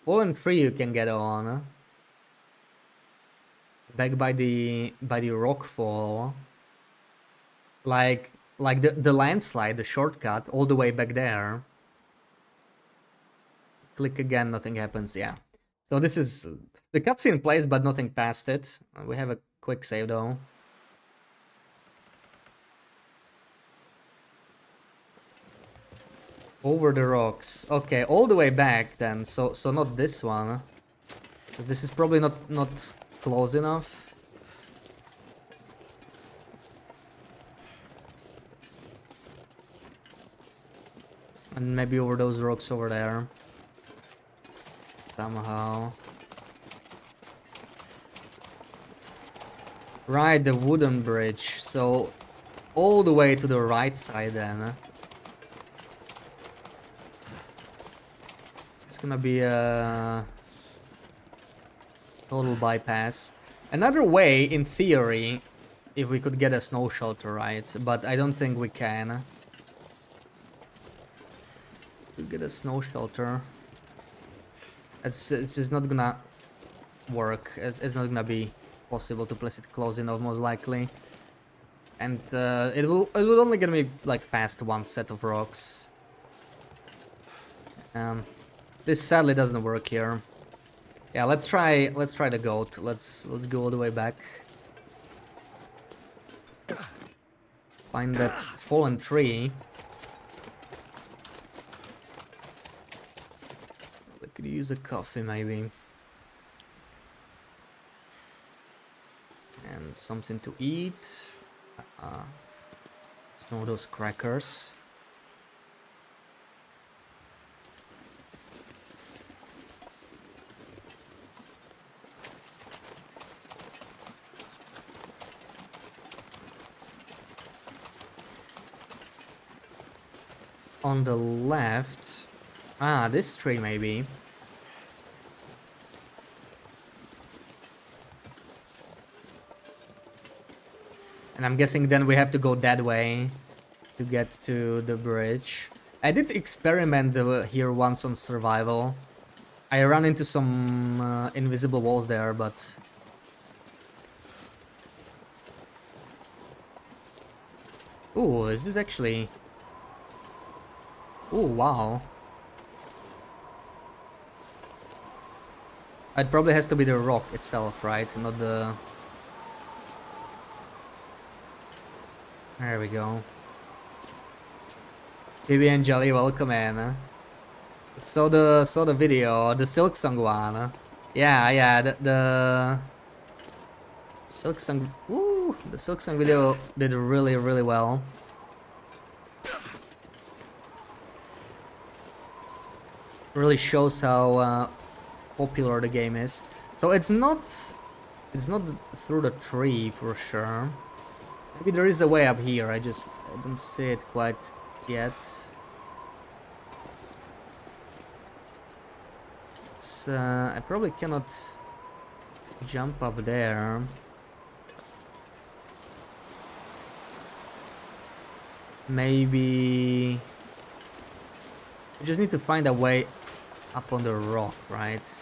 Fallen tree you can get on. Back by the rock fall. Like the landslide, the shortcut, all the way back there. Click again, nothing happens, yeah. So this is... The cutscene plays, but nothing past it. We have a quick save though. Over the rocks. Okay, all the way back then. So not this one. Because this is probably not close enough. And maybe over those rocks over there. Somehow. Right, the wooden bridge. So all the way to the right side then. It's gonna be a total bypass. Another way, in theory, if we could get a snow shelter, right? But I don't think we can. To get a snow shelter. It's just not gonna work. It's not gonna be possible to place it close enough, most likely. And it will only gonna be like past one set of rocks. This sadly doesn't work here. Yeah, let's try the goat. Let's go all the way back. Find that fallen tree. We could use a coffee maybe. And something to eat. Some of those crackers. on the left. Ah, this tree maybe. And I'm guessing then we have to go that way to get to the bridge. I did experiment here once on survival. I ran into some invisible walls there, but... Ooh, is this actually... Ooh, wow. It probably has to be the rock itself, right? Not the... There we go. Bibi and Jelly, welcome in. Saw the video, the Silk Song one. Yeah, the Silk Song. Ooh, the Silk Song video did really well. Really shows how popular the game is. So it's not through the tree for sure. Maybe there is a way up here. I don't see it quite yet. I probably cannot jump up there. Maybe we just need to find a way up on the rock, right?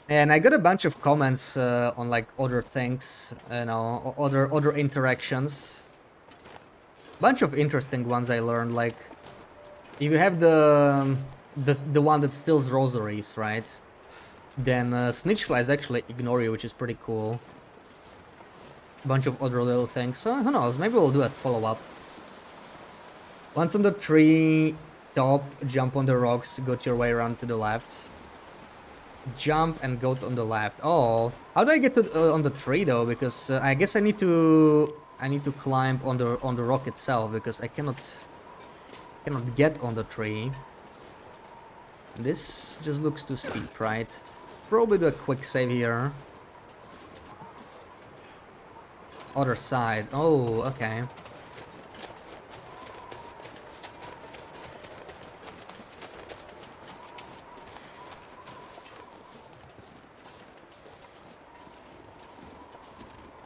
And I got a bunch of comments on like other things, you know, other interactions. Bunch of interesting ones I learned. Like, if you have the one that steals rosaries, right? Then snitchflies actually ignore you, which is pretty cool. Bunch of other little things. So who knows? Maybe we'll do a follow-up. Once on the tree top, jump on the rocks, go to your way around to the left. Jump and go on the left. Oh, how do I get to on the tree though? Because I guess I need to climb on the rock itself because I cannot get on the tree. This just looks too steep, right? Probably do a quick save here. Other side. Oh, okay.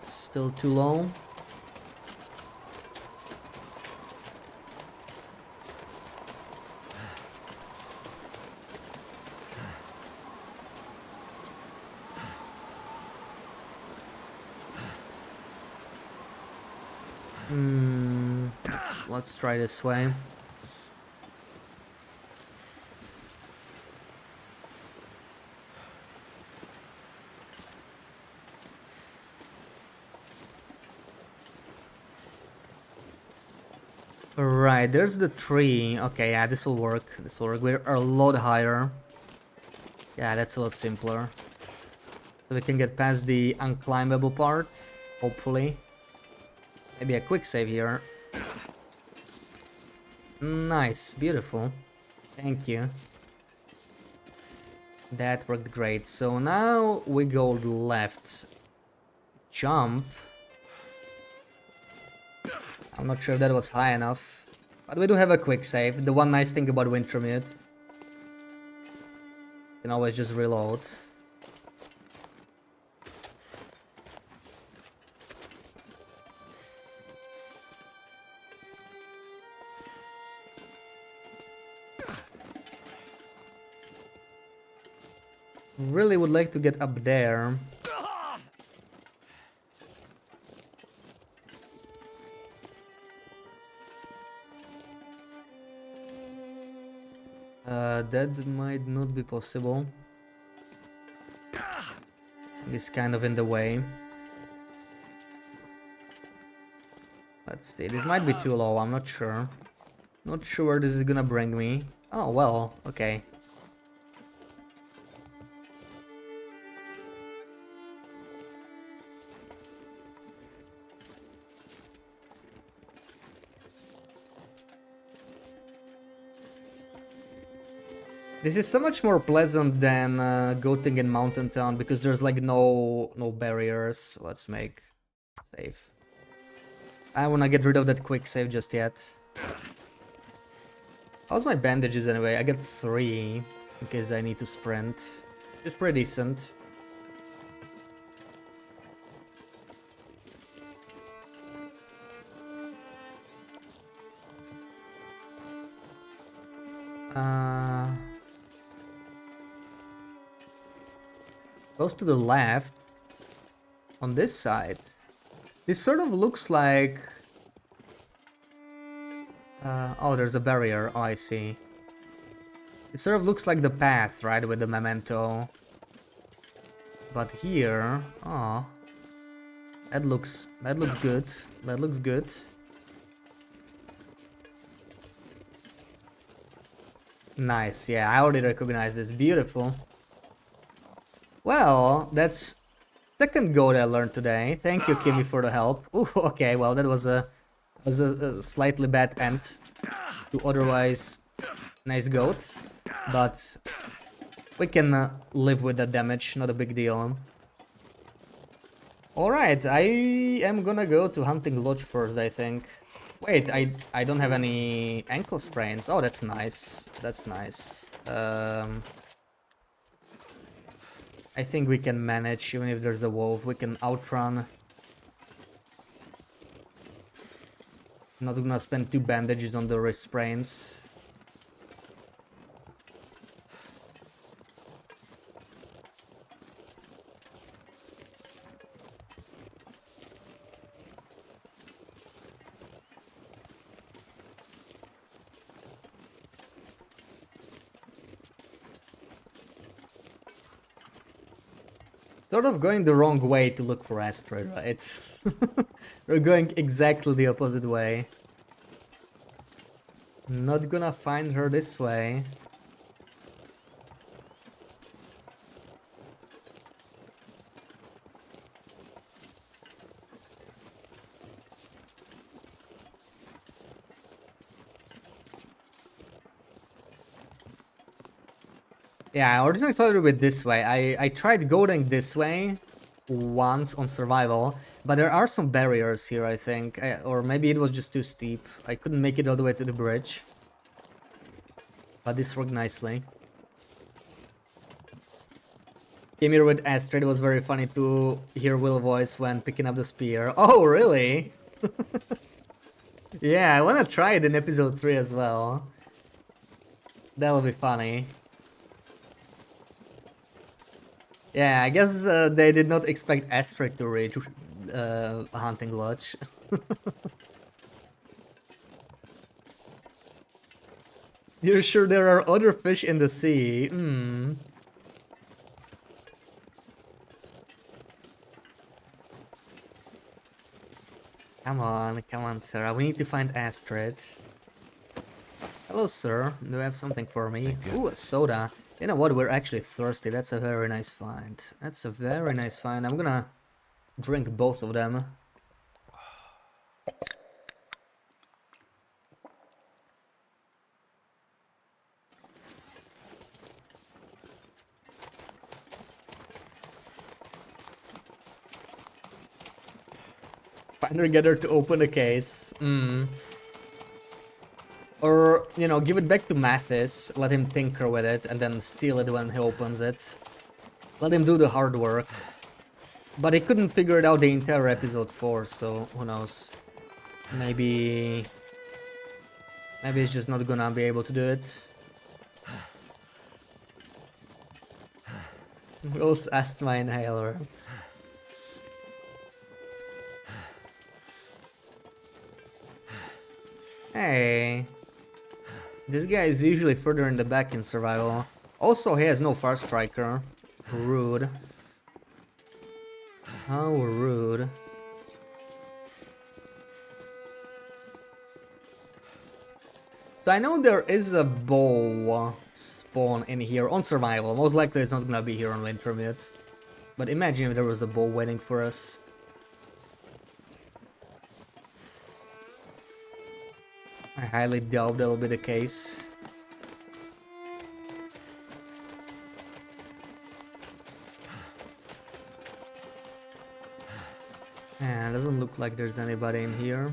Still too low. Let's try this way. Right, there's the tree. Okay, yeah, this will work. This will work. We're a lot higher. Yeah, that's a lot simpler. So we can get past the unclimbable part, hopefully. Maybe a quick save here. Nice, beautiful. Thank you. That worked great. So now we go left. Jump. I'm not sure if that was high enough. But we do have a quick save. The one nice thing about Wintermute. You can always just reload. Really would like to get up there. That might not be possible. It's kind of in the way. Let's see, this might be too low, I'm not sure. Not sure where this is gonna bring me. Oh, well, okay. This is so much more pleasant than goating in Mountain Town because there's like no barriers. Let's make save. I wanna get rid of that quick save just yet. How's my bandages anyway? I got 3 in case I need to sprint. It's pretty decent. Goes to the left. On this side. This sort of looks like... oh, there's a barrier. Oh, I see. It sort of looks like the path, right, with the memento. But here... oh... That looks good. That looks good. Nice, yeah, I already recognize this. Beautiful. Well, that's second goat I learned today. Thank you, Kimmy, for the help. Ooh, okay, well, that was a slightly bad end to otherwise nice goat, but we can live with the damage, not a big deal. Alright, I am gonna go to Hunting Lodge first, I think. Wait, I don't have any ankle sprains. Oh, that's nice. That's nice. I think we can manage, even if there's a wolf. We can outrun. Not gonna spend 2 bandages on the wrist sprains. Sort of going the wrong way to look for Astrid, right? We're going exactly the opposite way. Not gonna find her this way. Yeah, I originally thought it would be this way. I tried going this way once on survival, but there are some barriers here, I think. Or maybe it was just too steep. I couldn't make it all the way to the bridge. But this worked nicely. Came here with Astrid. It was very funny to hear Will's voice when picking up the spear. Oh, really? Yeah, I wanna try it in episode 3 as well. That'll be funny. Yeah, I guess they did not expect Astrid to reach a hunting lodge. You're sure there are other fish in the sea? Hmm. Come on, Sarah. We need to find Astrid. Hello, sir. Do you have something for me? Ooh, a soda. You know what? We're actually thirsty. That's a very nice find. That's a very nice find. I'm gonna drink both of them. Finally get her to open the case. Or, you know, give it back to Mathis, let him tinker with it, and then steal it when he opens it. Let him do the hard work. But he couldn't figure it out the entire episode 4, so who knows. Maybe he's just not gonna be able to do it. Will's asthma inhaler. Hey. This guy is usually further in the back in survival. Also, he has no far striker. Rude. How rude. So I know there is a bow spawn in here on survival. Most likely it's not gonna be here on Wintermute. But imagine if there was a bow waiting for us. I highly doubt that'll be the case. Yeah, doesn't look like there's anybody in here.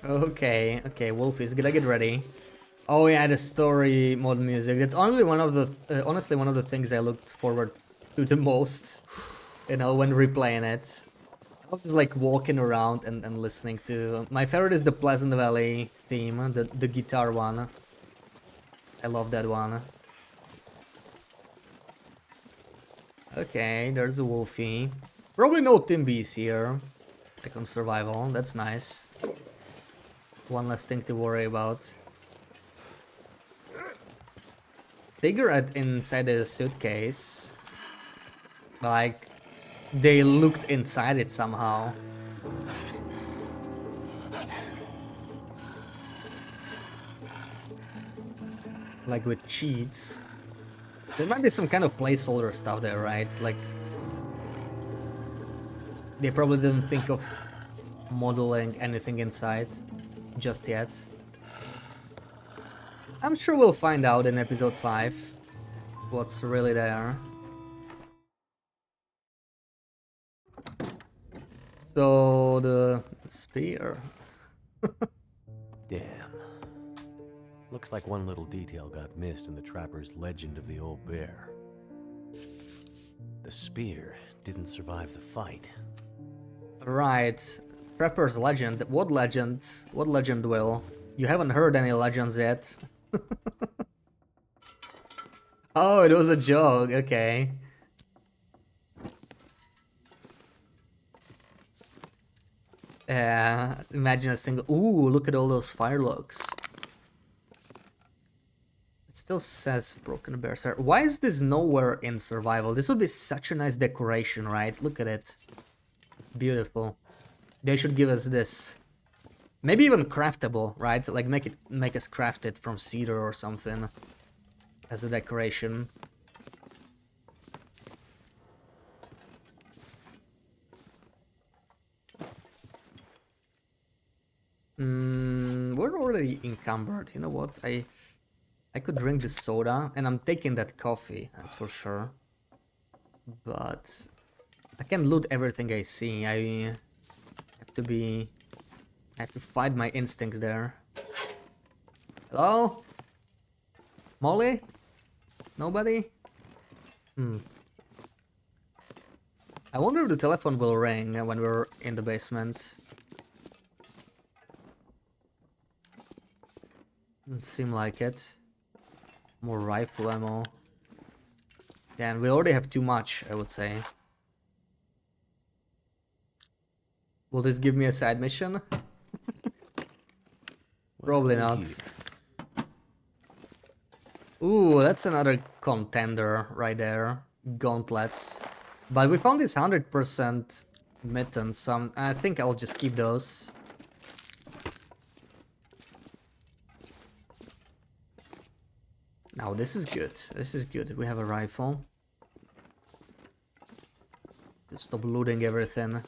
Okay, okay, Wolfie's gonna get ready. Oh yeah, the story mode music. That's only one of the, honestly, one of the things I looked forward to the most, you know, when replaying it. I was just like walking around and listening to. My favorite is the Pleasant Valley theme, the guitar one. I love that one. Okay, there's a Wolfie. Probably no Timbies here, like on survival. That's nice. One less thing to worry about. Cigarette inside the suitcase. Like, they looked inside it somehow. Like with cheats. There might be some kind of placeholder stuff there, right? Like, they probably didn't think of modeling anything inside just yet. I'm sure we'll find out in episode 5 what's really there. So, the spear. Damn. Looks like one little detail got missed in the trapper's legend of the old bear. The spear didn't survive the fight. Right. Prepper's legend. What legend? What legend, Will? You haven't heard any legends yet. Oh, it was a joke. Okay. Imagine a single... Ooh, look at all those firelocks. It still says Broken Bear, sir. Why is this nowhere in survival? This would be such a nice decoration, right? Look at it. Beautiful. They should give us this. Maybe even craftable, right? Like make us craft it from cedar or something as a decoration. We're already encumbered. You know what? I could drink this soda, and I'm taking that coffee. That's for sure. But I can loot everything I see. I have to fight my instincts there. Hello? Molly? Nobody? I wonder if the telephone will ring when we're in the basement. Doesn't seem like it. More rifle ammo. Damn, we already have too much, I would say. Will this give me a side mission? Probably not. Ooh, that's another contender right there. Gauntlets. But we found this 100% mittens, so I think I'll just keep those. Now this is good. This is good. We have a rifle. To stop looting everything.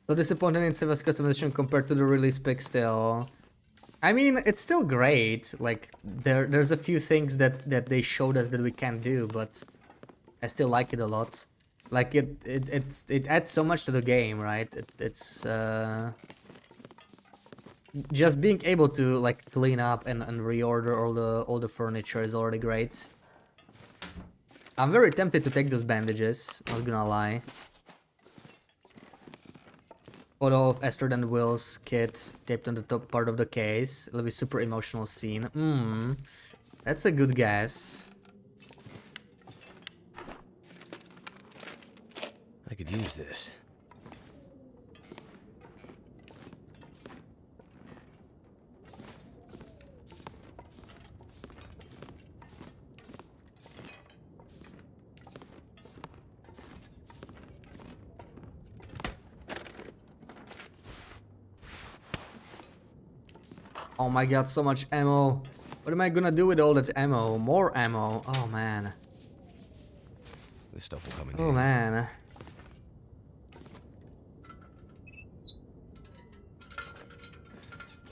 So disappointing in Civa's customization compared to the release pick still. I mean, it's still great. Like there's a few things that they showed us that we can't do, but I still like it a lot. Like it adds so much to the game, right? It's just being able to like clean up and reorder all the furniture is already great. I'm very tempted to take those bandages, not gonna lie. Photo of Esther and Will's kit taped on the top part of the case. It'll be super emotional scene. That's a good guess. I could use this. Oh my god, so much ammo. What am I gonna do with all that ammo? More ammo. Oh man. This stuff will come in Oh handy. man.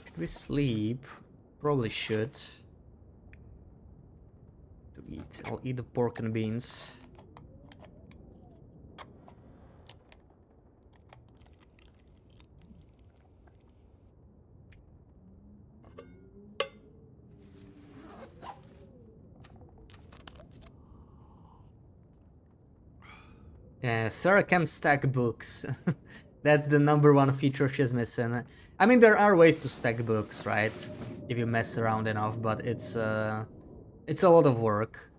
Should we sleep? Probably should. I'll eat the pork and beans. Yeah, Sarah can stack books. That's the #1 feature she's missing. I mean, there are ways to stack books, right? If you mess around enough, but it's a lot of work.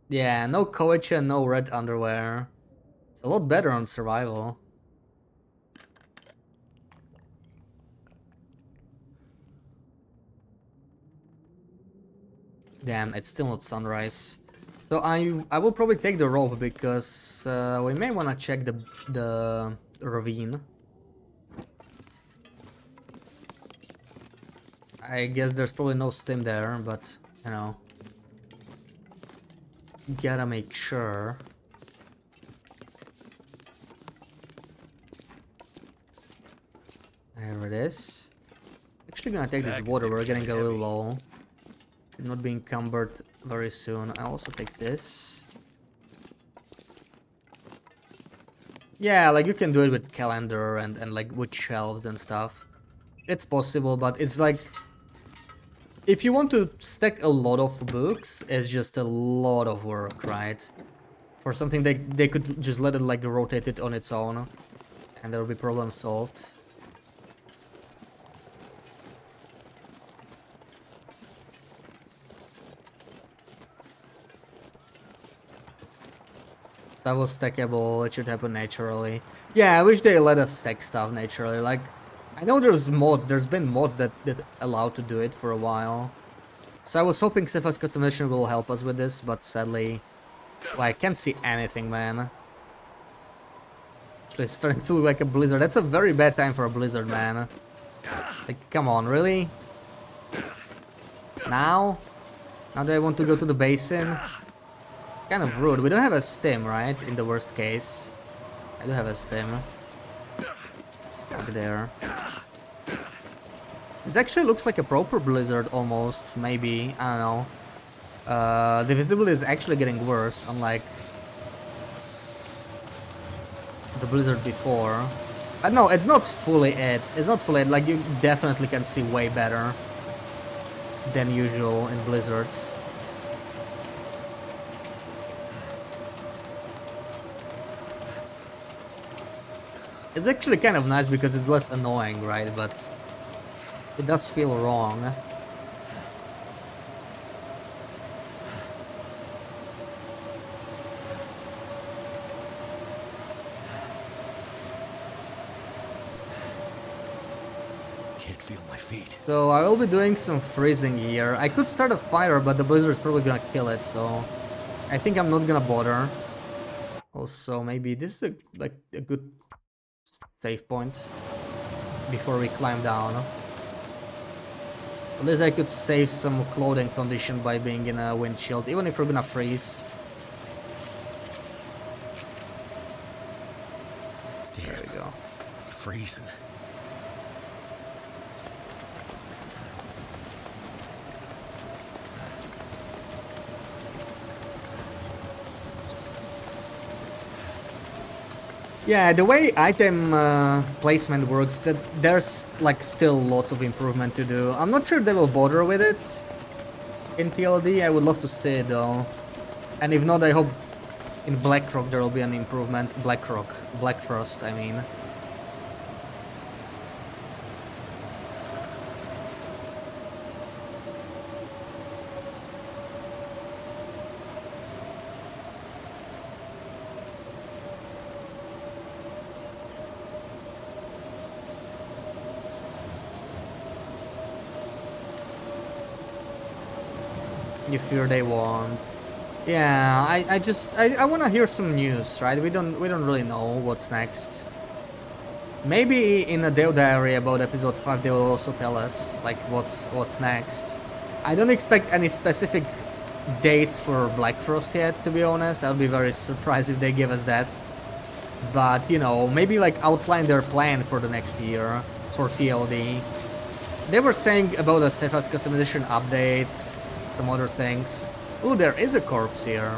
Yeah, no Koichi and no red underwear. It's a lot better on survival. Damn, it's still not sunrise. So I will probably take the rope because we may want to check the ravine. I guess there's probably no stim there, but you know, gotta make sure. There it is. Actually gonna take this water, we're getting a little low. Should not be encumbered very soon. I'll also take this. Yeah, like you can do it with calendar and like with shelves and stuff. It's possible, but it's like if you want to stack a lot of books, it's just a lot of work, right? For something they could just let it like rotate it on its own and there'll be problem solved. That was stackable, it should happen naturally. Yeah, I wish they let us stack stuff naturally. Like, I know there's been mods that allow to do it for a while. So I was hoping Cephas customization will help us with this, but sadly, well, I can't see anything, man. Actually, it's starting to look like a blizzard. That's a very bad time for a blizzard, man. Like, come on, really? Now? Now that I want to go to the basin? Kind of rude. We don't have a stim, right? In the worst case. I do have a stim. Stuck there. This actually looks like a proper blizzard almost, maybe. I don't know. The visibility is actually getting worse, unlike the blizzard before. But no, it's not fully it. It's not fully it. Like, you definitely can see way better than usual in blizzards. It's actually kind of nice because it's less annoying, right? But it does feel wrong. Can't feel my feet. So I will be doing some freezing here. I could start a fire, but the blizzard is probably gonna kill it, so I think I'm not gonna bother. Also, maybe this is like a good save point before we climb down. At least I could save some clothing condition by being in a windshield, even if we're gonna freeze. There we go. Freezing. Yeah, the way item placement works, that there's like still lots of improvement to do. I'm not sure they will bother with it in TLD. I would love to see it though. And if not, I hope in Blackrock there will be an improvement. Blackfrost, I mean. You fear they won't. Yeah, I want to hear some news, right? We don't really know what's next. Maybe in a Deo Diary about episode 5 they will also tell us like what's next. I don't expect any specific dates for Blackfrost yet, to be honest. I would be very surprised if they give us that. But, you know, maybe like outline their plan for the next year for TLD. They were saying about the safe house customization update, some other things. Ooh, there is a corpse here.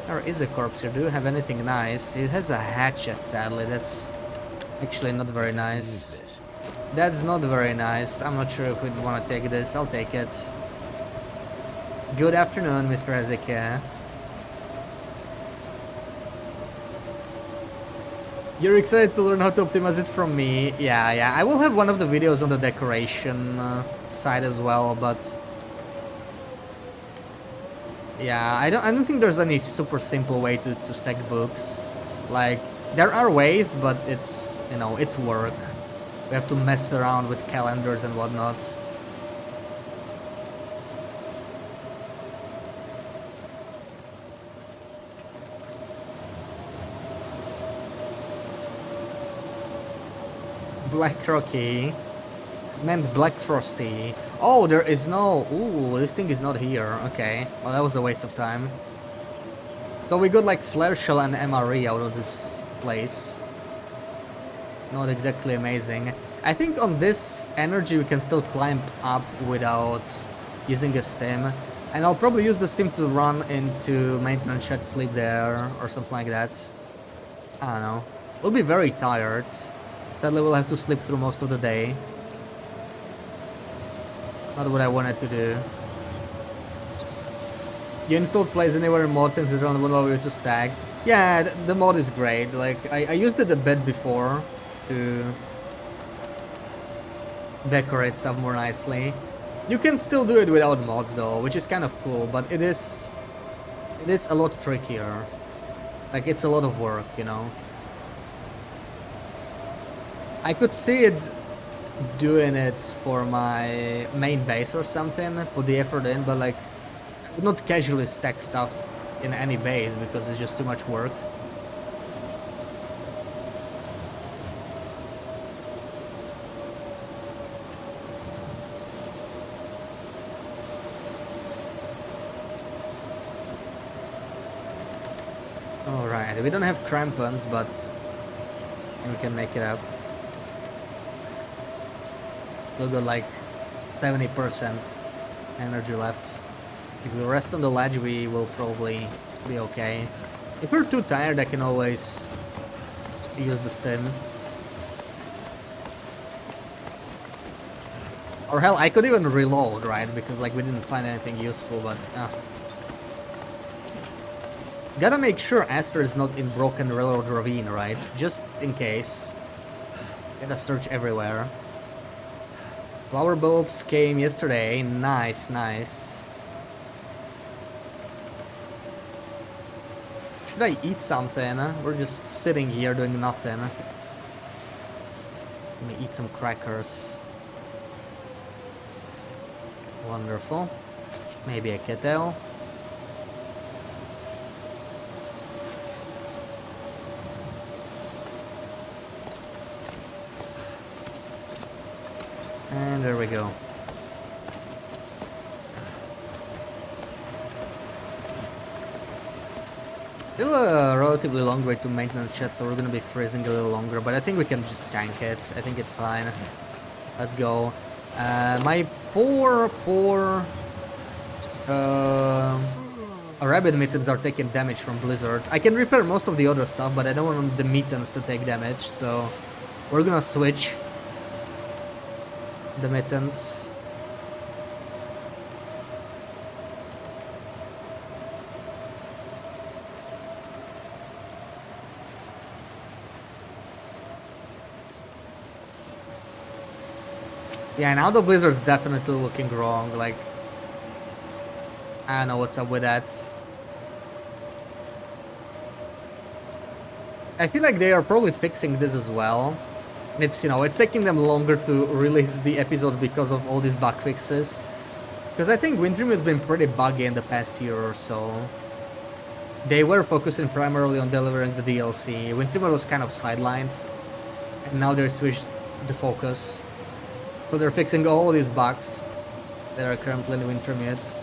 There is a corpse here. Do you have anything nice? It has a hatchet, sadly. That's actually not very nice. That's not very nice. I'm not sure if we'd want to take this. I'll take it. Good afternoon, Mr. Hezekiah. You're excited to learn how to optimize it from me? Yeah. I will have one of the videos on the decoration side as well, but yeah, I don't think there's any super simple way to stack books. Like, there are ways, but it's, you know, it's work. We have to mess around with calendars and whatnot. Black Rocky meant Black Frosty. Oh, there is no... Ooh, this thing is not here. Okay, well, that was a waste of time. So we got like Flare Shell and MRE out of this place. Not exactly amazing. I think on this energy we can still climb up without using a stim. And I'll probably use the stim to run into maintenance shed, sleep there, or something like that. I don't know. We'll be very tired. Sadly, we'll have to sleep through most of the day. Not what I wanted to do. You installed Place Anywhere mod and it won't allow you to stack. Yeah, the mod is great. Like, I used it a bit before to decorate stuff more nicely. You can still do it without mods though, which is kind of cool, but it is a lot trickier. Like, it's a lot of work, you know. I could see it doing it for my main base or something, put the effort in, but like, I would not casually stack stuff in any base because it's just too much work. Alright, we don't have crampons, but we can make it up. Still got like 70% energy left. If we rest on the ledge, we will probably be okay. If we're too tired, I can always use the stim. Or hell, I could even reload, right? Because like we didn't find anything useful, but gotta make sure Aster is not in Broken Railroad Ravine, right? Just in case. Gotta search everywhere. Flower bulbs came yesterday. Nice, nice. Should I eat something? We're just sitting here doing nothing. Let me eat some crackers. Wonderful. Maybe a kettle. And there we go. Still a relatively long way to maintenance shed, so we're gonna be freezing a little longer, but I think we can just tank it. I think it's fine. Let's go. My poor rabbit mittens are taking damage from Blizzard. I can repair most of the other stuff, but I don't want the mittens to take damage, so we're gonna switch the mittens. Yeah, now the Blizzard's definitely looking wrong, like, I don't know what's up with that. I feel like they are probably fixing this as well. It's, you know, it's taking them longer to release the episodes because of all these bug fixes. Because I think Wintermute's been pretty buggy in the past year or so. They were focusing primarily on delivering the DLC. Wintermute was kind of sidelined. And now they're switched the focus. So they're fixing all these bugs that are currently in Wintermute.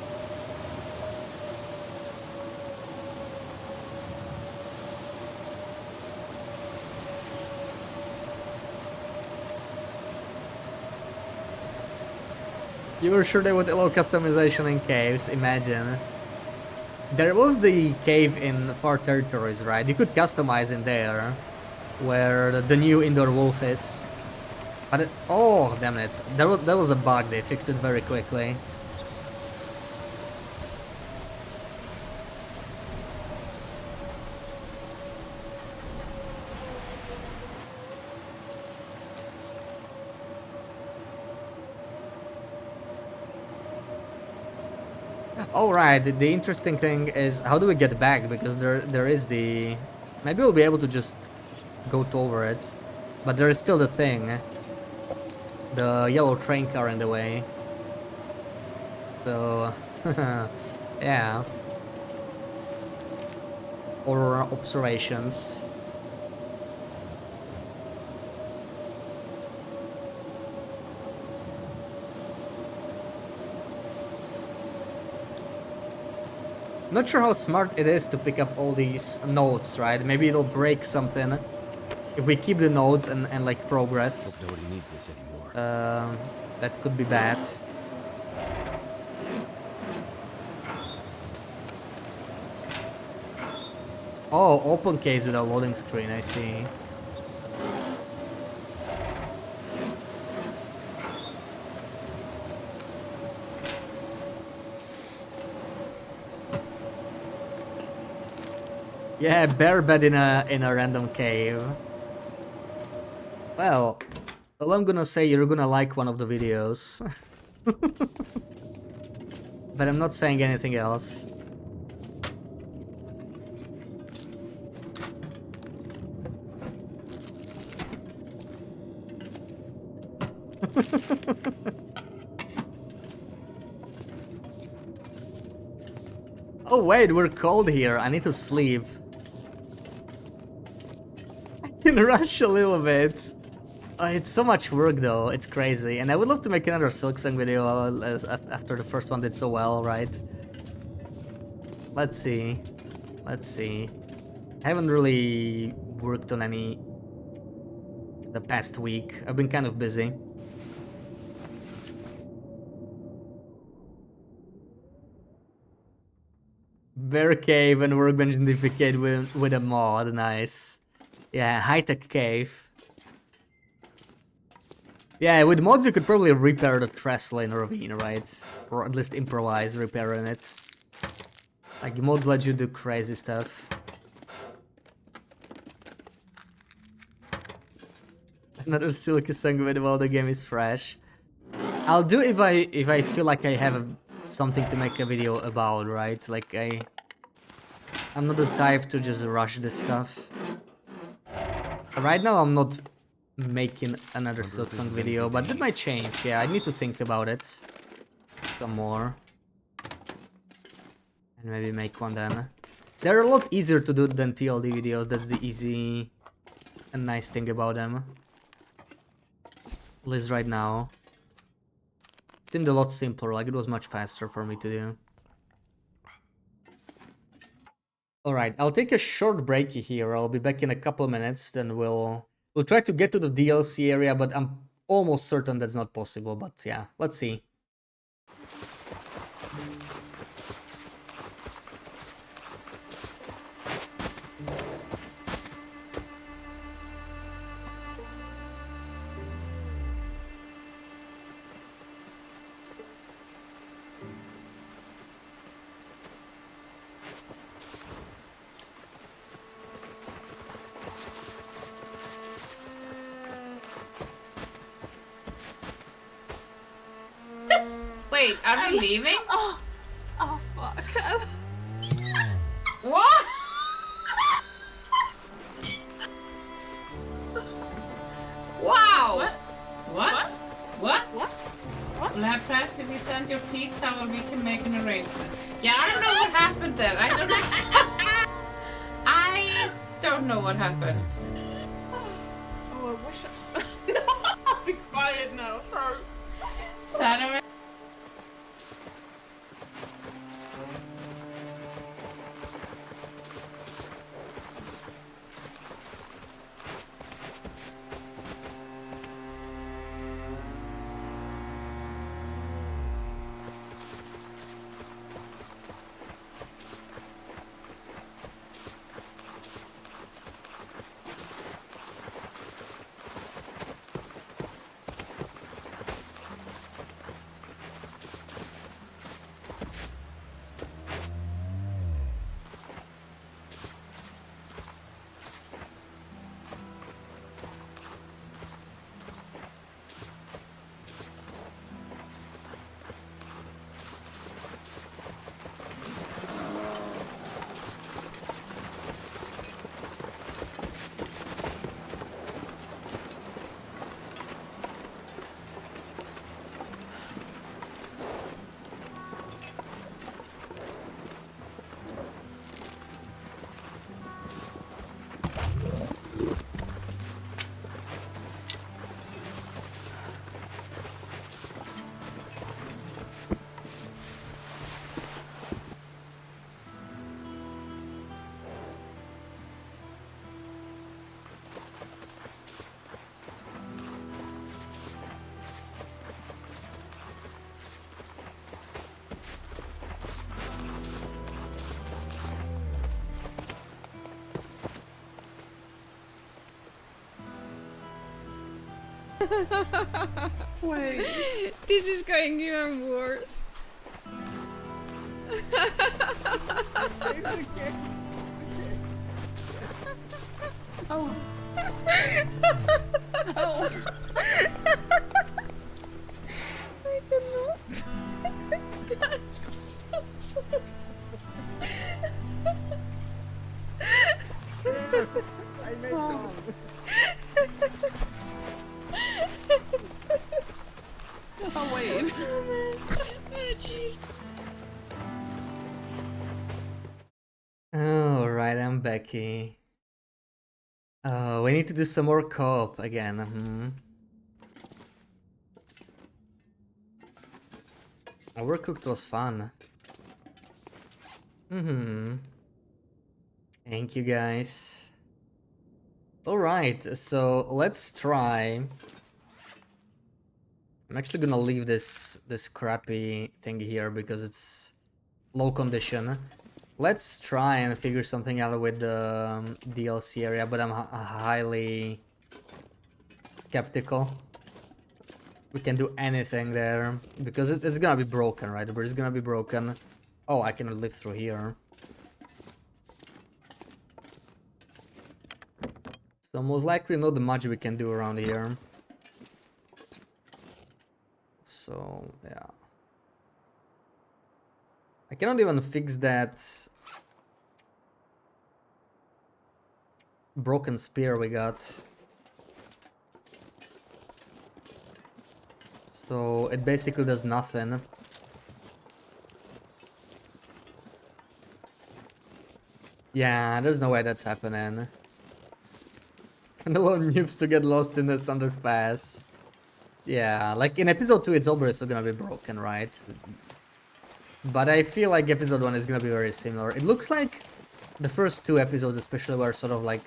You were sure they would allow customization in caves? Imagine. There was the cave in Far Territories, right? You could customize in there, where the new indoor wolf is. But it, oh, damn it. That was a bug, they fixed it very quickly. Oh right, the interesting thing is how do we get back, because there is the... Maybe we'll be able to just go over it. But there is still the thing. The yellow train car in the way. So... yeah. Or observations. Not sure how smart it is to pick up all these nodes, right? Maybe it'll break something if we keep the nodes and like progress. Hope nobody needs this anymore. That could be bad. Oh, open case with a loading screen, I see. Yeah, bear bed in a random cave. Well, all I'm gonna say, you're gonna like one of the videos. But I'm not saying anything else. Oh wait, we're cold here. I need to sleep. I can rush a little bit. It's so much work though, it's crazy. And I would love to make another Silksong video after the first one did so well, right? Let's see. Let's see. I haven't really worked on any the past week. I've been kind of busy. Bear cave and workbench identified with a mod, nice. Yeah, high-tech cave. Yeah, with mods you could probably repair the trestle in ravine, right? Or at least improvise repairing it. Like, mods let you do crazy stuff. Another Silky Song video while the game is fresh. I'll do if I feel like I have something to make a video about, right? Like I'm not the type to just rush this stuff. Right now I'm not making another Silksong video, but that might change. Yeah, I need to think about it some more. And maybe make one then. They're a lot easier to do than TLD videos, that's the easy and nice thing about them. At least right now. It seemed a lot simpler, like it was much faster for me to do. Alright, I'll take a short break here. I'll be back in a couple minutes, then we'll try to get to the DLC area, but I'm almost certain that's not possible, but yeah, let's see. Wait, are we leaving? Oh, oh fuck. What? Wow! What? Well, perhaps if we send your peak towel, we can make an arrangement. Yeah, I don't know what happened there. I don't know. I don't know what happened. Oh, I wish I... No, I'll be quiet now, sorry. Sarah. Wait. This is going even worse. Oh. Oh. I cannot. Guys, I'm so sorry. I made wrong. Oh, wait. Oh, jeez. Alright, I'm Becky. We need to do some more co-op again. Overcooked was fun. Thank you guys. Alright, so let's try. I'm actually gonna leave this crappy thing here because it's low condition. Let's try and figure something out with the DLC area, but I'm highly skeptical we can do anything there because it's gonna be broken, right? But it's gonna be broken. Oh, I can live through here. So most likely not much we can do around here. So yeah, I cannot even fix that broken spear we got. So it basically does nothing. Yeah, there's no way that's happening. Can allow noobs to get lost in this underpass. Yeah, like in episode 2 it's always still gonna be broken, right? But I feel like episode 1 is gonna be very similar. It looks like the first 2 episodes especially were sort of like...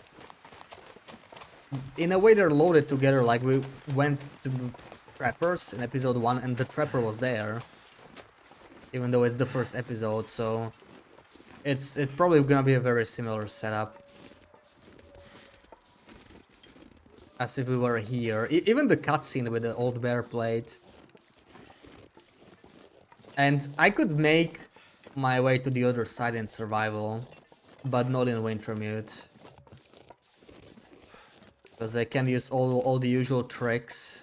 in a way they're loaded together, like we went to Trappers in episode 1 and the Trapper was there. Even though it's the first episode, so... It's probably gonna be a very similar setup. As if we were here. Even the cutscene with the old bear plate. And I could make my way to the other side in survival, but not in Wintermute. Because I can use all the usual tricks.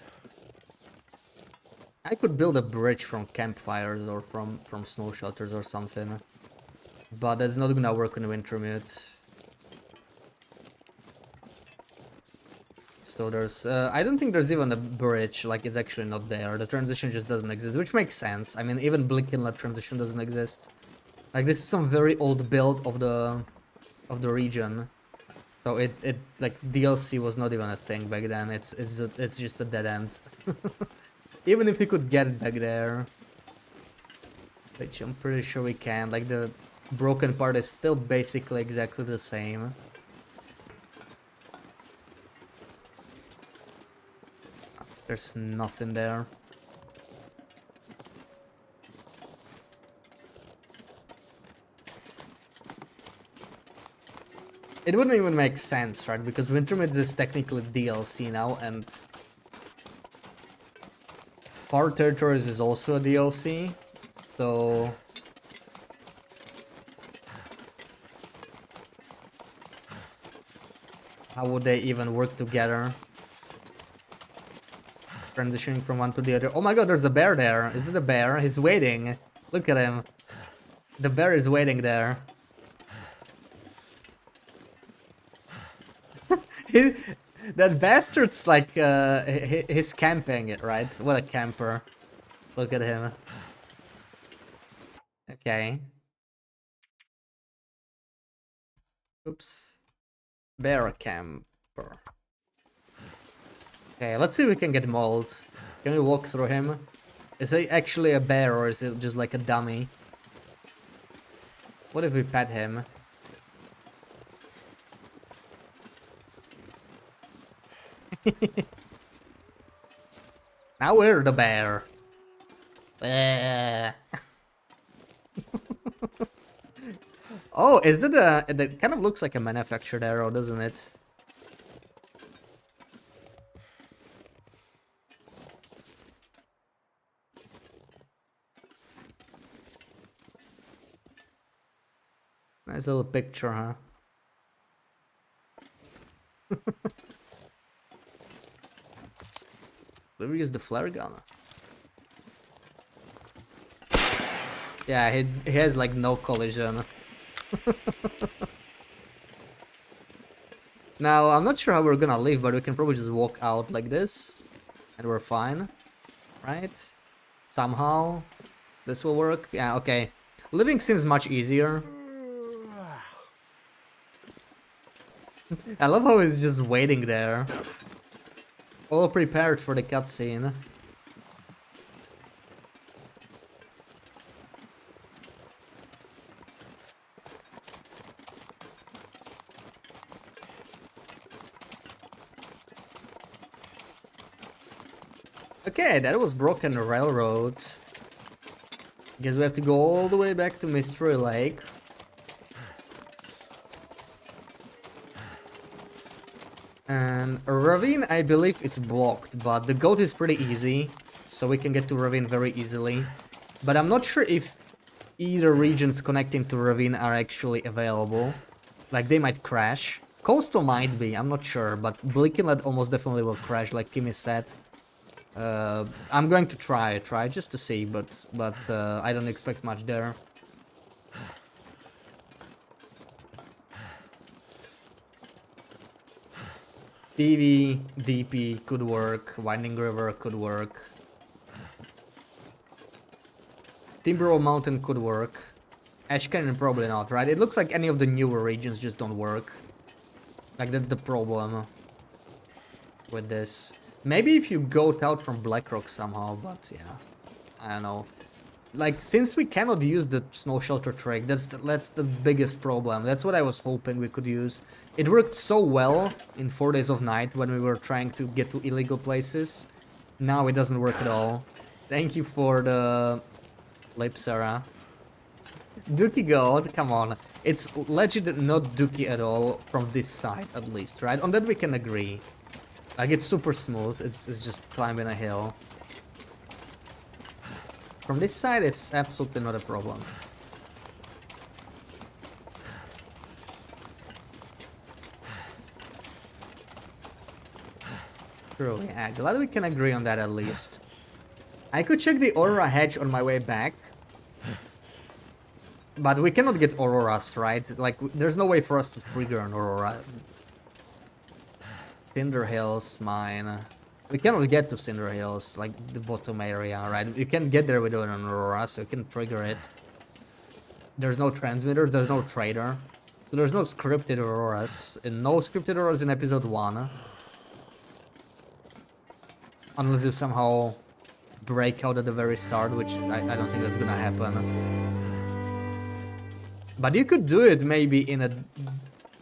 I could build a bridge from campfires or from snow shelters or something. But that's not gonna work in Wintermute. So there's... I don't think there's even a bridge, like it's actually not there. The transition just doesn't exist, which makes sense. I mean, even Blink Inlet transition doesn't exist. Like this is some very old build of the region. So it like DLC was not even a thing back then. It's just a dead end. Even if we could get it back there. Which I'm pretty sure we can. Like the broken part is still basically exactly the same. There's nothing there. It wouldn't even make sense, right? Because Wintermute is technically DLC now, and Far Territories is also a DLC, so... how would they even work together? Transitioning from one to the other. Oh my god, there's a bear there. Is it a bear? He's waiting. Look at him. The bear is waiting there. That bastard's like, he's camping it, right? What a camper. Look at him. Okay. Oops. Bear camper. Okay, let's see if we can get mauled. Can we walk through him? Is he actually a bear or is it just like a dummy? What if we pet him? Now we're the bear. Oh, is that a... that kind of looks like a manufactured arrow, doesn't it? Nice little picture, huh? Let me use the flare gun. Yeah, he has like no collision. Now, I'm not sure how we're gonna leave, but we can probably just walk out like this. And we're fine. Right? Somehow. This will work. Yeah, okay. Living seems much easier. I love how it's just waiting there. All prepared for the cutscene. Okay, that was Broken Railroad. Guess we have to go all the way back to Mystery Lake. And Ravine, I believe, is blocked, but the goat is pretty easy, so we can get to Ravine very easily. But I'm not sure if either regions connecting to Ravine are actually available. Like, they might crash. Coastal might be, I'm not sure, but Blickinlet almost definitely will crash, like Kimmy said. I'm going to try just to see, but I don't expect much there. PV, DP could work, Winding River could work. Timberwolf Mountain could work. Ash Canyon probably not, right? It looks like any of the newer regions just don't work. Like, that's the problem with this. Maybe if you go out from Blackrock somehow, but yeah, I don't know. Like, since we cannot use the snow shelter trick, that's the biggest problem. That's what I was hoping we could use. It worked so well in 4 Days of Night when we were trying to get to illegal places. Now it doesn't work at all. Thank you for the lip, Sarah. Dookie God, come on. It's legit not Dookie at all from this side, at least, right? On that we can agree. Like, it's super smooth, it's just climbing a hill. From this side, it's absolutely not a problem. True, yeah, glad we can agree on that at least. I could check the Aurora Hedge on my way back. But we cannot get Auroras, right? Like, there's no way for us to trigger an Aurora. Cinder Hills, mine. We cannot get to Cinder Hills, like the bottom area, right? You can't get there without an Aurora, so you can trigger it. There's no transmitters, there's no trader. So there's no scripted Auroras. And no scripted Auroras in episode 1. Unless you somehow break out at the very start, which I don't think that's gonna happen. But you could do it maybe in a,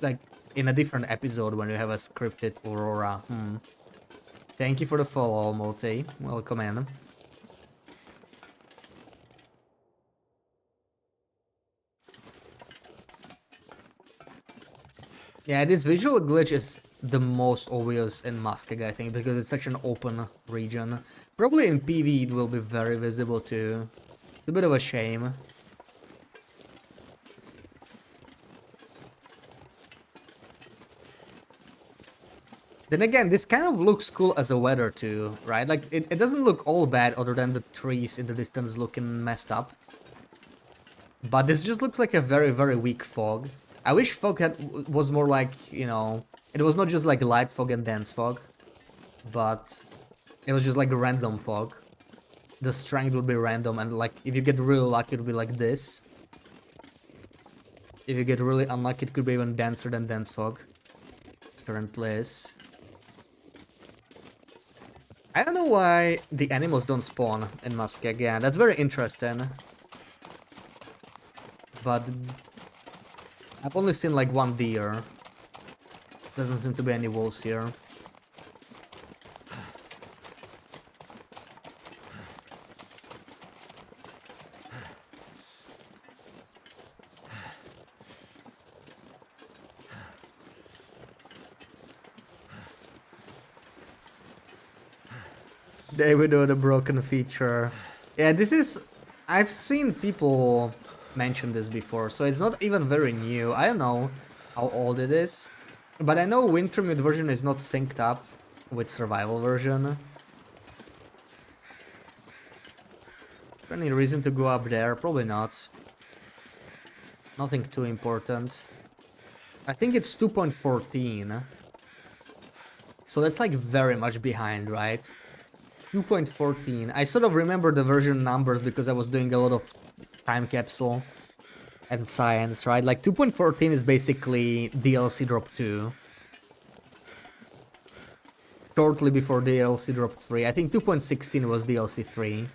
like, in a different episode when you have a scripted Aurora. Thank you for the follow, Mote. Welcome in. Yeah, this visual glitch is the most obvious in Muskeg, I think, because it's such an open region. Probably in PV it will be very visible too. It's a bit of a shame. Then again, this kind of looks cool as a weather too, right? Like, it doesn't look all bad other than the trees in the distance looking messed up. But this just looks like a very, very weak fog. I wish fog was more like, you know, it was not just like light fog and dense fog, but it was just like a random fog. The strength would be random, and like, if you get really lucky, it would be like this. If you get really unlucky, it could be even denser than dense fog. Currently is. I don't know why the animals don't spawn in Muskeg. Yeah, that's very interesting. But I've only seen like one deer. Doesn't seem to be any wolves here. They would do the broken feature. Yeah, this is... I've seen people mentioned this before, so it's not even very new. I don't know how old it is, but I know Wintermute version is not synced up with survival version. Is there any reason to go up there? Probably not. Nothing too important. I think it's 2.14. So that's like very much behind, right? 2.14. I sort of remember the version numbers because I was doing a lot of time capsule and science, right? Like 2.14 is basically DLC drop 2. Shortly before DLC drop 3. I think 2.16 was DLC 3.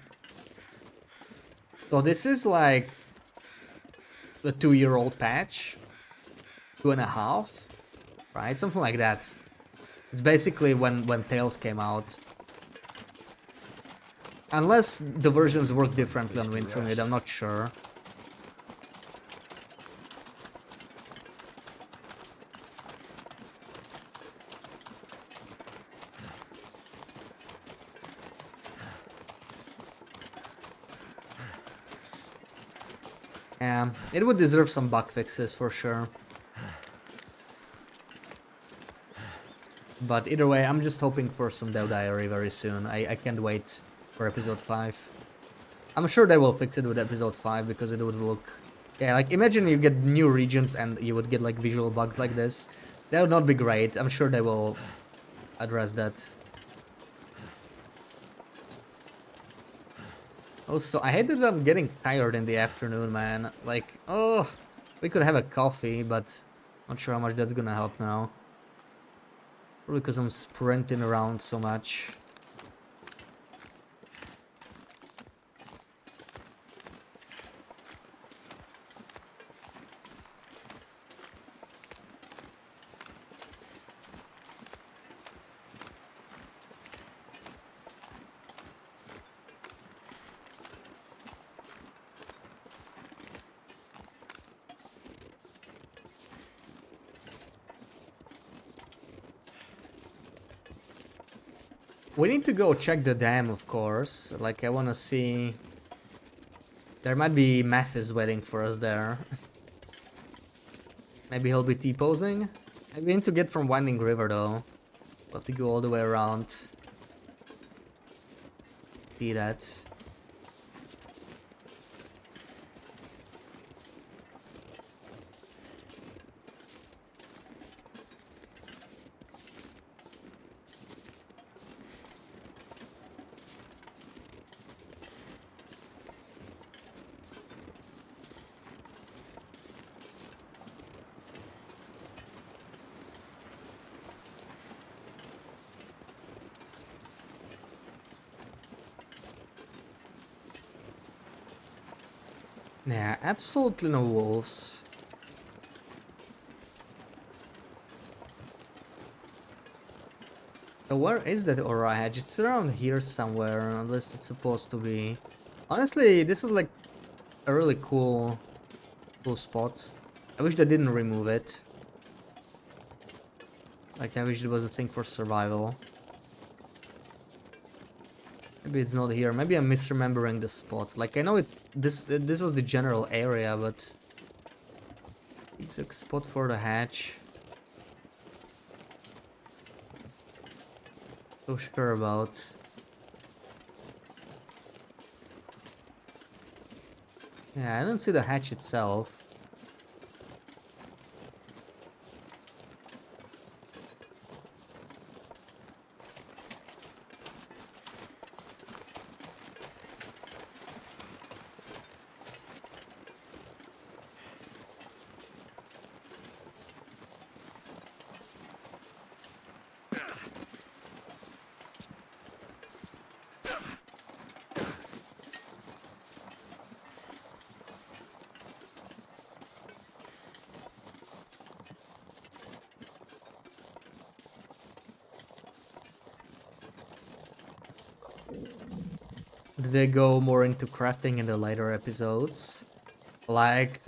So this is like the 2-year-old patch. 2.5, right? Something like that. It's basically when Tales came out. Unless the versions work differently on Wintermute, I'm not sure. It would deserve some bug fixes for sure. But either way, I'm just hoping for some Dev Diary very soon. I can't wait for episode 5. I'm sure they will fix it with episode 5 because it would look... Yeah, like imagine you get new regions and you would get like visual bugs like this. That would not be great. I'm sure they will address that. Also, I hate that I'm getting tired in the afternoon, man. Like, oh, we could have a coffee, but not sure how much that's gonna help now. Probably because I'm sprinting around so much. We need to go check the dam, of course. Like, I wanna see... There might be Mathis waiting for us there. Maybe he'll be T-posing? We need to get from Winding River, though. We'll have to go all the way around. See that. Yeah, absolutely no wolves. So where is that aura hedge? It's around here somewhere, unless it's supposed to be. Honestly, this is like a really cool spot. I wish they didn't remove it. Like, I wish it was a thing for survival. Maybe it's not here. Maybe I'm misremembering the spot. Like, I know it. This was the general area, but exact spot for the hatch. So sure about. Yeah, I don't see the hatch itself. Do they go more into crafting in the later episodes? Like,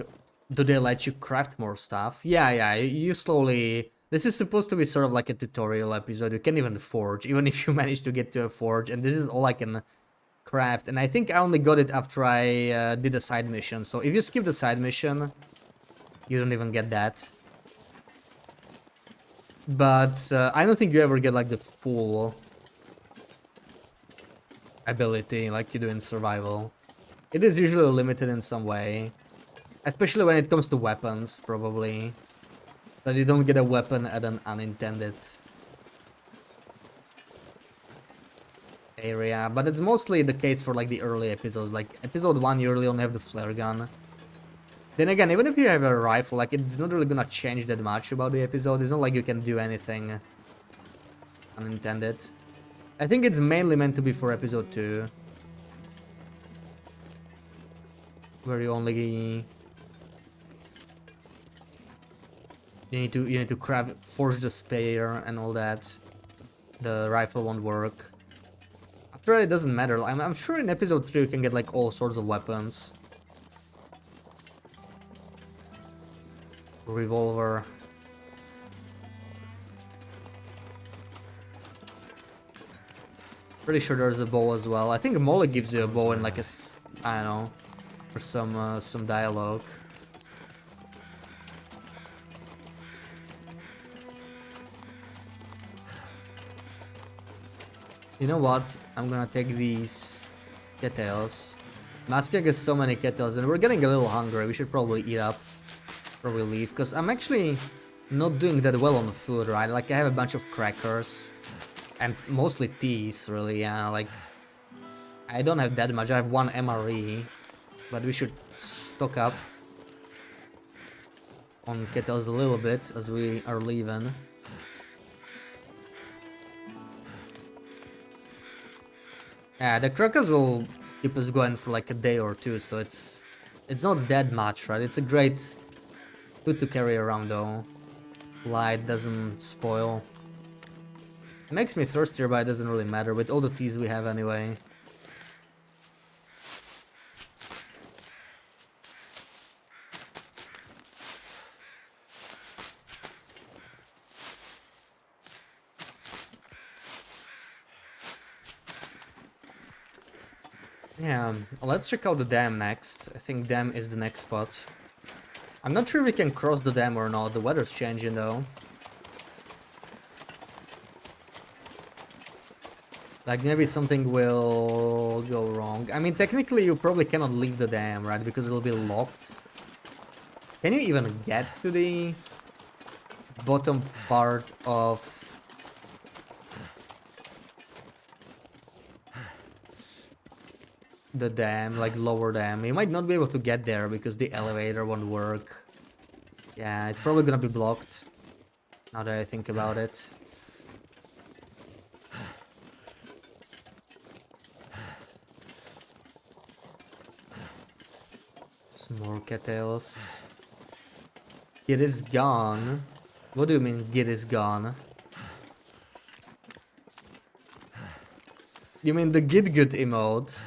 do they let you craft more stuff? Yeah, you slowly... This is supposed to be sort of like a tutorial episode. You can't even forge, even if you manage to get to a forge. And this is all I can craft, and I think I only got it after I did the side mission. So if you skip the side mission, you don't even get that. But I don't think you ever get like the full ability like you do in survival. It is usually limited in some way, especially when it comes to weapons, probably, so that you don't get a weapon at an unintended area. But it's mostly the case for like the early episodes. Like episode 1, you really only have the flare gun. Then again, even if you have a rifle, like it's not really gonna change that much about the episode. It's not like you can do anything unintended. I think it's mainly meant to be for episode 2, where you only you need to forge the spear and all that. The rifle won't work. After that, it doesn't matter. I'm sure in episode 3 you can get like all sorts of weapons. Revolver. Pretty sure there's a bow as well. I think Molly gives you a bow and like a, I don't know, for some dialogue. You know what? I'm gonna take these kettles. Masking has so many kettles, and we're getting a little hungry. We should probably eat up before we leave, because I'm actually not doing that well on food, right? Like I have a bunch of crackers and mostly teas, really. Yeah, like I don't have that much. I have 1 MRE, but we should stock up on kettles a little bit as we are leaving. Yeah, the crackers will keep us going for like a day or two, so it's not that much, right? It's a great food to carry around though. Light doesn't spoil. It makes me thirstier, but it doesn't really matter with all the teas we have anyway. Yeah, let's check out the dam next. I think dam is the next spot. I'm not sure we can cross the dam or not. The weather's changing though. Like maybe something will go wrong. I mean, technically you probably cannot leave the dam, right? Because it'll be locked. Can you even get to the bottom part of the dam, like lower dam? You might not be able to get there because the elevator won't work. Yeah, it's probably gonna be blocked, now that I think about it. Some more cattails. It is gone. What do you mean, it is gone? You mean the Git Good emote?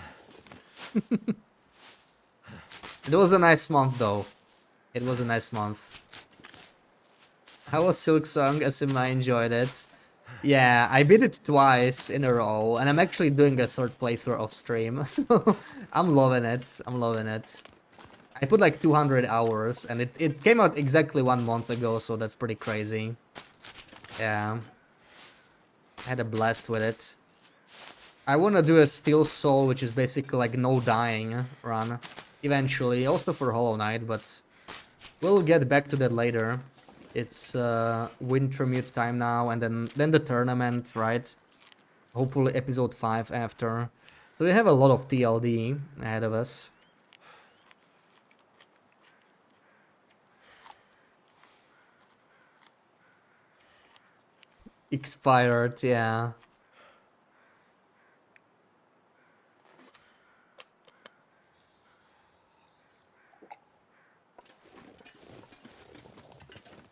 It was a nice month though. It was a nice month. How was Silk Song? Assume I enjoyed it. Yeah, I beat it twice in a row, and I'm actually doing a 3rd playthrough off stream, so I'm loving it. I'm loving it. I put like 200 hours, and it came out exactly 1 month ago, so that's pretty crazy. Yeah. I had a blast with it. I want to do a Steel Soul, which is basically like no dying run, eventually, also for Hollow Knight, but we'll get back to that later. It's Wintermute time now, and then the tournament, right? Hopefully episode 5 after. So we have a lot of TLD ahead of us. Expired, yeah.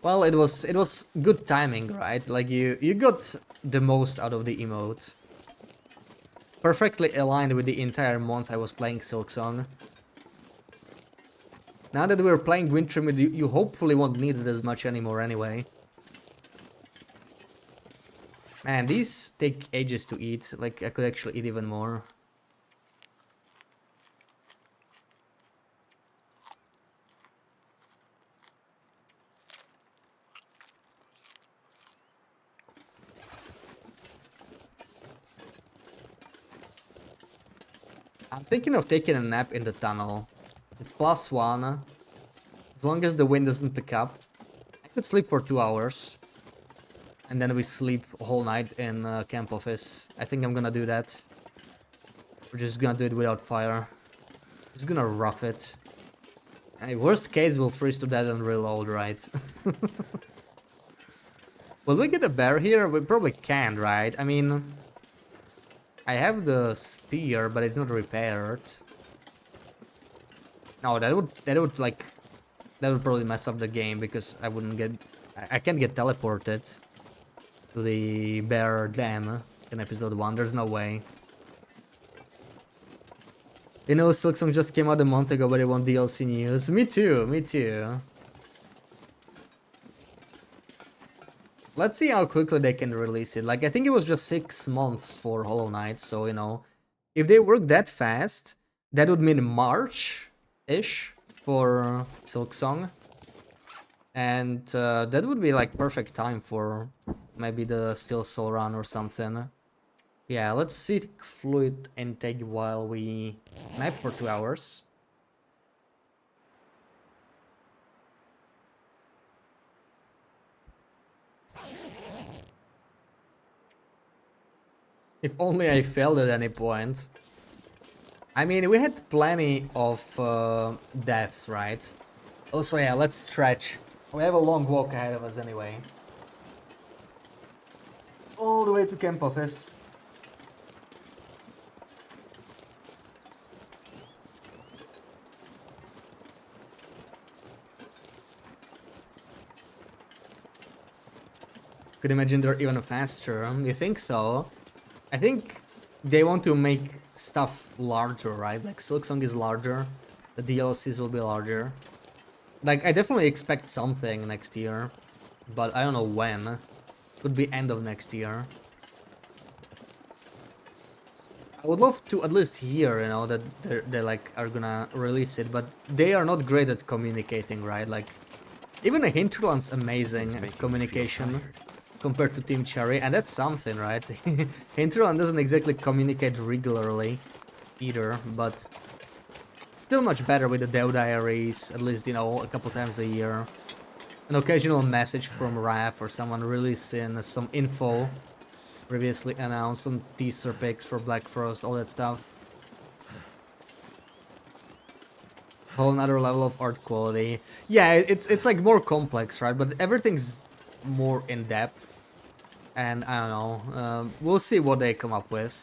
Well, it was good timing, right? Like you got the most out of the emote. Perfectly aligned with the entire month I was playing Silksong. Now that we're playing Wintermute, you hopefully won't need it as much anymore anyway. Man, these take ages to eat. Like, I could actually eat even more. I'm thinking of taking a nap in the tunnel. It's +1. As long as the wind doesn't pick up. I could sleep for 2 hours. And then we sleep a whole night in camp office. I think I'm gonna do that. We're just gonna do it without fire. Just gonna rough it. And worst case, we'll freeze to death and reload, right? Will we get a bear here? We probably can't, right? I mean, I have the spear, but it's not repaired. No, that would probably mess up the game because I wouldn't get, I can't get teleported to the bear den in episode 1. There's no way. You know, Silksong just came out a month ago, but it won DLC news. Me too, me too. Let's see how quickly they can release it. Like, I think it was just 6 months for Hollow Knight, so, you know, if they work that fast, that would mean March-ish for Silksong. And that would be, like, perfect time for maybe the Steel Soul run or something. Yeah, let's seek fluid intake while we nap for 2 hours. If only I failed at any point. I mean, we had plenty of deaths, right? Also, yeah, let's stretch. We have a long walk ahead of us anyway. All the way to camp office. Could imagine they're even faster. You think so? I think they want to make stuff larger, right? Like Silksong is larger, the DLCs will be larger. Like, I definitely expect something next year, but I don't know when. Could be end of next year. I would love to at least hear, you know, that they like are gonna release it, but they are not great at communicating, right? Like, even a Hinterland's amazing at communication compared to Team Cherry, and that's something, right? Hinterland doesn't exactly communicate regularly either, but still much better with the Dev Diaries, at least, you know, a couple times a year. An occasional message from Raph or someone releasing some info previously announced, some teaser pics for Black Frost, all that stuff. Whole another level of art quality. Yeah, it's like more complex, right? But everything's more in depth. And I don't know, we'll see what they come up with.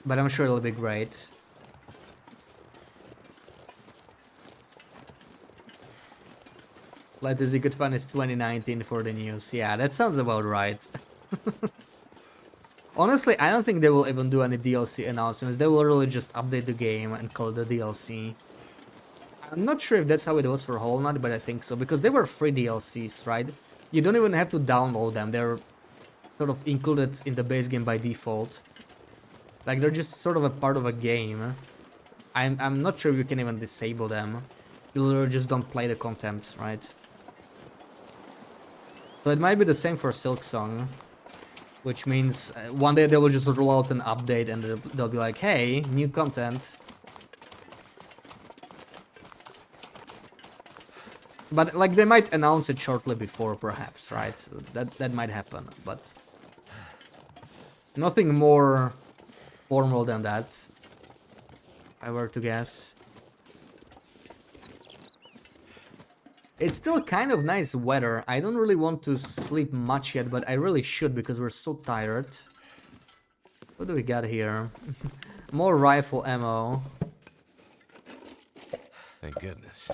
But I'm sure it'll be great. Let us see, good fun is 2019 for the news. Yeah, that sounds about right. Honestly, I don't think they will even do any DLC announcements. They will really just update the game and call it the DLC. I'm not sure if that's how it was for Hollow Knight, but I think so, because they were free DLCs, right? You don't even have to download them. They're sort of included in the base game by default. Like, they're just sort of a part of a game. I'm not sure you can even disable them. You literally just don't play the content, right? So it might be the same for Silksong. Which means one day they will just roll out an update and they'll be like, hey, new content. But, like, they might announce it shortly before, perhaps, right? That might happen, but nothing more formal than that, if I were to guess. It's still kind of nice weather. I don't really want to sleep much yet, but I really should because we're so tired. What do we got here? More rifle ammo. Thank goodness.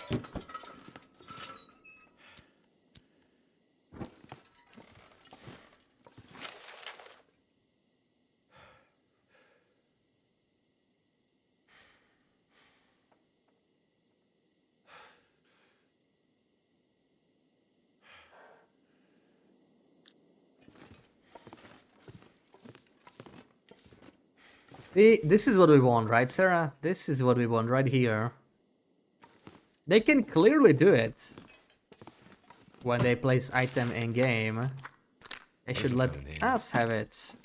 See, this is what we want, right, Sarah? This is what we want right here. They can clearly do it. When they place item in game, they should let us have it.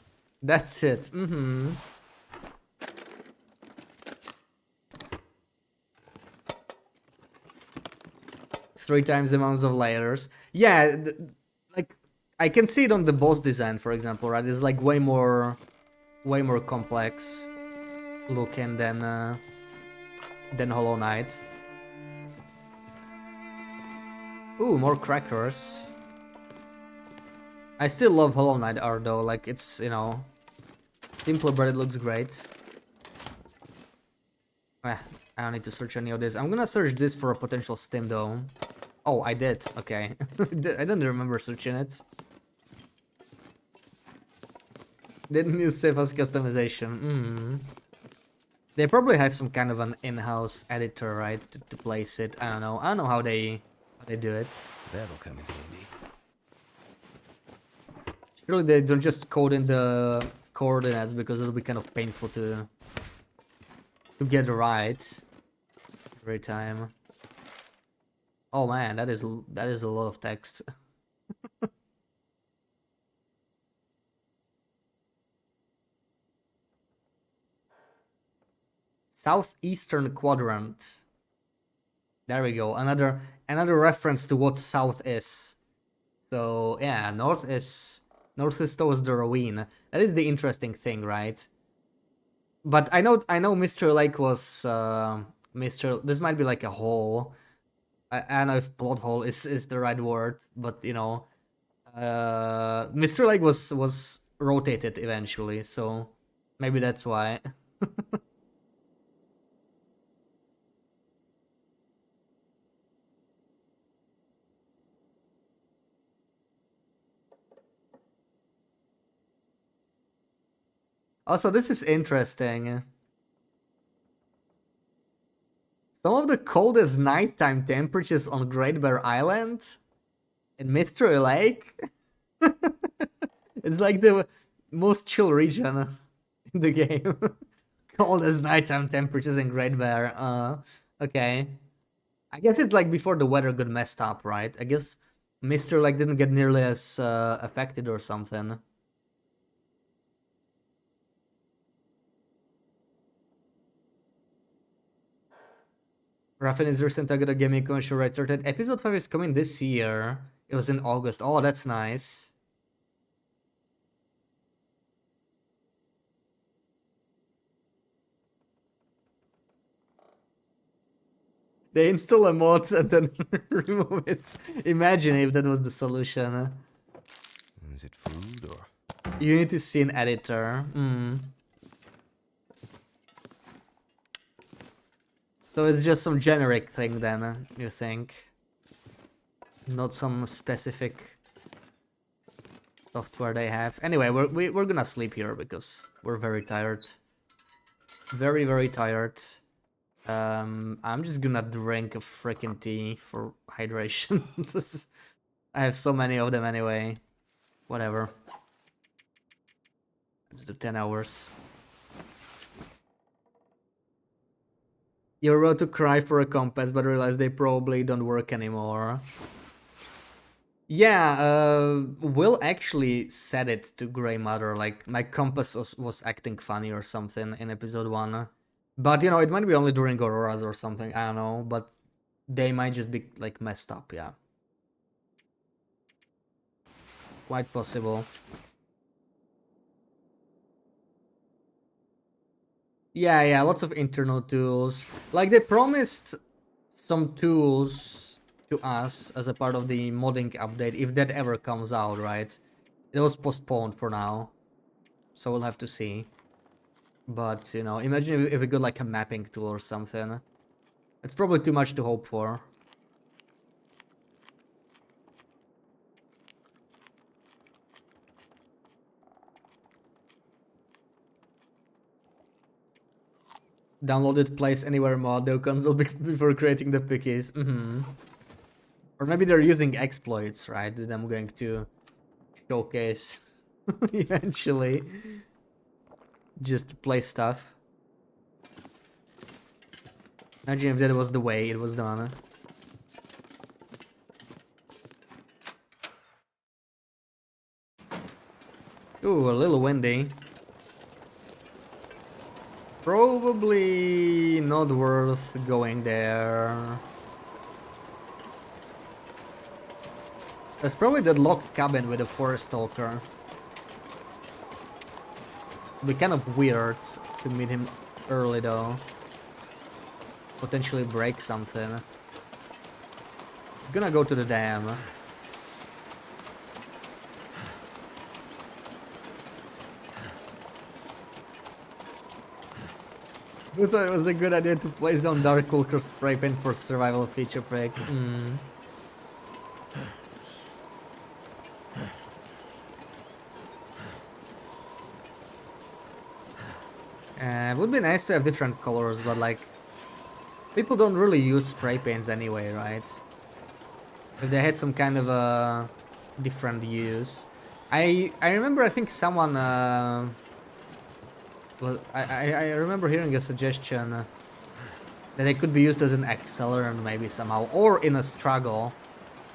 That's it. 3 times the amounts of layers. Yeah, like I can see it on the boss design, for example, right? It's like way more complex looking than Hollow Knight. Ooh, more crackers. I still love Hollow Knight art though, like it's, you know, simpler but it looks great. I don't need to search any of this. I'm gonna search this for a potential Steam though. Oh, I did. Okay. I didn't remember searching it. Didn't you save us customization? They probably have some kind of an in-house editor, right, to place it. I don't know. I don't know how they do it. That'll come in handy. Surely they don't just code in the coordinates because it'll be kind of painful to get right every time. Oh man, that is a lot of text. Southeastern quadrant. There we go. Another reference to what south is. So yeah, north is towards the ravine. That is the interesting thing, right? But I know Mr. Lake was Mr. This might be like a hole. I don't know if plot hole is the right word, but you know, Mr. Lake was rotated eventually, so maybe that's why. Also, this is interesting. Some of the coldest nighttime temperatures on Great Bear Island in Mystery Lake. It's like the most chill region in the game. Coldest nighttime temperatures in Great Bear. Okay. I guess it's like before the weather got messed up, right? I guess Mr. Lake didn't get nearly as affected or something. Raffin is recent target of gaming commercial right started. Episode 5 is coming this year. It was in August. Oh, that's nice. They install a mod and then remove it. Imagine if that was the solution. Is it food or? Unity scene editor. So it's just some generic thing then, you think? Not some specific software they have. Anyway, we're gonna sleep here because we're very tired. Very, very tired. I'm just gonna drink a freaking tea for hydration. I have so many of them anyway. Whatever. Let's do 10 hours. You're about to cry for a compass, but realize they probably don't work anymore. Yeah, Will actually said it to Grey Mother, like, my compass was acting funny or something in episode 1. But, you know, it might be only during Auroras or something, I don't know, but they might just be, like, messed up, yeah. It's quite possible. Yeah, lots of internal tools. Like, they promised some tools to us as a part of the modding update, if that ever comes out, right? It was postponed for now, so we'll have to see. But, you know, imagine if we got like a mapping tool or something. It's probably too much to hope for. Downloaded Place Anywhere mod, the console before creating the pickies. Or maybe they're using exploits, right? That I'm going to showcase eventually. Just to play stuff. Imagine if that was the way it was done. Ooh, a little windy. Probably not worth going there. There's probably that locked cabin with a forest stalker. It'd be kind of weird to meet him early though. Potentially break something. Gonna go to the dam. I thought it was a good idea to place down Dark Culture spray paint for survival feature pack. It would be nice to have different colors, but like, people don't really use spray paints anyway, right? If they had some kind of a different use. I remember, I think someone well, I remember hearing a suggestion that it could be used as an accelerant maybe somehow, or in a struggle.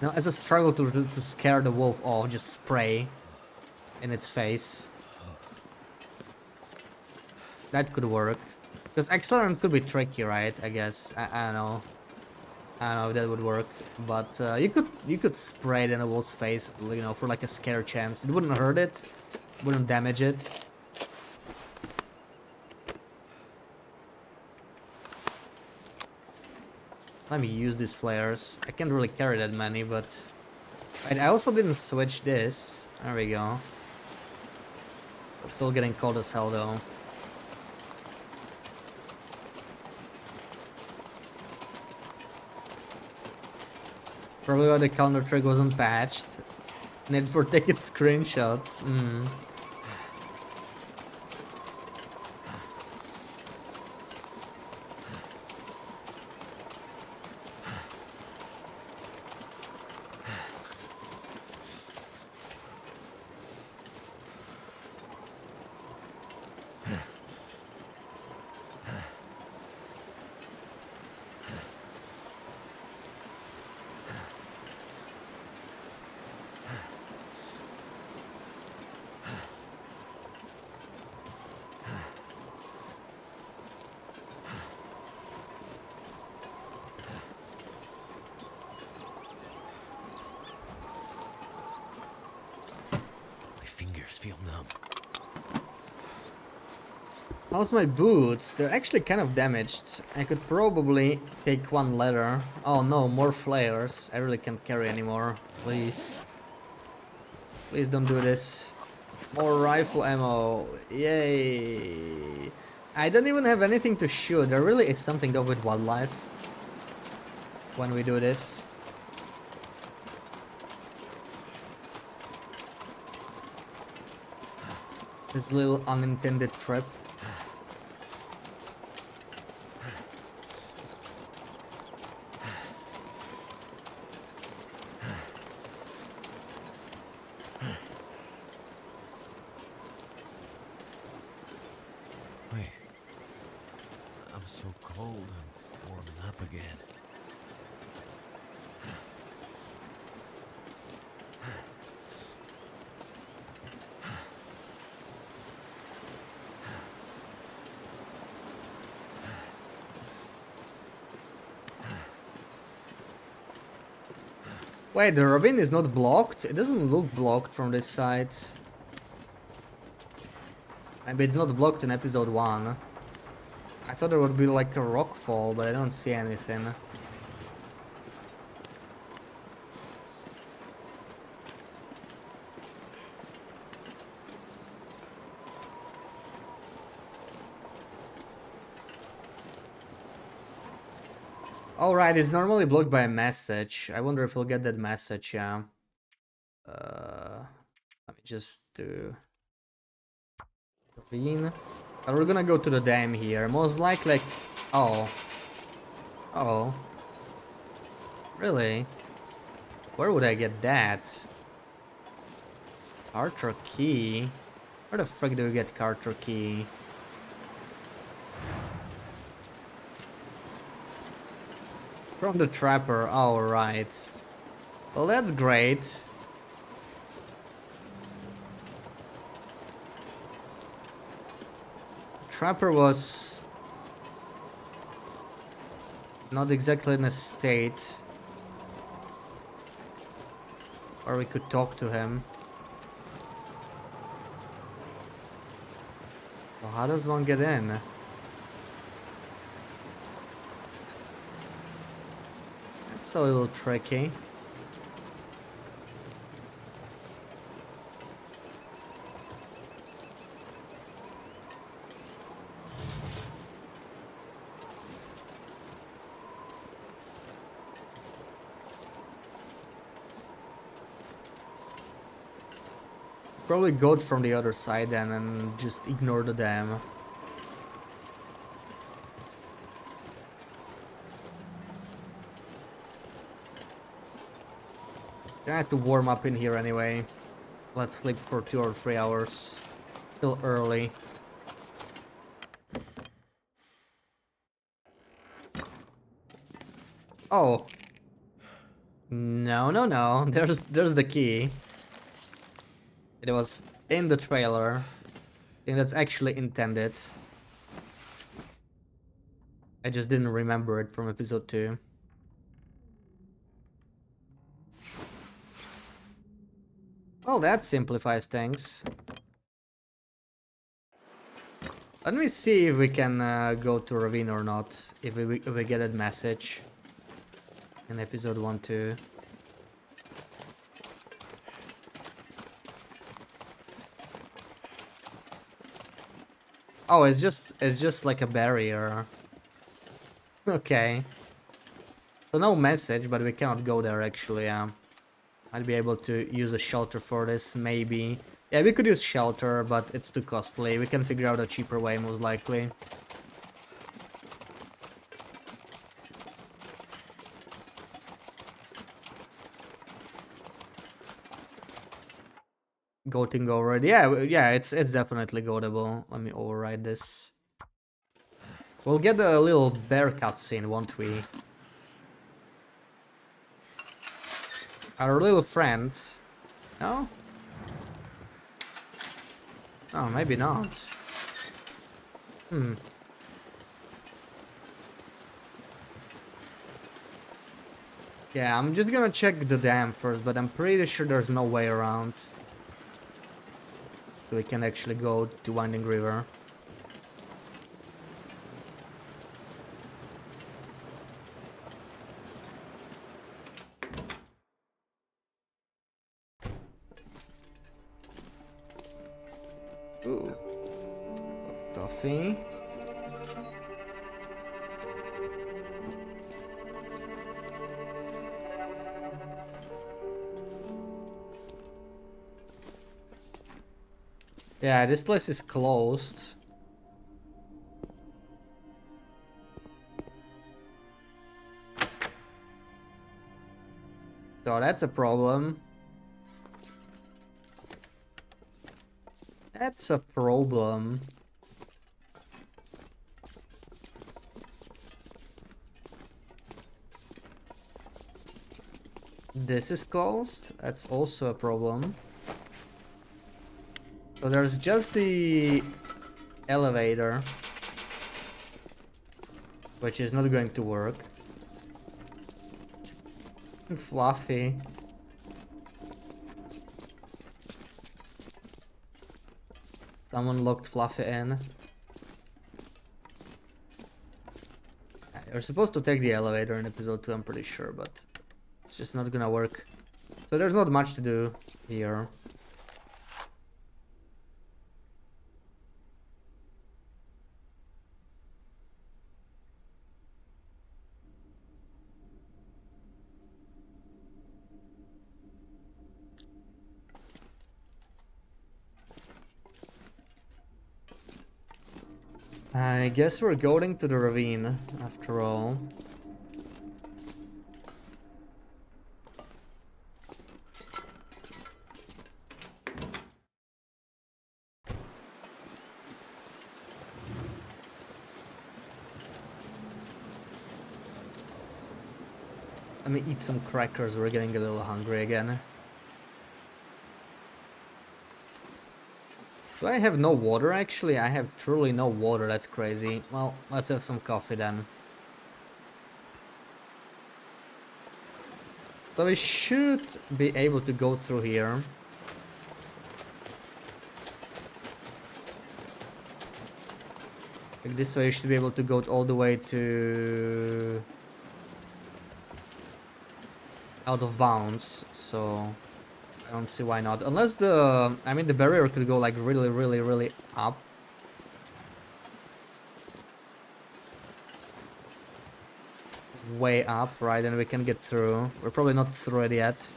You know, as a struggle to scare the wolf off, just spray in its face. That could work. Because accelerant could be tricky, right? I guess. I don't know. I don't know if that would work. But you could spray it in a wolf's face, you know, for like a scare chance. It wouldn't hurt it. Wouldn't damage it. Let me use these flares. I can't really carry that many, but... Right, I also didn't switch this. There we go. I'm still getting cold as hell though. Probably why the counter trick wasn't patched. Need for taking screenshots. Feel numb. How's my boots? They're actually kind of damaged. I could probably take one leather. Oh no, more flares. I really can't carry anymore. Please. Please don't do this. More rifle ammo. Yay. I don't even have anything to shoot. There really is something up with wildlife when we do this. This little unintended trip. Wait. I'm so cold, I'm warming up again. Wait, the ravine is not blocked? It doesn't look blocked from this side. Maybe it's not blocked in episode 1. I thought there would be like a rock fall, but I don't see anything. Alright, it's normally blocked by a message. I wonder if we'll get that message, yeah. Let me just do... Ravine. But we're gonna go to the dam here. Most likely... Oh. Oh. Really? Where would I get that? Carter key? Where the frick do we get Carter key? From the trapper, oh right. Well, that's great. Trapper was not exactly in a state Or we could talk to him. So how does one get in? That's a little tricky. Probably go from the other side then and just ignore the dam. Gonna have to warm up in here anyway. Let's sleep for 2 or 3 hours. Still early. Oh. No, no, no. There's the key. It was in the trailer. I think that's actually intended. I just didn't remember it from episode 2. Well, that simplifies things. Let me see if we can go to Ravine or not. If we get that message in episode 1 too. Oh, it's just like a barrier. Okay. So no message, but we cannot go there actually. I'd be able to use a shelter for this, maybe. Yeah, we could use shelter, but it's too costly. We can figure out a cheaper way, most likely. Goating over it. Yeah, it's definitely goatable. Let me override this. We'll get a little bear cutscene, won't we? Our little friend. No? Oh, maybe not. Yeah, I'm just gonna check the dam first, but I'm pretty sure there's no way around. So we can actually go to Winding River. Ooh. Of coffee. Yeah, this place is closed. So that's a problem. That's a problem. This is closed. That's also a problem. So there's just the elevator, which is not going to work. Fluffy. Someone locked Fluffy in. You're supposed to take the elevator in episode 2, I'm pretty sure, but it's just not gonna work. So there's not much to do here. I guess we're going to the ravine, after all. Let me eat some crackers, we're getting a little hungry again. Do I have no water actually? I have truly no water, that's crazy. Well, let's have some coffee then. So we should be able to go through here. Like this way you should be able to go all the way to... out of bounds, so... I don't see why not. Unless the... I mean, the barrier could go like really up. Way up, right? And we can get through. We're probably not through it yet.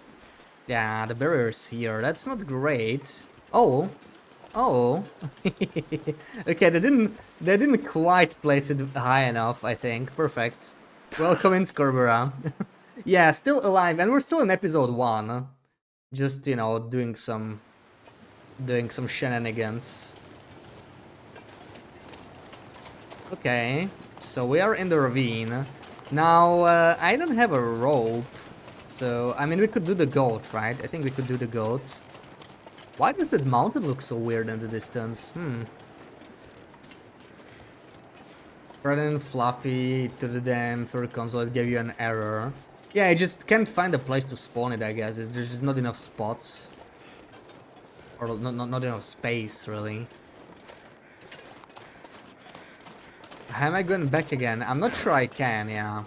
Yeah, the barrier's here. That's not great. Oh. Oh. Okay, they didn't quite place it high enough, I think. Perfect. Welcome in, Scorbera. Yeah, still alive, and we're still in episode 1. Just, you know, doing some shenanigans. Okay, so we are in the ravine. Now, I don't have a rope, so, I mean, we could do the goat, right? I think we could do the goat. Why does that mountain look so weird in the distance? Running Fluffy to the dam through the console, it gave you an error. Yeah, I just can't find a place to spawn it, I guess. There's just not enough spots. Or not enough space, really. How am I going back again? I'm not sure I can, yeah.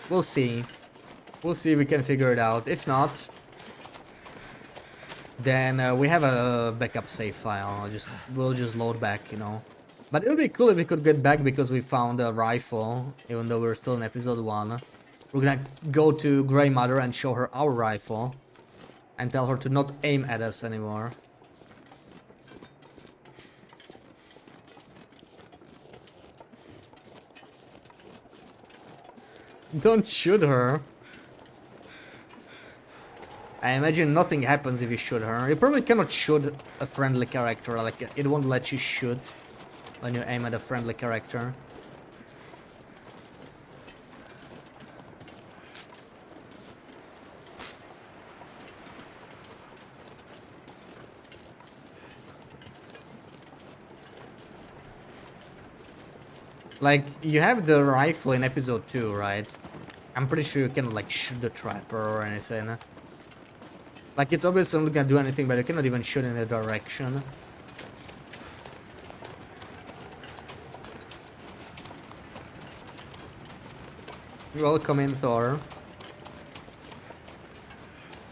We'll see. We'll see if we can figure it out. If not, then we have a backup save file. We'll just load back, you know. But it would be cool if we could get back because we found a rifle, even though we're still in episode 1. We're gonna go to Grey Mother and show her our rifle. And tell her to not aim at us anymore. Don't shoot her. I imagine nothing happens if you shoot her. You probably cannot shoot a friendly character, like it won't let you shoot when you aim at a friendly character. Like, you have the rifle in episode 2, right? I'm pretty sure you can, like, shoot the trapper or anything. Like, it's obviously not gonna do anything, but you cannot even shoot in a direction. Welcome in, Thor.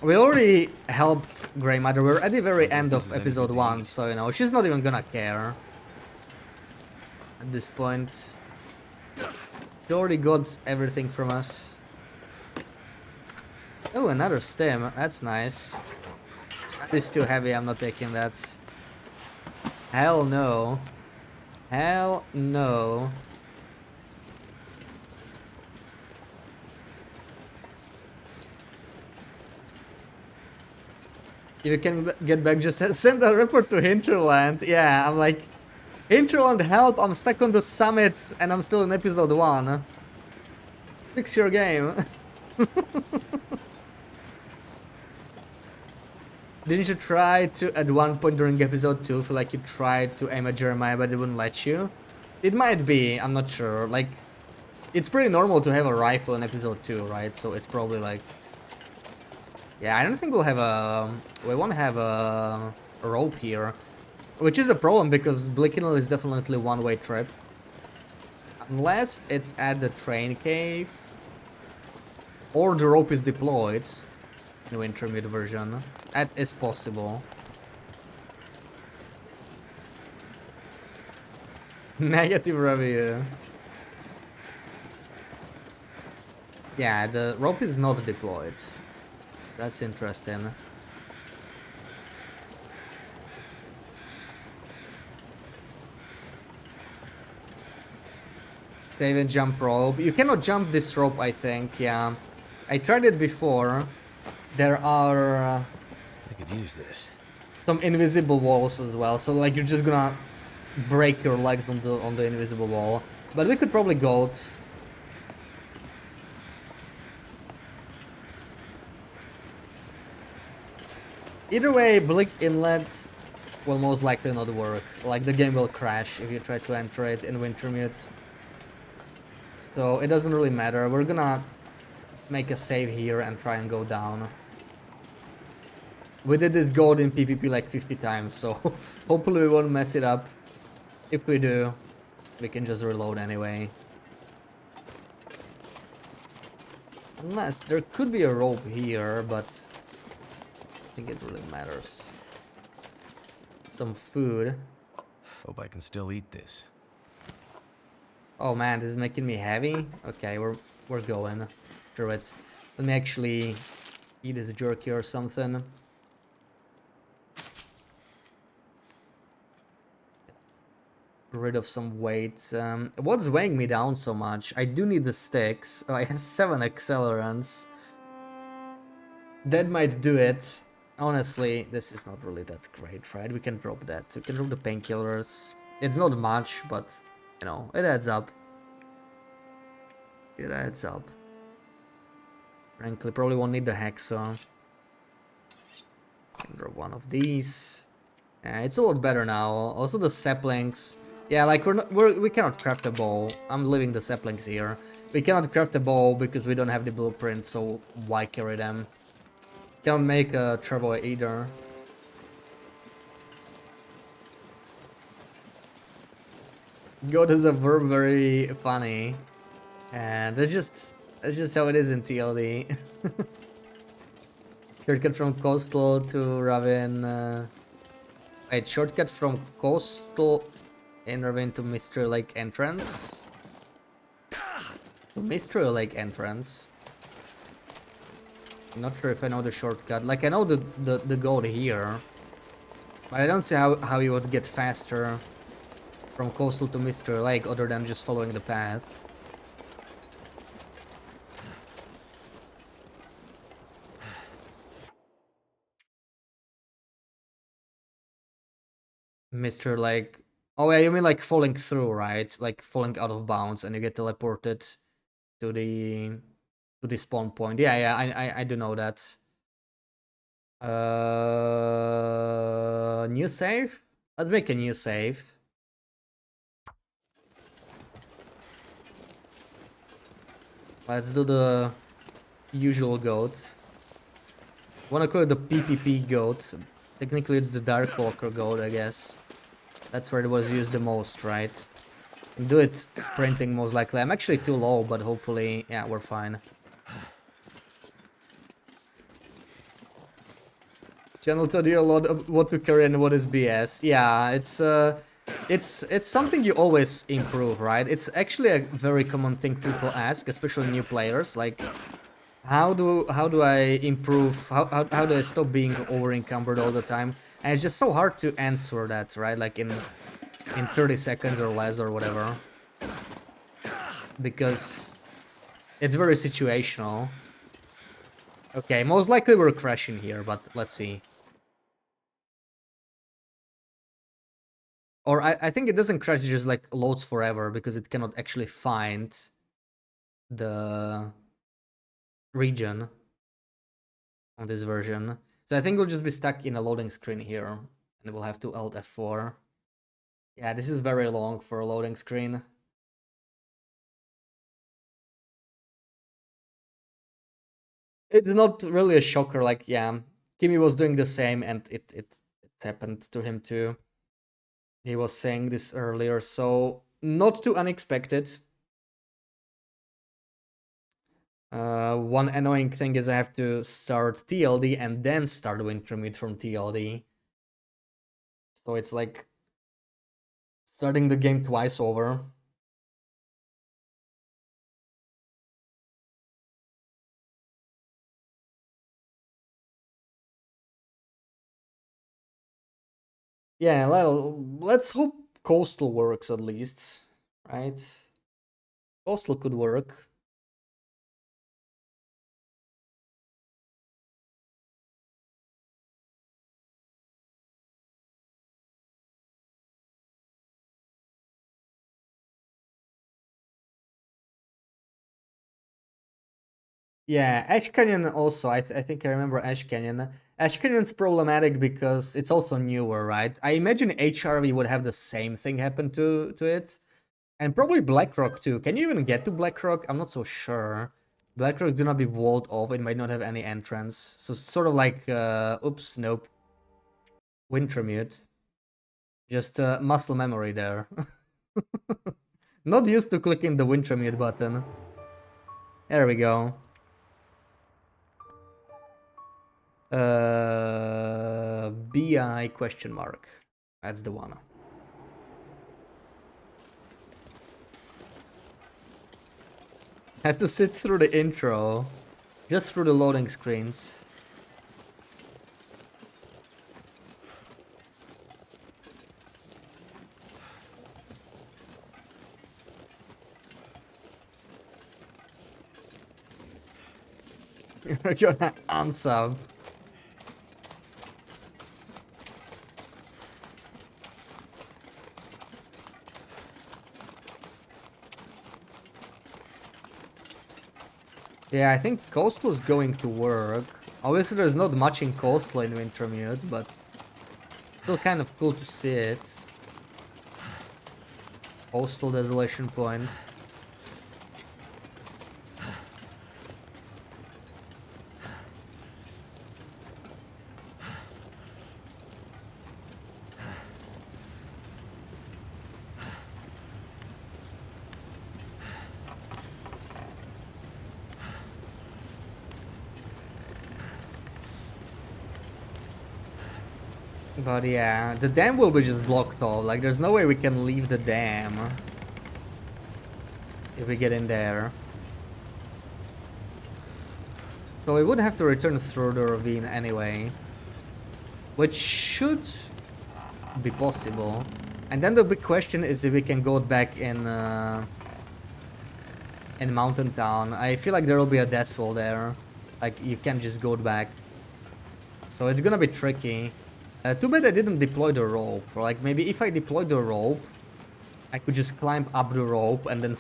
We already helped Grey Mother. We're at the very end of episode 1, so, you know, she's not even gonna care. At this point. She already got everything from us. Oh, another stem. That's nice. That is too heavy. I'm not taking that. Hell no. Hell no. If you can get back, just send a report to Hinterland. Yeah, I'm like, Hinterland, help! I'm stuck on the summit and I'm still in episode 1. Fix your game. Didn't you try to, at one point during episode 2, feel like you tried to aim at Jeremiah but it wouldn't let you? It might be, I'm not sure. Like, it's pretty normal to have a rifle in episode 2, right? So it's probably like... Yeah, I don't think we'll have a... We won't have a rope here. Which is a problem because Blickenell is definitely one-way trip. Unless it's at the train cave. Or the rope is deployed. In the Wintermute version. That is possible. Negative review. Yeah, the rope is not deployed. That's interesting. Save and jump rope. You cannot jump this rope, I think, yeah. I tried it before. There are... I could use this. Some invisible walls as well, so like you're just gonna break your legs on the invisible wall. But we could probably go... Either way, Blick Inlet will most likely not work. Like, the game will crash if you try to enter it in Wintermute. So, it doesn't really matter. We're gonna make a save here and try and go down. We did this gold in PvP like 50 times, so hopefully we won't mess it up. If we do, we can just reload anyway. Unless there could be a rope here, but I think it really matters. Some food. Hope I can still eat this. Oh man, this is making me heavy. Okay, we're going. Screw it. Let me actually eat this jerky or something. Rid of some weight. What's weighing me down so much? I do need the sticks. Oh, I have 7 accelerants. That might do it. Honestly, this is not really that great, right? We can drop that. We can drop the painkillers. It's not much, but, you know, it adds up. It adds up. Frankly, probably won't need the hacksaw. Can drop one of these. Yeah, it's a lot better now. Also the saplings. Yeah, like we cannot craft a bow. I'm leaving the saplings here. We cannot craft a bow because we don't have the blueprint, so why carry them? Cannot make a travois either. God is a verb, very funny. And that's just how it is in TLD. Shortcut from Coastal to Ravine. Wait, shortcut from Coastal in Ravine to Mystery Lake entrance? To Mystery Lake entrance? I'm not sure if I know the shortcut. Like, I know the goal here. But I don't see how you would get faster from Coastal to Mystery Lake other than just following the path. Mr. Like, oh yeah, you mean like falling through, right? Like falling out of bounds and you get teleported to the spawn point. Yeah, yeah, I do know that. New save? Let's make a new save. Let's do the usual goat. Wanna call it the PPP goat. Technically it's the Darkwalker goat, I guess. That's where it was used the most, right? Do it sprinting most likely. I'm actually too low, but hopefully, yeah, we're fine. Channel told you a lot of what to carry and what is BS. Yeah, it's something you always improve, right? It's actually a very common thing people ask, especially new players. Like, how do I improve? How do I stop being over encumbered all the time? And it's just so hard to answer that, right? Like in 30 seconds or less or whatever. Because it's very situational. Okay, most likely we're crashing here, but let's see. Or I think it doesn't crash, it just like loads forever because it cannot actually find the region on this version. So I think we'll just be stuck in a loading screen here and we'll have to Alt F4. Yeah, this is very long for a loading screen. It's not really a shocker, like, yeah, Kimi was doing the same and it happened to him too. He was saying this earlier, so not too unexpected. One annoying thing is I have to start TLD and then start Wintermute from TLD. So it's like starting the game twice over. Yeah, well, let's hope Coastal works at least, right? Coastal could work. Yeah, Ash Canyon also, I think I remember Ash Canyon. Ash Canyon's problematic because it's also newer, right? I imagine HRV would have the same thing happen to it. And probably Blackrock too. Can you even get to Blackrock? I'm not so sure. Blackrock do not be walled off. It might not have any entrance. So sort of like, oops, nope. Wintermute. Just muscle memory there. Not used to clicking the Wintermute button. There we go. BI question mark. That's the one. Have to sit through the intro. Just through the loading screens. You're gonna unsub. Yeah, I think Coastal is going to work. Obviously there's not much in Coastal in Wintermute, but still kind of cool to see it. Coastal Desolation Point. But yeah, the dam will be just blocked off. Like, there's no way we can leave the dam if we get in there. So we would have to return through the ravine anyway, which should be possible. And then the big question is if we can go back in Mountain Town. I feel like there will be a death wall there. Like, you can't just go back. So it's gonna be tricky. Too bad I didn't deploy the rope. Like, maybe if I deployed the rope, I could just climb up the rope and then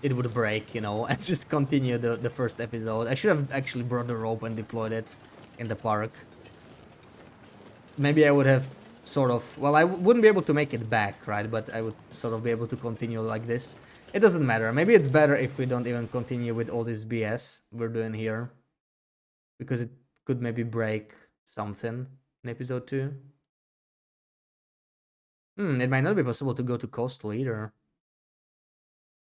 it would break, you know, and just continue the first episode. I should have actually brought the rope and deployed it in the park. Maybe I would have sort of... Well, I wouldn't be able to make it back, right? But I would sort of be able to continue like this. It doesn't matter. Maybe it's better if we don't even continue with all this BS we're doing here. Because it could maybe break something in episode 2. It might not be possible to go to Coastal either.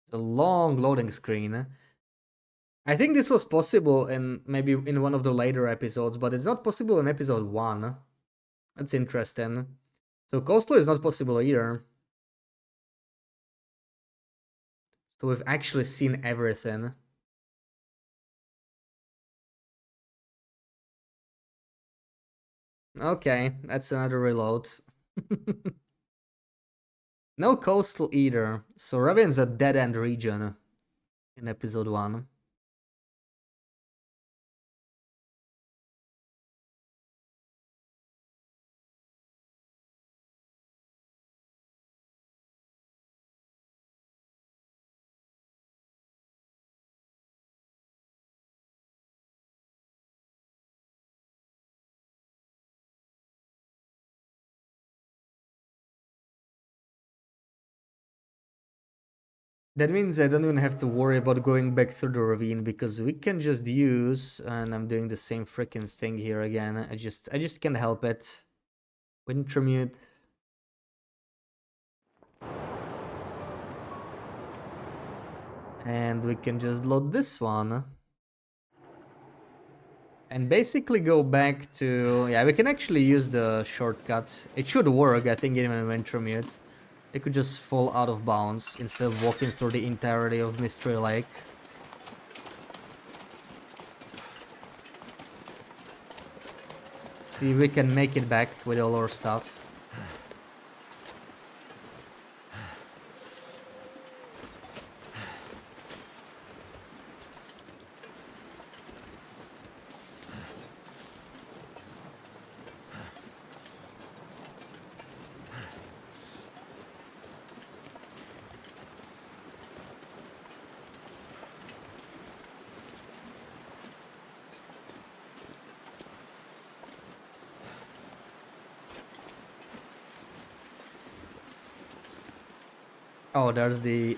It's a long loading screen. I think this was possible in maybe in one of the later episodes, but it's not possible in episode 1. That's interesting. So Coastal is not possible either. So we've actually seen everything. Okay, that's another reload. No Coastal either. So Raven's a dead-end region in episode 1. That means I don't even have to worry about going back through the ravine because we can just use, and I'm doing the same freaking thing here again. I just can't help it. Wintermute. And we can just load this one. And basically go back to... Yeah, we can actually use the shortcut. It should work, I think, even in Wintermute. It could just fall out of bounds instead of walking through the entirety of Mystery Lake. See if we can make it back with all our stuff. Oh, there's the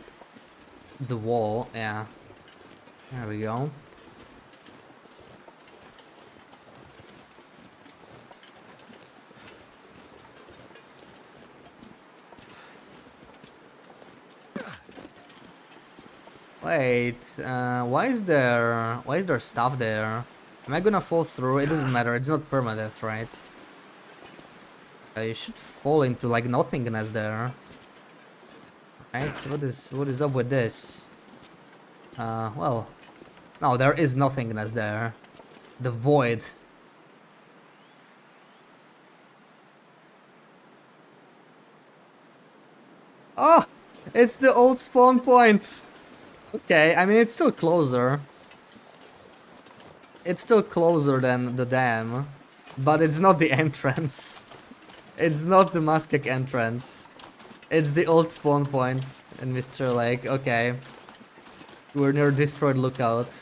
wall, yeah. There we go. Wait, why is there stuff there? Am I gonna fall through? It doesn't matter, it's not permadeath, right? You should fall into like nothingness there. Right? What is up with this? Well, no, there is nothingness there. The void. Oh, it's the old spawn point. Okay, I mean it's still closer. It's still closer than the dam, but it's not the entrance. It's not the Muskeg entrance. It's the old spawn point in Mr. Lake. Okay. We're near destroyed lookout.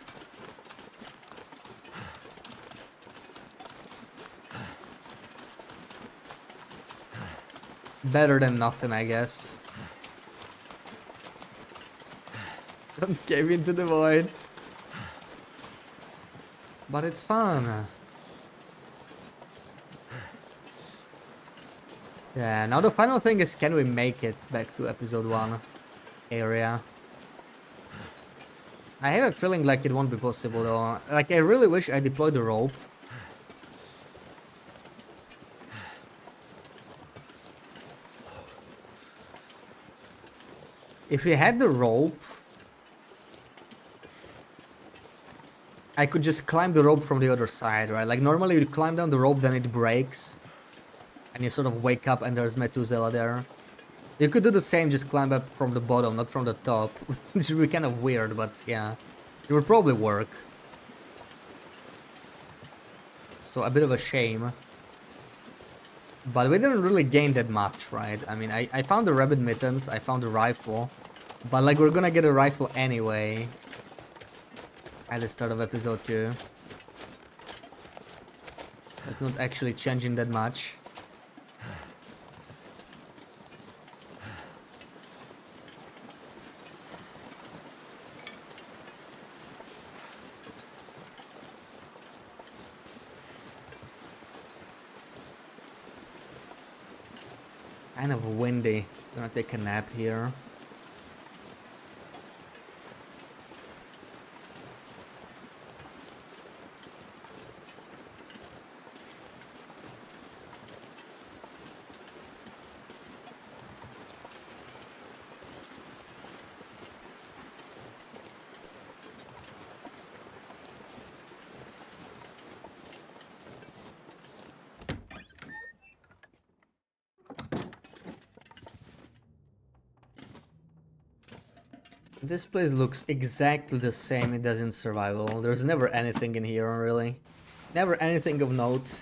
Better than nothing, I guess. Don't cave into the void. But it's fun. Yeah, now the final thing is, can we make it back to episode 1 area? I have a feeling like it won't be possible though. Like, I really wish I deployed the rope. If we had the rope, I could just climb the rope from the other side, right? Like, normally you climb down the rope, then it breaks. And you sort of wake up and there's Methuselah there. You could do the same, just climb up from the bottom, not from the top. Which would be kind of weird, but yeah. It would probably work. So a bit of a shame. But we didn't really gain that much, right? I mean, I found the rabbit mittens, I found the rifle. But like, we're gonna get a rifle anyway. At the start of episode 2. It's not actually changing that much. Kind of windy. Gonna take a nap here. This place looks exactly the same it does in survival. There's never anything in here, really. Never anything of note.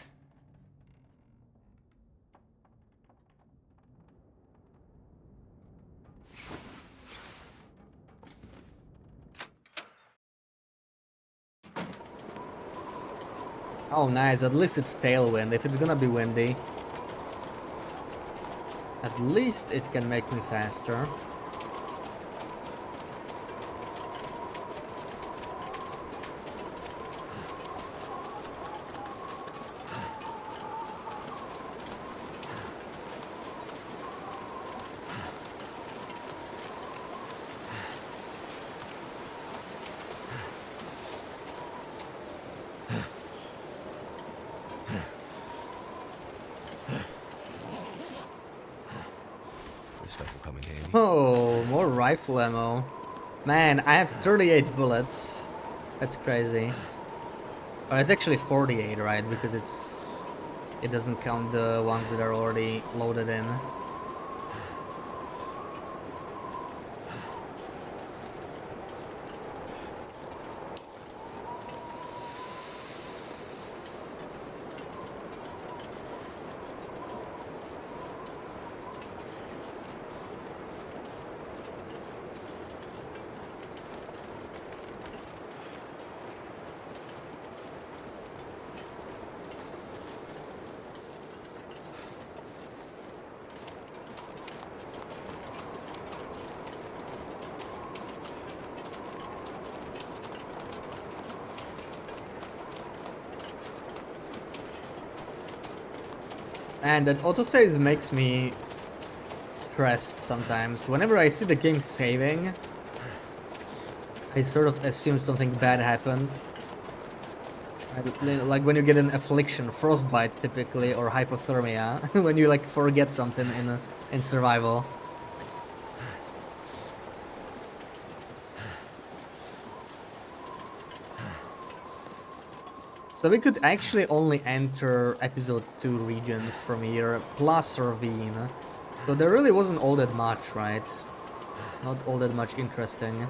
Oh nice, at least it's tailwind, if it's gonna be windy. At least it can make me faster. Oh, more rifle ammo. Man, I have 38 bullets. That's crazy. Or it's actually 48, right? Because it doesn't count the ones that are already loaded in. And that autosave makes me stressed sometimes. Whenever I see the game saving, I sort of assumed something bad happened. Like when you get an affliction, frostbite typically, or hypothermia, when you like forget something in survival. So we could actually only enter episode 2 regions from here, plus Ravine. So there really wasn't all that much, right? Not all that much interesting.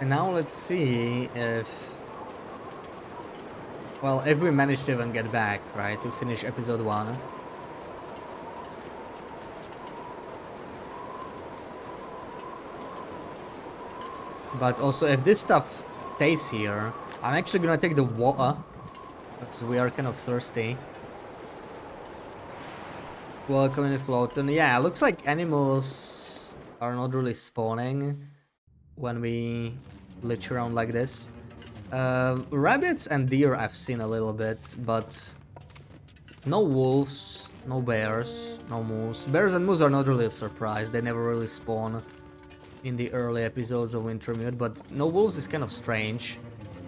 And now let's see if... Well, if we manage to even get back, right, to finish episode 1. But also, if this stuff stays here, I'm actually gonna take the water, because we are kind of thirsty. Welcome in the float. And yeah, looks like animals are not really spawning when we glitch around like this. Rabbits and deer I've seen a little bit, but no wolves, no bears, no moose. Bears and moose are not really a surprise. They never really spawn in the early episodes of Wintermute, but no wolves is kind of strange.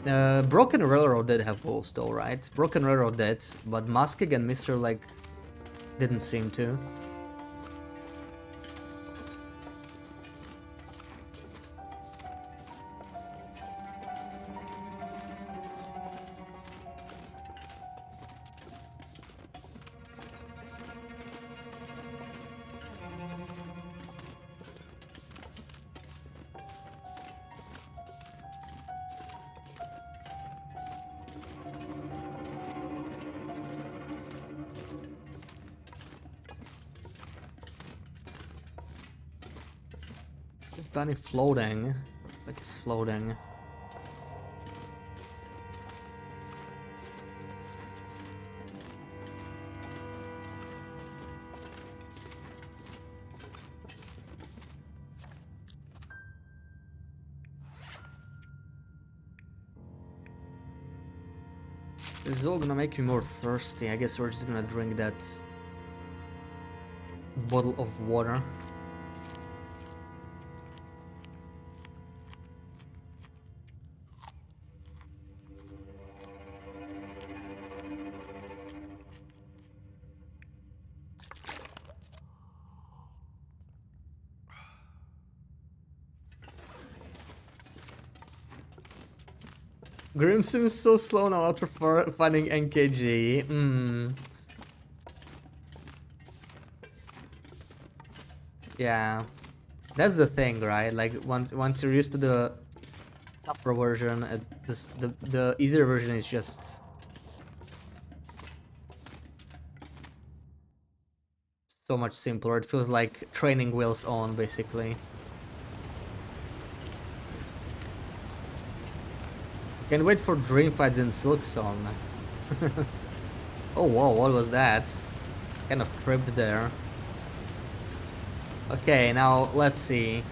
Broken Railroad did have wolves though, right? Broken Railroad did, but Muskeg and Mr. like didn't seem to. Is bunny floating? Like it's floating. This is all gonna make me more thirsty. I guess we're just gonna drink that bottle of water. Grim seems so slow now after finding NKG. Yeah, that's the thing, right? Like once you're used to the upper version, the easier version is just so much simpler. It feels like training wheels on, basically. Can't wait for dream fights in Silksong. Oh whoa, what was that? Kind of tripped there. Okay, now let's see.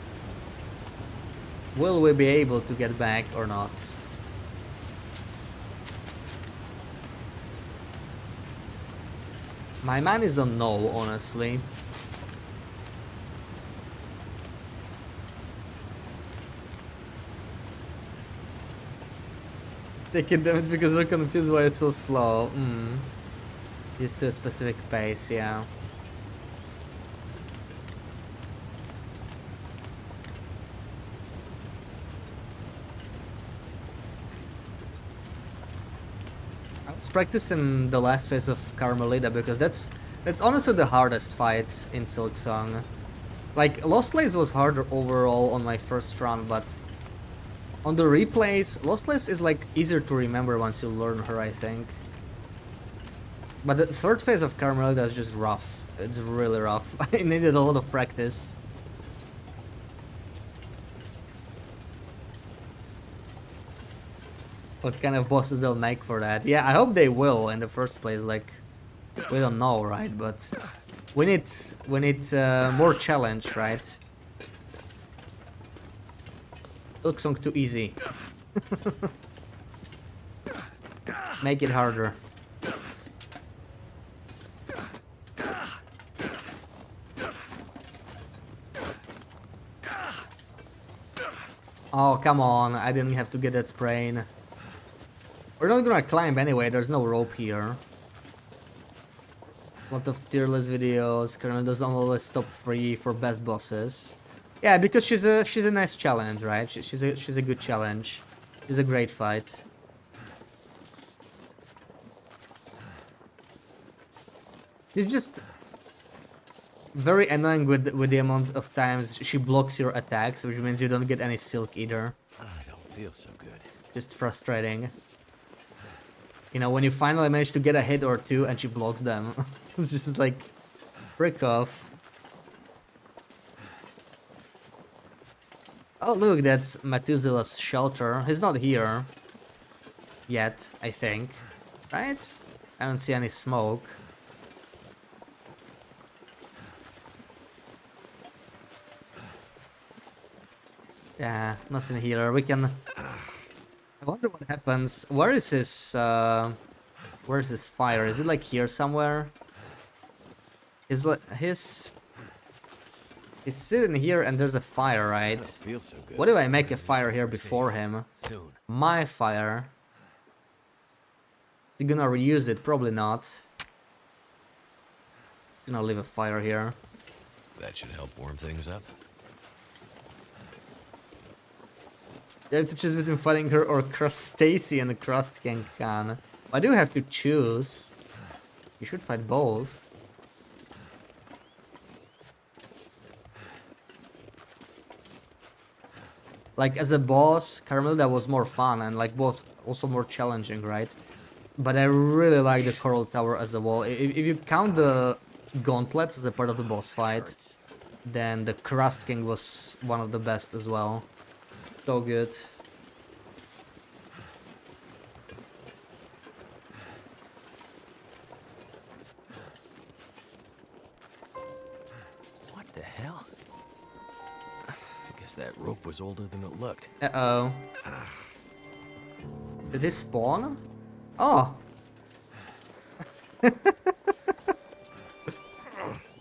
Will we be able to get back or not? My man is on no, honestly. Taking damage because we're confused why it's so slow. Used to a specific pace, yeah. I was practicing the last phase of Carmelita because that's honestly the hardest fight in Silksong. Like, Lost Lace was harder overall on my first run, but on the replays, Lost Lace is like easier to remember once you learn her, I think. But the third phase of Carmelita is just rough. It's really rough. I needed a lot of practice. What kind of bosses they'll make for that? Yeah, I hope they will in the first place. Like, we don't know, right? But we need more challenge, right? Looks like too easy. Make it harder. Oh, come on. I didn't have to get that sprain. We're not gonna climb anyway. There's no rope here. Lot of tier list videos. Colonel doesn't always top 3 for best bosses. Yeah, because she's a nice challenge, right? She's a good challenge. She's a great fight. She's just very annoying with the amount of times she blocks your attacks, which means you don't get any silk either. I don't feel so good. Just frustrating. You know, when you finally manage to get a hit or two and she blocks them. It's just like, frick off. Oh look, that's Methuselah's shelter. He's not here. Yet, I think. Right? I don't see any smoke. Yeah, nothing here. We can... I wonder what happens. Where is his fire? Is it like here somewhere? Is like he's sitting here and there's a fire, right? I don't feel so good. What if I make a fire here before him? Soon. My fire. Is he gonna reuse it? Probably not. He's gonna leave a fire here. That should help warm things up. You have to choose between fighting her or Stacy and the Crust King Khan. I do have to choose. You should fight both. Like as a boss, Carmelda was more fun and like both also more challenging, right? But I really like the Coral Tower as a wall. If you count the gauntlets as a part of the boss fight, then the Crust King was one of the best as well. So good. What the hell? I guess that rope was older than it looked. Uh-oh. Did this spawn? Oh!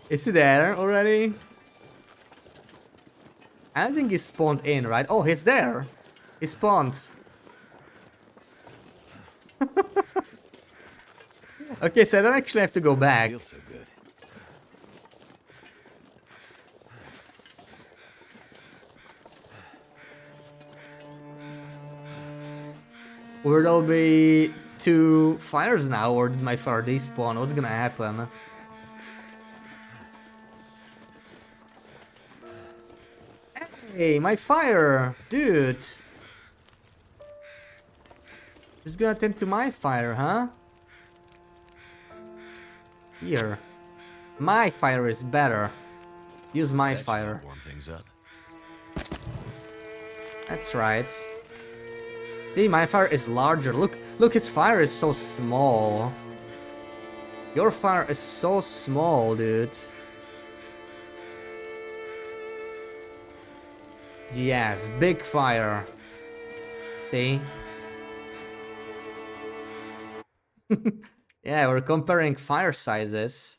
Is he there already? I don't think he spawned in, right? Oh, he's there! He spawned. Okay, so I don't actually have to go back. Feels so good. Will there be 2 fires now, or did my fire despawn? What's gonna happen? Hey, my fire! Dude! Who's gonna tend to my fire, huh? Here. My fire is better. Use my That should fire. help warm things up. That's right. See, my fire is larger. Look, his fire is so small. Your fire is so small, dude. Yes, big fire. See? Yeah, we're comparing fire sizes.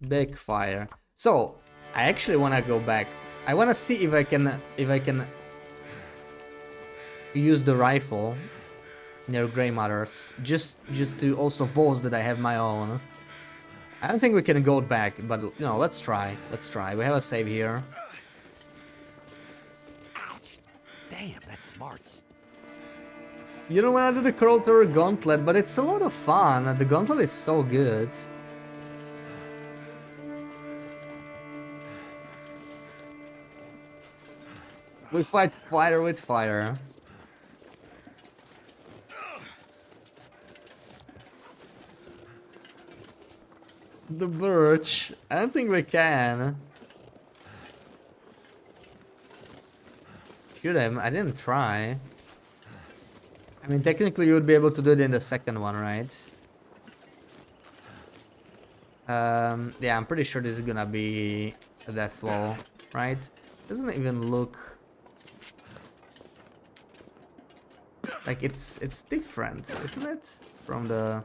Big fire. So, I actually want to go back. I want to see if I can use the rifle near Grey Mothers, just to also boast that I have my own. I don't think we can go back, but you know, let's try. Let's try. We have a save here. Damn, that's smarts. You don't want to do the Coral Tower Gauntlet, but it's a lot of fun. The Gauntlet is so good. We fight fire with fire. The birch. I don't think we can. Shoot him. I didn't try. I mean, technically you would be able to do it in the second one, right? Yeah, I'm pretty sure this is gonna be a death wall, right? Doesn't even look like it's different, isn't it? From the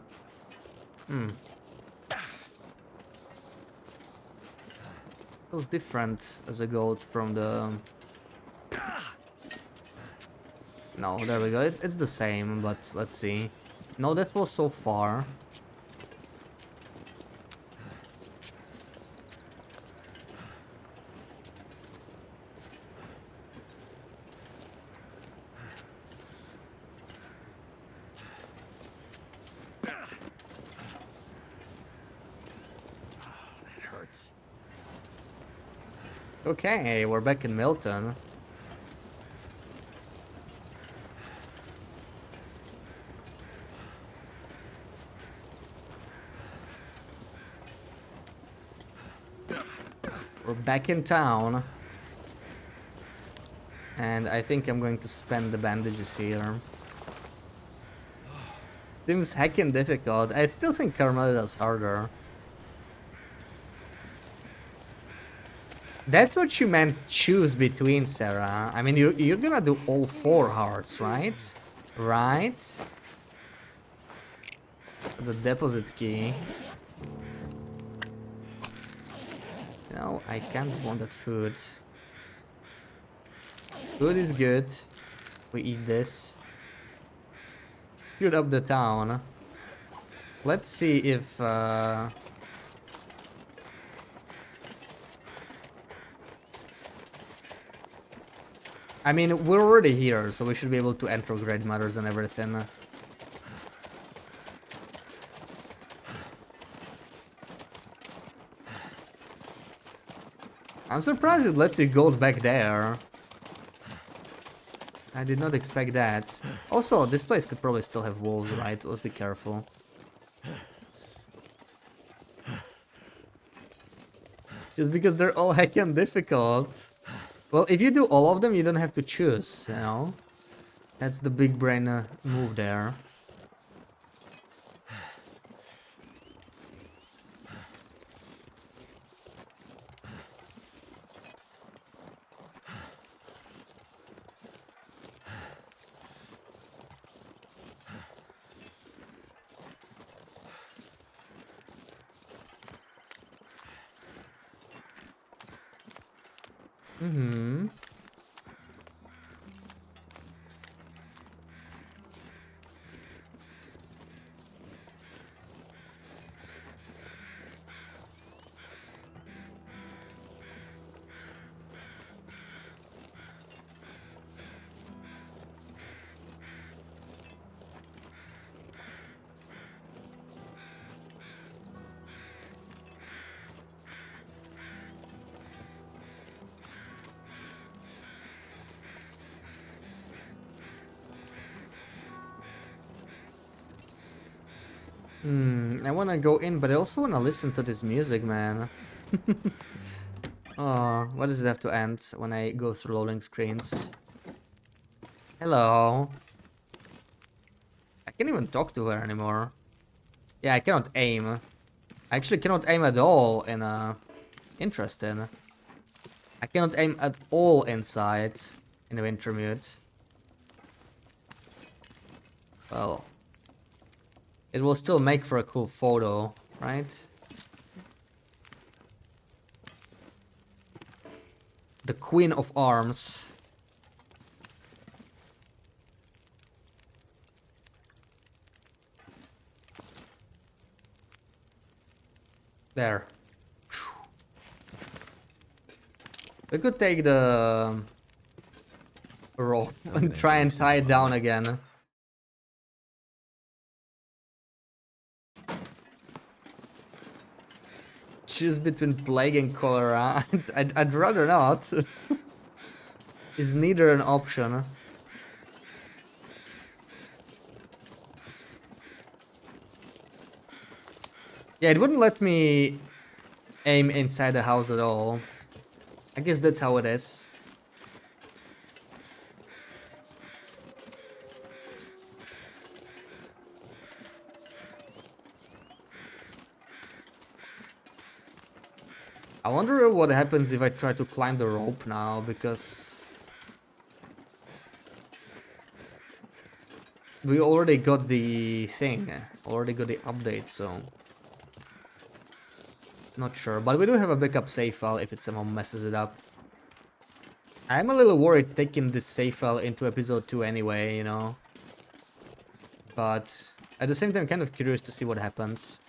feels different as a goat from the. No, there we go. It's the same, but let's see. No, that was so far. That hurts. Okay, we're back in Milton. We're back in town. And I think I'm going to spend the bandages here. Seems heckin' difficult. I still think Carmelia's harder. That's what you meant choose between, Sarah. I mean, you're gonna do all 4 hearts, right? Right? The deposit key. No, I can't want that food. Food is good. We eat this. Shoot up the town. Let's see if... I mean, we're already here, so we should be able to enter Great Mothers and everything. I'm surprised it lets you go back there. I did not expect that. Also, this place could probably still have wolves, right? Let's be careful. Just because they're all heckin' difficult. Well, if you do all of them, you don't have to choose, you know? That's the big brain move there. Mm-hmm. I wanna go in, but I also wanna listen to this music, man. Oh, what does it have to end when I go through loading screens? Hello. I can't even talk to her anymore. Yeah, I cannot aim. I actually cannot aim at all in interesting. I cannot aim at all inside in the Wintermute. Well, it will still make for a cool photo, right? The Queen of Arms. There. We could take the rope and try and tie it down again. Choose between plague and cholera. I'd rather not. Is neither an option. Yeah, it wouldn't let me aim inside the house at all. I guess that's how it is. wonder what happens if I try to climb the rope now, because we already got the thing, already got the update, so not sure. But we do have a backup save file if it somehow messes it up. I'm a little worried taking this save file into episode 2 anyway, you know. But at the same time, kind of curious to see what happens.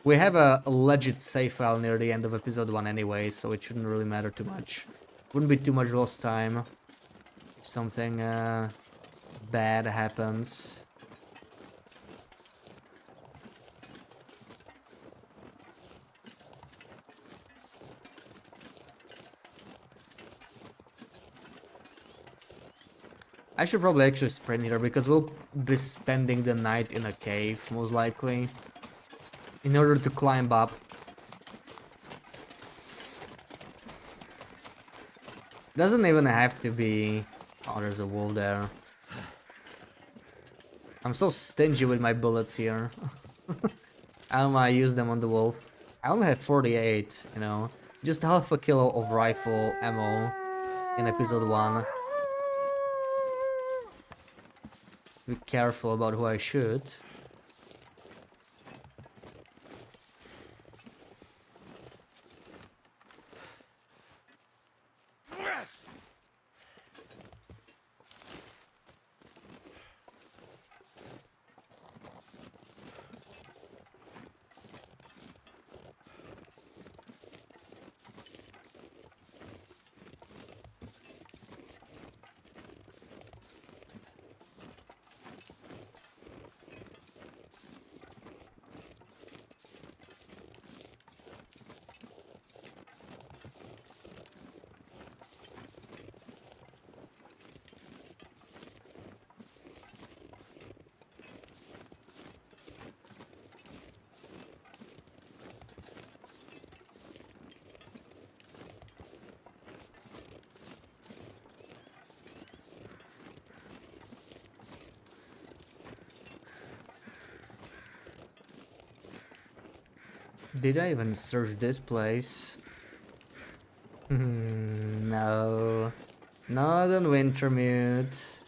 We have a legit save file near the end of episode 1 anyway, so it shouldn't really matter too much. Wouldn't be too much lost time if something bad happens. I should probably actually sprint here, because we'll be spending the night in a cave, most likely, in order to climb up. Doesn't even have to be... Oh, there's a wolf there. I'm so stingy with my bullets here. I don't want to use them on the wolf. I only have 48, you know. Just half a kilo of rifle ammo in episode 1. Be careful about who I shoot. Did I even search this place? No. Not on Wintermute.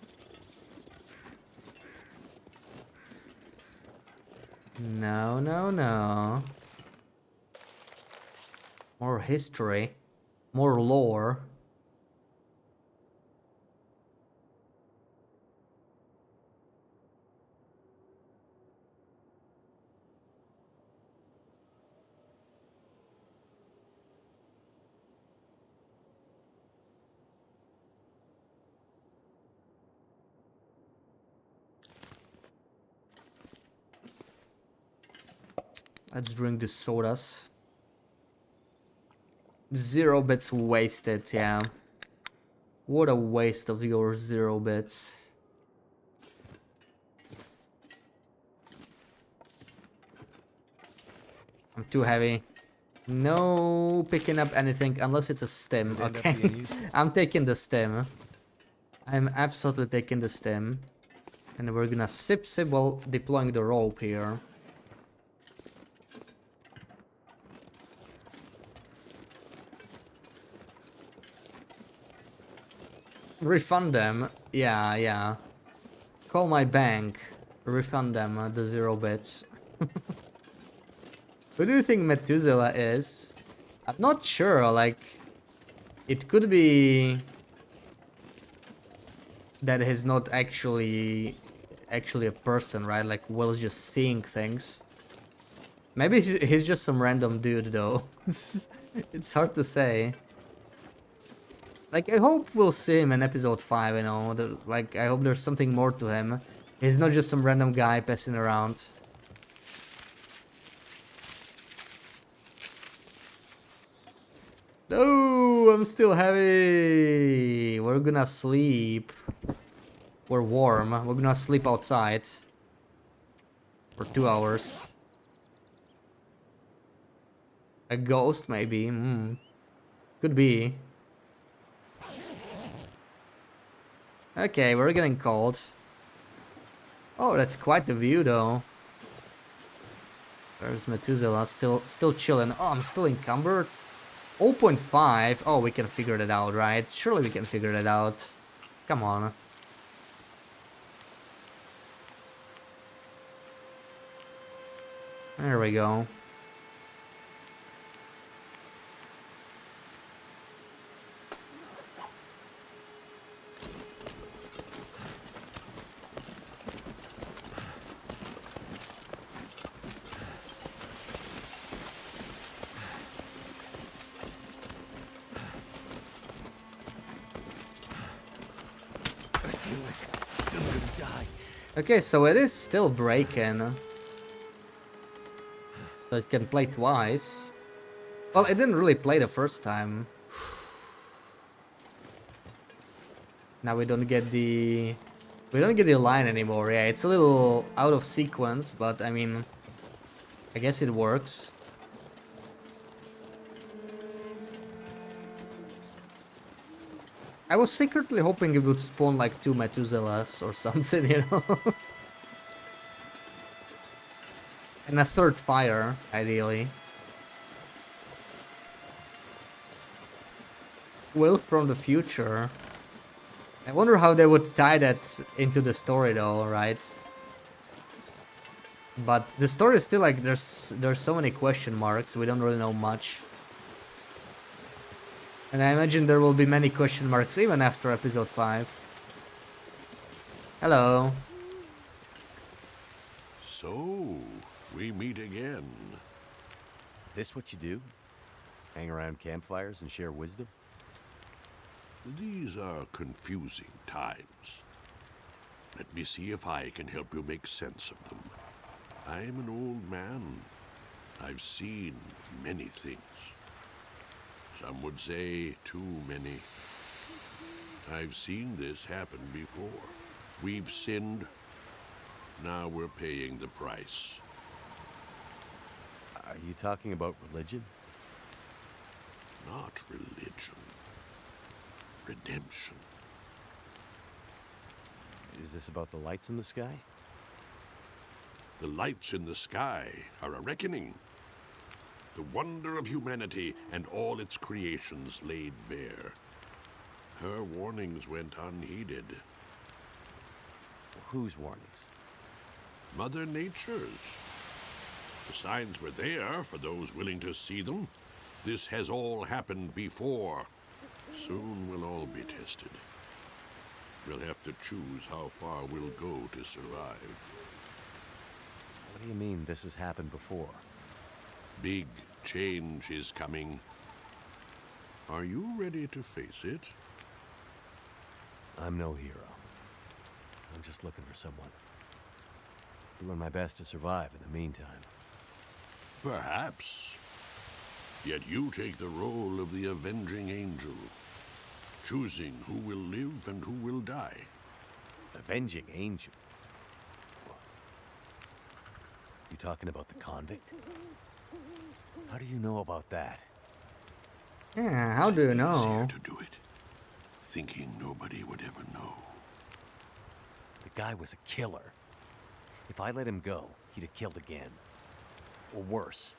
No, no, no. More history. More lore. Let's drink the sodas. 0 bits wasted, yeah. What a waste of your 0 bits. I'm too heavy. No picking up anything unless it's a stim, okay? I'm taking the stim. I'm absolutely taking the stim. And we're gonna sip while deploying the rope here. Refund them. Yeah, yeah. Call my bank. Refund them the 0 bits. Who do you think Methuselah is? I'm not sure, like... It could be... that he's not actually a person, right? Like, Will's just seeing things. Maybe he's just some random dude, though. It's hard to say. Like, I hope we'll see him in episode 5, you know? Like, I hope there's something more to him. He's not just some random guy passing around. No, I'm still heavy. We're gonna sleep. We're warm. We're gonna sleep outside. For 2 hours. A ghost, maybe. Could be. Okay, we're getting cold. Oh, that's quite the view, though. Where's Methuselah? Still chilling. Oh, I'm still encumbered. 0.5. Oh, we can figure that out, right? Surely we can figure that out. Come on. There we go. I feel like I'm gonna die. Okay, so it is still breaking. So it can play twice. Well, it didn't really play the first time. Now we don't get the... We don't get the line anymore. Yeah, it's a little out of sequence, but I mean... I guess it works. I was secretly hoping it would spawn like 2 Methuselahs or something, you know? And a third fire, ideally. Will from the future. I wonder how they would tie that into the story though, right? But the story is still like there's so many question marks, we don't really know much. And I imagine there will be many question marks even after episode 5. Hello. So, we meet again. This what you do? Hang around campfires and share wisdom? These are confusing times. Let me see if I can help you make sense of them. I'm an old man. I've seen many things. Some would say too many. I've seen this happen before. We've sinned. Now we're paying the price. Are you talking about religion? Not religion. Redemption. Is this about the lights in the sky? The lights in the sky are a reckoning. The wonder of humanity and all its creations laid bare. Her warnings went unheeded. Whose warnings? Mother Nature's. The signs were there for those willing to see them. This has all happened before. Soon we'll all be tested. We'll have to choose how far we'll go to survive. What do you mean this has happened before? Big change is coming. Are you ready to face it? I'm no hero. I'm just looking for someone. Doing my best to survive in the meantime. Perhaps. Yet you take the role of the avenging angel, choosing who will live and who will die. Avenging angel? You talking about the convict? How do you know about that? Yeah, how do you know? Easier to do it, thinking nobody would ever know. The guy was a killer. If I let him go, he'd have killed again. Or worse.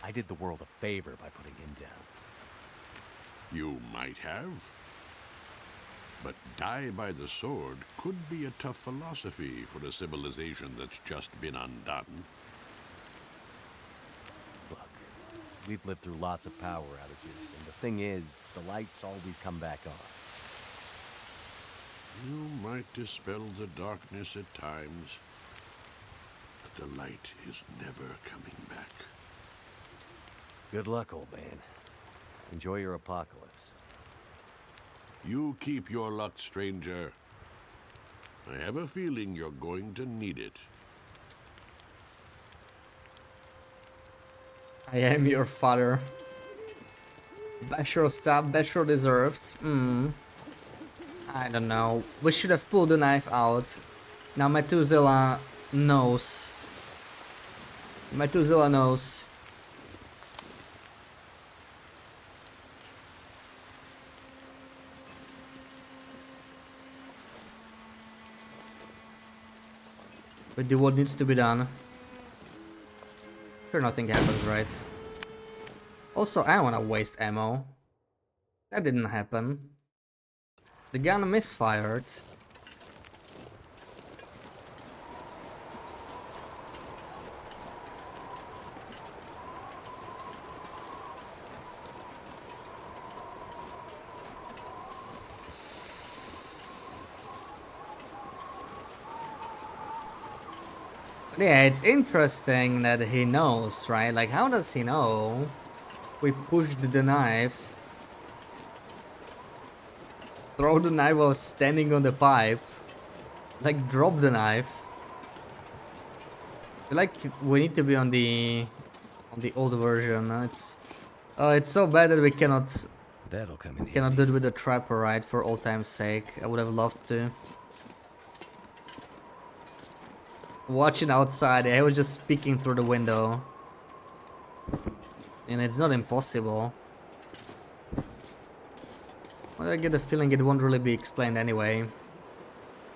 I did the world a favor by putting him down. You might have. But die by the sword could be a tough philosophy for a civilization that's just been undone. Look, we've lived through lots of power outages, and the thing is, the lights always come back on. You might dispel the darkness at times, but the light is never coming back. Good luck, old man. Enjoy your apocalypse. You keep your luck, stranger. I have a feeling you're going to need it. I am your father. Bashor stab, Bashor deserved. I don't know. We should have pulled the knife out. Now Methuselah knows. Methuselah knows. We do what needs to be done. Sure, nothing happens, right? Also, I don't wanna waste ammo. That didn't happen. The gun misfired. But yeah, it's interesting that he knows, right? Like, how does he know? We pushed the knife. Throw the knife while standing on the pipe. Like, drop the knife. I feel like we need to be on the old version. It's so bad that we cannot That'll come in do handy. it with the trapper, right? For old time's sake, I would have loved to. Watching outside, I was just peeking through the window, and it's not impossible. Well, I get the feeling it won't really be explained anyway.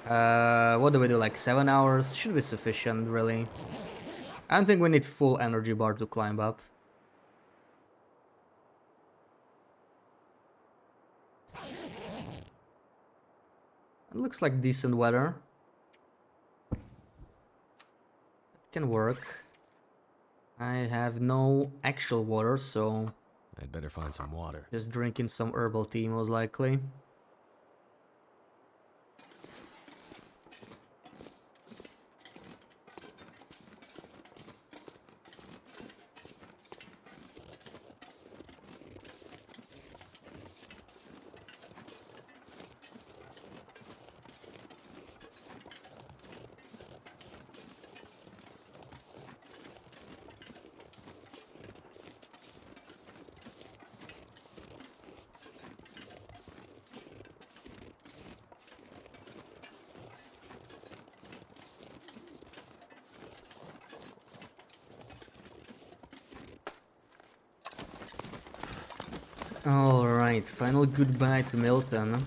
What do we do? Like 7 hours should be sufficient, really. I don't think we need full energy bar to climb up. It looks like decent weather. It can work. I have no actual water, so I'd better find some water. just drinking some herbal tea most likely. Alright, final goodbye to Milton.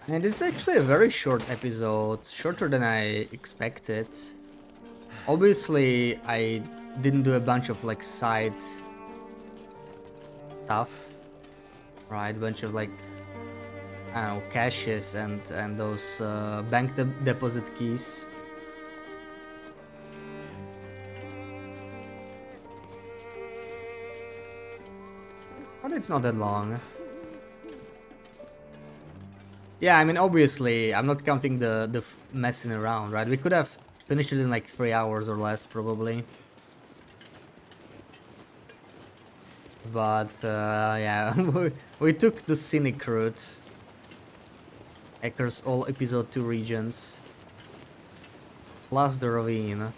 And this is actually a very short episode, shorter than I expected. Obviously, I didn't do a bunch of like side stuff, right? A bunch of like, I don't know, caches and those bank deposit keys. But it's not that long. Yeah, I mean, obviously, I'm not counting the messing around, right? We could have finished it in like 3 hours or less, probably. But, yeah, we took the scenic route. Across all episode 2 regions. Plus the ravine.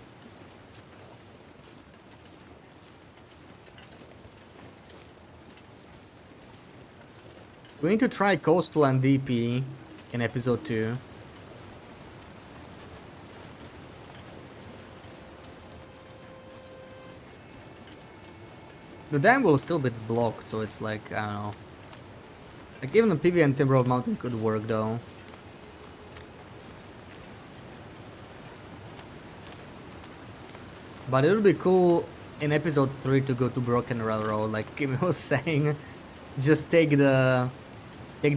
We need to try coastal and DP in episode 2. The dam will still be blocked, so it's like, I don't know. Like, even the PV and Timber of Mountain could work, though. But it would be cool in episode 3 to go to Broken Railroad, like Kim was saying. Just take the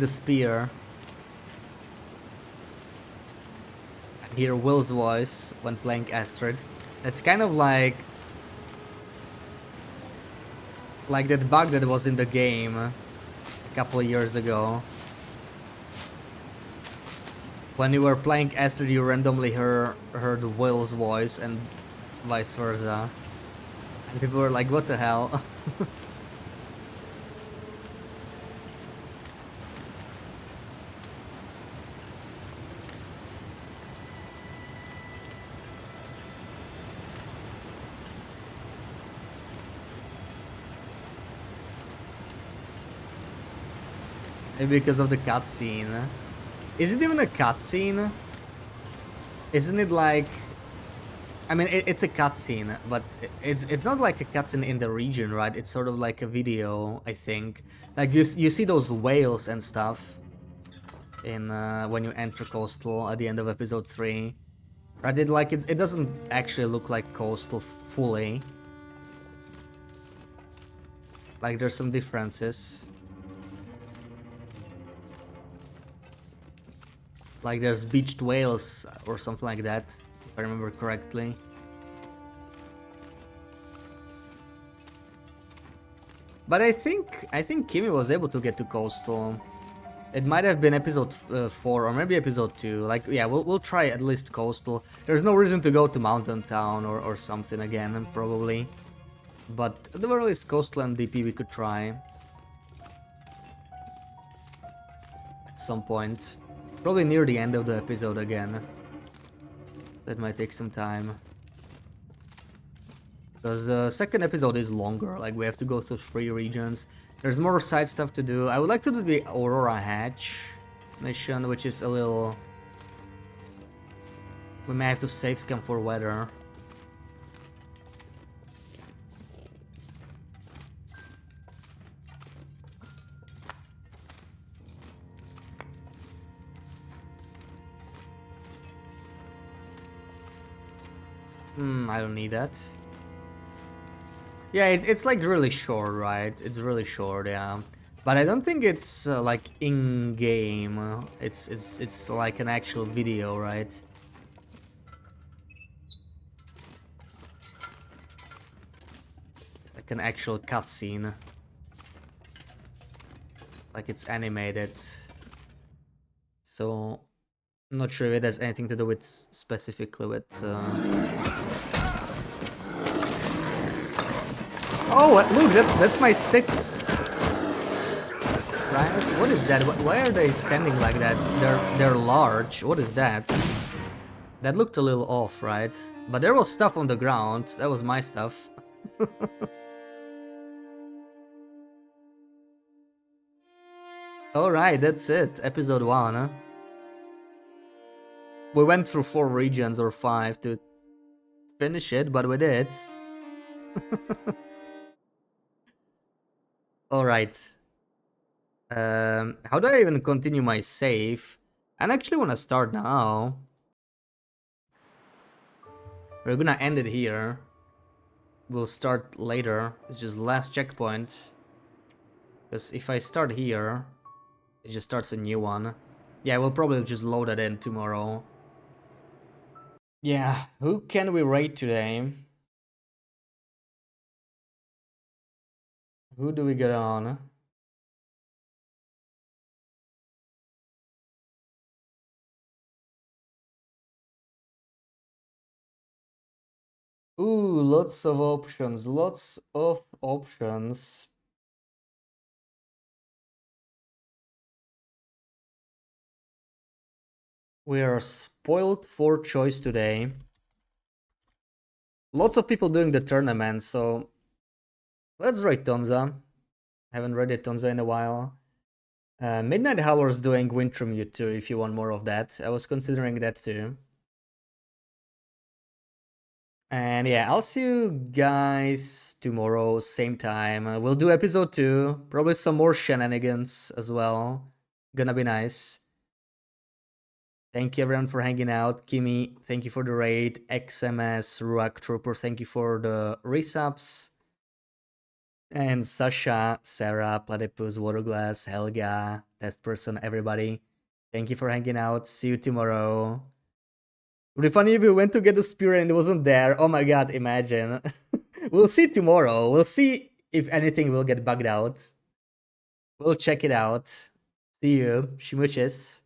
spear. And hear Will's voice when playing Astrid. That's kind of like that bug that was in the game a couple of years ago. When you were playing Astrid, you randomly heard Will's voice and vice versa. And people were like, what the hell? Maybe because of the cutscene. Is it even a cutscene? Isn't it like I mean, it's a cutscene, but it's not like a cutscene in the region, right? It's sort of like a video, I think. Like you see those whales and stuff in when you enter Coastal at the end of episode 3. Right? It doesn't actually look like Coastal fully. Like there's some differences. Like there's beached whales or something like that, if I remember correctly. But I think Kimi was able to get to Coastal. It might have been episode 4 or maybe episode 2. Like, yeah, we'll try at least Coastal. There's no reason to go to Mountain Town or something again, probably. But at the very least, Coastal and DP we could try. At some point. Probably near the end of the episode again. So that might take some time. Because the second episode is longer, like we have to go through 3 regions. There's more side stuff to do. I would like to do the Aurora Hatch mission, which is a little... We may have to save scan for weather. I don't need that. Yeah, it's like really short, right? It's really short, yeah. But I don't think it's like in-game. It's like an actual video, right? Like an actual cutscene. Like it's animated. So I'm not sure if it has anything to do with specifically with Oh, look, that's my sticks. Right? What is that? Why are they standing like that? They're large. What is that? That looked a little off, right? But there was stuff on the ground. That was my stuff. Alright, that's it. Episode 1, huh? We went through 4 regions or 5 to finish it, but we did. Alright. How do I even continue my save? I actually want to start now. We're gonna end it here. We'll start later. It's just last checkpoint. Because if I start here, it just starts a new one. Yeah, we'll probably just load it in tomorrow. Yeah, who can we rate today? Who do we get on? Ooh, lots of options, lots of options. We are spoiled for choice today. Lots of people doing the tournament, so let's rate Tonza. Haven't read it Tonza in a while. Midnight Howler's doing Wintermute too, if you want more of that. I was considering that too. And yeah, I'll see you guys tomorrow, same time. We'll do episode 2, probably some more shenanigans as well. Gonna be nice. Thank you everyone for hanging out. Kimi, thank you for the raid. XMS, Ruak Trooper, thank you for the resubs. And Sasha, Sarah, Platypus, Waterglass, Helga, Test Person, everybody. Thank you for hanging out. See you tomorrow. It would be funny if we went to get the spear and it wasn't there. Oh my god, imagine. We'll see tomorrow. We'll see if anything will get bugged out. We'll check it out. See you. Shmooches.